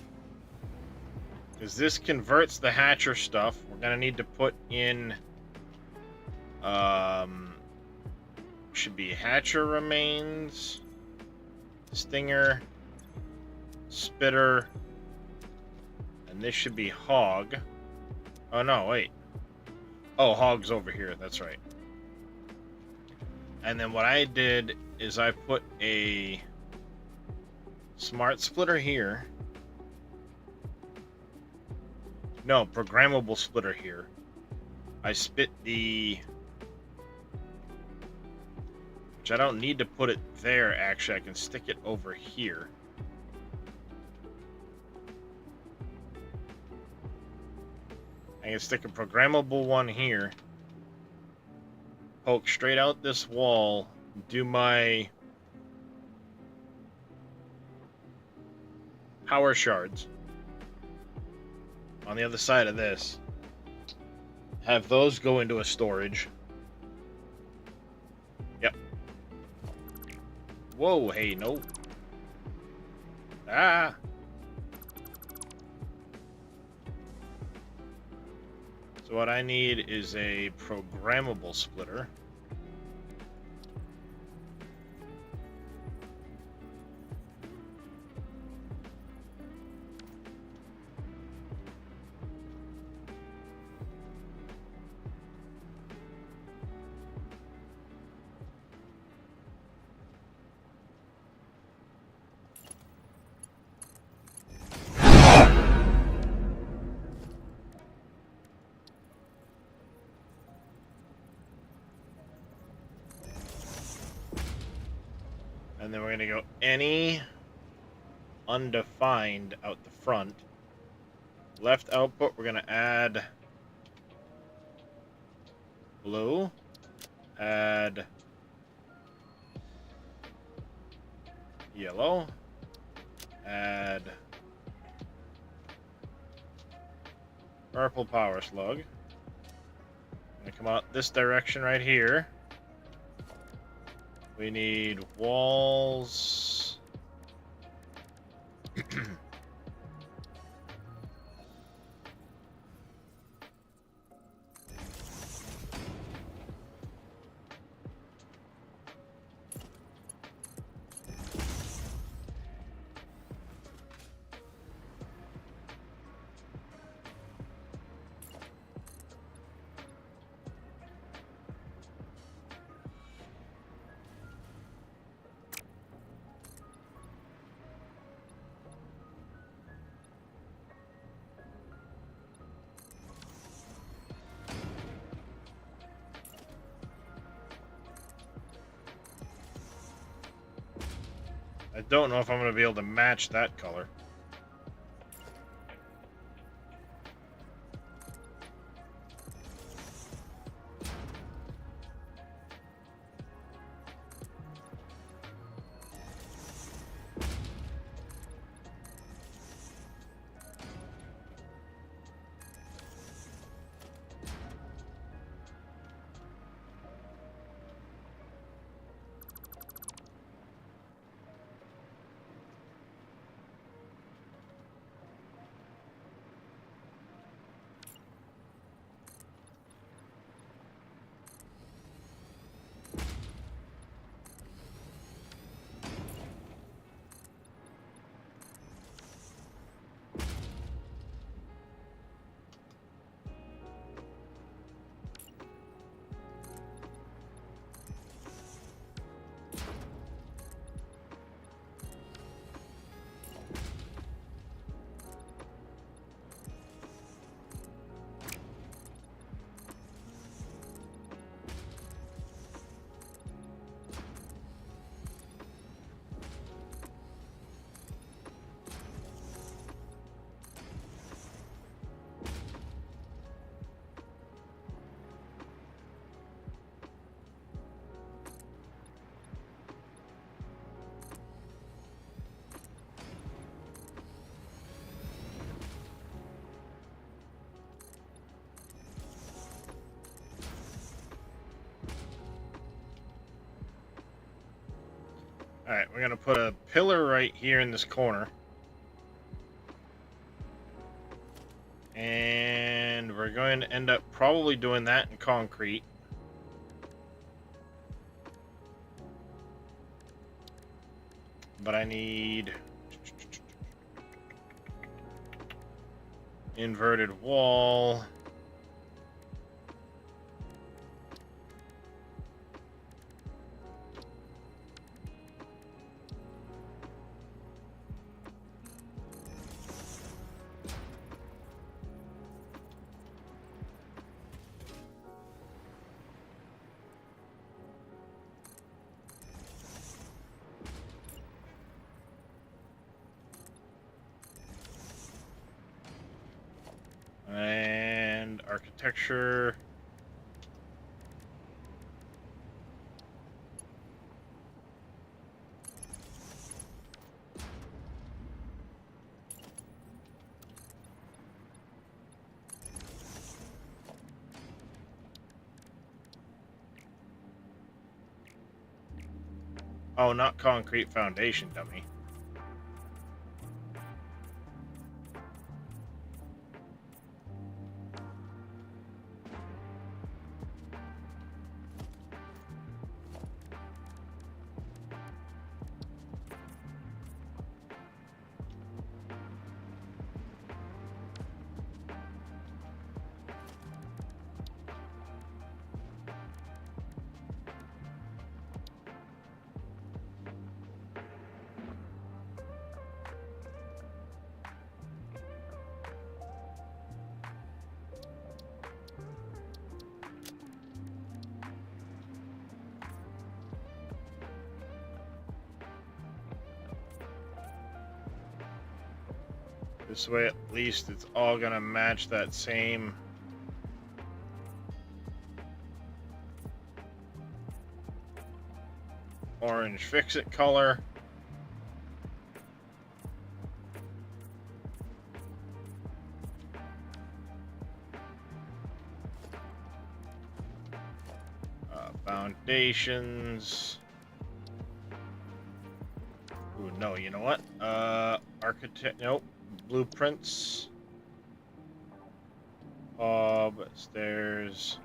S1: Because this converts the hatcher stuff. We're going to need to put in... should be hatcher remains, stinger, spitter, and this should be hog. Oh, no, wait. Oh, hog's over here. That's right. And then what I did is I put a smart splitter here. No, programmable splitter here. I spit the... which I don't need to put it there, actually. I can stick it over here. I can stick a programmable one here. Poke straight out this wall. Do my power shards on the other side of this. Have those go into a storage. Yep. Whoa, hey, no. Ah! So what I need is a programmable splitter. And then we're going to go any undefined out the front. Left output, we're going to add blue. Add yellow. Add purple power slug. Going to come out this direction right here. We need walls. I don't know if I'm going to be able to match that color. Alright, we're gonna put a pillar right here in this corner. And we're going to end up probably doing that in concrete. But I need inverted wall. And architecture. Oh, not concrete foundation, dummy. This way, at least, it's all gonna match that same orange fix-it color. Foundations. Ooh, no, you know what? Architect, nope. Blueprints. Stairs.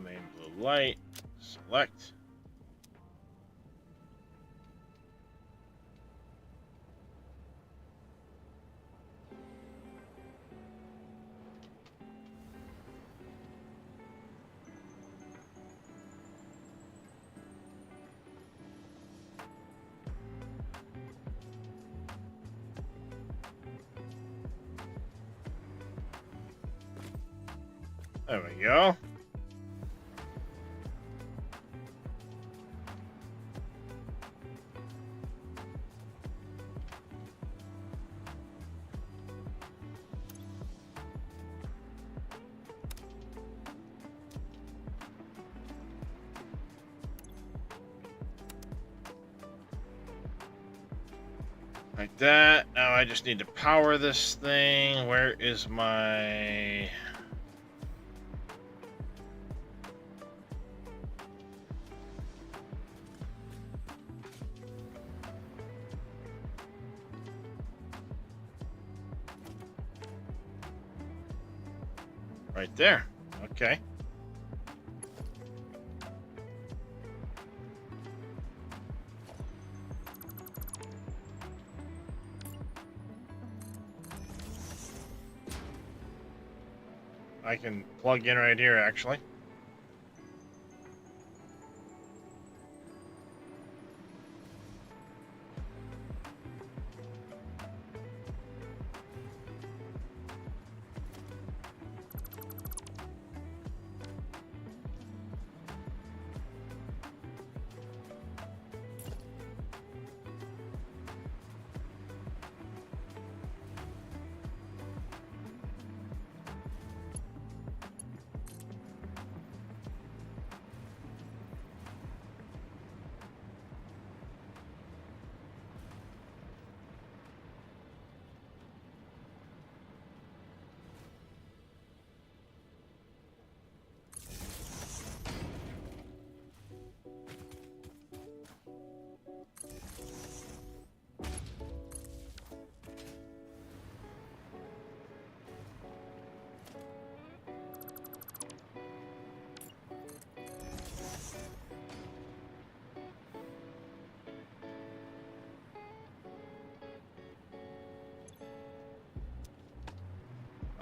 S1: Main blue light. Select. There we go. Like that. Now I just need to power this thing. Where is my... Right there. Okay. I can plug in right here, actually.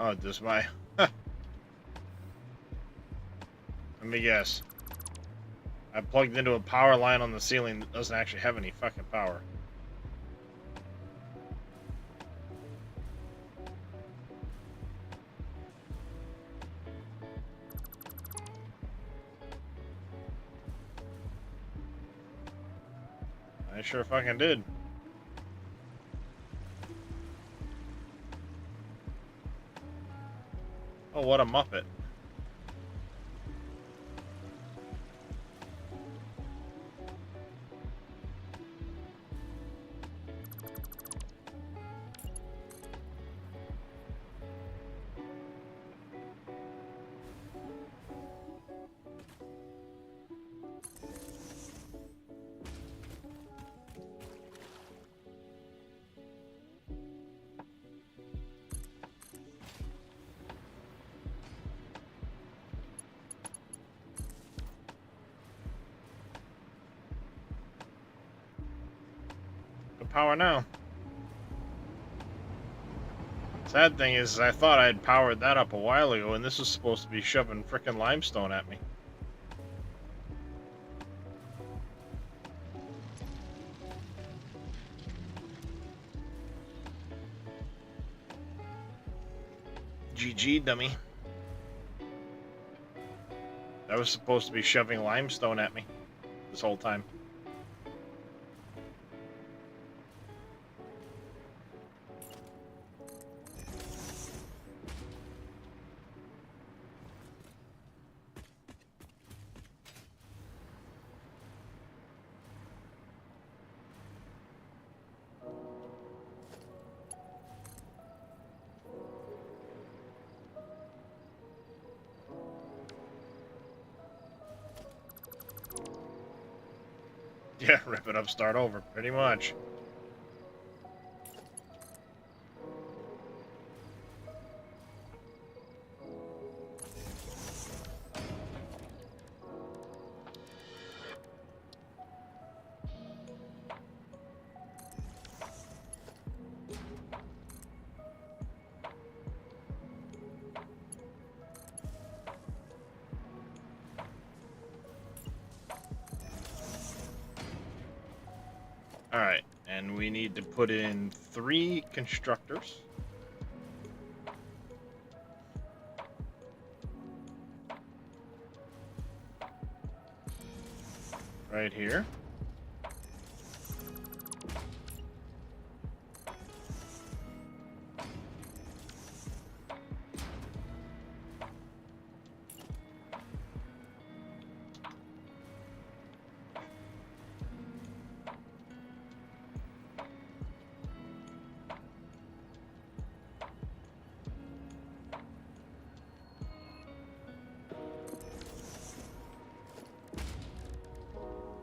S1: Oh, does my... Let me guess. I plugged into a power line on the ceiling that doesn't actually have any fucking power. I sure fucking did. Oh, what a muppet. The power now. Sad thing is, I thought I had powered that up a while ago, and this was supposed to be shoving frickin' limestone at me. GG, dummy. That was supposed to be shoving limestone at me this whole time. Yeah, rip it up, start over, pretty much. Alright, and we need to put in 3 constructors. Right here.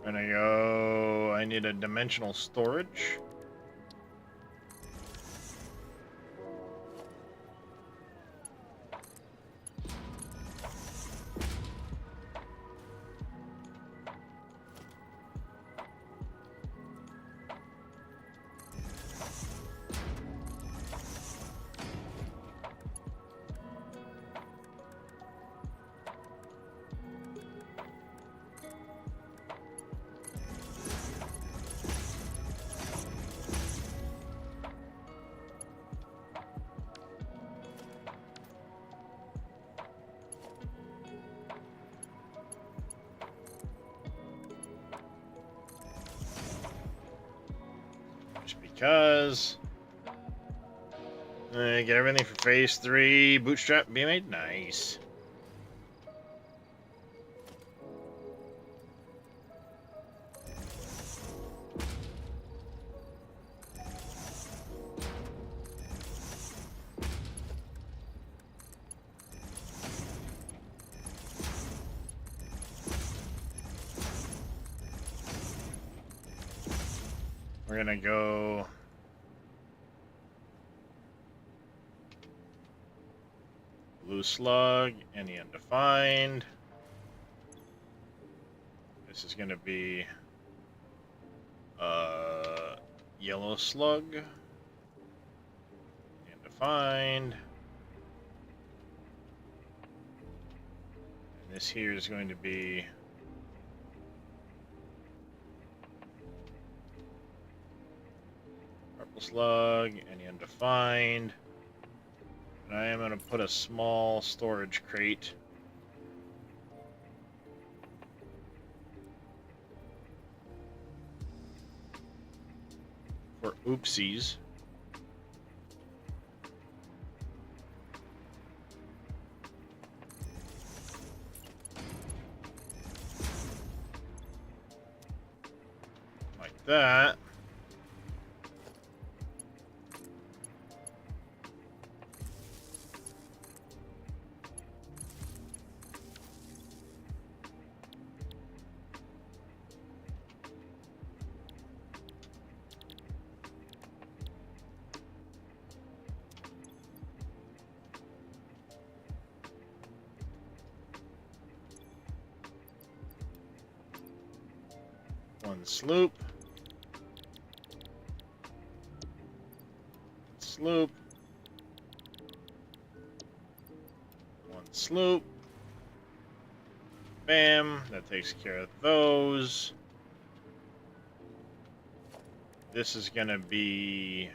S1: Gonna go... I need a dimensional storage. Because get everything for phase 3. Bootstrap be made nice. We're gonna go blue slug, any undefined. This is gonna be yellow slug, undefined. This here is going to be purple slug, any undefined. And I am going to put a small storage crate for oopsies. Like that. One sloop. Sloop. One sloop. Bam. That takes care of those. This is gonna be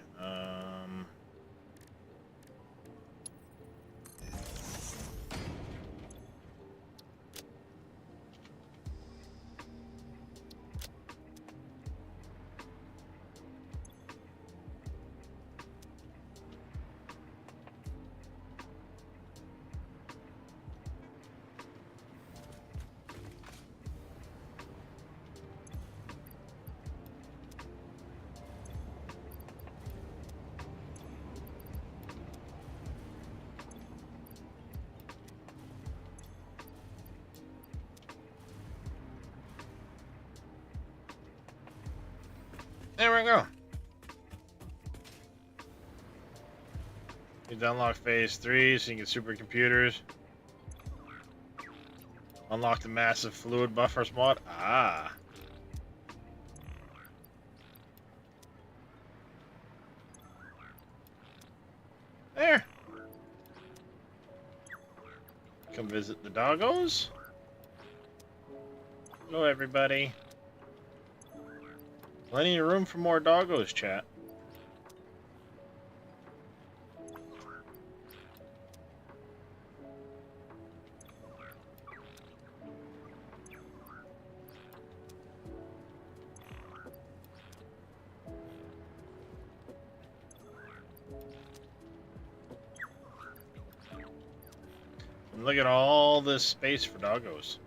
S1: there we go. You unlock phase 3 so you can get supercomputers. Unlock the massive fluid buffers mod. Ah. There. Come visit the doggos. Hello, everybody. Plenty of room for more doggos, chat. And look at all this space for doggos.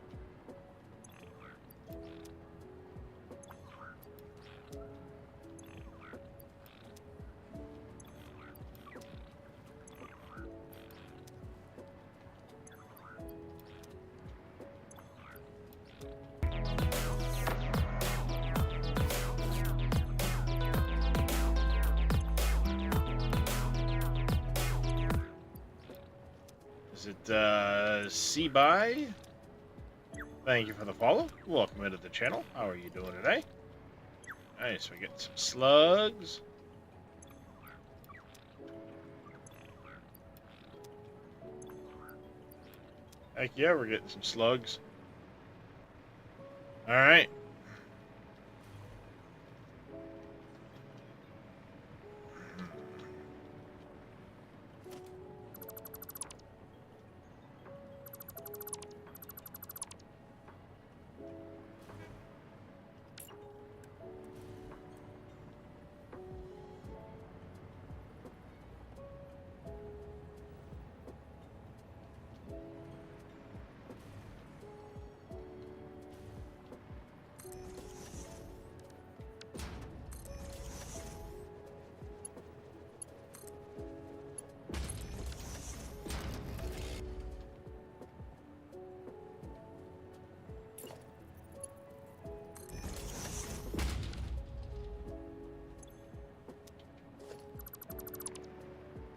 S1: Is it, C-Buy? Thank you for the follow. Welcome into the channel. How are you doing today? Nice, we get some slugs. Heck yeah, we're getting some slugs. Alright.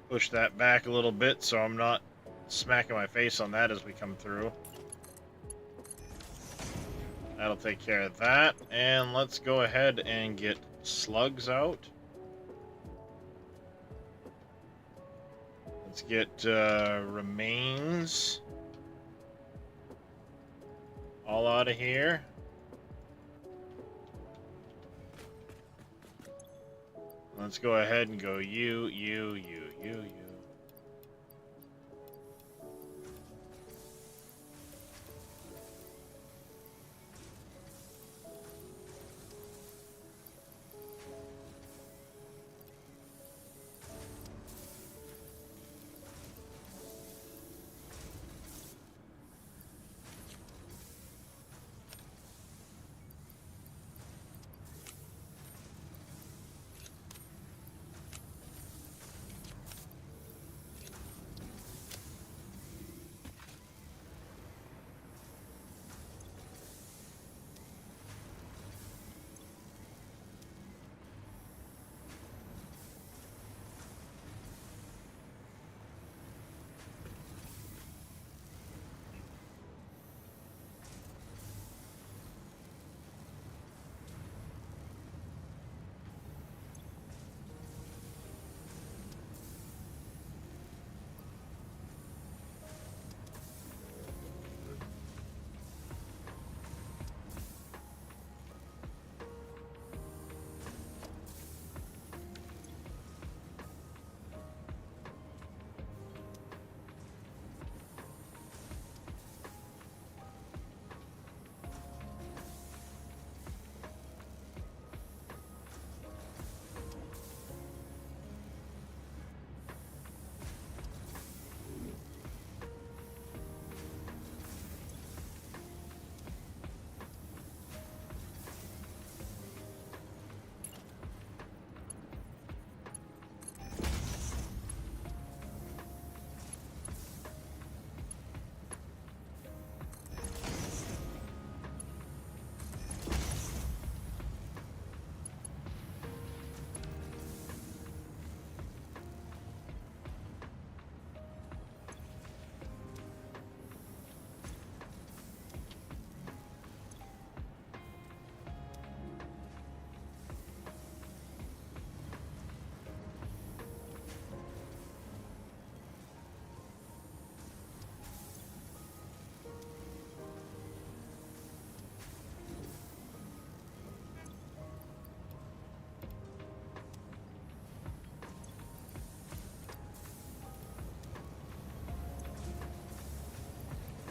S1: Push that back a little bit so I'm not smacking my face on that as we come through. That'll take care of that. And let's go ahead and get slugs out. Let's get remains. All out of here. Let's go ahead and go you.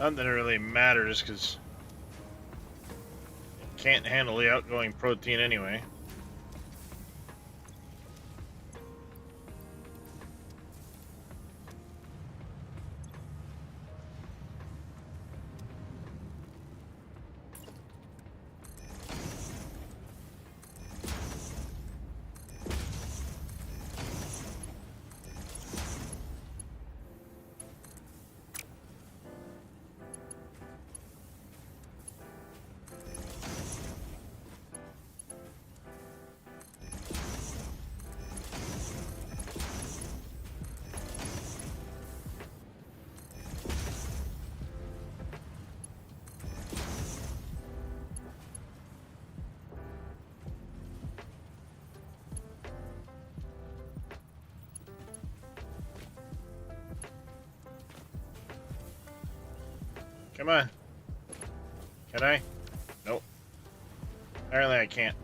S1: Not that it really matters, because it can't handle the outgoing protein anyway. Come on. Can I? Nope. Apparently I can't.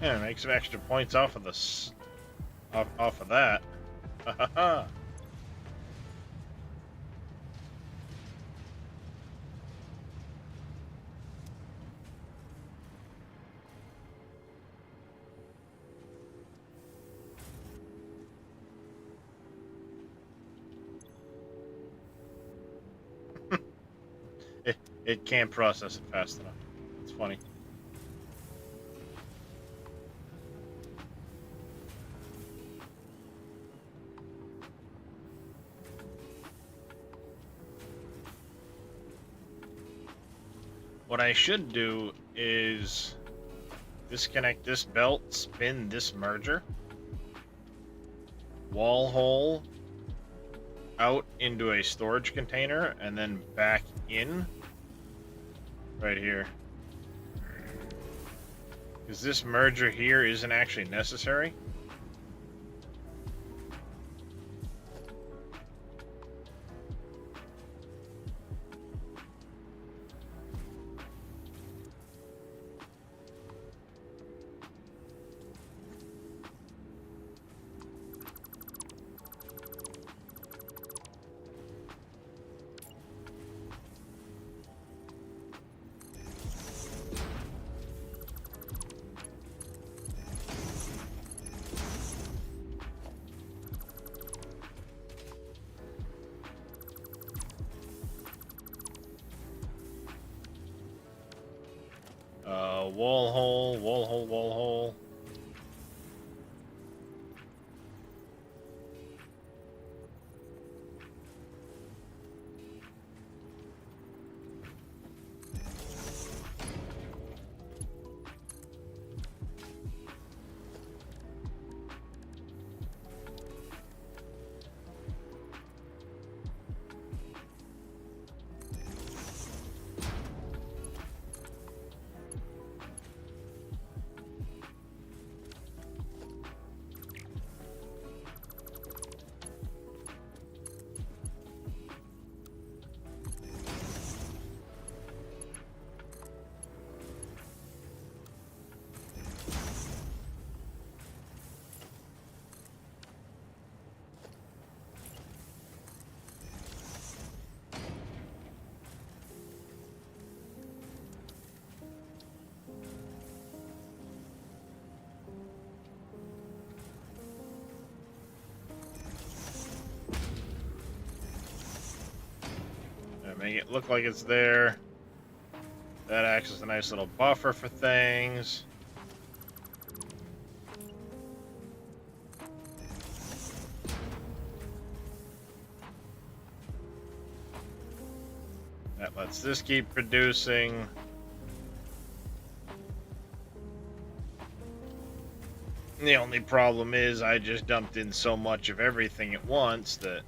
S1: Yeah, make some extra points off of off of that. it can't process it fast enough. It's funny. What I should do is disconnect this belt, spin this merger, wall hole out into a storage container, and then back in right here. Because this merger here isn't actually necessary. Wall hole, wall hole, wall hole. Make it look like it's there. That acts as a nice little buffer for things. That lets this keep producing. The only problem is I just dumped in so much of everything at once that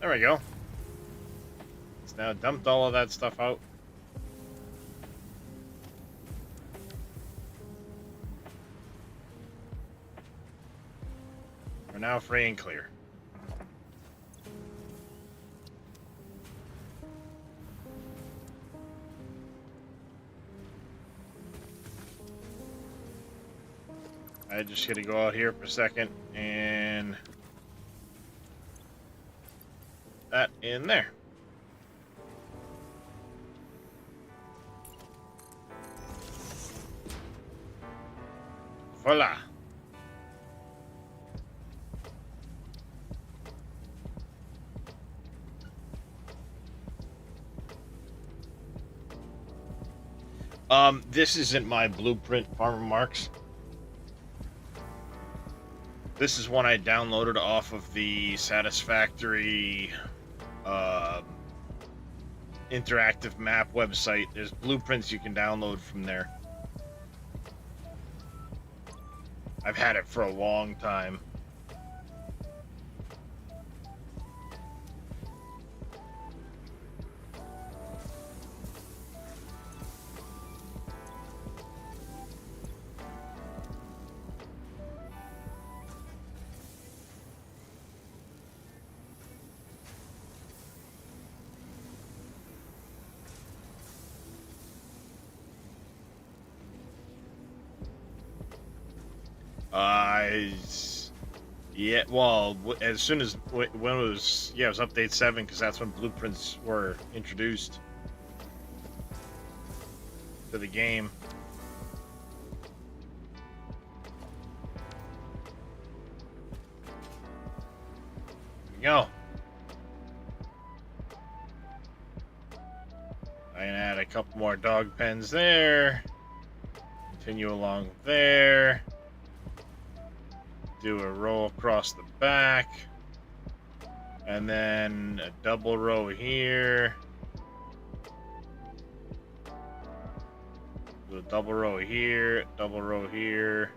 S1: there we go. It's now dumped all of that stuff out. We're now free and clear. I just gotta go out here for a second and that in there. Voila. This isn't my blueprint, Farmer Marks. This is one I downloaded off of the Satisfactory interactive map website. There's blueprints you can download from there. I've had it for a long time. Yeah, well, as soon as when it was, yeah, it was update 7, because that's when blueprints were introduced to the game. There we go. I can add a couple more dog pens there. Continue along there. Do a row across the back, and then a double row here. Do a double row here, double row here.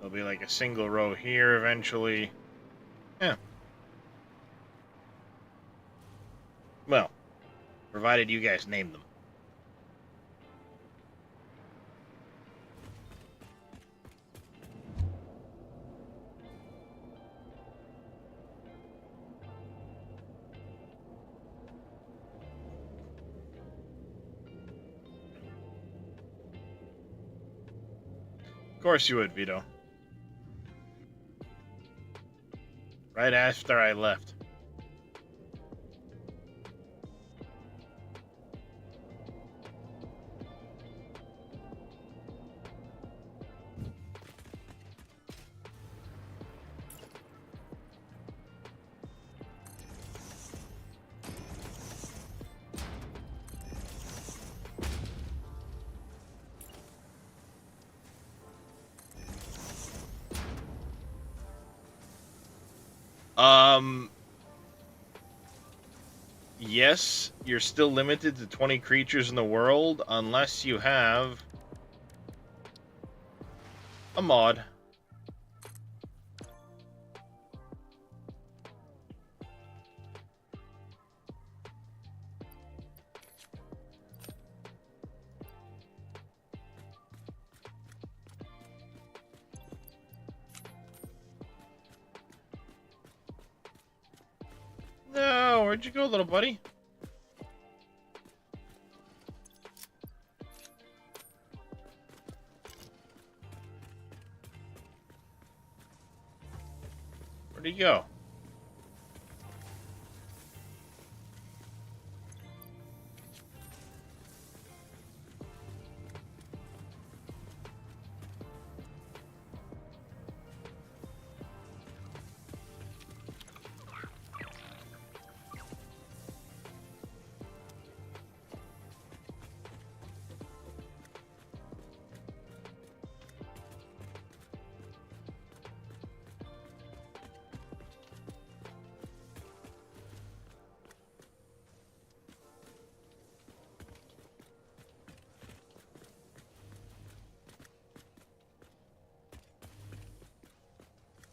S1: There'll be like a single row here eventually. Yeah. Well, provided you guys name them. Of course you would, Vito. Right after I left. Yes, you're still limited to 20 creatures in the world unless you have a mod. No, where'd you go, little buddy? Where'd he go?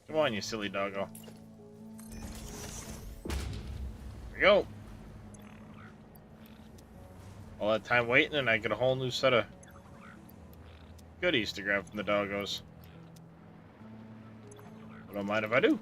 S1: Come on, you silly doggo. There we go. All that time waiting, and I get a whole new set of goodies to grab from the doggos. I don't mind if I do.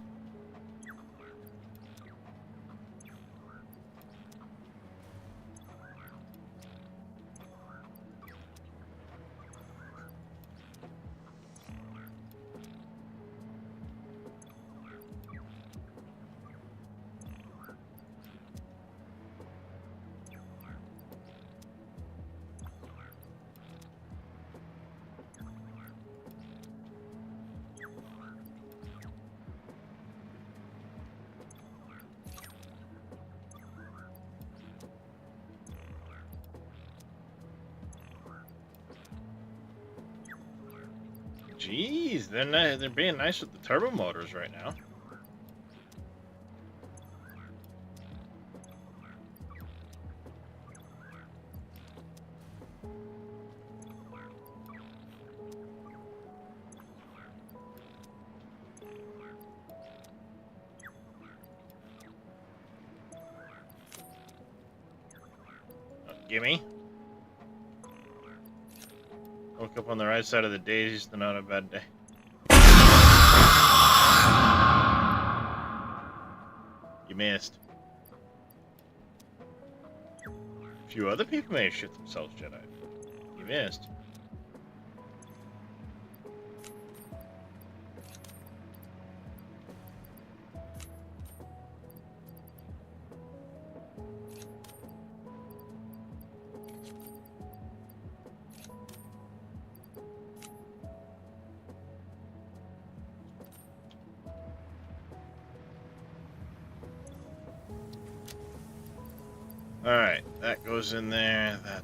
S1: Jeez, they're being nice with the turbo motors right now. Gimme. Woke up on the right side of the daisies, then not a bad day. You missed. A few other people may have shit themselves, Jedi. You missed. Alright, that goes in there, that.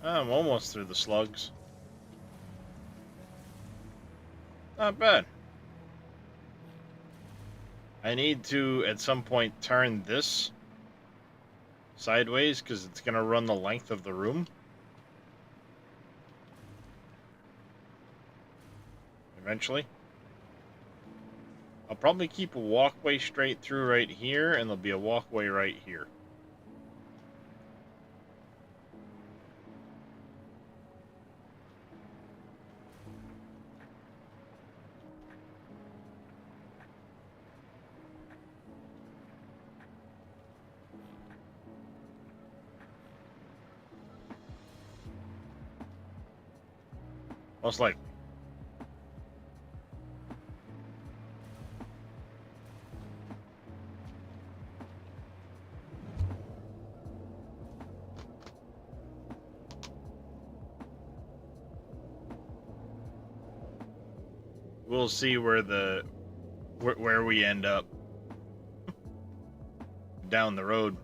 S1: I'm almost through the slugs. Not bad. I need to, at some point, turn this sideways because it's going to run the length of the room. Eventually. I'll probably keep a walkway straight through right here, and there'll be a walkway right here. Most likely. We'll see where we end up down the road.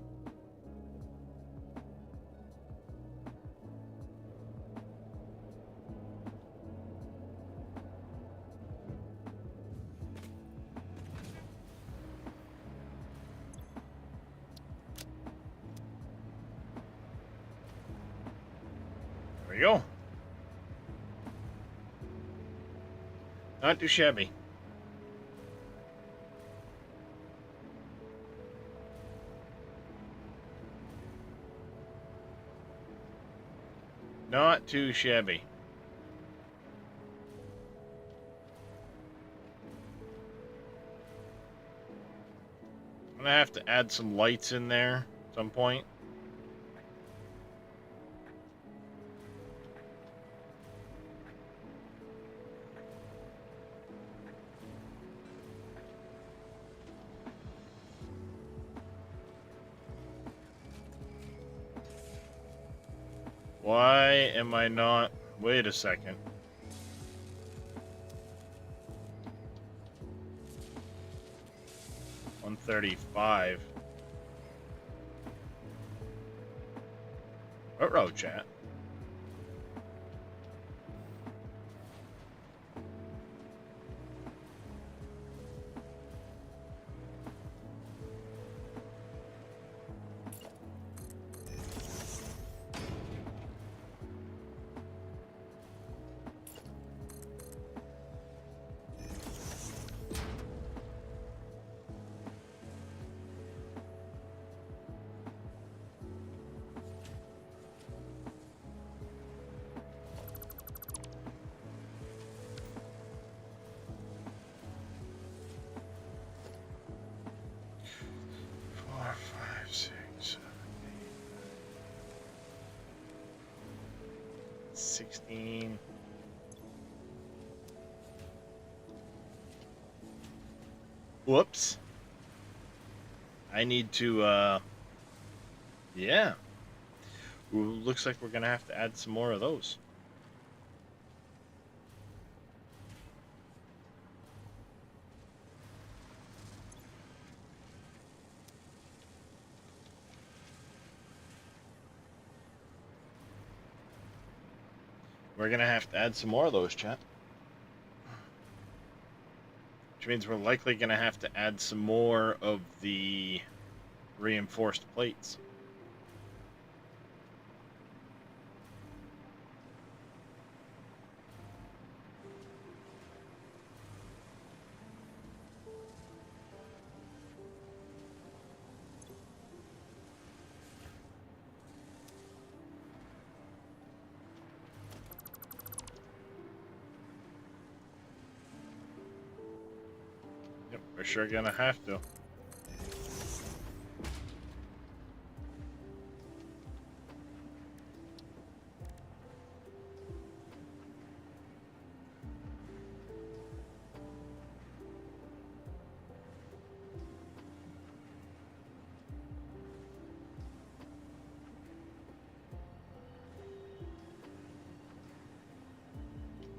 S1: There we go. Not too shabby. Not too shabby. I'm gonna have to add some lights in there at some point. Why am I not... Wait a second. $135. What road, chat? 16. Whoops. I need to, yeah. Ooh, looks like we're gonna have to add some more of those. We're gonna have to add some more of those, chat. Which means we're likely gonna have to add some more of the reinforced plates. Yep, we're sure gonna have to.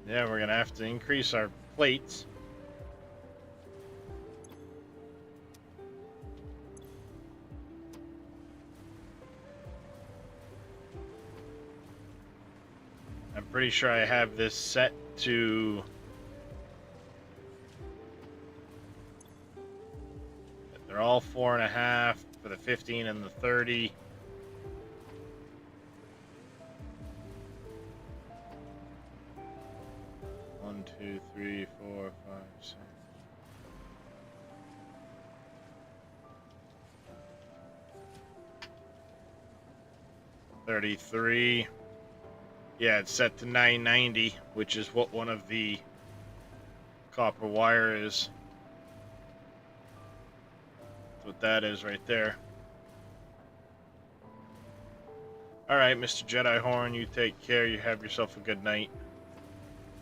S1: Yeah, we're gonna have to increase our plates. I'm pretty sure I have this set to they're all 4.5 for the 15 and the 30. One, two, three, four, five, six. 33. Yeah, it's set to 990, which is what one of the copper wire is. That's what that is right there. Alright, Mr. Jedi Horn, you take care. You have yourself a good night.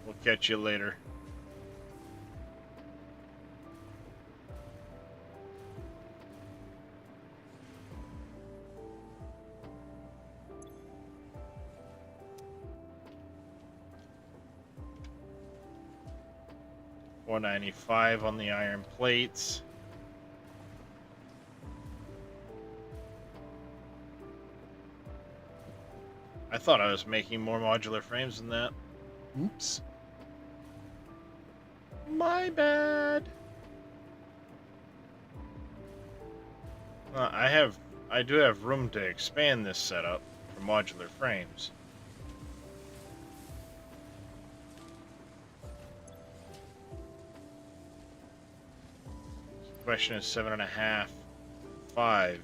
S1: We'll catch you later. $495 on the iron plates. I thought I was making more modular frames than that. Oops. My bad. I do have room to expand this setup for modular frames. The question is 7.5, 5.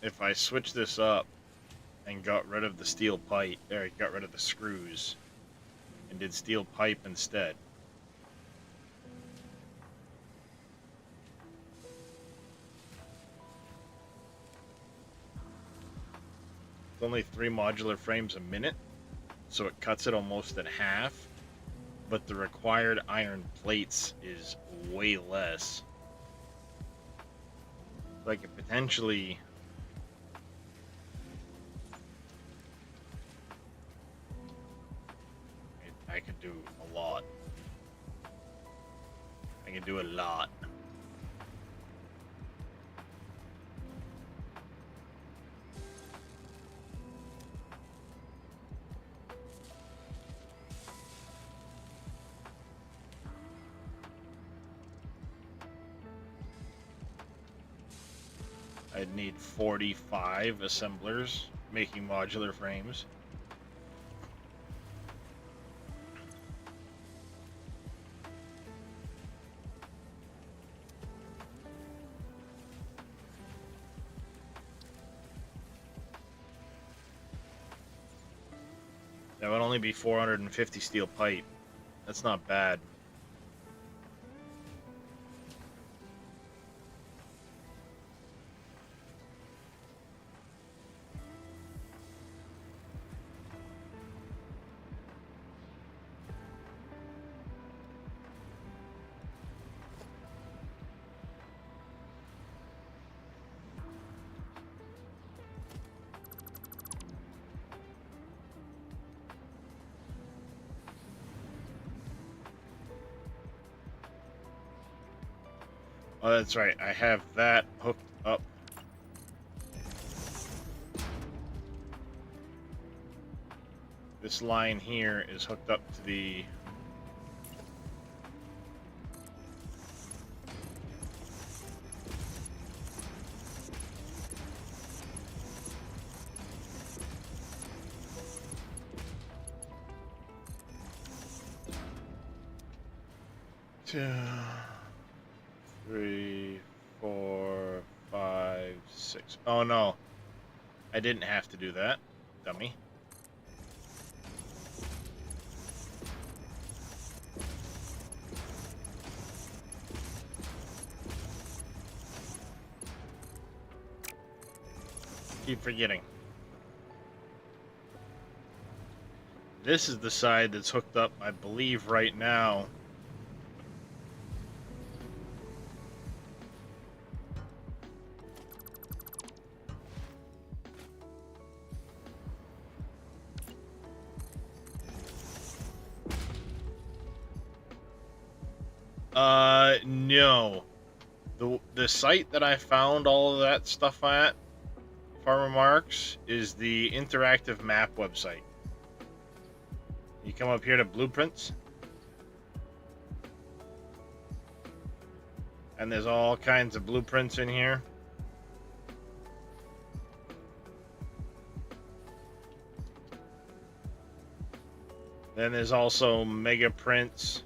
S1: If I switch this up and got rid of the steel pipe, or got rid of the screws, and did steel pipe instead. It's only 3 modular frames a minute, so it cuts it almost in half, but the required iron plates is way less. So I could potentially I could do a lot. I can do a lot. I'd need 45 assemblers making modular frames. That would only be 450 steel pipe. That's not bad. Oh, that's right. I have that hooked up. This line here is hooked up to the... Two, 3, 4, 5, 6. Oh no, I didn't have to do that, dummy. Keep forgetting. This is the side that's hooked up, I believe, right now. No. The site that I found all of that stuff at, Farmer Marks, is the interactive map website. You come up here to blueprints, and there's all kinds of blueprints in here. Then there's also mega prints.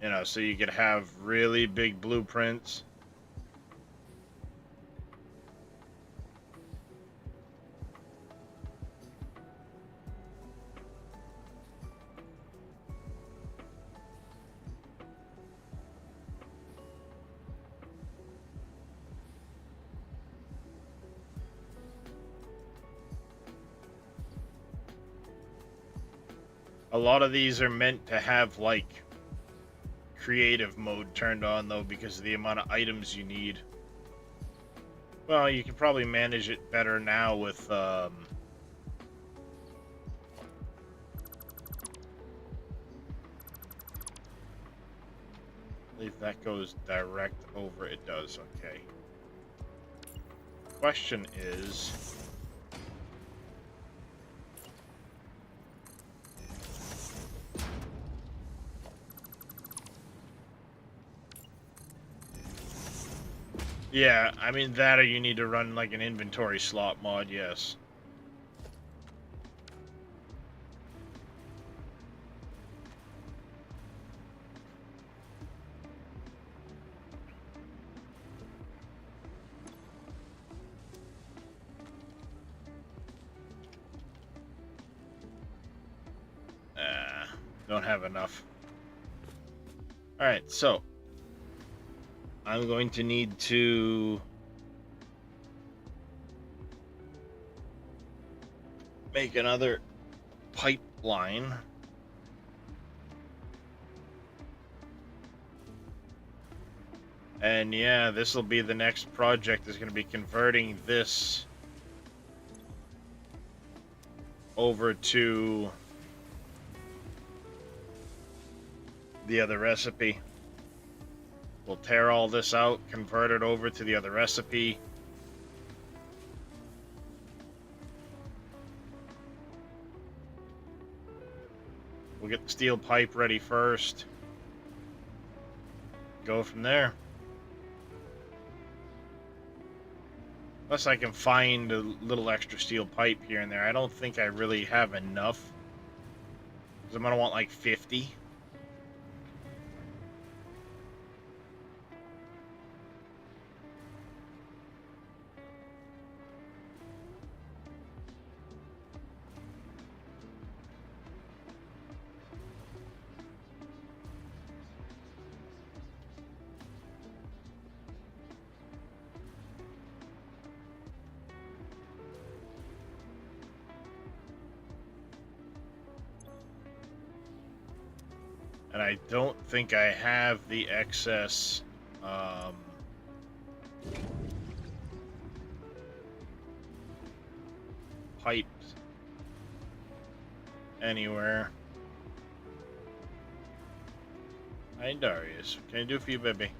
S1: You know, so you could have really big blueprints. A lot of these are meant to have, like, creative mode turned on, though, because of the amount of items you need. Well, you can probably manage it better now with, I believe that goes direct over. It does, okay. Question is... Yeah, I mean, that or you need to run like an inventory slot mod, yes. Don't have enough. Alright, so I'm going to need to make another pipeline. And yeah, this will be the next project, is going to be converting this over to the other recipe. We'll tear all this out, convert it over to the other recipe. We'll get the steel pipe ready first. Go from there. Unless I can find a little extra steel pipe here and there. I don't think I really have enough. Because I'm going to want like 50. And I don't think I have the excess pipes anywhere. Hi, Darius. What can I do for you, baby?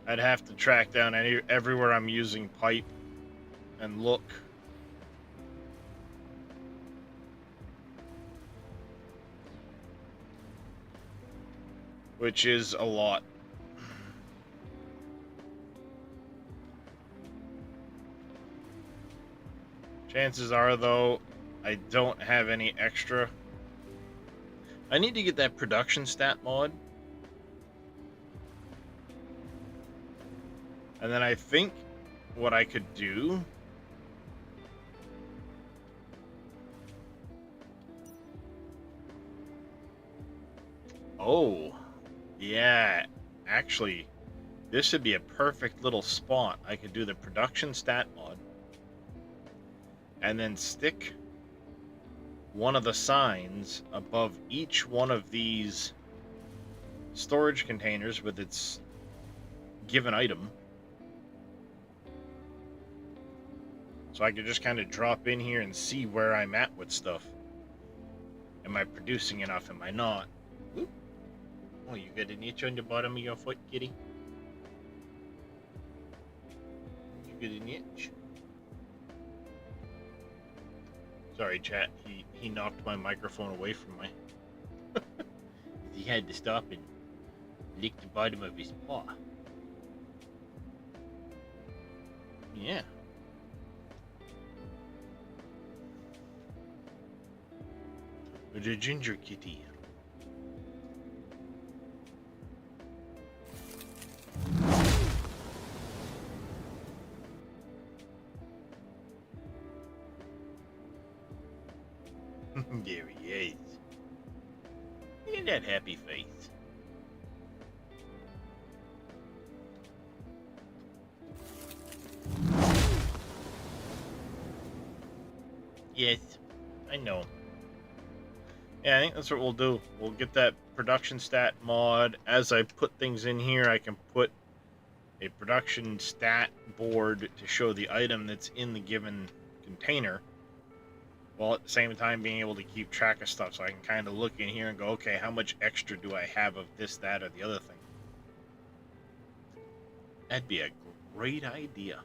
S1: I'd have to track down everywhere I'm using pipe and look. Which is a lot. Chances are, though, I don't have any extra. I need to get that production stat mod. And then I think what I could do... Oh, yeah, actually, this would be a perfect little spot. I could do the production stat mod and then stick one of the signs above each one of these storage containers with its given item. So I could just kind of drop in here and see where I'm at with stuff. Am I producing enough? Am I not? Whoop. Oh, you got an itch on the bottom of your foot, kitty? You got an itch? Sorry, chat. He knocked my microphone away from my... He had to stop and lick the bottom of his paw. Yeah. The ginger kitty. There he is. Look at that happy face. Yes, I know. Yeah, I think that's what we'll do. We'll get that production stat mod. As I put things in here, I can put a production stat board to show the item that's in the given container, while at the same time being able to keep track of stuff. So I can kind of look in here and go, okay, how much extra do I have of this, that, or the other thing? That'd be a great idea.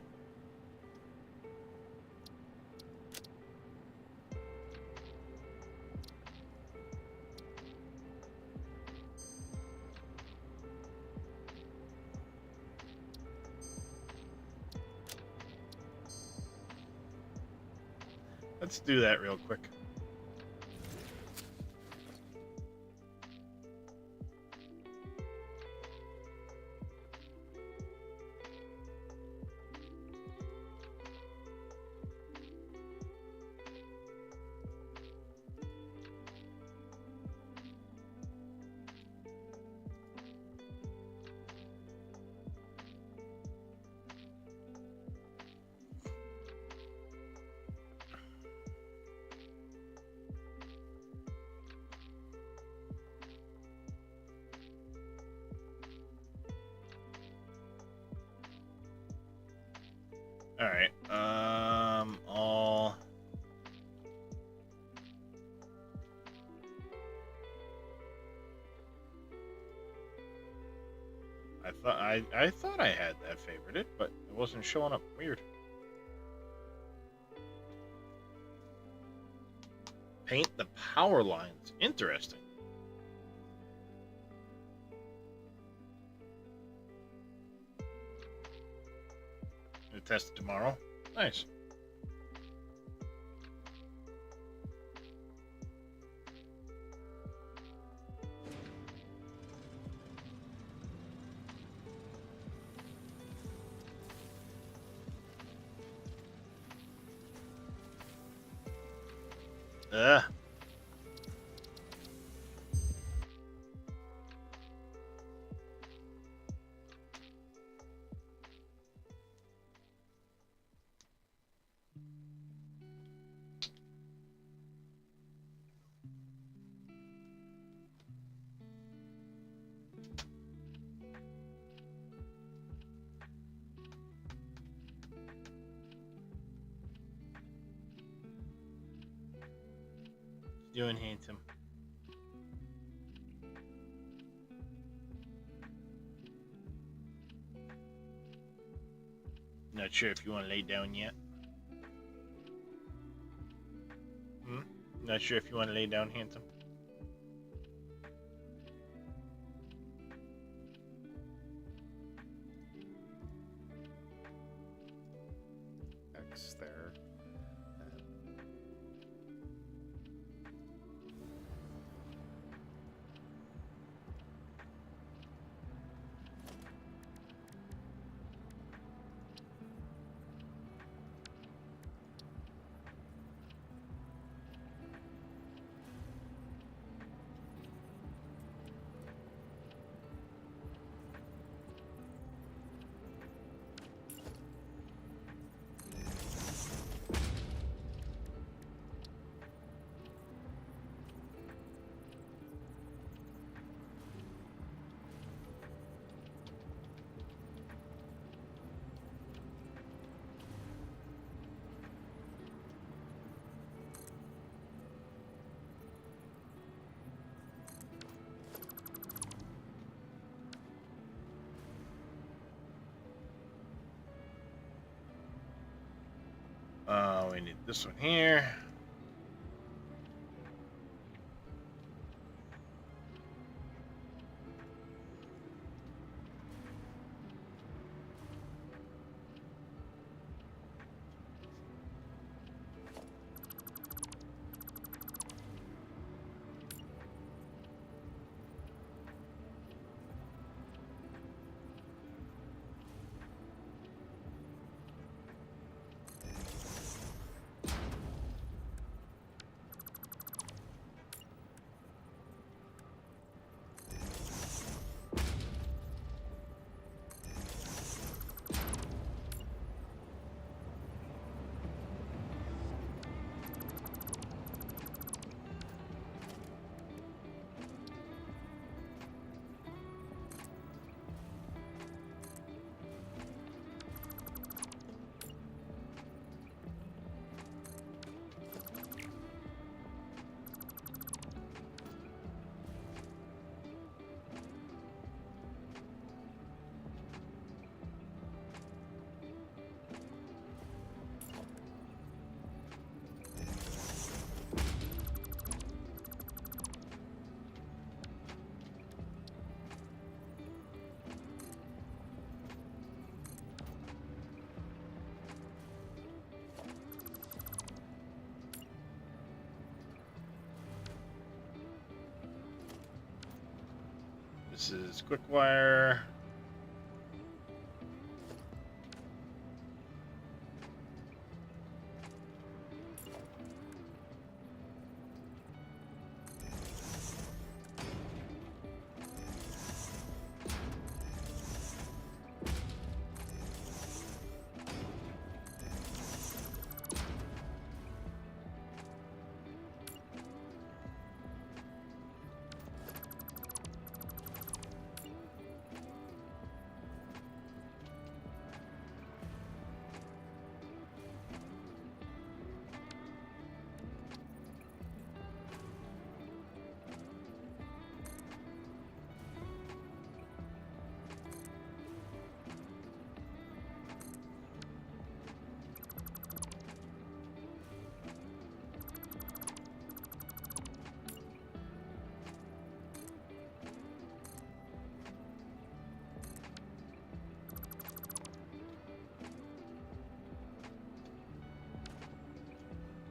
S1: Let's do that real quick. All right. I thought I had that favorited, but it wasn't showing up. Weird. Paint the power lines. Interesting. Gonna test it tomorrow. Nice. Ugh. doing, handsome? Not sure if you want to lay down yet. Not sure if you want to lay down, handsome.
S8: X there.
S1: We need this one here. This is quick wire.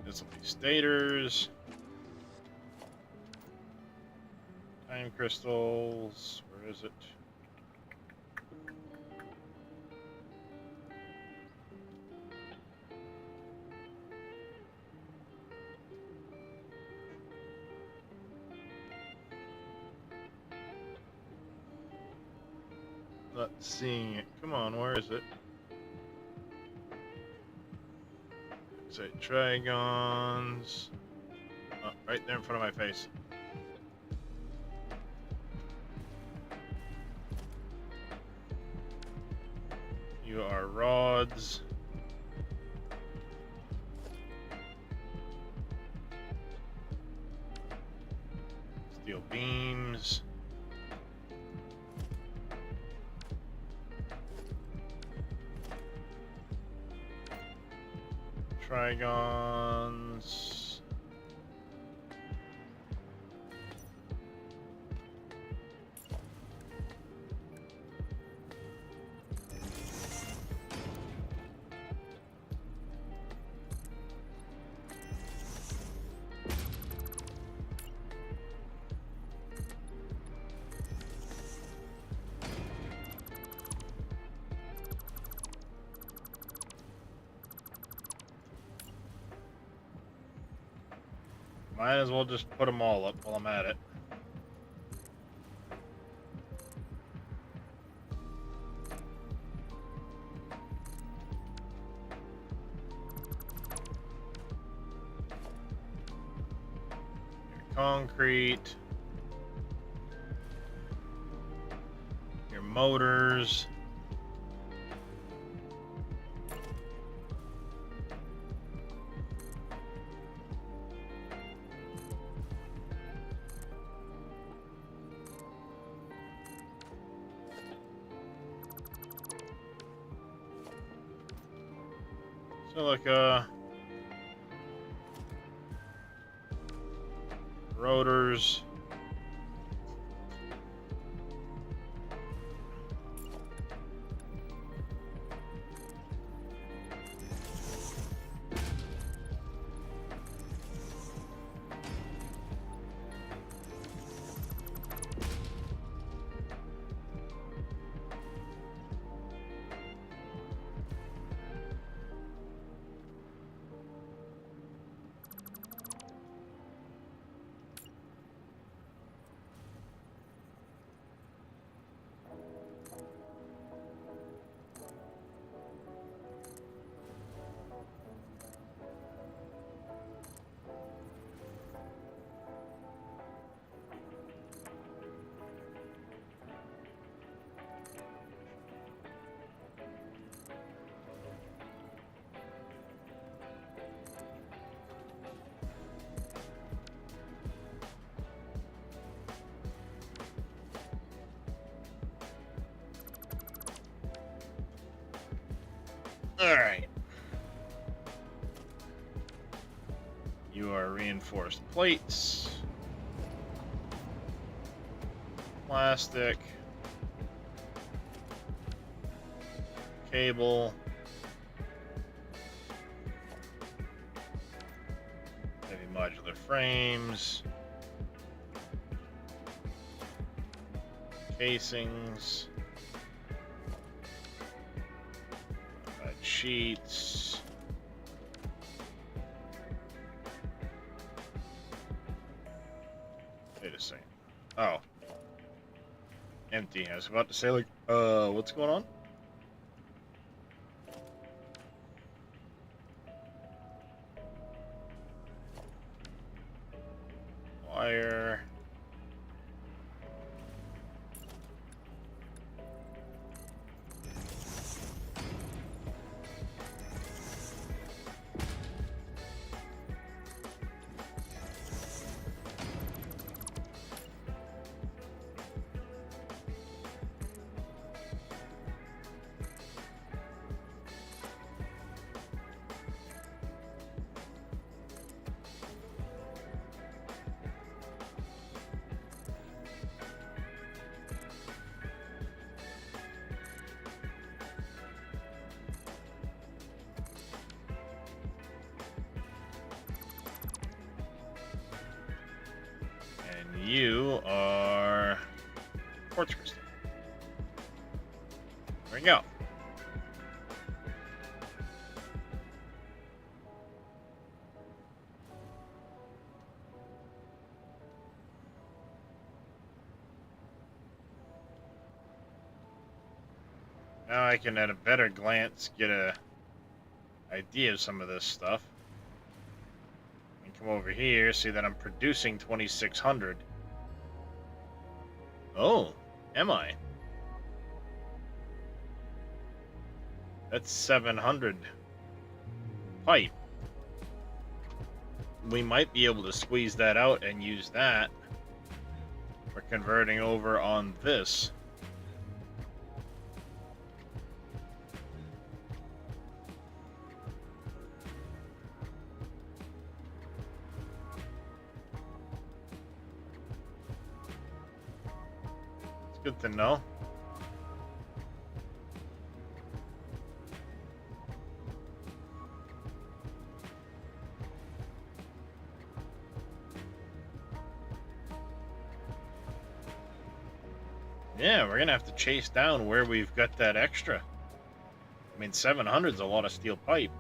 S1: This will be stators. Time crystals. Where is it? Not seeing it. Come on, where is it? Say trigons. Oh, right there in front of my face. You are rods. Steel beams. Trigons. Might as well just put them all up while I'm at it. Your concrete. Your motors. Silica, rotors, Alright. You are reinforced plates. Plastic. Cable. Heavy modular frames. Casings. Sheets. Wait a second. Oh. Empty. I was about to say, like, what's going on? Wire. You are quartz crystal. There we go. Now I can at a better glance get a idea of some of this stuff. And come over here, see that I'm producing 2600. Oh, am I? That's 700 pipe. We might be able to squeeze that out and use that we're converting over on this. It's good to know. Yeah, we're gonna have to chase down where we've got that extra. I mean, 700 is a lot of steel pipe.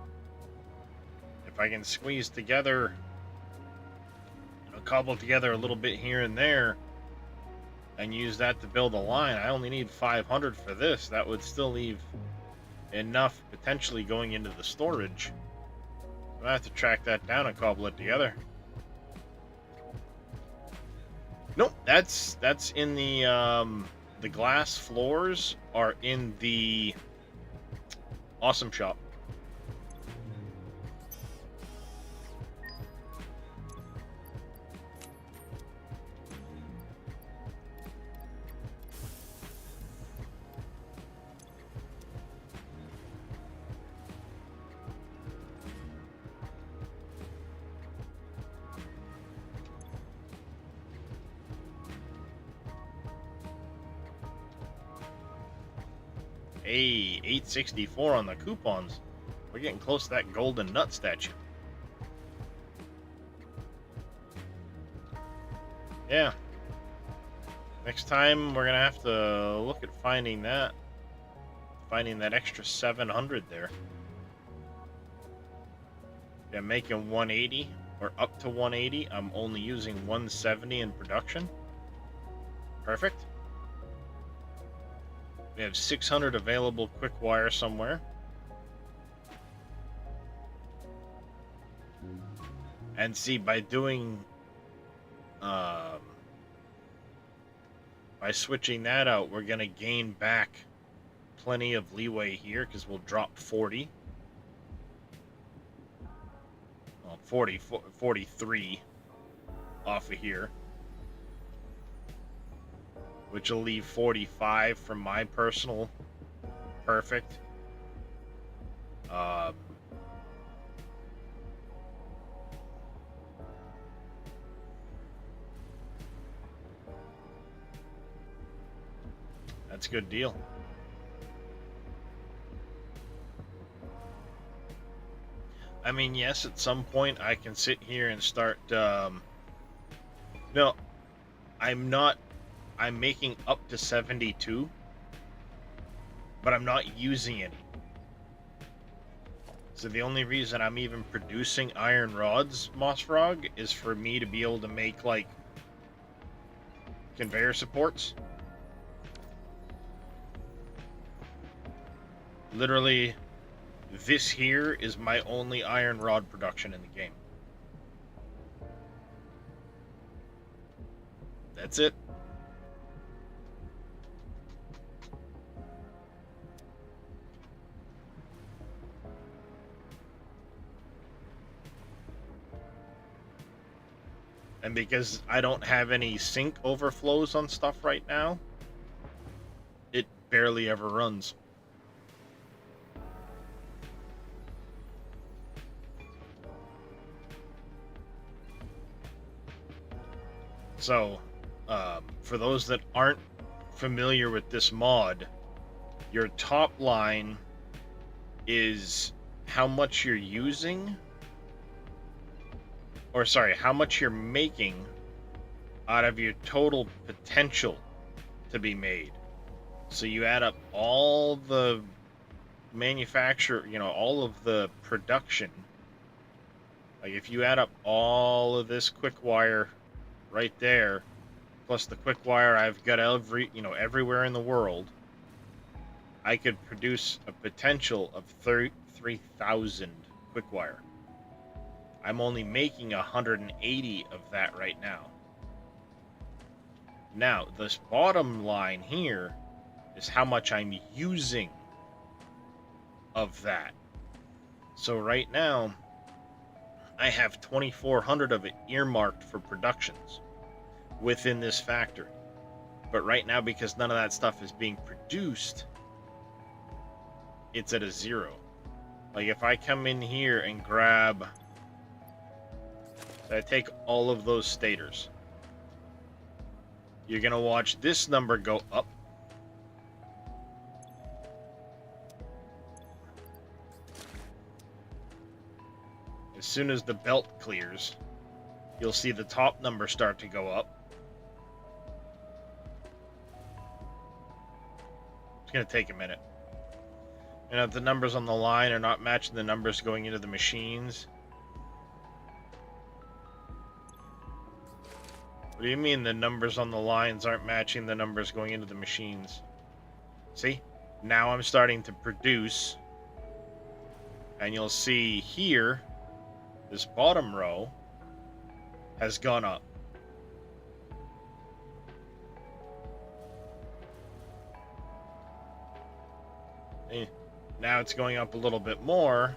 S1: If I can squeeze together, cobble together a little bit here and there, and use that to build a line, I only need 500 for this. That would still leave enough potentially going into the storage. I have to track that down and cobble it together. Nope, that's in the glass floors are in the awesome shop. Hey, 864 on the coupons. We're getting close to that golden nut statue. Yeah. Next time we're gonna have to look at finding that extra 700 there. Yeah, making 180 or up to 180. I'm only using 170 in production. Perfect. We have 600 available quick wire somewhere. And see, by doing, by switching that out, we're going to gain back plenty of leeway here because we'll drop 40. Well, 43 off of here. Which will leave 45 from my personal perfect. That's a good deal. I mean, yes, at some point I can sit here and start, no, I'm making up to 72, but I'm not using any. So the only reason I'm even producing iron rods, Moss Frog, is for me to be able to make, like, conveyor supports. Literally, this here is my only iron rod production in the game. That's it. And because I don't have any sink overflows on stuff right now, it barely ever runs. So, for those that aren't familiar with this mod, your top line is how much you're using, or sorry, how much you're making out of your total potential to be made. So you add up all the manufacture, all of the production. Like if you add up all of this quick wire right there, plus the quick wire I've got everywhere in the world, I could produce a potential of 33,000 quick wire. I'm only making 180 of that right now. Now, this bottom line here is how much I'm using of that. So right now, I have 2,400 of it earmarked for productions within this factory. But right now, because none of that stuff is being produced, it's at a 0. Like if I come in here and grab, so I take all of those stators, you're gonna watch this number go up. As soon as the belt clears, you'll see the top number start to go up. It's going to take a minute. And if the numbers on the line are not matching the numbers going into the machines... What do you mean the numbers on the lines aren't matching the numbers going into the machines? See? Now I'm starting to produce. And you'll see here, this bottom row has gone up. Now it's going up a little bit more.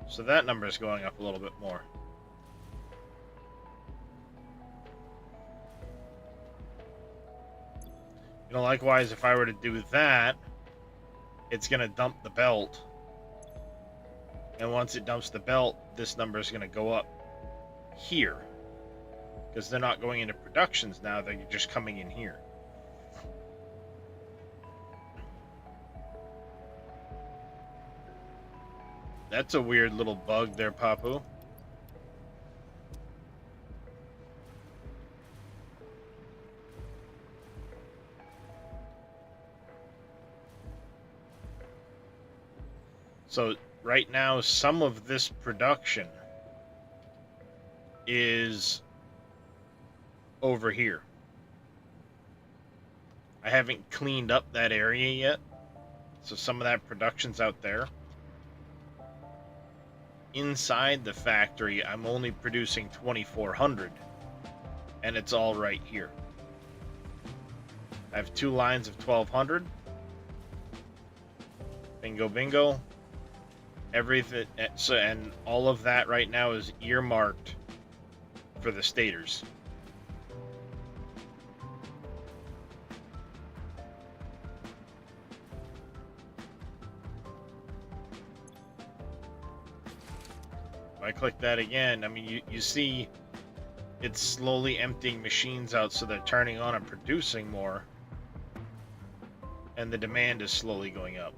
S1: So that number is going up a little bit more. You know, likewise, if I were to do that, it's going to dump the belt. And once it dumps the belt, this number is going to go up here. Because they're not going into productions now, they're just coming in here. That's a weird little bug there, Papu. So right now, some of this production is over here. I haven't cleaned up that area yet, so some of that production's out there. Inside the factory, I'm only producing 2,400, and it's all right here. I have 2 lines of 1,200. Bingo, bingo. Everything, so, and all of that right now is earmarked for the stators. If I click that again, I mean, you see it's slowly emptying machines out, so they're turning on and producing more, and the demand is slowly going up.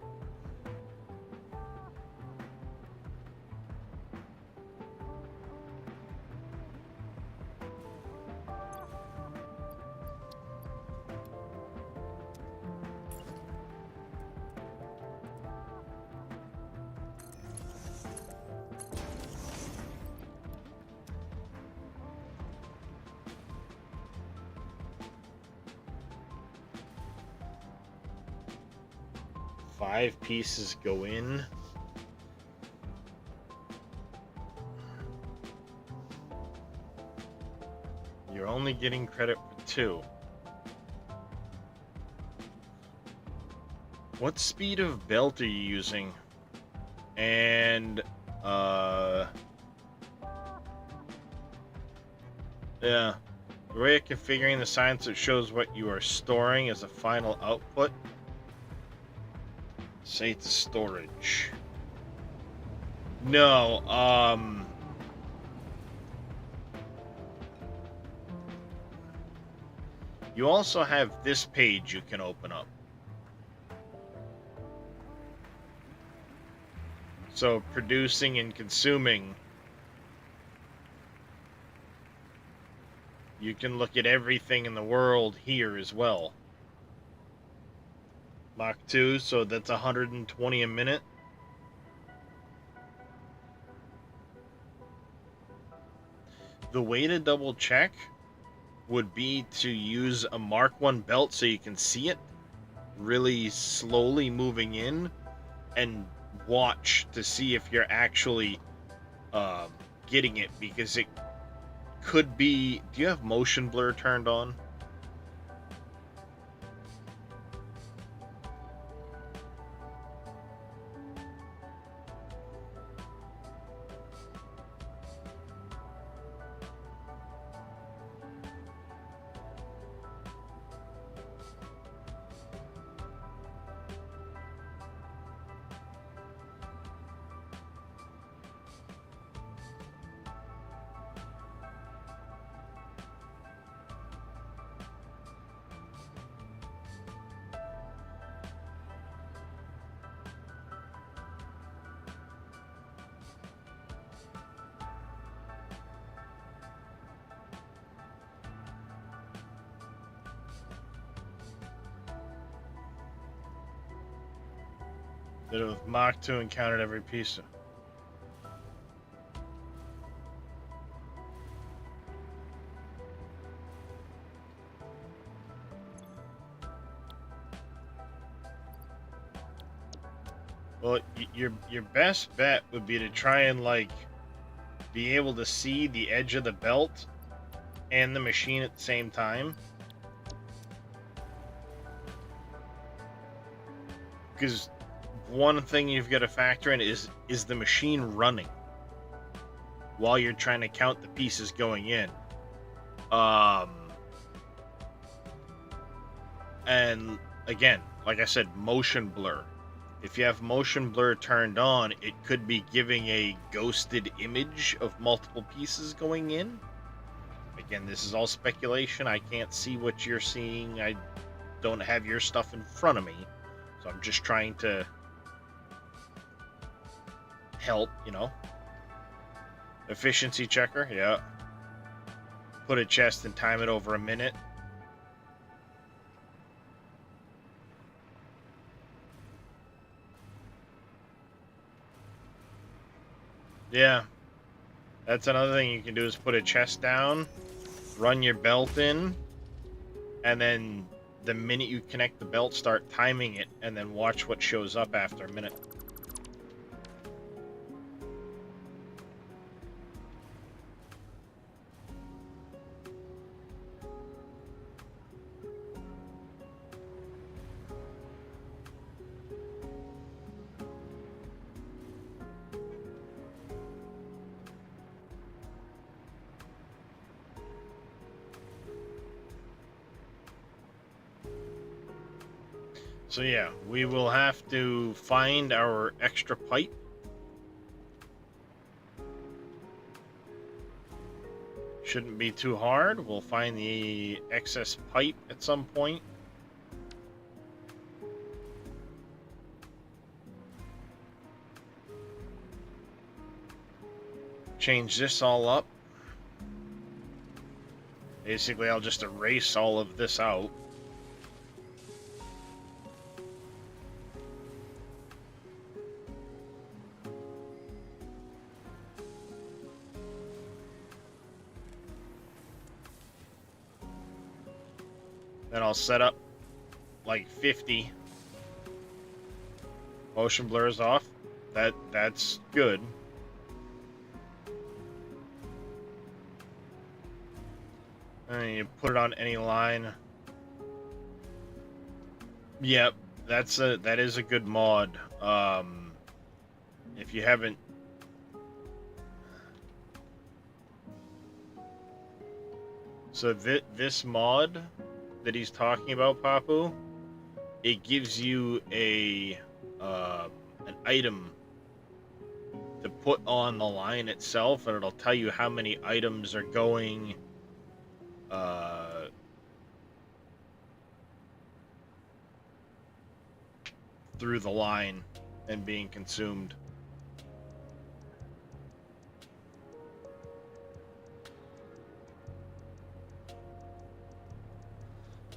S1: Five pieces go in. You're only getting credit for 2. What speed of belt are you using? And yeah, the way of configuring the science that shows what you are storing as a final output. Say it's storage. No, you also have this page you can open up. So producing and consuming, you can look at everything in the world here as well. Mach 2, so that's 120 a minute. The way to double check would be to use a Mark 1 belt so you can see it really slowly moving in, and watch to see if you're actually getting it, because it could be... Do you have motion blur turned on? Did it with Mach 2 and counted every piece. Well, your best bet would be to try and like be able to see the edge of the belt and the machine at the same time. Because one thing you've got to factor in is the machine running while you're trying to count the pieces going in. And again, like I said, motion blur. If you have motion blur turned on, it could be giving a ghosted image of multiple pieces going in. Again, this is all speculation. I can't see what you're seeing. I don't have your stuff in front of me. So I'm just trying to help, you know. Efficiency checker, yeah. Put a chest and time it over a minute. Yeah. That's another thing you can do is put a chest down, run your belt in, and then the minute you connect the belt, start timing it, and then watch what shows up after a minute. So yeah, we will have to find our extra pipe. Shouldn't be too hard. We'll find the excess pipe at some point. Change this all up. Basically, I'll just erase all of this out. Then I'll set up like 50. Motion blurs off. That's good. And you put it on any line. Yep, that is a good mod. If you haven't, so this mod that he's talking about, Papu, it gives you an item to put on the line itself, and it'll tell you how many items are going through the line and being consumed.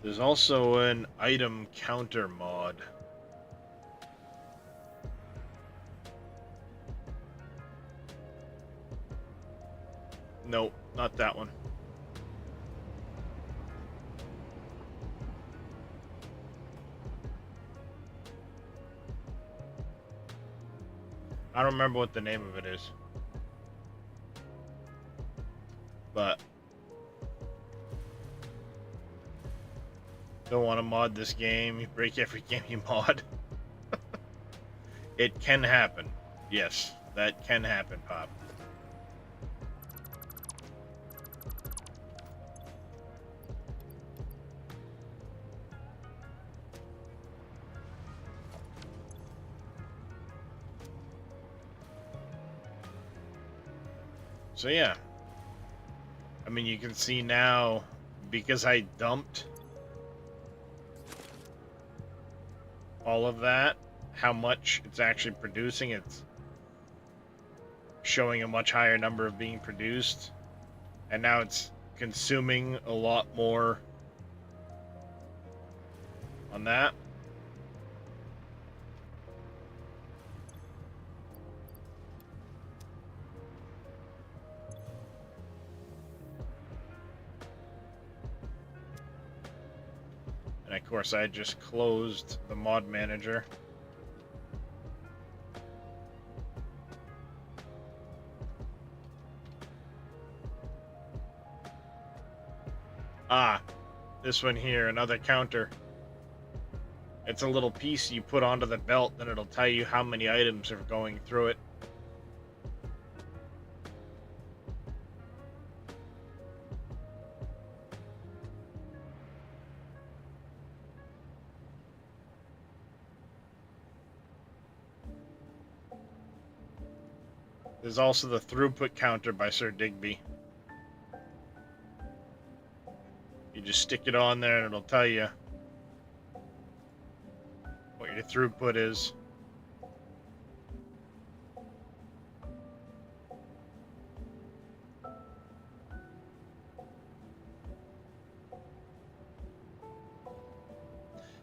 S1: There's also an item counter mod. Nope, not that one. I don't remember what the name of it is. But don't want to mod this game. You break every game you mod. It can happen. Yes, that can happen, Pop. So yeah, I mean, you can see now, because I dumped all of that, how much it's actually producing. It's showing a much higher number of being produced, and now it's consuming a lot more on that. And of course, I just closed the mod manager. Ah, this one here, another counter. It's a little piece you put onto the belt, and it'll tell you how many items are going through it. There's also the throughput counter by Sir Digby. You just stick it on there and it'll tell you what your throughput is.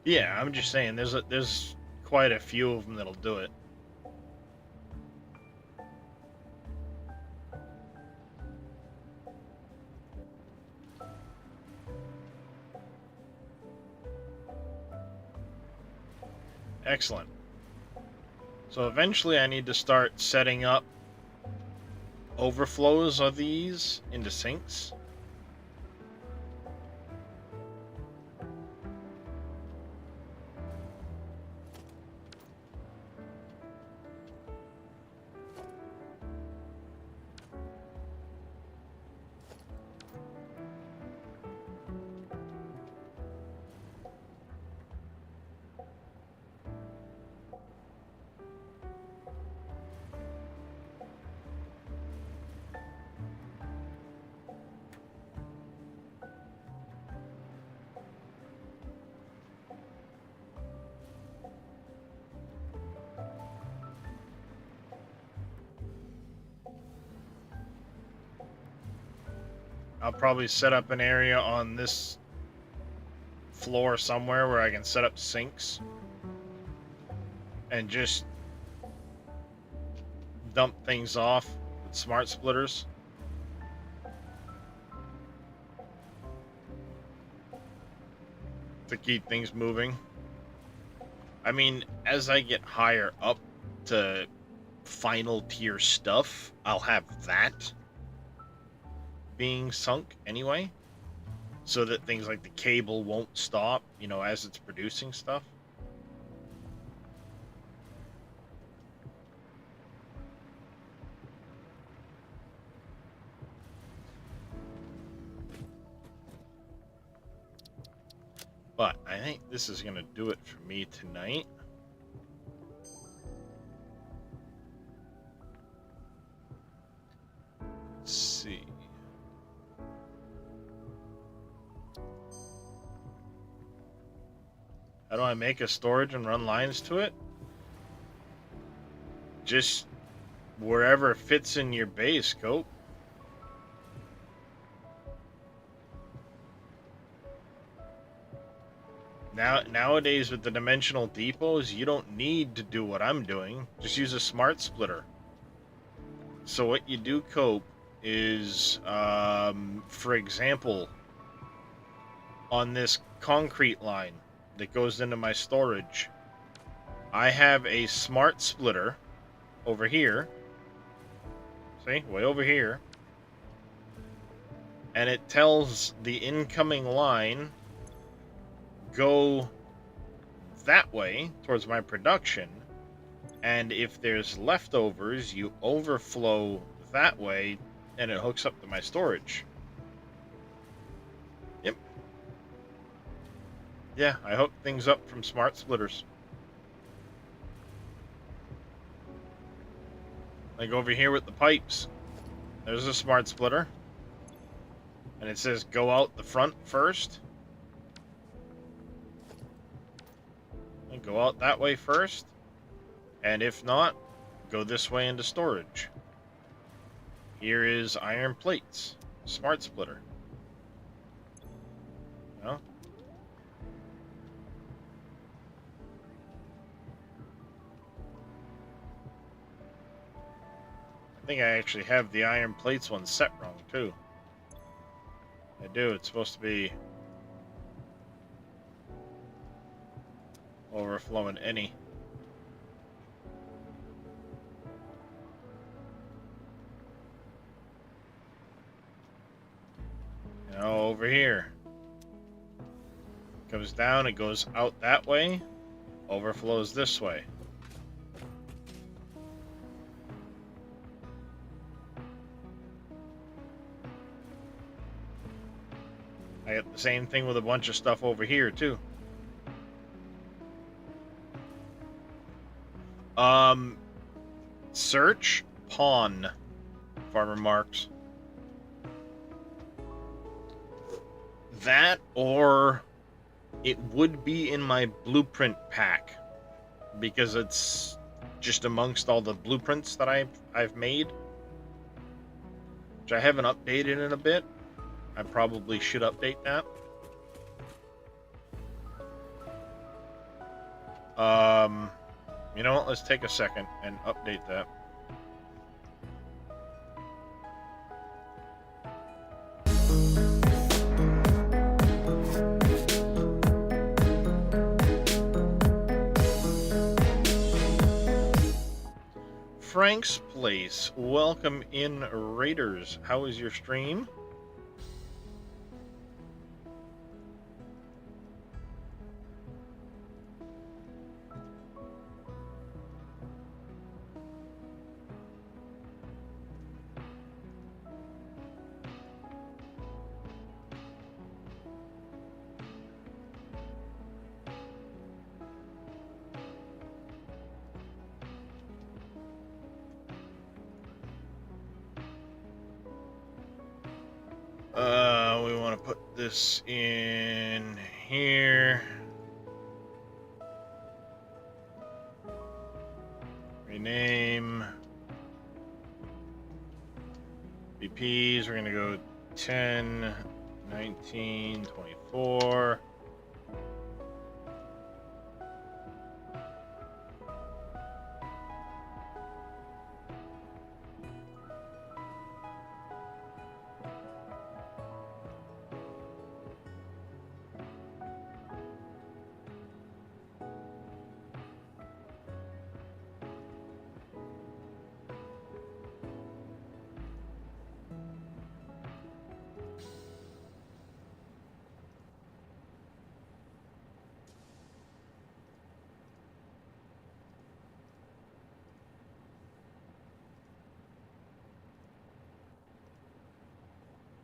S1: Yeah, I'm just saying there's quite a few of them that'll do it. Excellent. So eventually I need to start setting up overflows of these into sinks. I'll probably set up an area on this floor somewhere where I can set up sinks and just dump things off with smart splitters. To keep things moving. I mean, as I get higher up to final tier stuff, I'll have that being sunk anyway, so that things like the cable won't stop, you know, as it's producing stuff. But I think this is gonna do it for me tonight. Let's see. How do I make a storage and run lines to it? Just wherever fits in your base scope. Nowadays with the dimensional depots, you don't need to do what I'm doing. Just use a smart splitter. So what you do, Cope, is, for example, on this concrete line that goes into my storage, I have a smart splitter over here. See, way over here. And it tells the incoming line, go that way towards my production. And if there's leftovers, you overflow that way and it hooks up to my storage. Yep. Yeah, I hook things up from smart splitters. Like over here with the pipes. There's a smart splitter. And it says go out the front first. And go out that way first. And if not, go this way into storage. Here is iron plates. Smart splitter. No? I think I actually have the iron plates one set wrong too. I do. It's supposed to be overflowing any. You know, over here. Comes down, it goes out that way, overflows this way. I got the same thing with a bunch of stuff over here, too. Search pawn, Farmer Marks. That, or it would be in my blueprint pack, because it's just amongst all the blueprints that I've made, which I haven't updated in a bit. I probably should update that. You know what? Let's take a second and update that. Frank's Place. Welcome in, Raiders. How is your stream? We want to put this in here. Rename. BPs, we're going to go 10, 19, 24.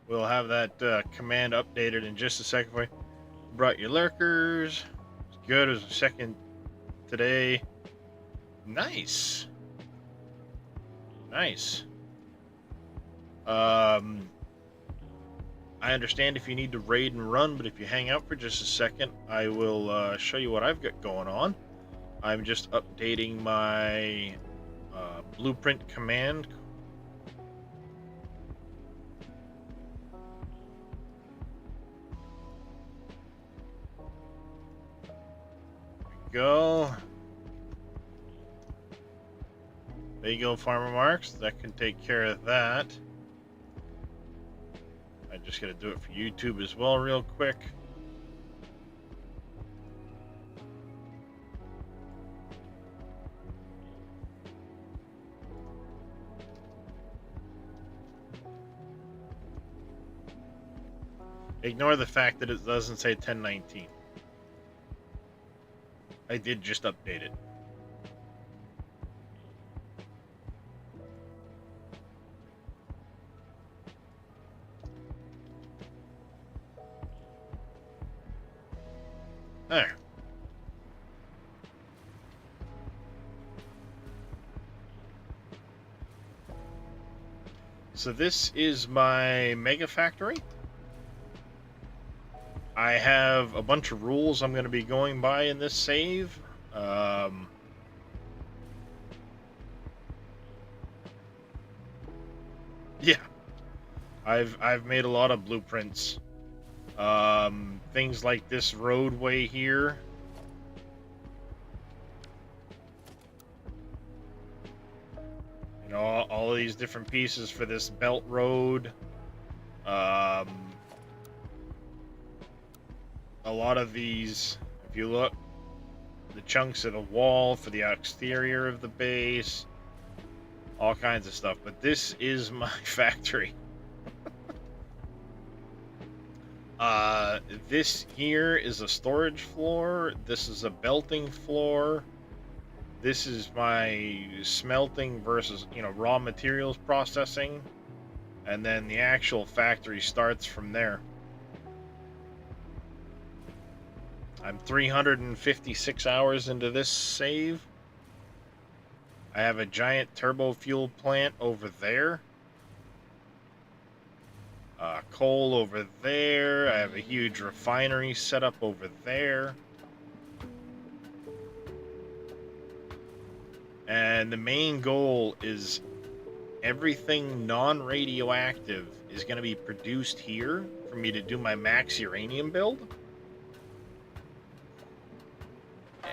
S1: We'll have that command updated in just a second for you. Brought your lurkers. It's good as a second today. Nice. Nice. I understand if you need to raid and run, but if you hang out for just a second, I will show you what I've got going on. I'm just updating my blueprint command. Go. There you go, Farmer Marks. That can take care of that. I just gotta do it for YouTube as well real quick. Ignore the fact that it doesn't say 1019. I did just update it. There. So this is my mega factory. I have a bunch of rules I'm going to be going by in this save. Yeah, I've made a lot of blueprints. Things like this roadway here. You know, all of these different pieces for this belt road. A lot of these, if you look, the chunks of the wall for the exterior of the base, all kinds of stuff. But this is my factory. This here is a storage floor. This is a belting floor. This is my smelting versus, raw materials processing. And then the actual factory starts from there. I'm 356 hours into this save. I have a giant turbo fuel plant over there. Coal over there. I have a huge refinery set up over there. And the main goal is everything non-radioactive is going to be produced here for me to do my max uranium build.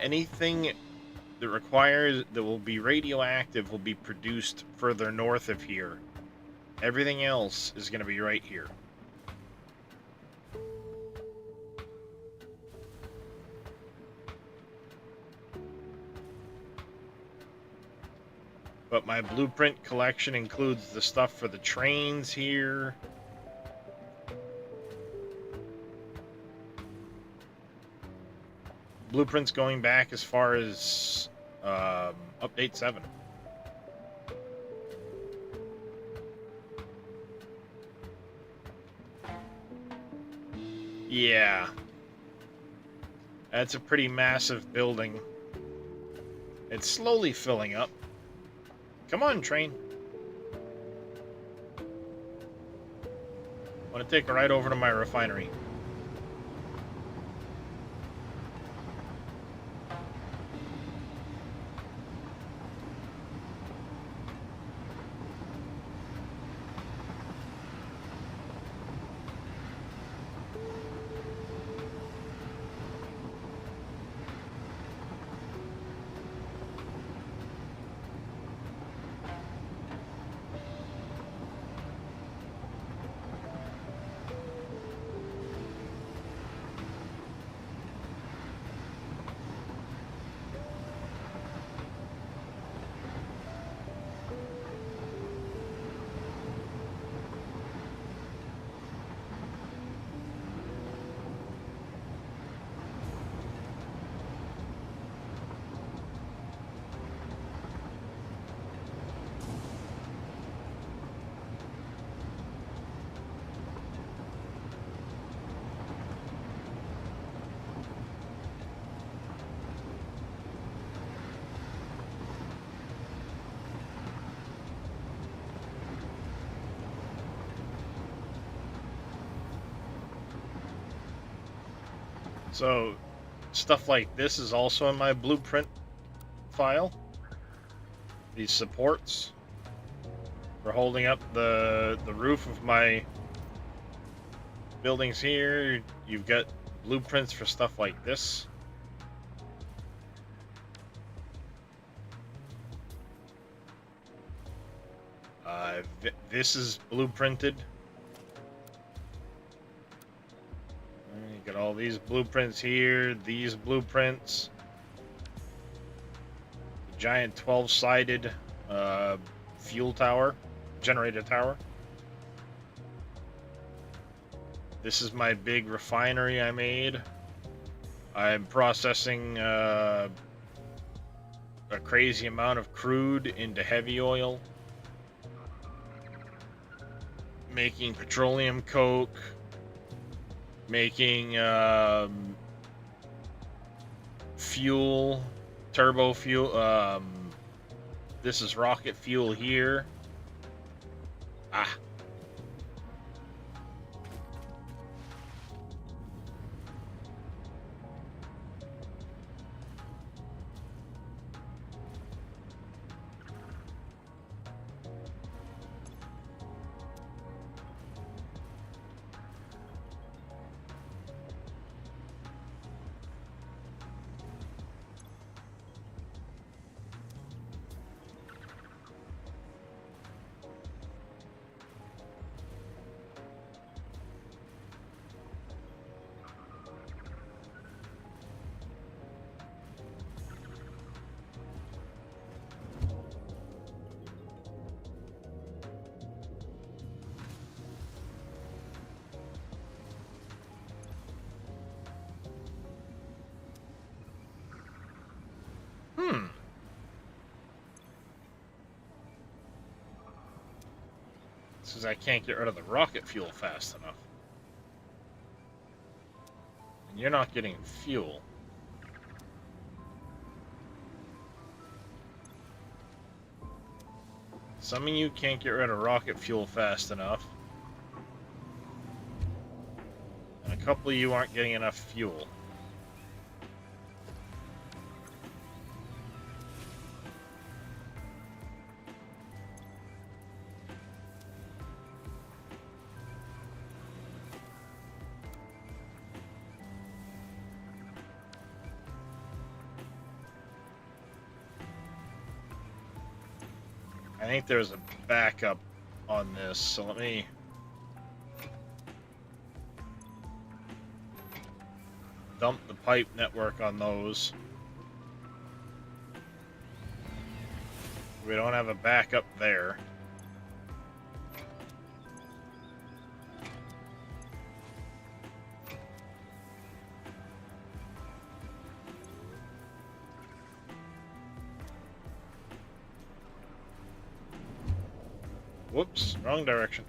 S1: Anything that will be radioactive will be produced further north of here. Everything else is going to be right here. But my blueprint collection includes the stuff for the trains here. Blueprints going back as far as update 7. Yeah. That's a pretty massive building. It's slowly filling up. Come on, train. Want to take a ride over to my refinery. So, stuff like this is also in my blueprint file. These supports for holding up the roof of my buildings here. You've got blueprints for stuff like this. This is blueprinted. You got all these blueprints here, these blueprints. The giant 12-sided fuel tower, generator tower. This is my big refinery I made. I'm processing a crazy amount of crude into heavy oil. Making petroleum coke. Making fuel, turbo fuel. This is rocket fuel here. Because I can't get rid of the rocket fuel fast enough. And you're not getting fuel. Some of you can't get rid of rocket fuel fast enough. And a couple of you aren't getting enough fuel. I think there's a backup on this, so let me... dump the pipe network on those. We don't have a backup there. Whoops, wrong direction.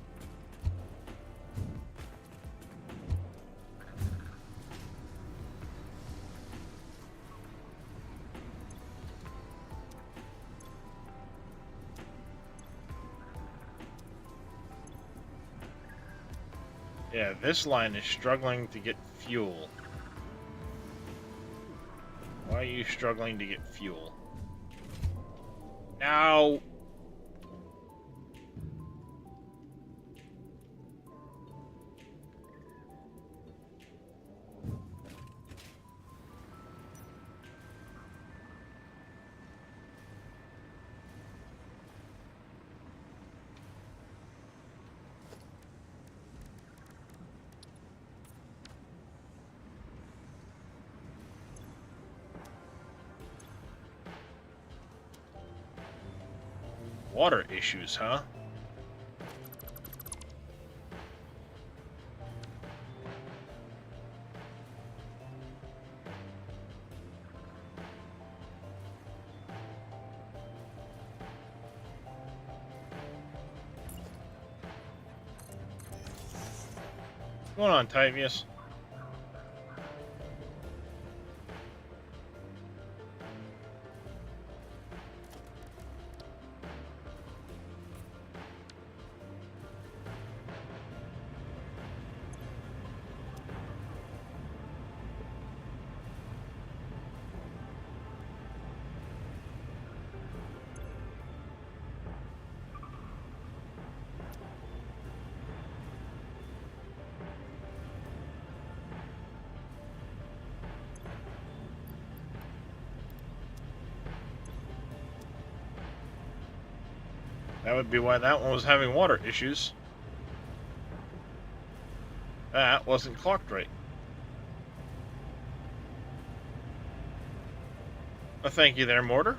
S1: Yeah, this line is struggling to get fuel. Why are you struggling to get fuel? Now. Water issues, huh? What's going on, Tivius? That would be why that one was having water issues. That wasn't clocked right. Well, thank you there, Mortar.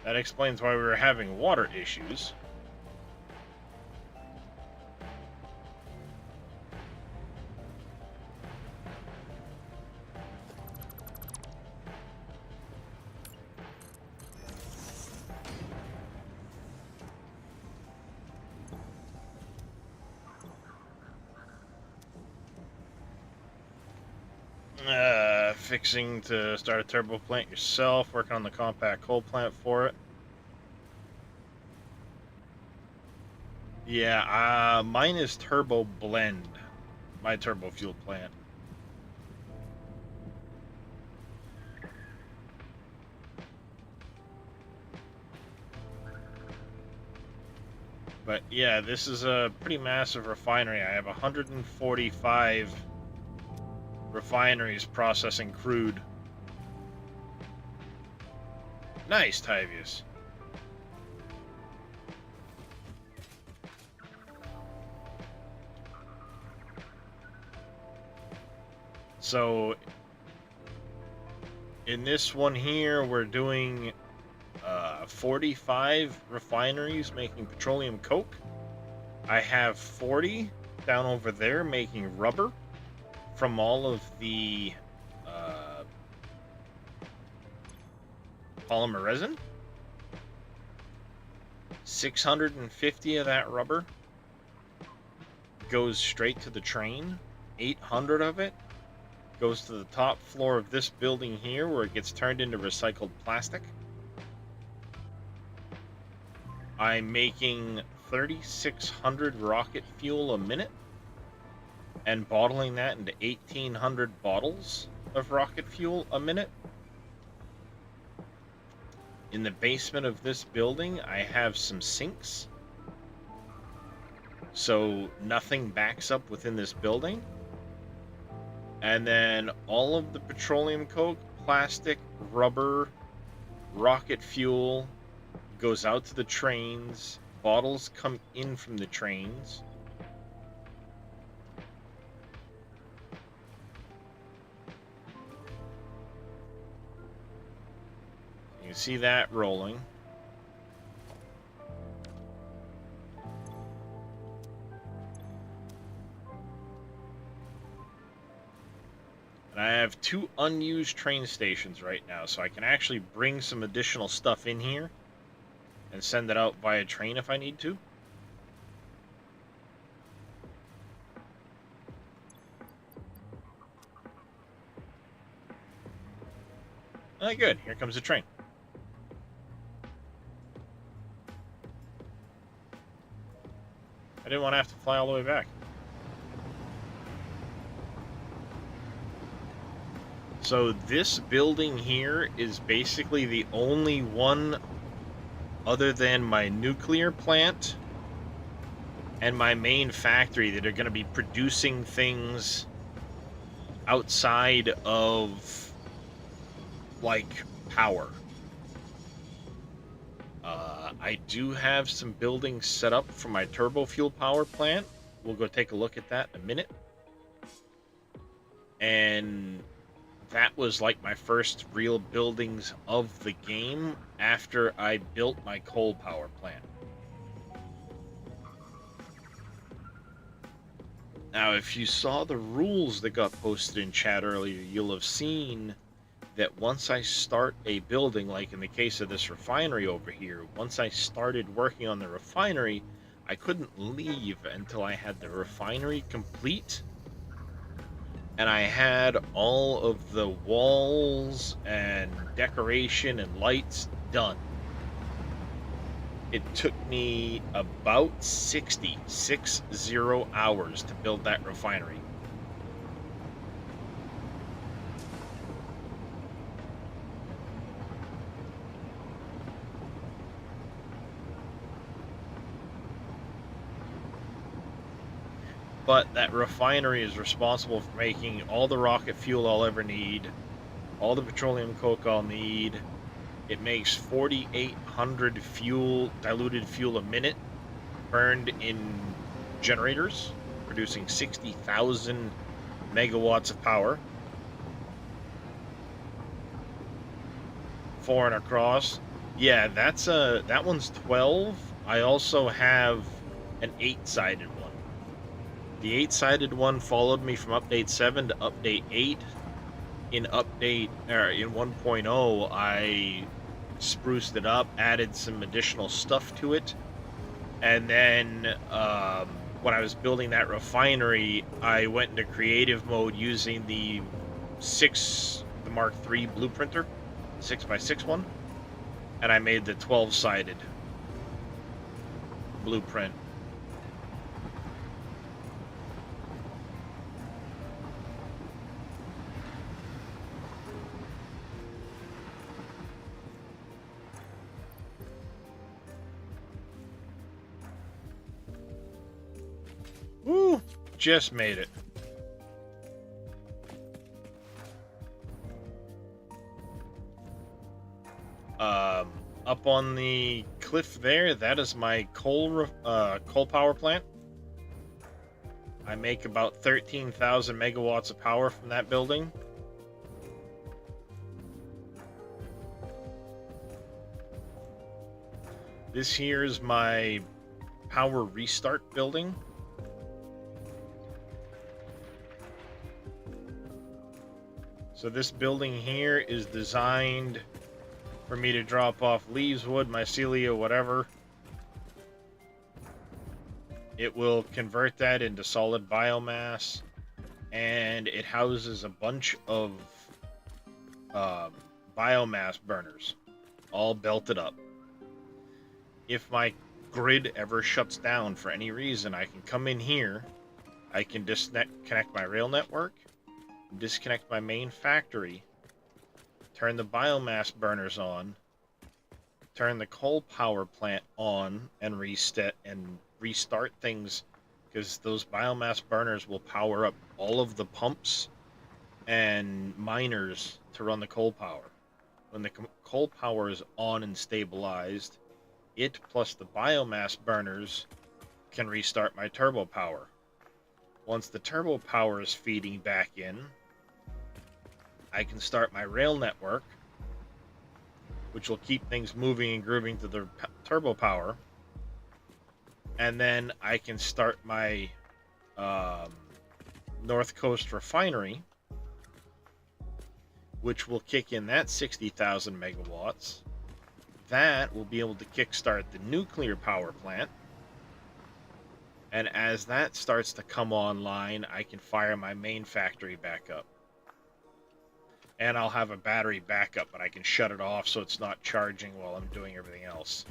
S1: That explains why we were having water issues. Fixing to start a turbo plant yourself, working on the compact coal plant for it. Yeah, mine is turbo blend, my turbo fuel plant. But yeah, this is a pretty massive refinery. I have 145 refineries processing crude. Nice, Tivius. So, in this one here, we're doing 45 refineries making petroleum coke. I have 40 down over there making rubber from all of the polymer resin. 650 of that rubber goes straight to the train. 800 of it goes to the top floor of this building here, where it gets turned into recycled plastic. I'm making 3,600 rocket fuel a minute and bottling that into 1,800 bottles of rocket fuel a minute. In the basement of this building, I have some sinks, so nothing backs up within this building. And then all of the petroleum coke, plastic, rubber, rocket fuel goes out to the trains. Bottles come in from the trains. You see that rolling. And I have 2 unused train stations right now, so I can actually bring some additional stuff in here and send it out via train if I need to. Oh, good. Here comes the train. I didn't want to have to fly all the way back. So this building here is basically the only one other than my nuclear plant and my main factory that are going to be producing things outside of, like, power. I do have some buildings set up for my turbo fuel power plant. We'll go take a look at that in a minute. And that was like my first real buildings of the game after I built my coal power plant. Now, if you saw the rules that got posted in chat earlier, you'll have seen that once I start a building, like in the case of this refinery over here, once I started working on the refinery, I couldn't leave until I had the refinery complete. And I had all of the walls and decoration and lights done. It took me about 60 hours to build that refinery. But that refinery is responsible for making all the rocket fuel I'll ever need, all the petroleum coke I'll need. It makes 4,800 diluted fuel a minute, burned in generators, producing 60,000 megawatts of power. 4 and across. Yeah, that one's 12. I also have an 8-sided one. The 8-sided one followed me from update 7 to update 8. In 1.0, I spruced it up, added some additional stuff to it, and then when I was building that refinery, I went into creative mode using the Mark III blueprinter, 6x6 one, and I made the 12-sided blueprint. Woo! Just made it. Up on the cliff there, that is my coal power plant. I make about 13,000 megawatts of power from that building. This here is my power restart building. So this building here is designed for me to drop off leaves, wood, mycelia, whatever. It will convert that into solid biomass, and it houses a bunch of biomass burners, all belted up. If my grid ever shuts down for any reason, I can come in here, I can disconnect my rail network, disconnect my main factory, turn the biomass burners on, turn the coal power plant on, and restart things, because those biomass burners will power up all of the pumps and miners to run the coal power. When the coal power is on and stabilized, it plus the biomass burners can restart my turbo power. Once the turbo power is feeding back in, I can start my rail network, which will keep things moving and grooving to the turbo power. And then I can start my North Coast refinery, which will kick in that 60,000 megawatts. That will be able to kickstart the nuclear power plant. And as that starts to come online, I can fire my main factory back up. And I'll have a battery backup, but I can shut it off so it's not charging while I'm doing everything else.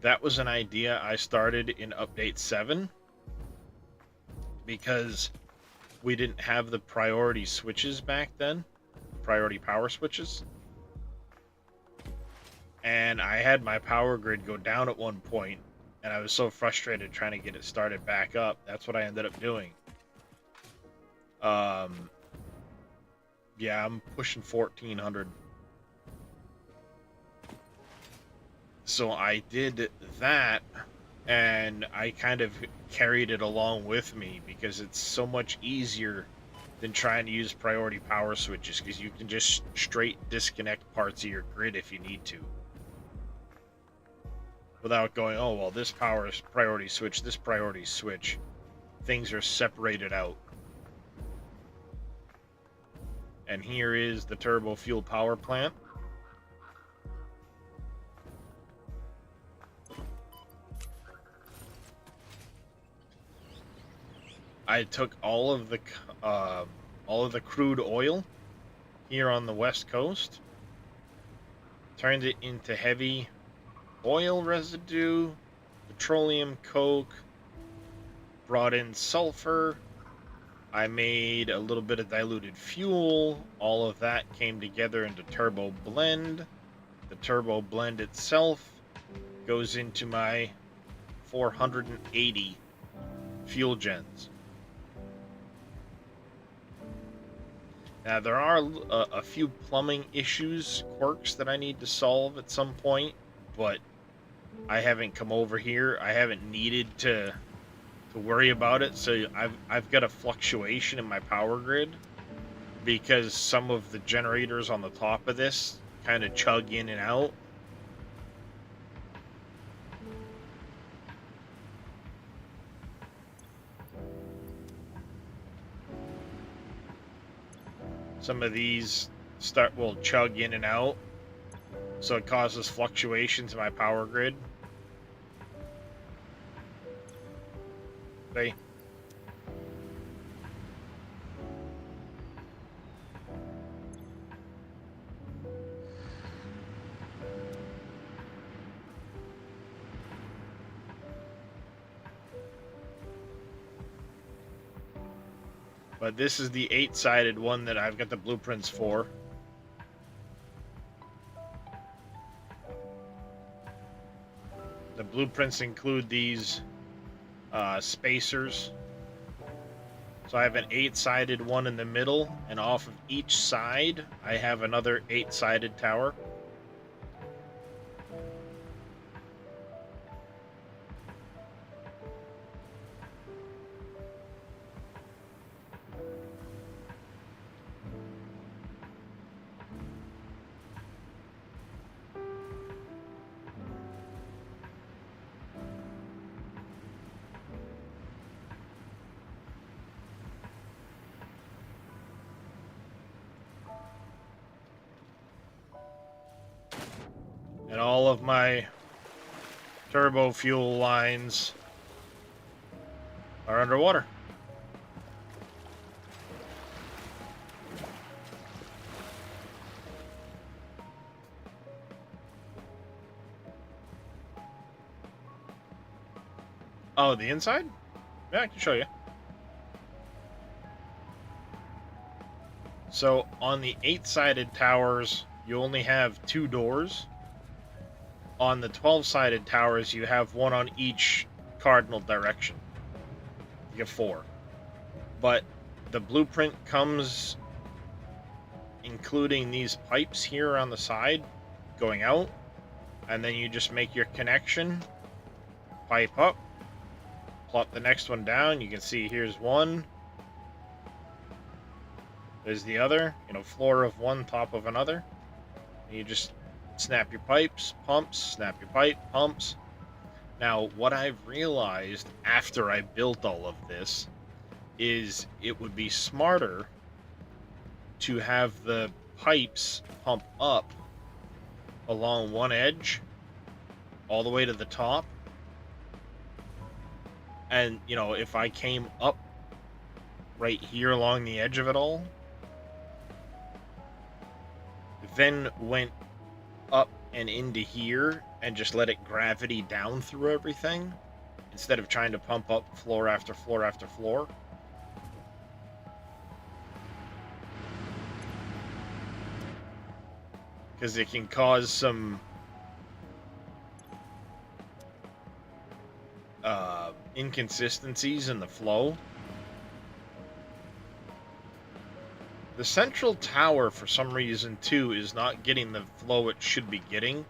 S1: That was an idea I started in Update 7 because we didn't have the priority switches back then, priority power switches. And I had my power grid go down at one point, and I was so frustrated trying to get it started back up. That's what I ended up doing. Yeah, I'm pushing 1400. So I did that, and I kind of carried it along with me because it's so much easier than trying to use priority power switches, because you can just straight disconnect parts of your grid if you need to, without going, oh, well, this power is priority switch, this priority switch. Things are separated out. And here is the turbo fuel power plant. I took all of the crude oil here on the West Coast, turned it into heavy oil residue, petroleum coke, brought in sulfur. I made a little bit of diluted fuel. All of that came together into turbo blend. The turbo blend itself goes into my 480 fuel gens. Now, there are a few plumbing issues, quirks that I need to solve at some point, but I haven't come over here. I haven't needed to worry about it, so I've got a fluctuation in my power grid because some of the generators on the top of this kind of chug in and out. Some of these will chug in and out, so it causes fluctuations in my power grid. See? But this is the 8-sided one that I've got the blueprints for. The blueprints include these spacers. So I have an 8-sided one in the middle, and off of each side I have another 8-sided tower. And all of my turbo fuel lines are underwater. Oh, the inside? Yeah, I can show you. So on the 8-sided towers, you only have 2 doors. On the 12-sided towers, you have 1 on each cardinal direction. You have 4. But the blueprint comes including these pipes here on the side going out, and then you just make your connection, pipe up, plop the next one down. You can see here's one, there's the other, floor of one, top of another. And you just snap your pipes, pumps, snap your pipe, pumps. Now, what I've realized after I built all of this is it would be smarter to have the pipes pump up along one edge all the way to the top. And, if I came up right here along the edge of it all, then went up and into here and just let it gravity down through everything instead of trying to pump up floor after floor after floor. Because it can cause some inconsistencies in the flow. The central tower, for some reason, too, is not getting the flow it should be getting.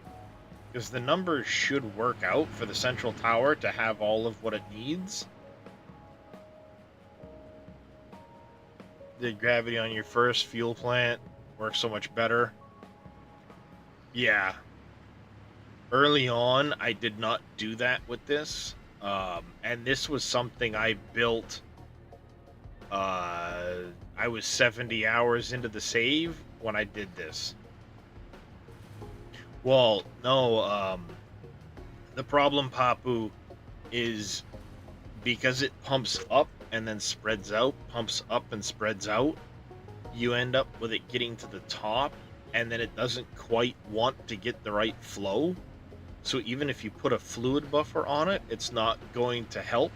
S1: Because the numbers should work out for the central tower to have all of what it needs. The gravity on your first fuel plant works so much better. Yeah. Early on, I did not do that with this. And this was something I built. I was 70 hours into the save when I did this. Well, no, the problem, Papu, is because it pumps up and then spreads out, pumps up and spreads out, you end up with it getting to the top, and then it doesn't quite want to get the right flow. So even if you put a fluid buffer on it, it's not going to help.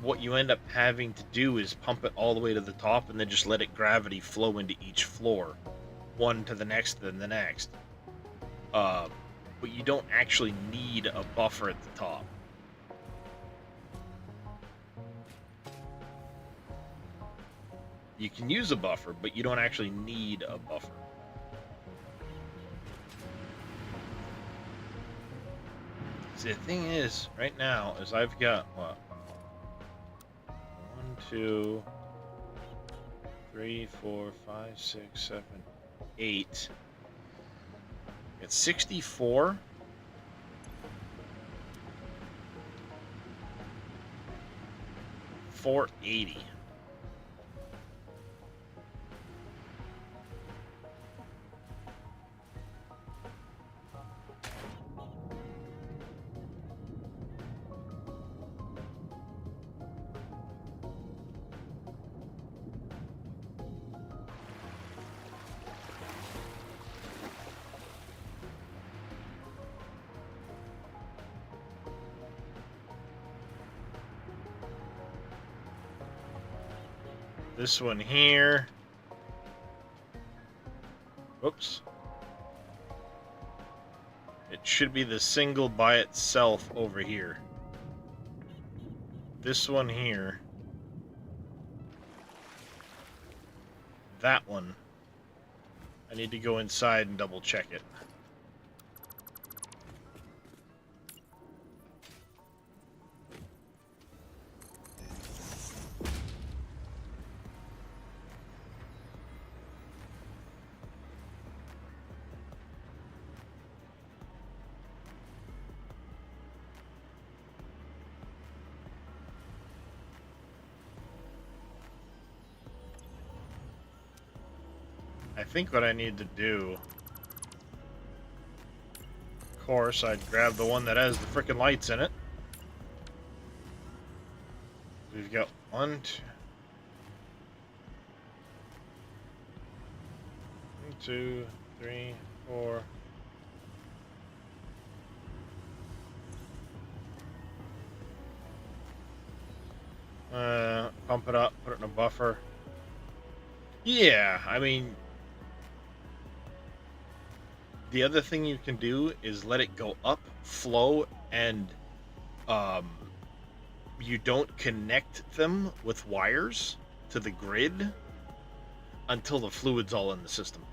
S1: What you end up having to do is pump it all the way to the top and then just let it gravity flow into each floor. One to the next, then the next. But you don't actually need a buffer at the top. You can use a buffer, but you don't actually need a buffer. See, the thing is, right now, is I've got, what? 1, 2, 3, 4, 5, 6, 7, 8. It's 64. $480. This one here. Whoops. It should be the single by itself over here. This one here. That one. I need to go inside and double check it. I think what I need to do, of course, I'd grab the one that has the frickin' lights in it. We've got 1, 2, 3, 4. Pump it up, put it in a buffer. Yeah, I mean, the other thing you can do is let it go up, flow, and you don't connect them with wires to the grid until the fluid's all in the system.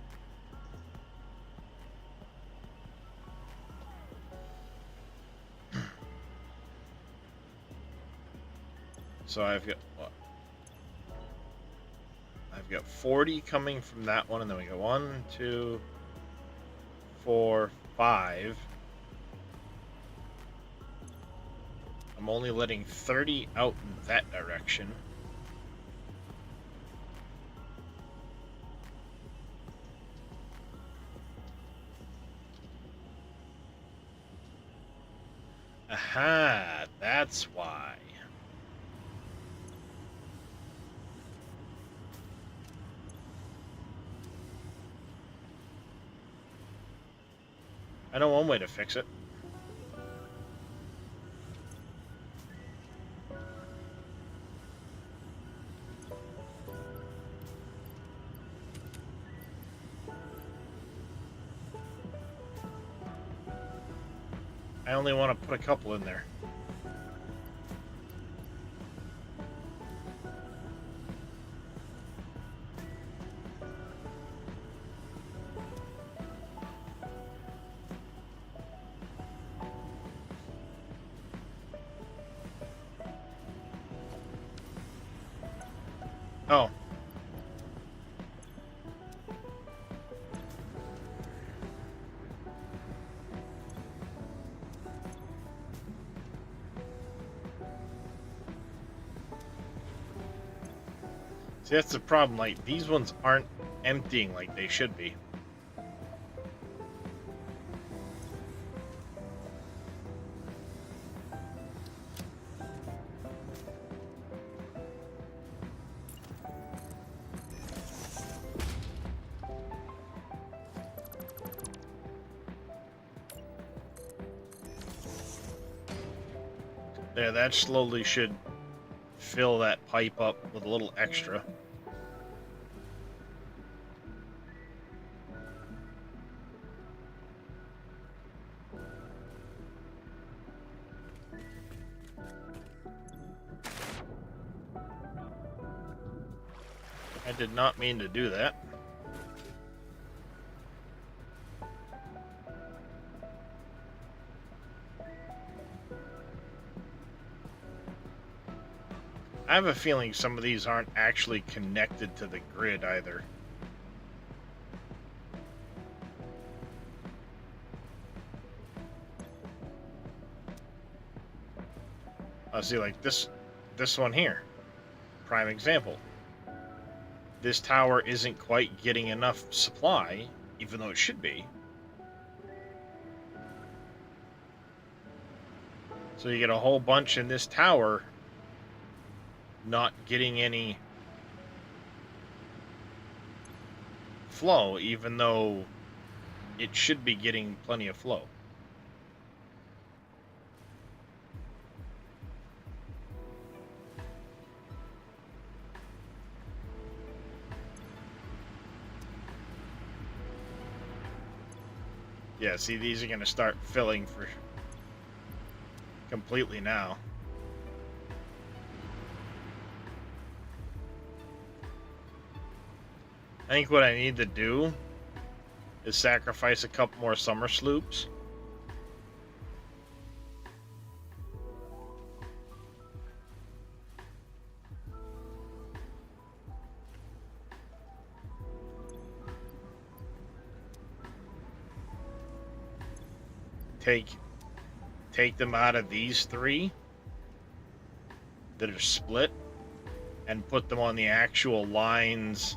S1: So I've got what? I've got 40 coming from that one, and then we go 1, 2, 4, 5. I'm only letting 30 out in that direction. Aha, that's why. I know one way to fix it. I only want to put a couple in there. Oh. See, that's the problem. Like, these ones aren't emptying like they should be. There, that slowly should fill that pipe up with a little extra. I did not mean to do that. I have a feeling some of these aren't actually connected to the grid either. I'll see, like this one here. Prime example. This tower isn't quite getting enough supply, even though it should be. So you get a whole bunch in this tower not getting any flow, even though it should be getting plenty of flow. Yeah, see, these are going to start filling for completely now. I think what I need to do is sacrifice a couple more summer sloops. Take them out of these three that are split and put them on the actual lines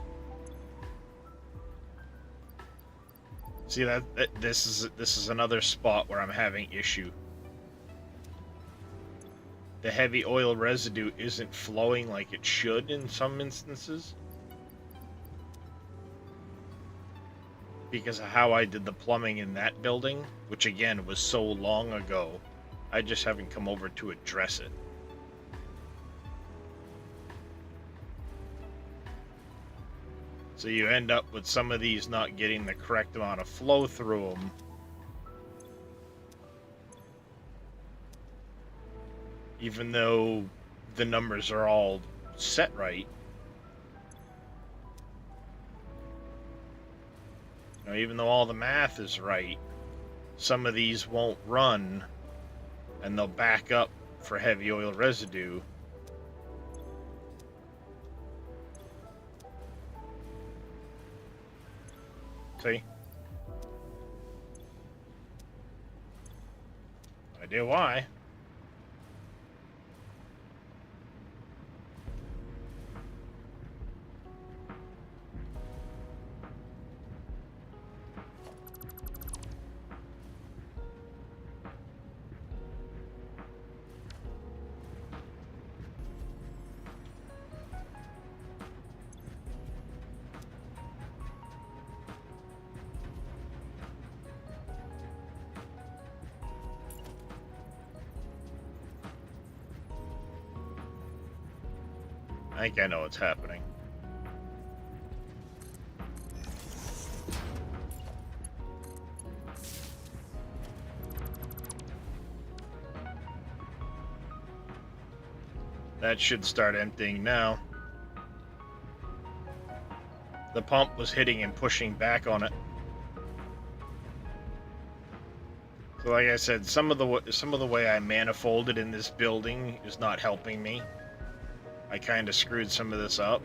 S1: See that this is another spot where I'm having issue. The heavy oil residue isn't flowing like it should in some instances. Because of how I did the plumbing in that building, which again was so long ago, I just haven't come over to address it. So you end up with some of these not getting the correct amount of flow through them. Even though the numbers are all set right. You know, even though all the math is right, some of these won't run and they'll back up for heavy oil residue. See? Idea why. I think I know what's happening. That should start emptying now. The pump was hitting and pushing back on it. So like I said, some of the way I manifolded in this building is not helping me. I kind of screwed some of this up.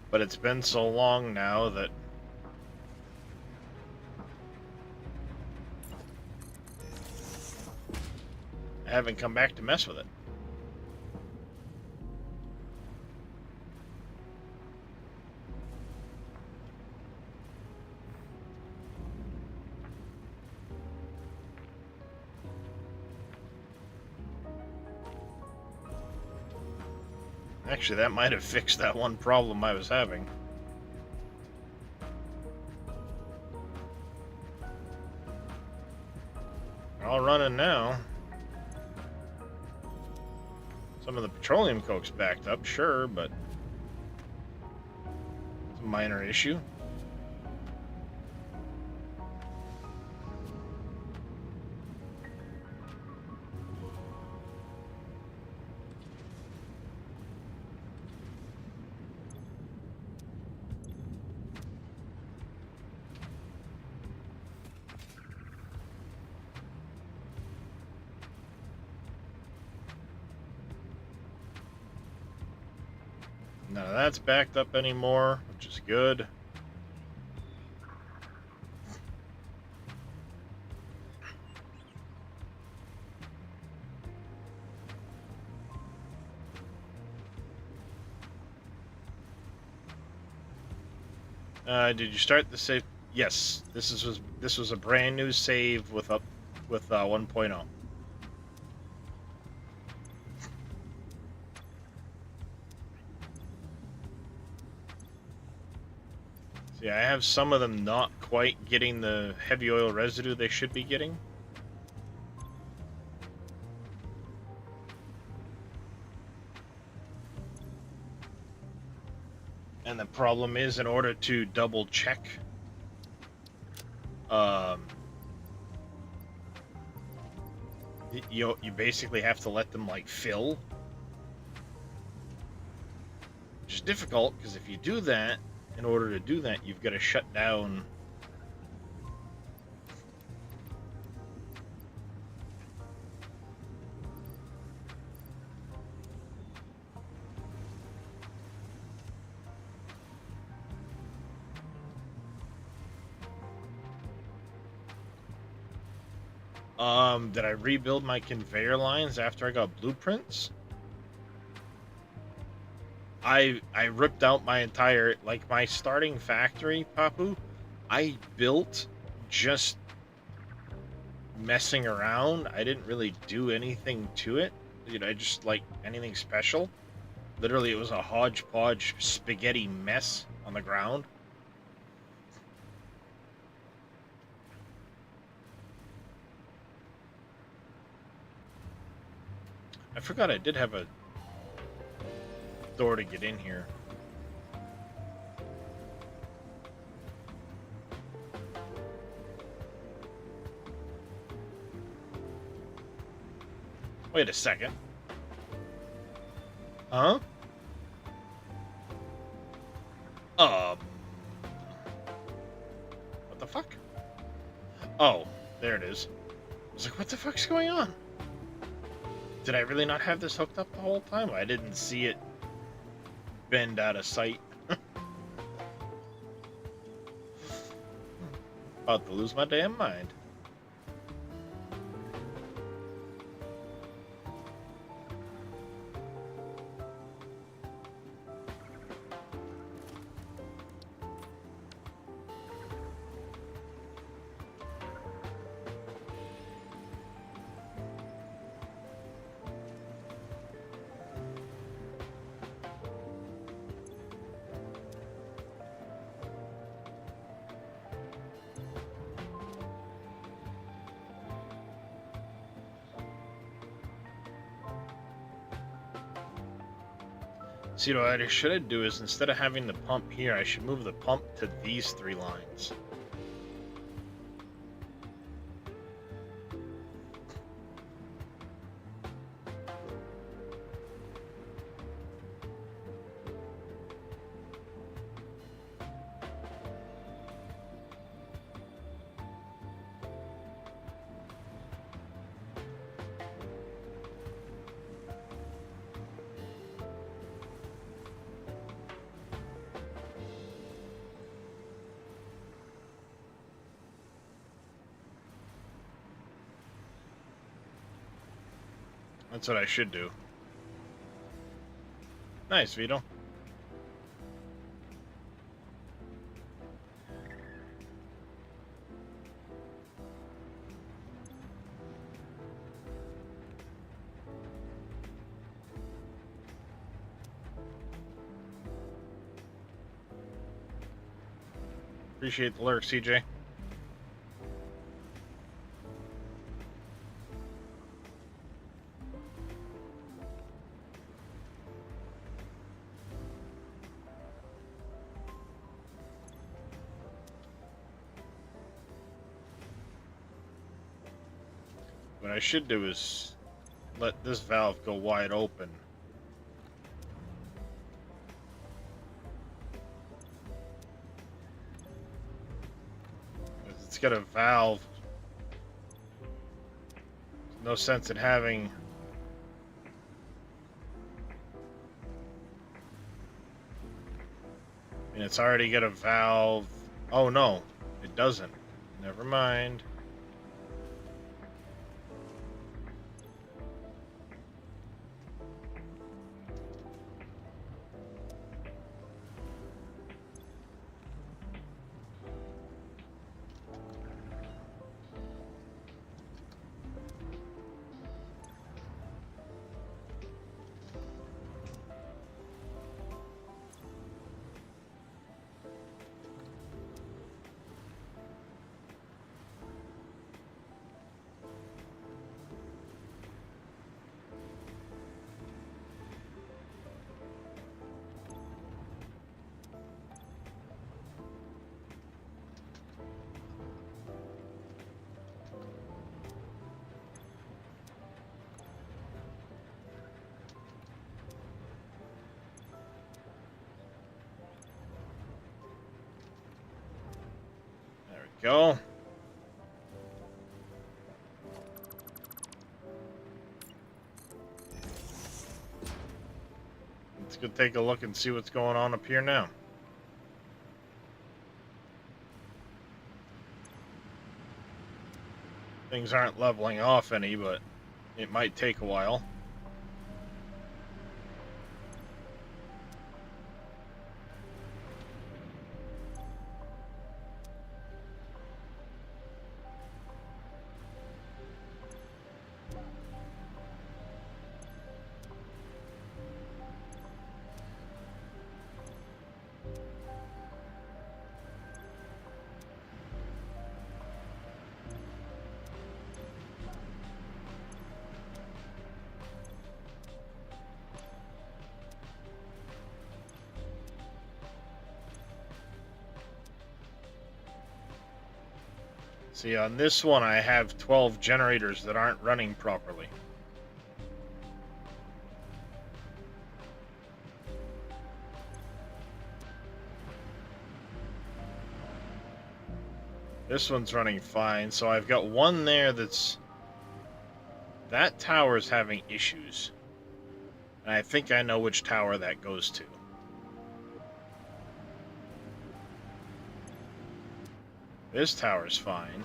S1: But it's been so long now that I haven't come back to mess with it. Actually, that might have fixed that one problem I was having. They're all running now. Some of the petroleum coke's backed up, sure, but it's a minor issue. None of that's backed up anymore, which is good. Did you start the save? Yes, this was a brand new save with 1.0. See, I have some of them not quite getting the heavy oil residue they should be getting. And the problem is, in order to double check, you basically have to let them like fill, which is difficult because if you do that, in order to do that, you've got to shut down Did I rebuild my conveyor lines after I got blueprints? I ripped out my entire, like, my starting factory, Papu, I built just messing around. I didn't really do anything to it. You know, I just, like, anything special. Literally, it was a hodgepodge spaghetti mess on the ground. I forgot I did have a door to get in here. Wait a second. Huh? What the fuck? Oh, there it is. I was like, what the fuck's going on? Did I really not have this hooked up the whole time? I didn't see it bend out of sight. About to lose my damn mind. See, what I should do is, instead of having the pump here, I should move the pump to these 3 lines. That's what I should do. Nice, Vito. Appreciate the lurk, CJ. What I should do is let this valve go wide open. It's got a valve. No sense in having... I mean, it's already got a valve. Oh no, it doesn't. Never mind. Go. Let's go take a look and see what's going on up here now. Things aren't leveling off any, but it might take a while. See, on this one I have 12 generators that aren't running properly. This one's running fine, so I've got one there that's... That tower's having issues. And I think I know which tower that goes to. This tower's fine.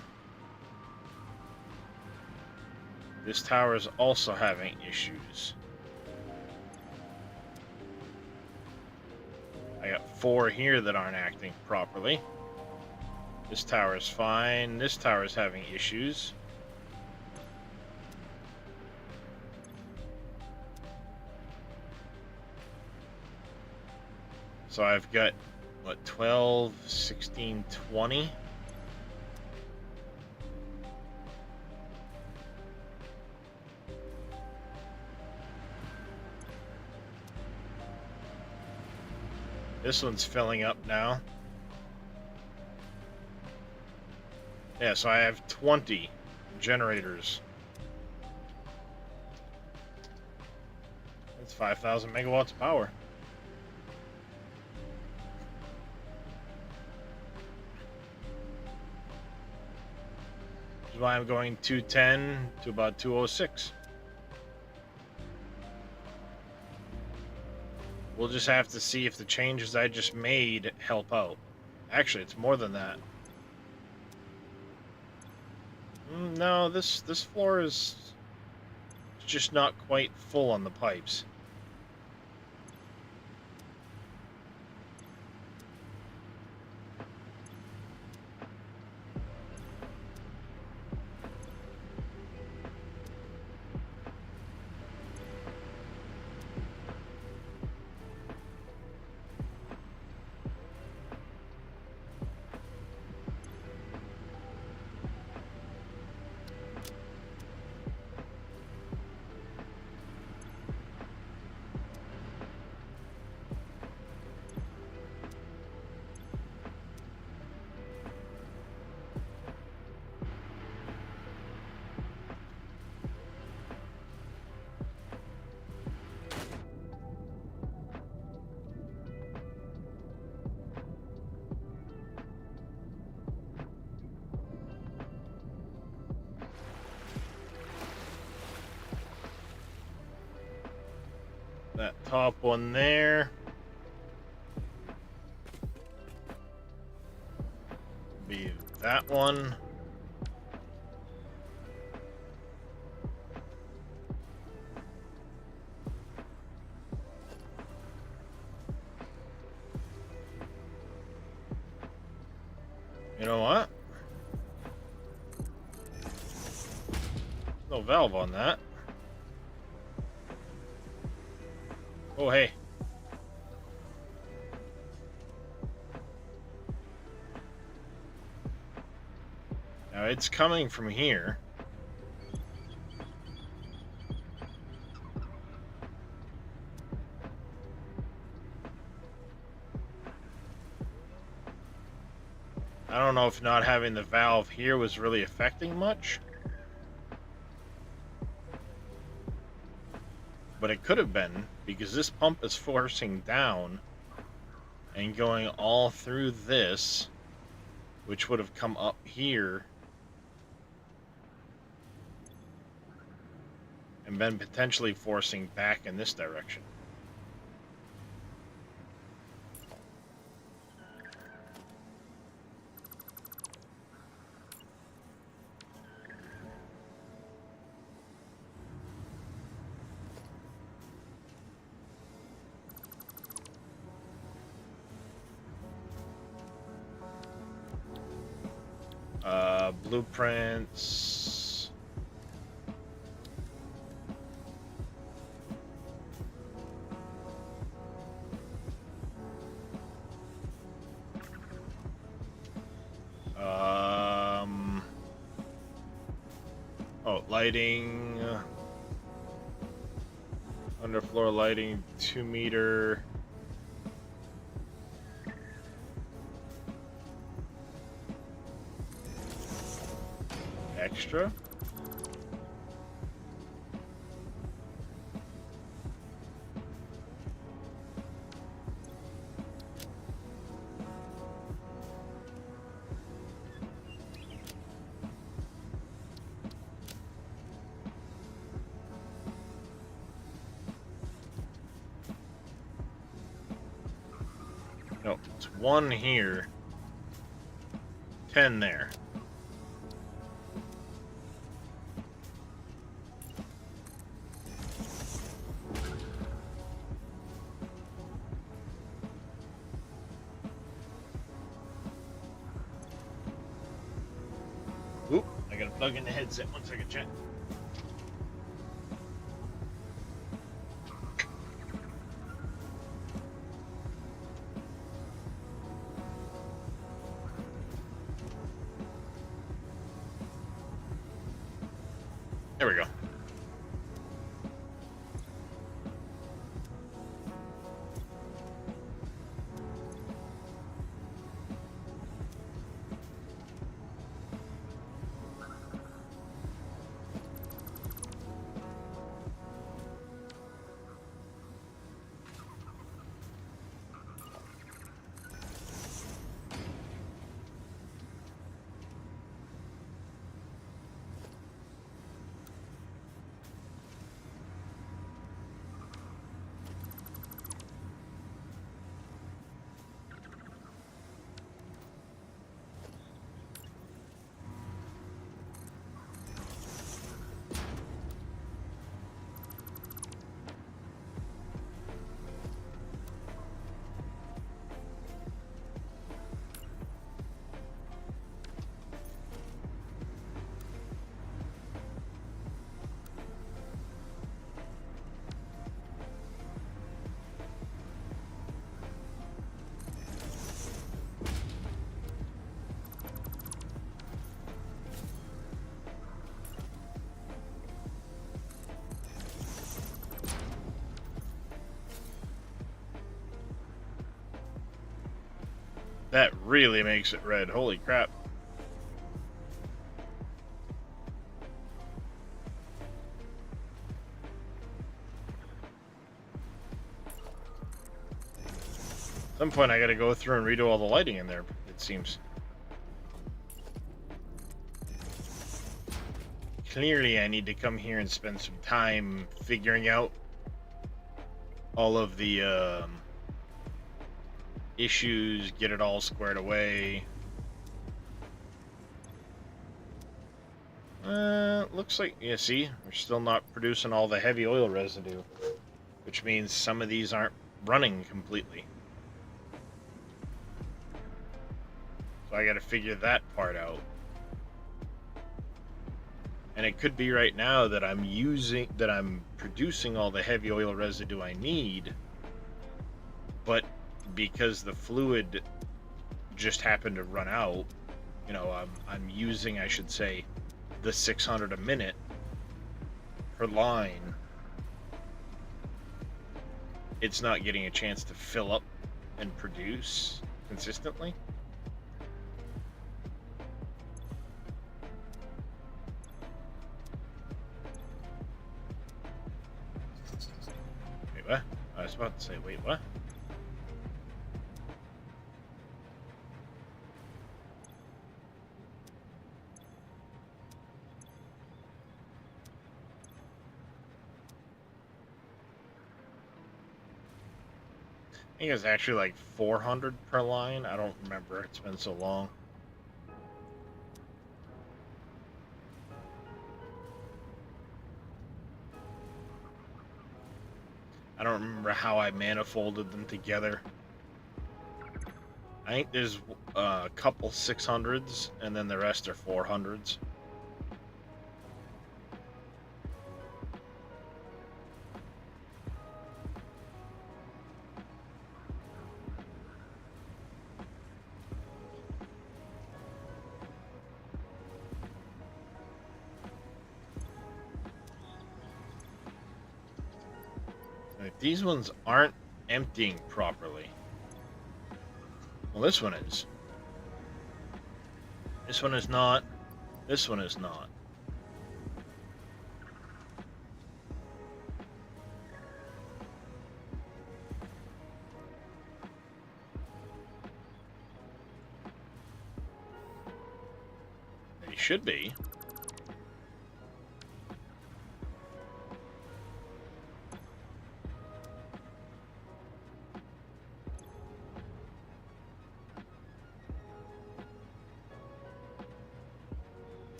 S1: This tower's also having issues. I got 4 here that aren't acting properly. This tower's fine. This tower's having issues. So I've got, what, 12, 16, 20? This one's filling up now. Yeah, so I have 20 generators. That's 5,000 megawatts of power. Which is why I'm going 210 to about 206. We'll just have to see if the changes I just made help out. Actually, it's more than that. No, this floor is just not quite full on the pipes. That top one there. Be that one. You know what? No valve on that. Oh, hey. Now it's coming from here. I don't know if not having the valve here was really affecting much. But it could have been, because this pump is forcing down and going all through this, which would have come up here and been potentially forcing back in this direction. Blueprints. Oh, lighting. Underfloor lighting, 2 meter. Extra? No, it's 1 here. 10 there. Oop, I gotta plug in the headset. 1 second, chat. There we go. That really makes it red. Holy crap. At some point I gotta go through and redo all the lighting in there, it seems. Clearly I need to come here and spend some time figuring out all of the issues, get it all squared away. Looks like, yeah, see, we're still not producing all the heavy oil residue, which means some of these aren't running completely. So I gotta figure that part out. And it could be right now that I'm producing all the heavy oil residue I need, but because the fluid just happened to run out, you know, I'm using, I should say, the 600 a minute per line. It's not getting a chance to fill up and produce consistently. Wait, what? I was about to say, wait, what? I think it's actually like 400 per line. I don't remember. It's been so long. I don't remember how I manifolded them together. I think there's a couple 600s, and then the rest are 400s. Like, these ones aren't emptying properly. Well, this one is. This one is not. This one is not. They should be.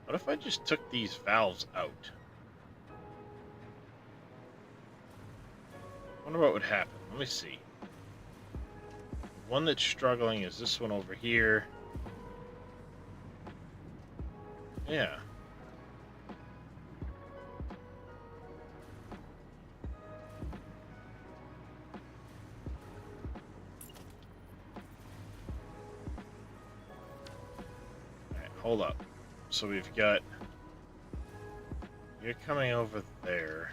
S1: What if I just took these valves out? Wonder what would happen. Let me see. The one that's struggling is this one over here. Yeah. Alright, hold up. So we've got... You're coming over there.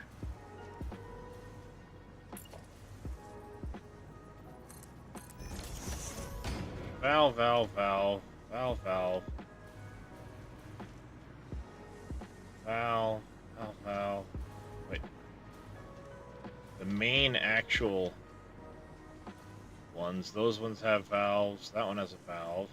S1: Valve, valve, valve, valve, valve. Valve, valve, valve. Wait. The main actual ones, those ones have valves. That one has a valve.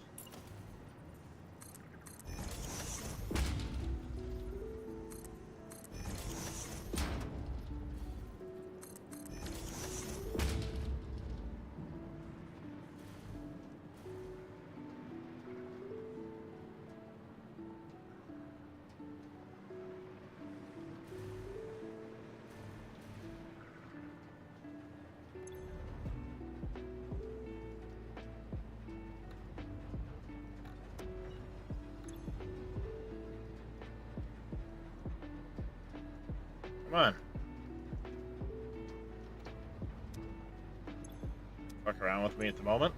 S1: Come on. Fuck around with me at the moment.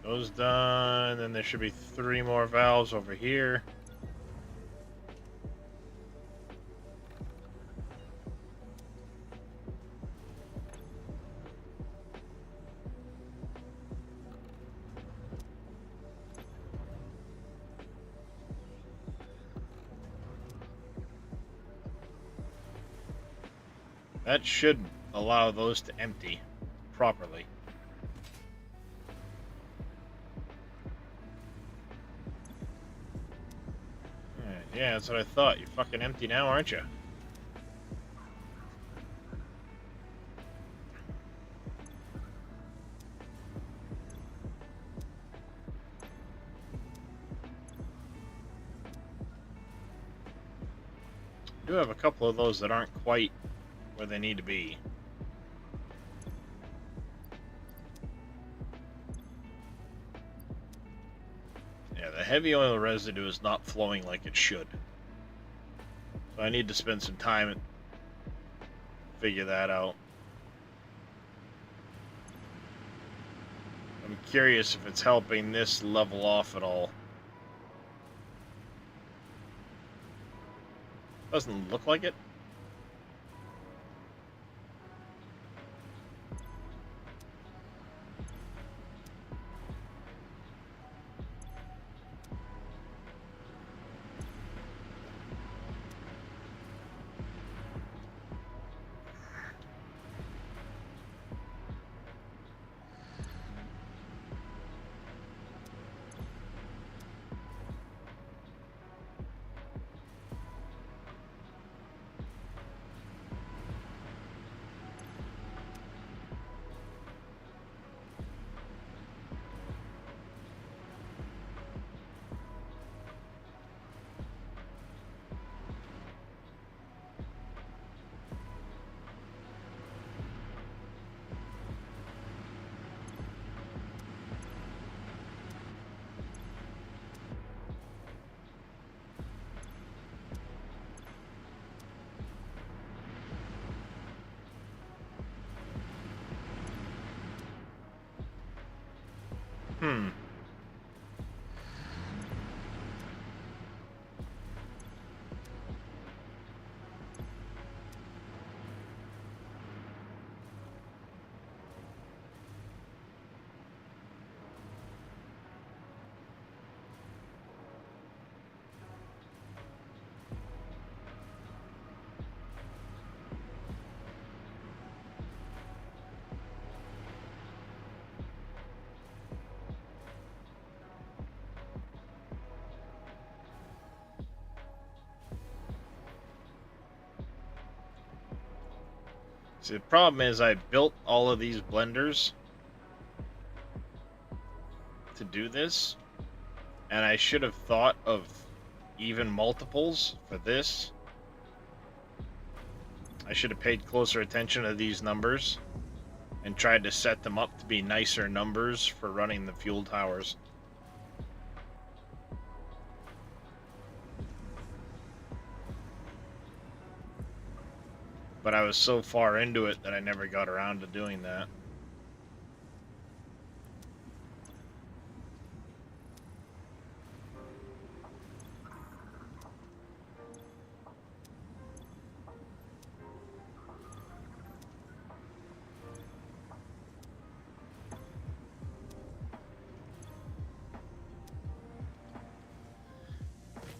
S1: Those done, then there should be 3 more valves over here. That should allow those to empty properly. Yeah, that's what I thought. You're fucking empty now, aren't you? I do have a couple of those that aren't quite where they need to be. Yeah, the heavy oil residue is not flowing like it should. So I need to spend some time and figure that out. I'm curious if it's helping this level off at all. Doesn't look like it. Hmm. See, the problem is I built all of these blenders to do this, and I should have thought of even multiples for this. I should have paid closer attention to these numbers and tried to set them up to be nicer numbers for running the fuel towers. But I was so far into it that I never got around to doing that.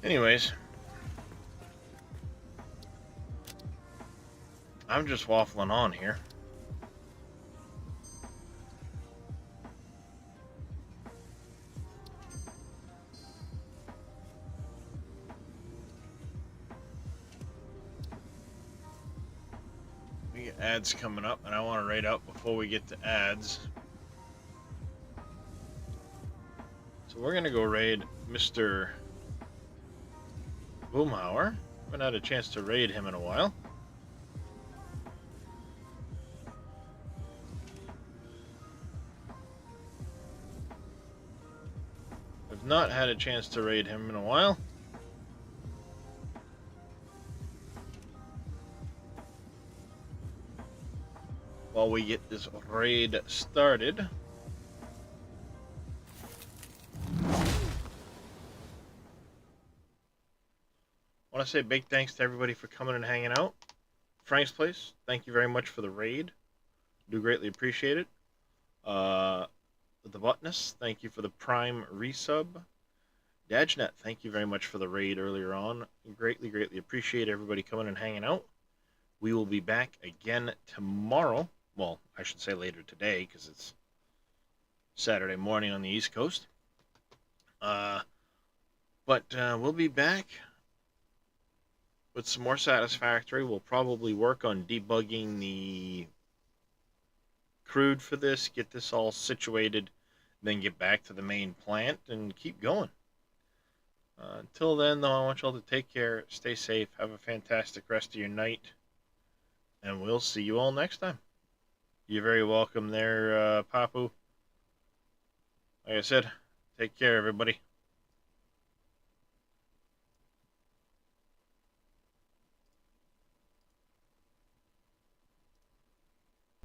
S1: Anyways, I'm just waffling on here. We get ads coming up, and I want to raid out before we get to ads. So we're gonna go raid Mr. Boomhauer. Haven't had a chance to raid him in a while. I've not had a chance to raid him in a while. While we get this raid started. I want to say a big thanks to everybody for coming and hanging out. Frank's Place, thank you very much for the raid. Do greatly appreciate it. The Botness, thank you for the Prime resub. Dajnet, thank you very much for the raid earlier on. Greatly, greatly appreciate everybody coming and hanging out. We will be back again tomorrow. Well, I should say later today, because it's Saturday morning on the East Coast. But we'll be back with some more Satisfactory. We'll probably work on debugging the crude for this, get this all situated, then get back to the main plant and keep going. Until then, though, I want y'all to take care, stay safe, have a fantastic rest of your night, and we'll see you all next time. You're very welcome there, Papu. Like I said, take care, everybody.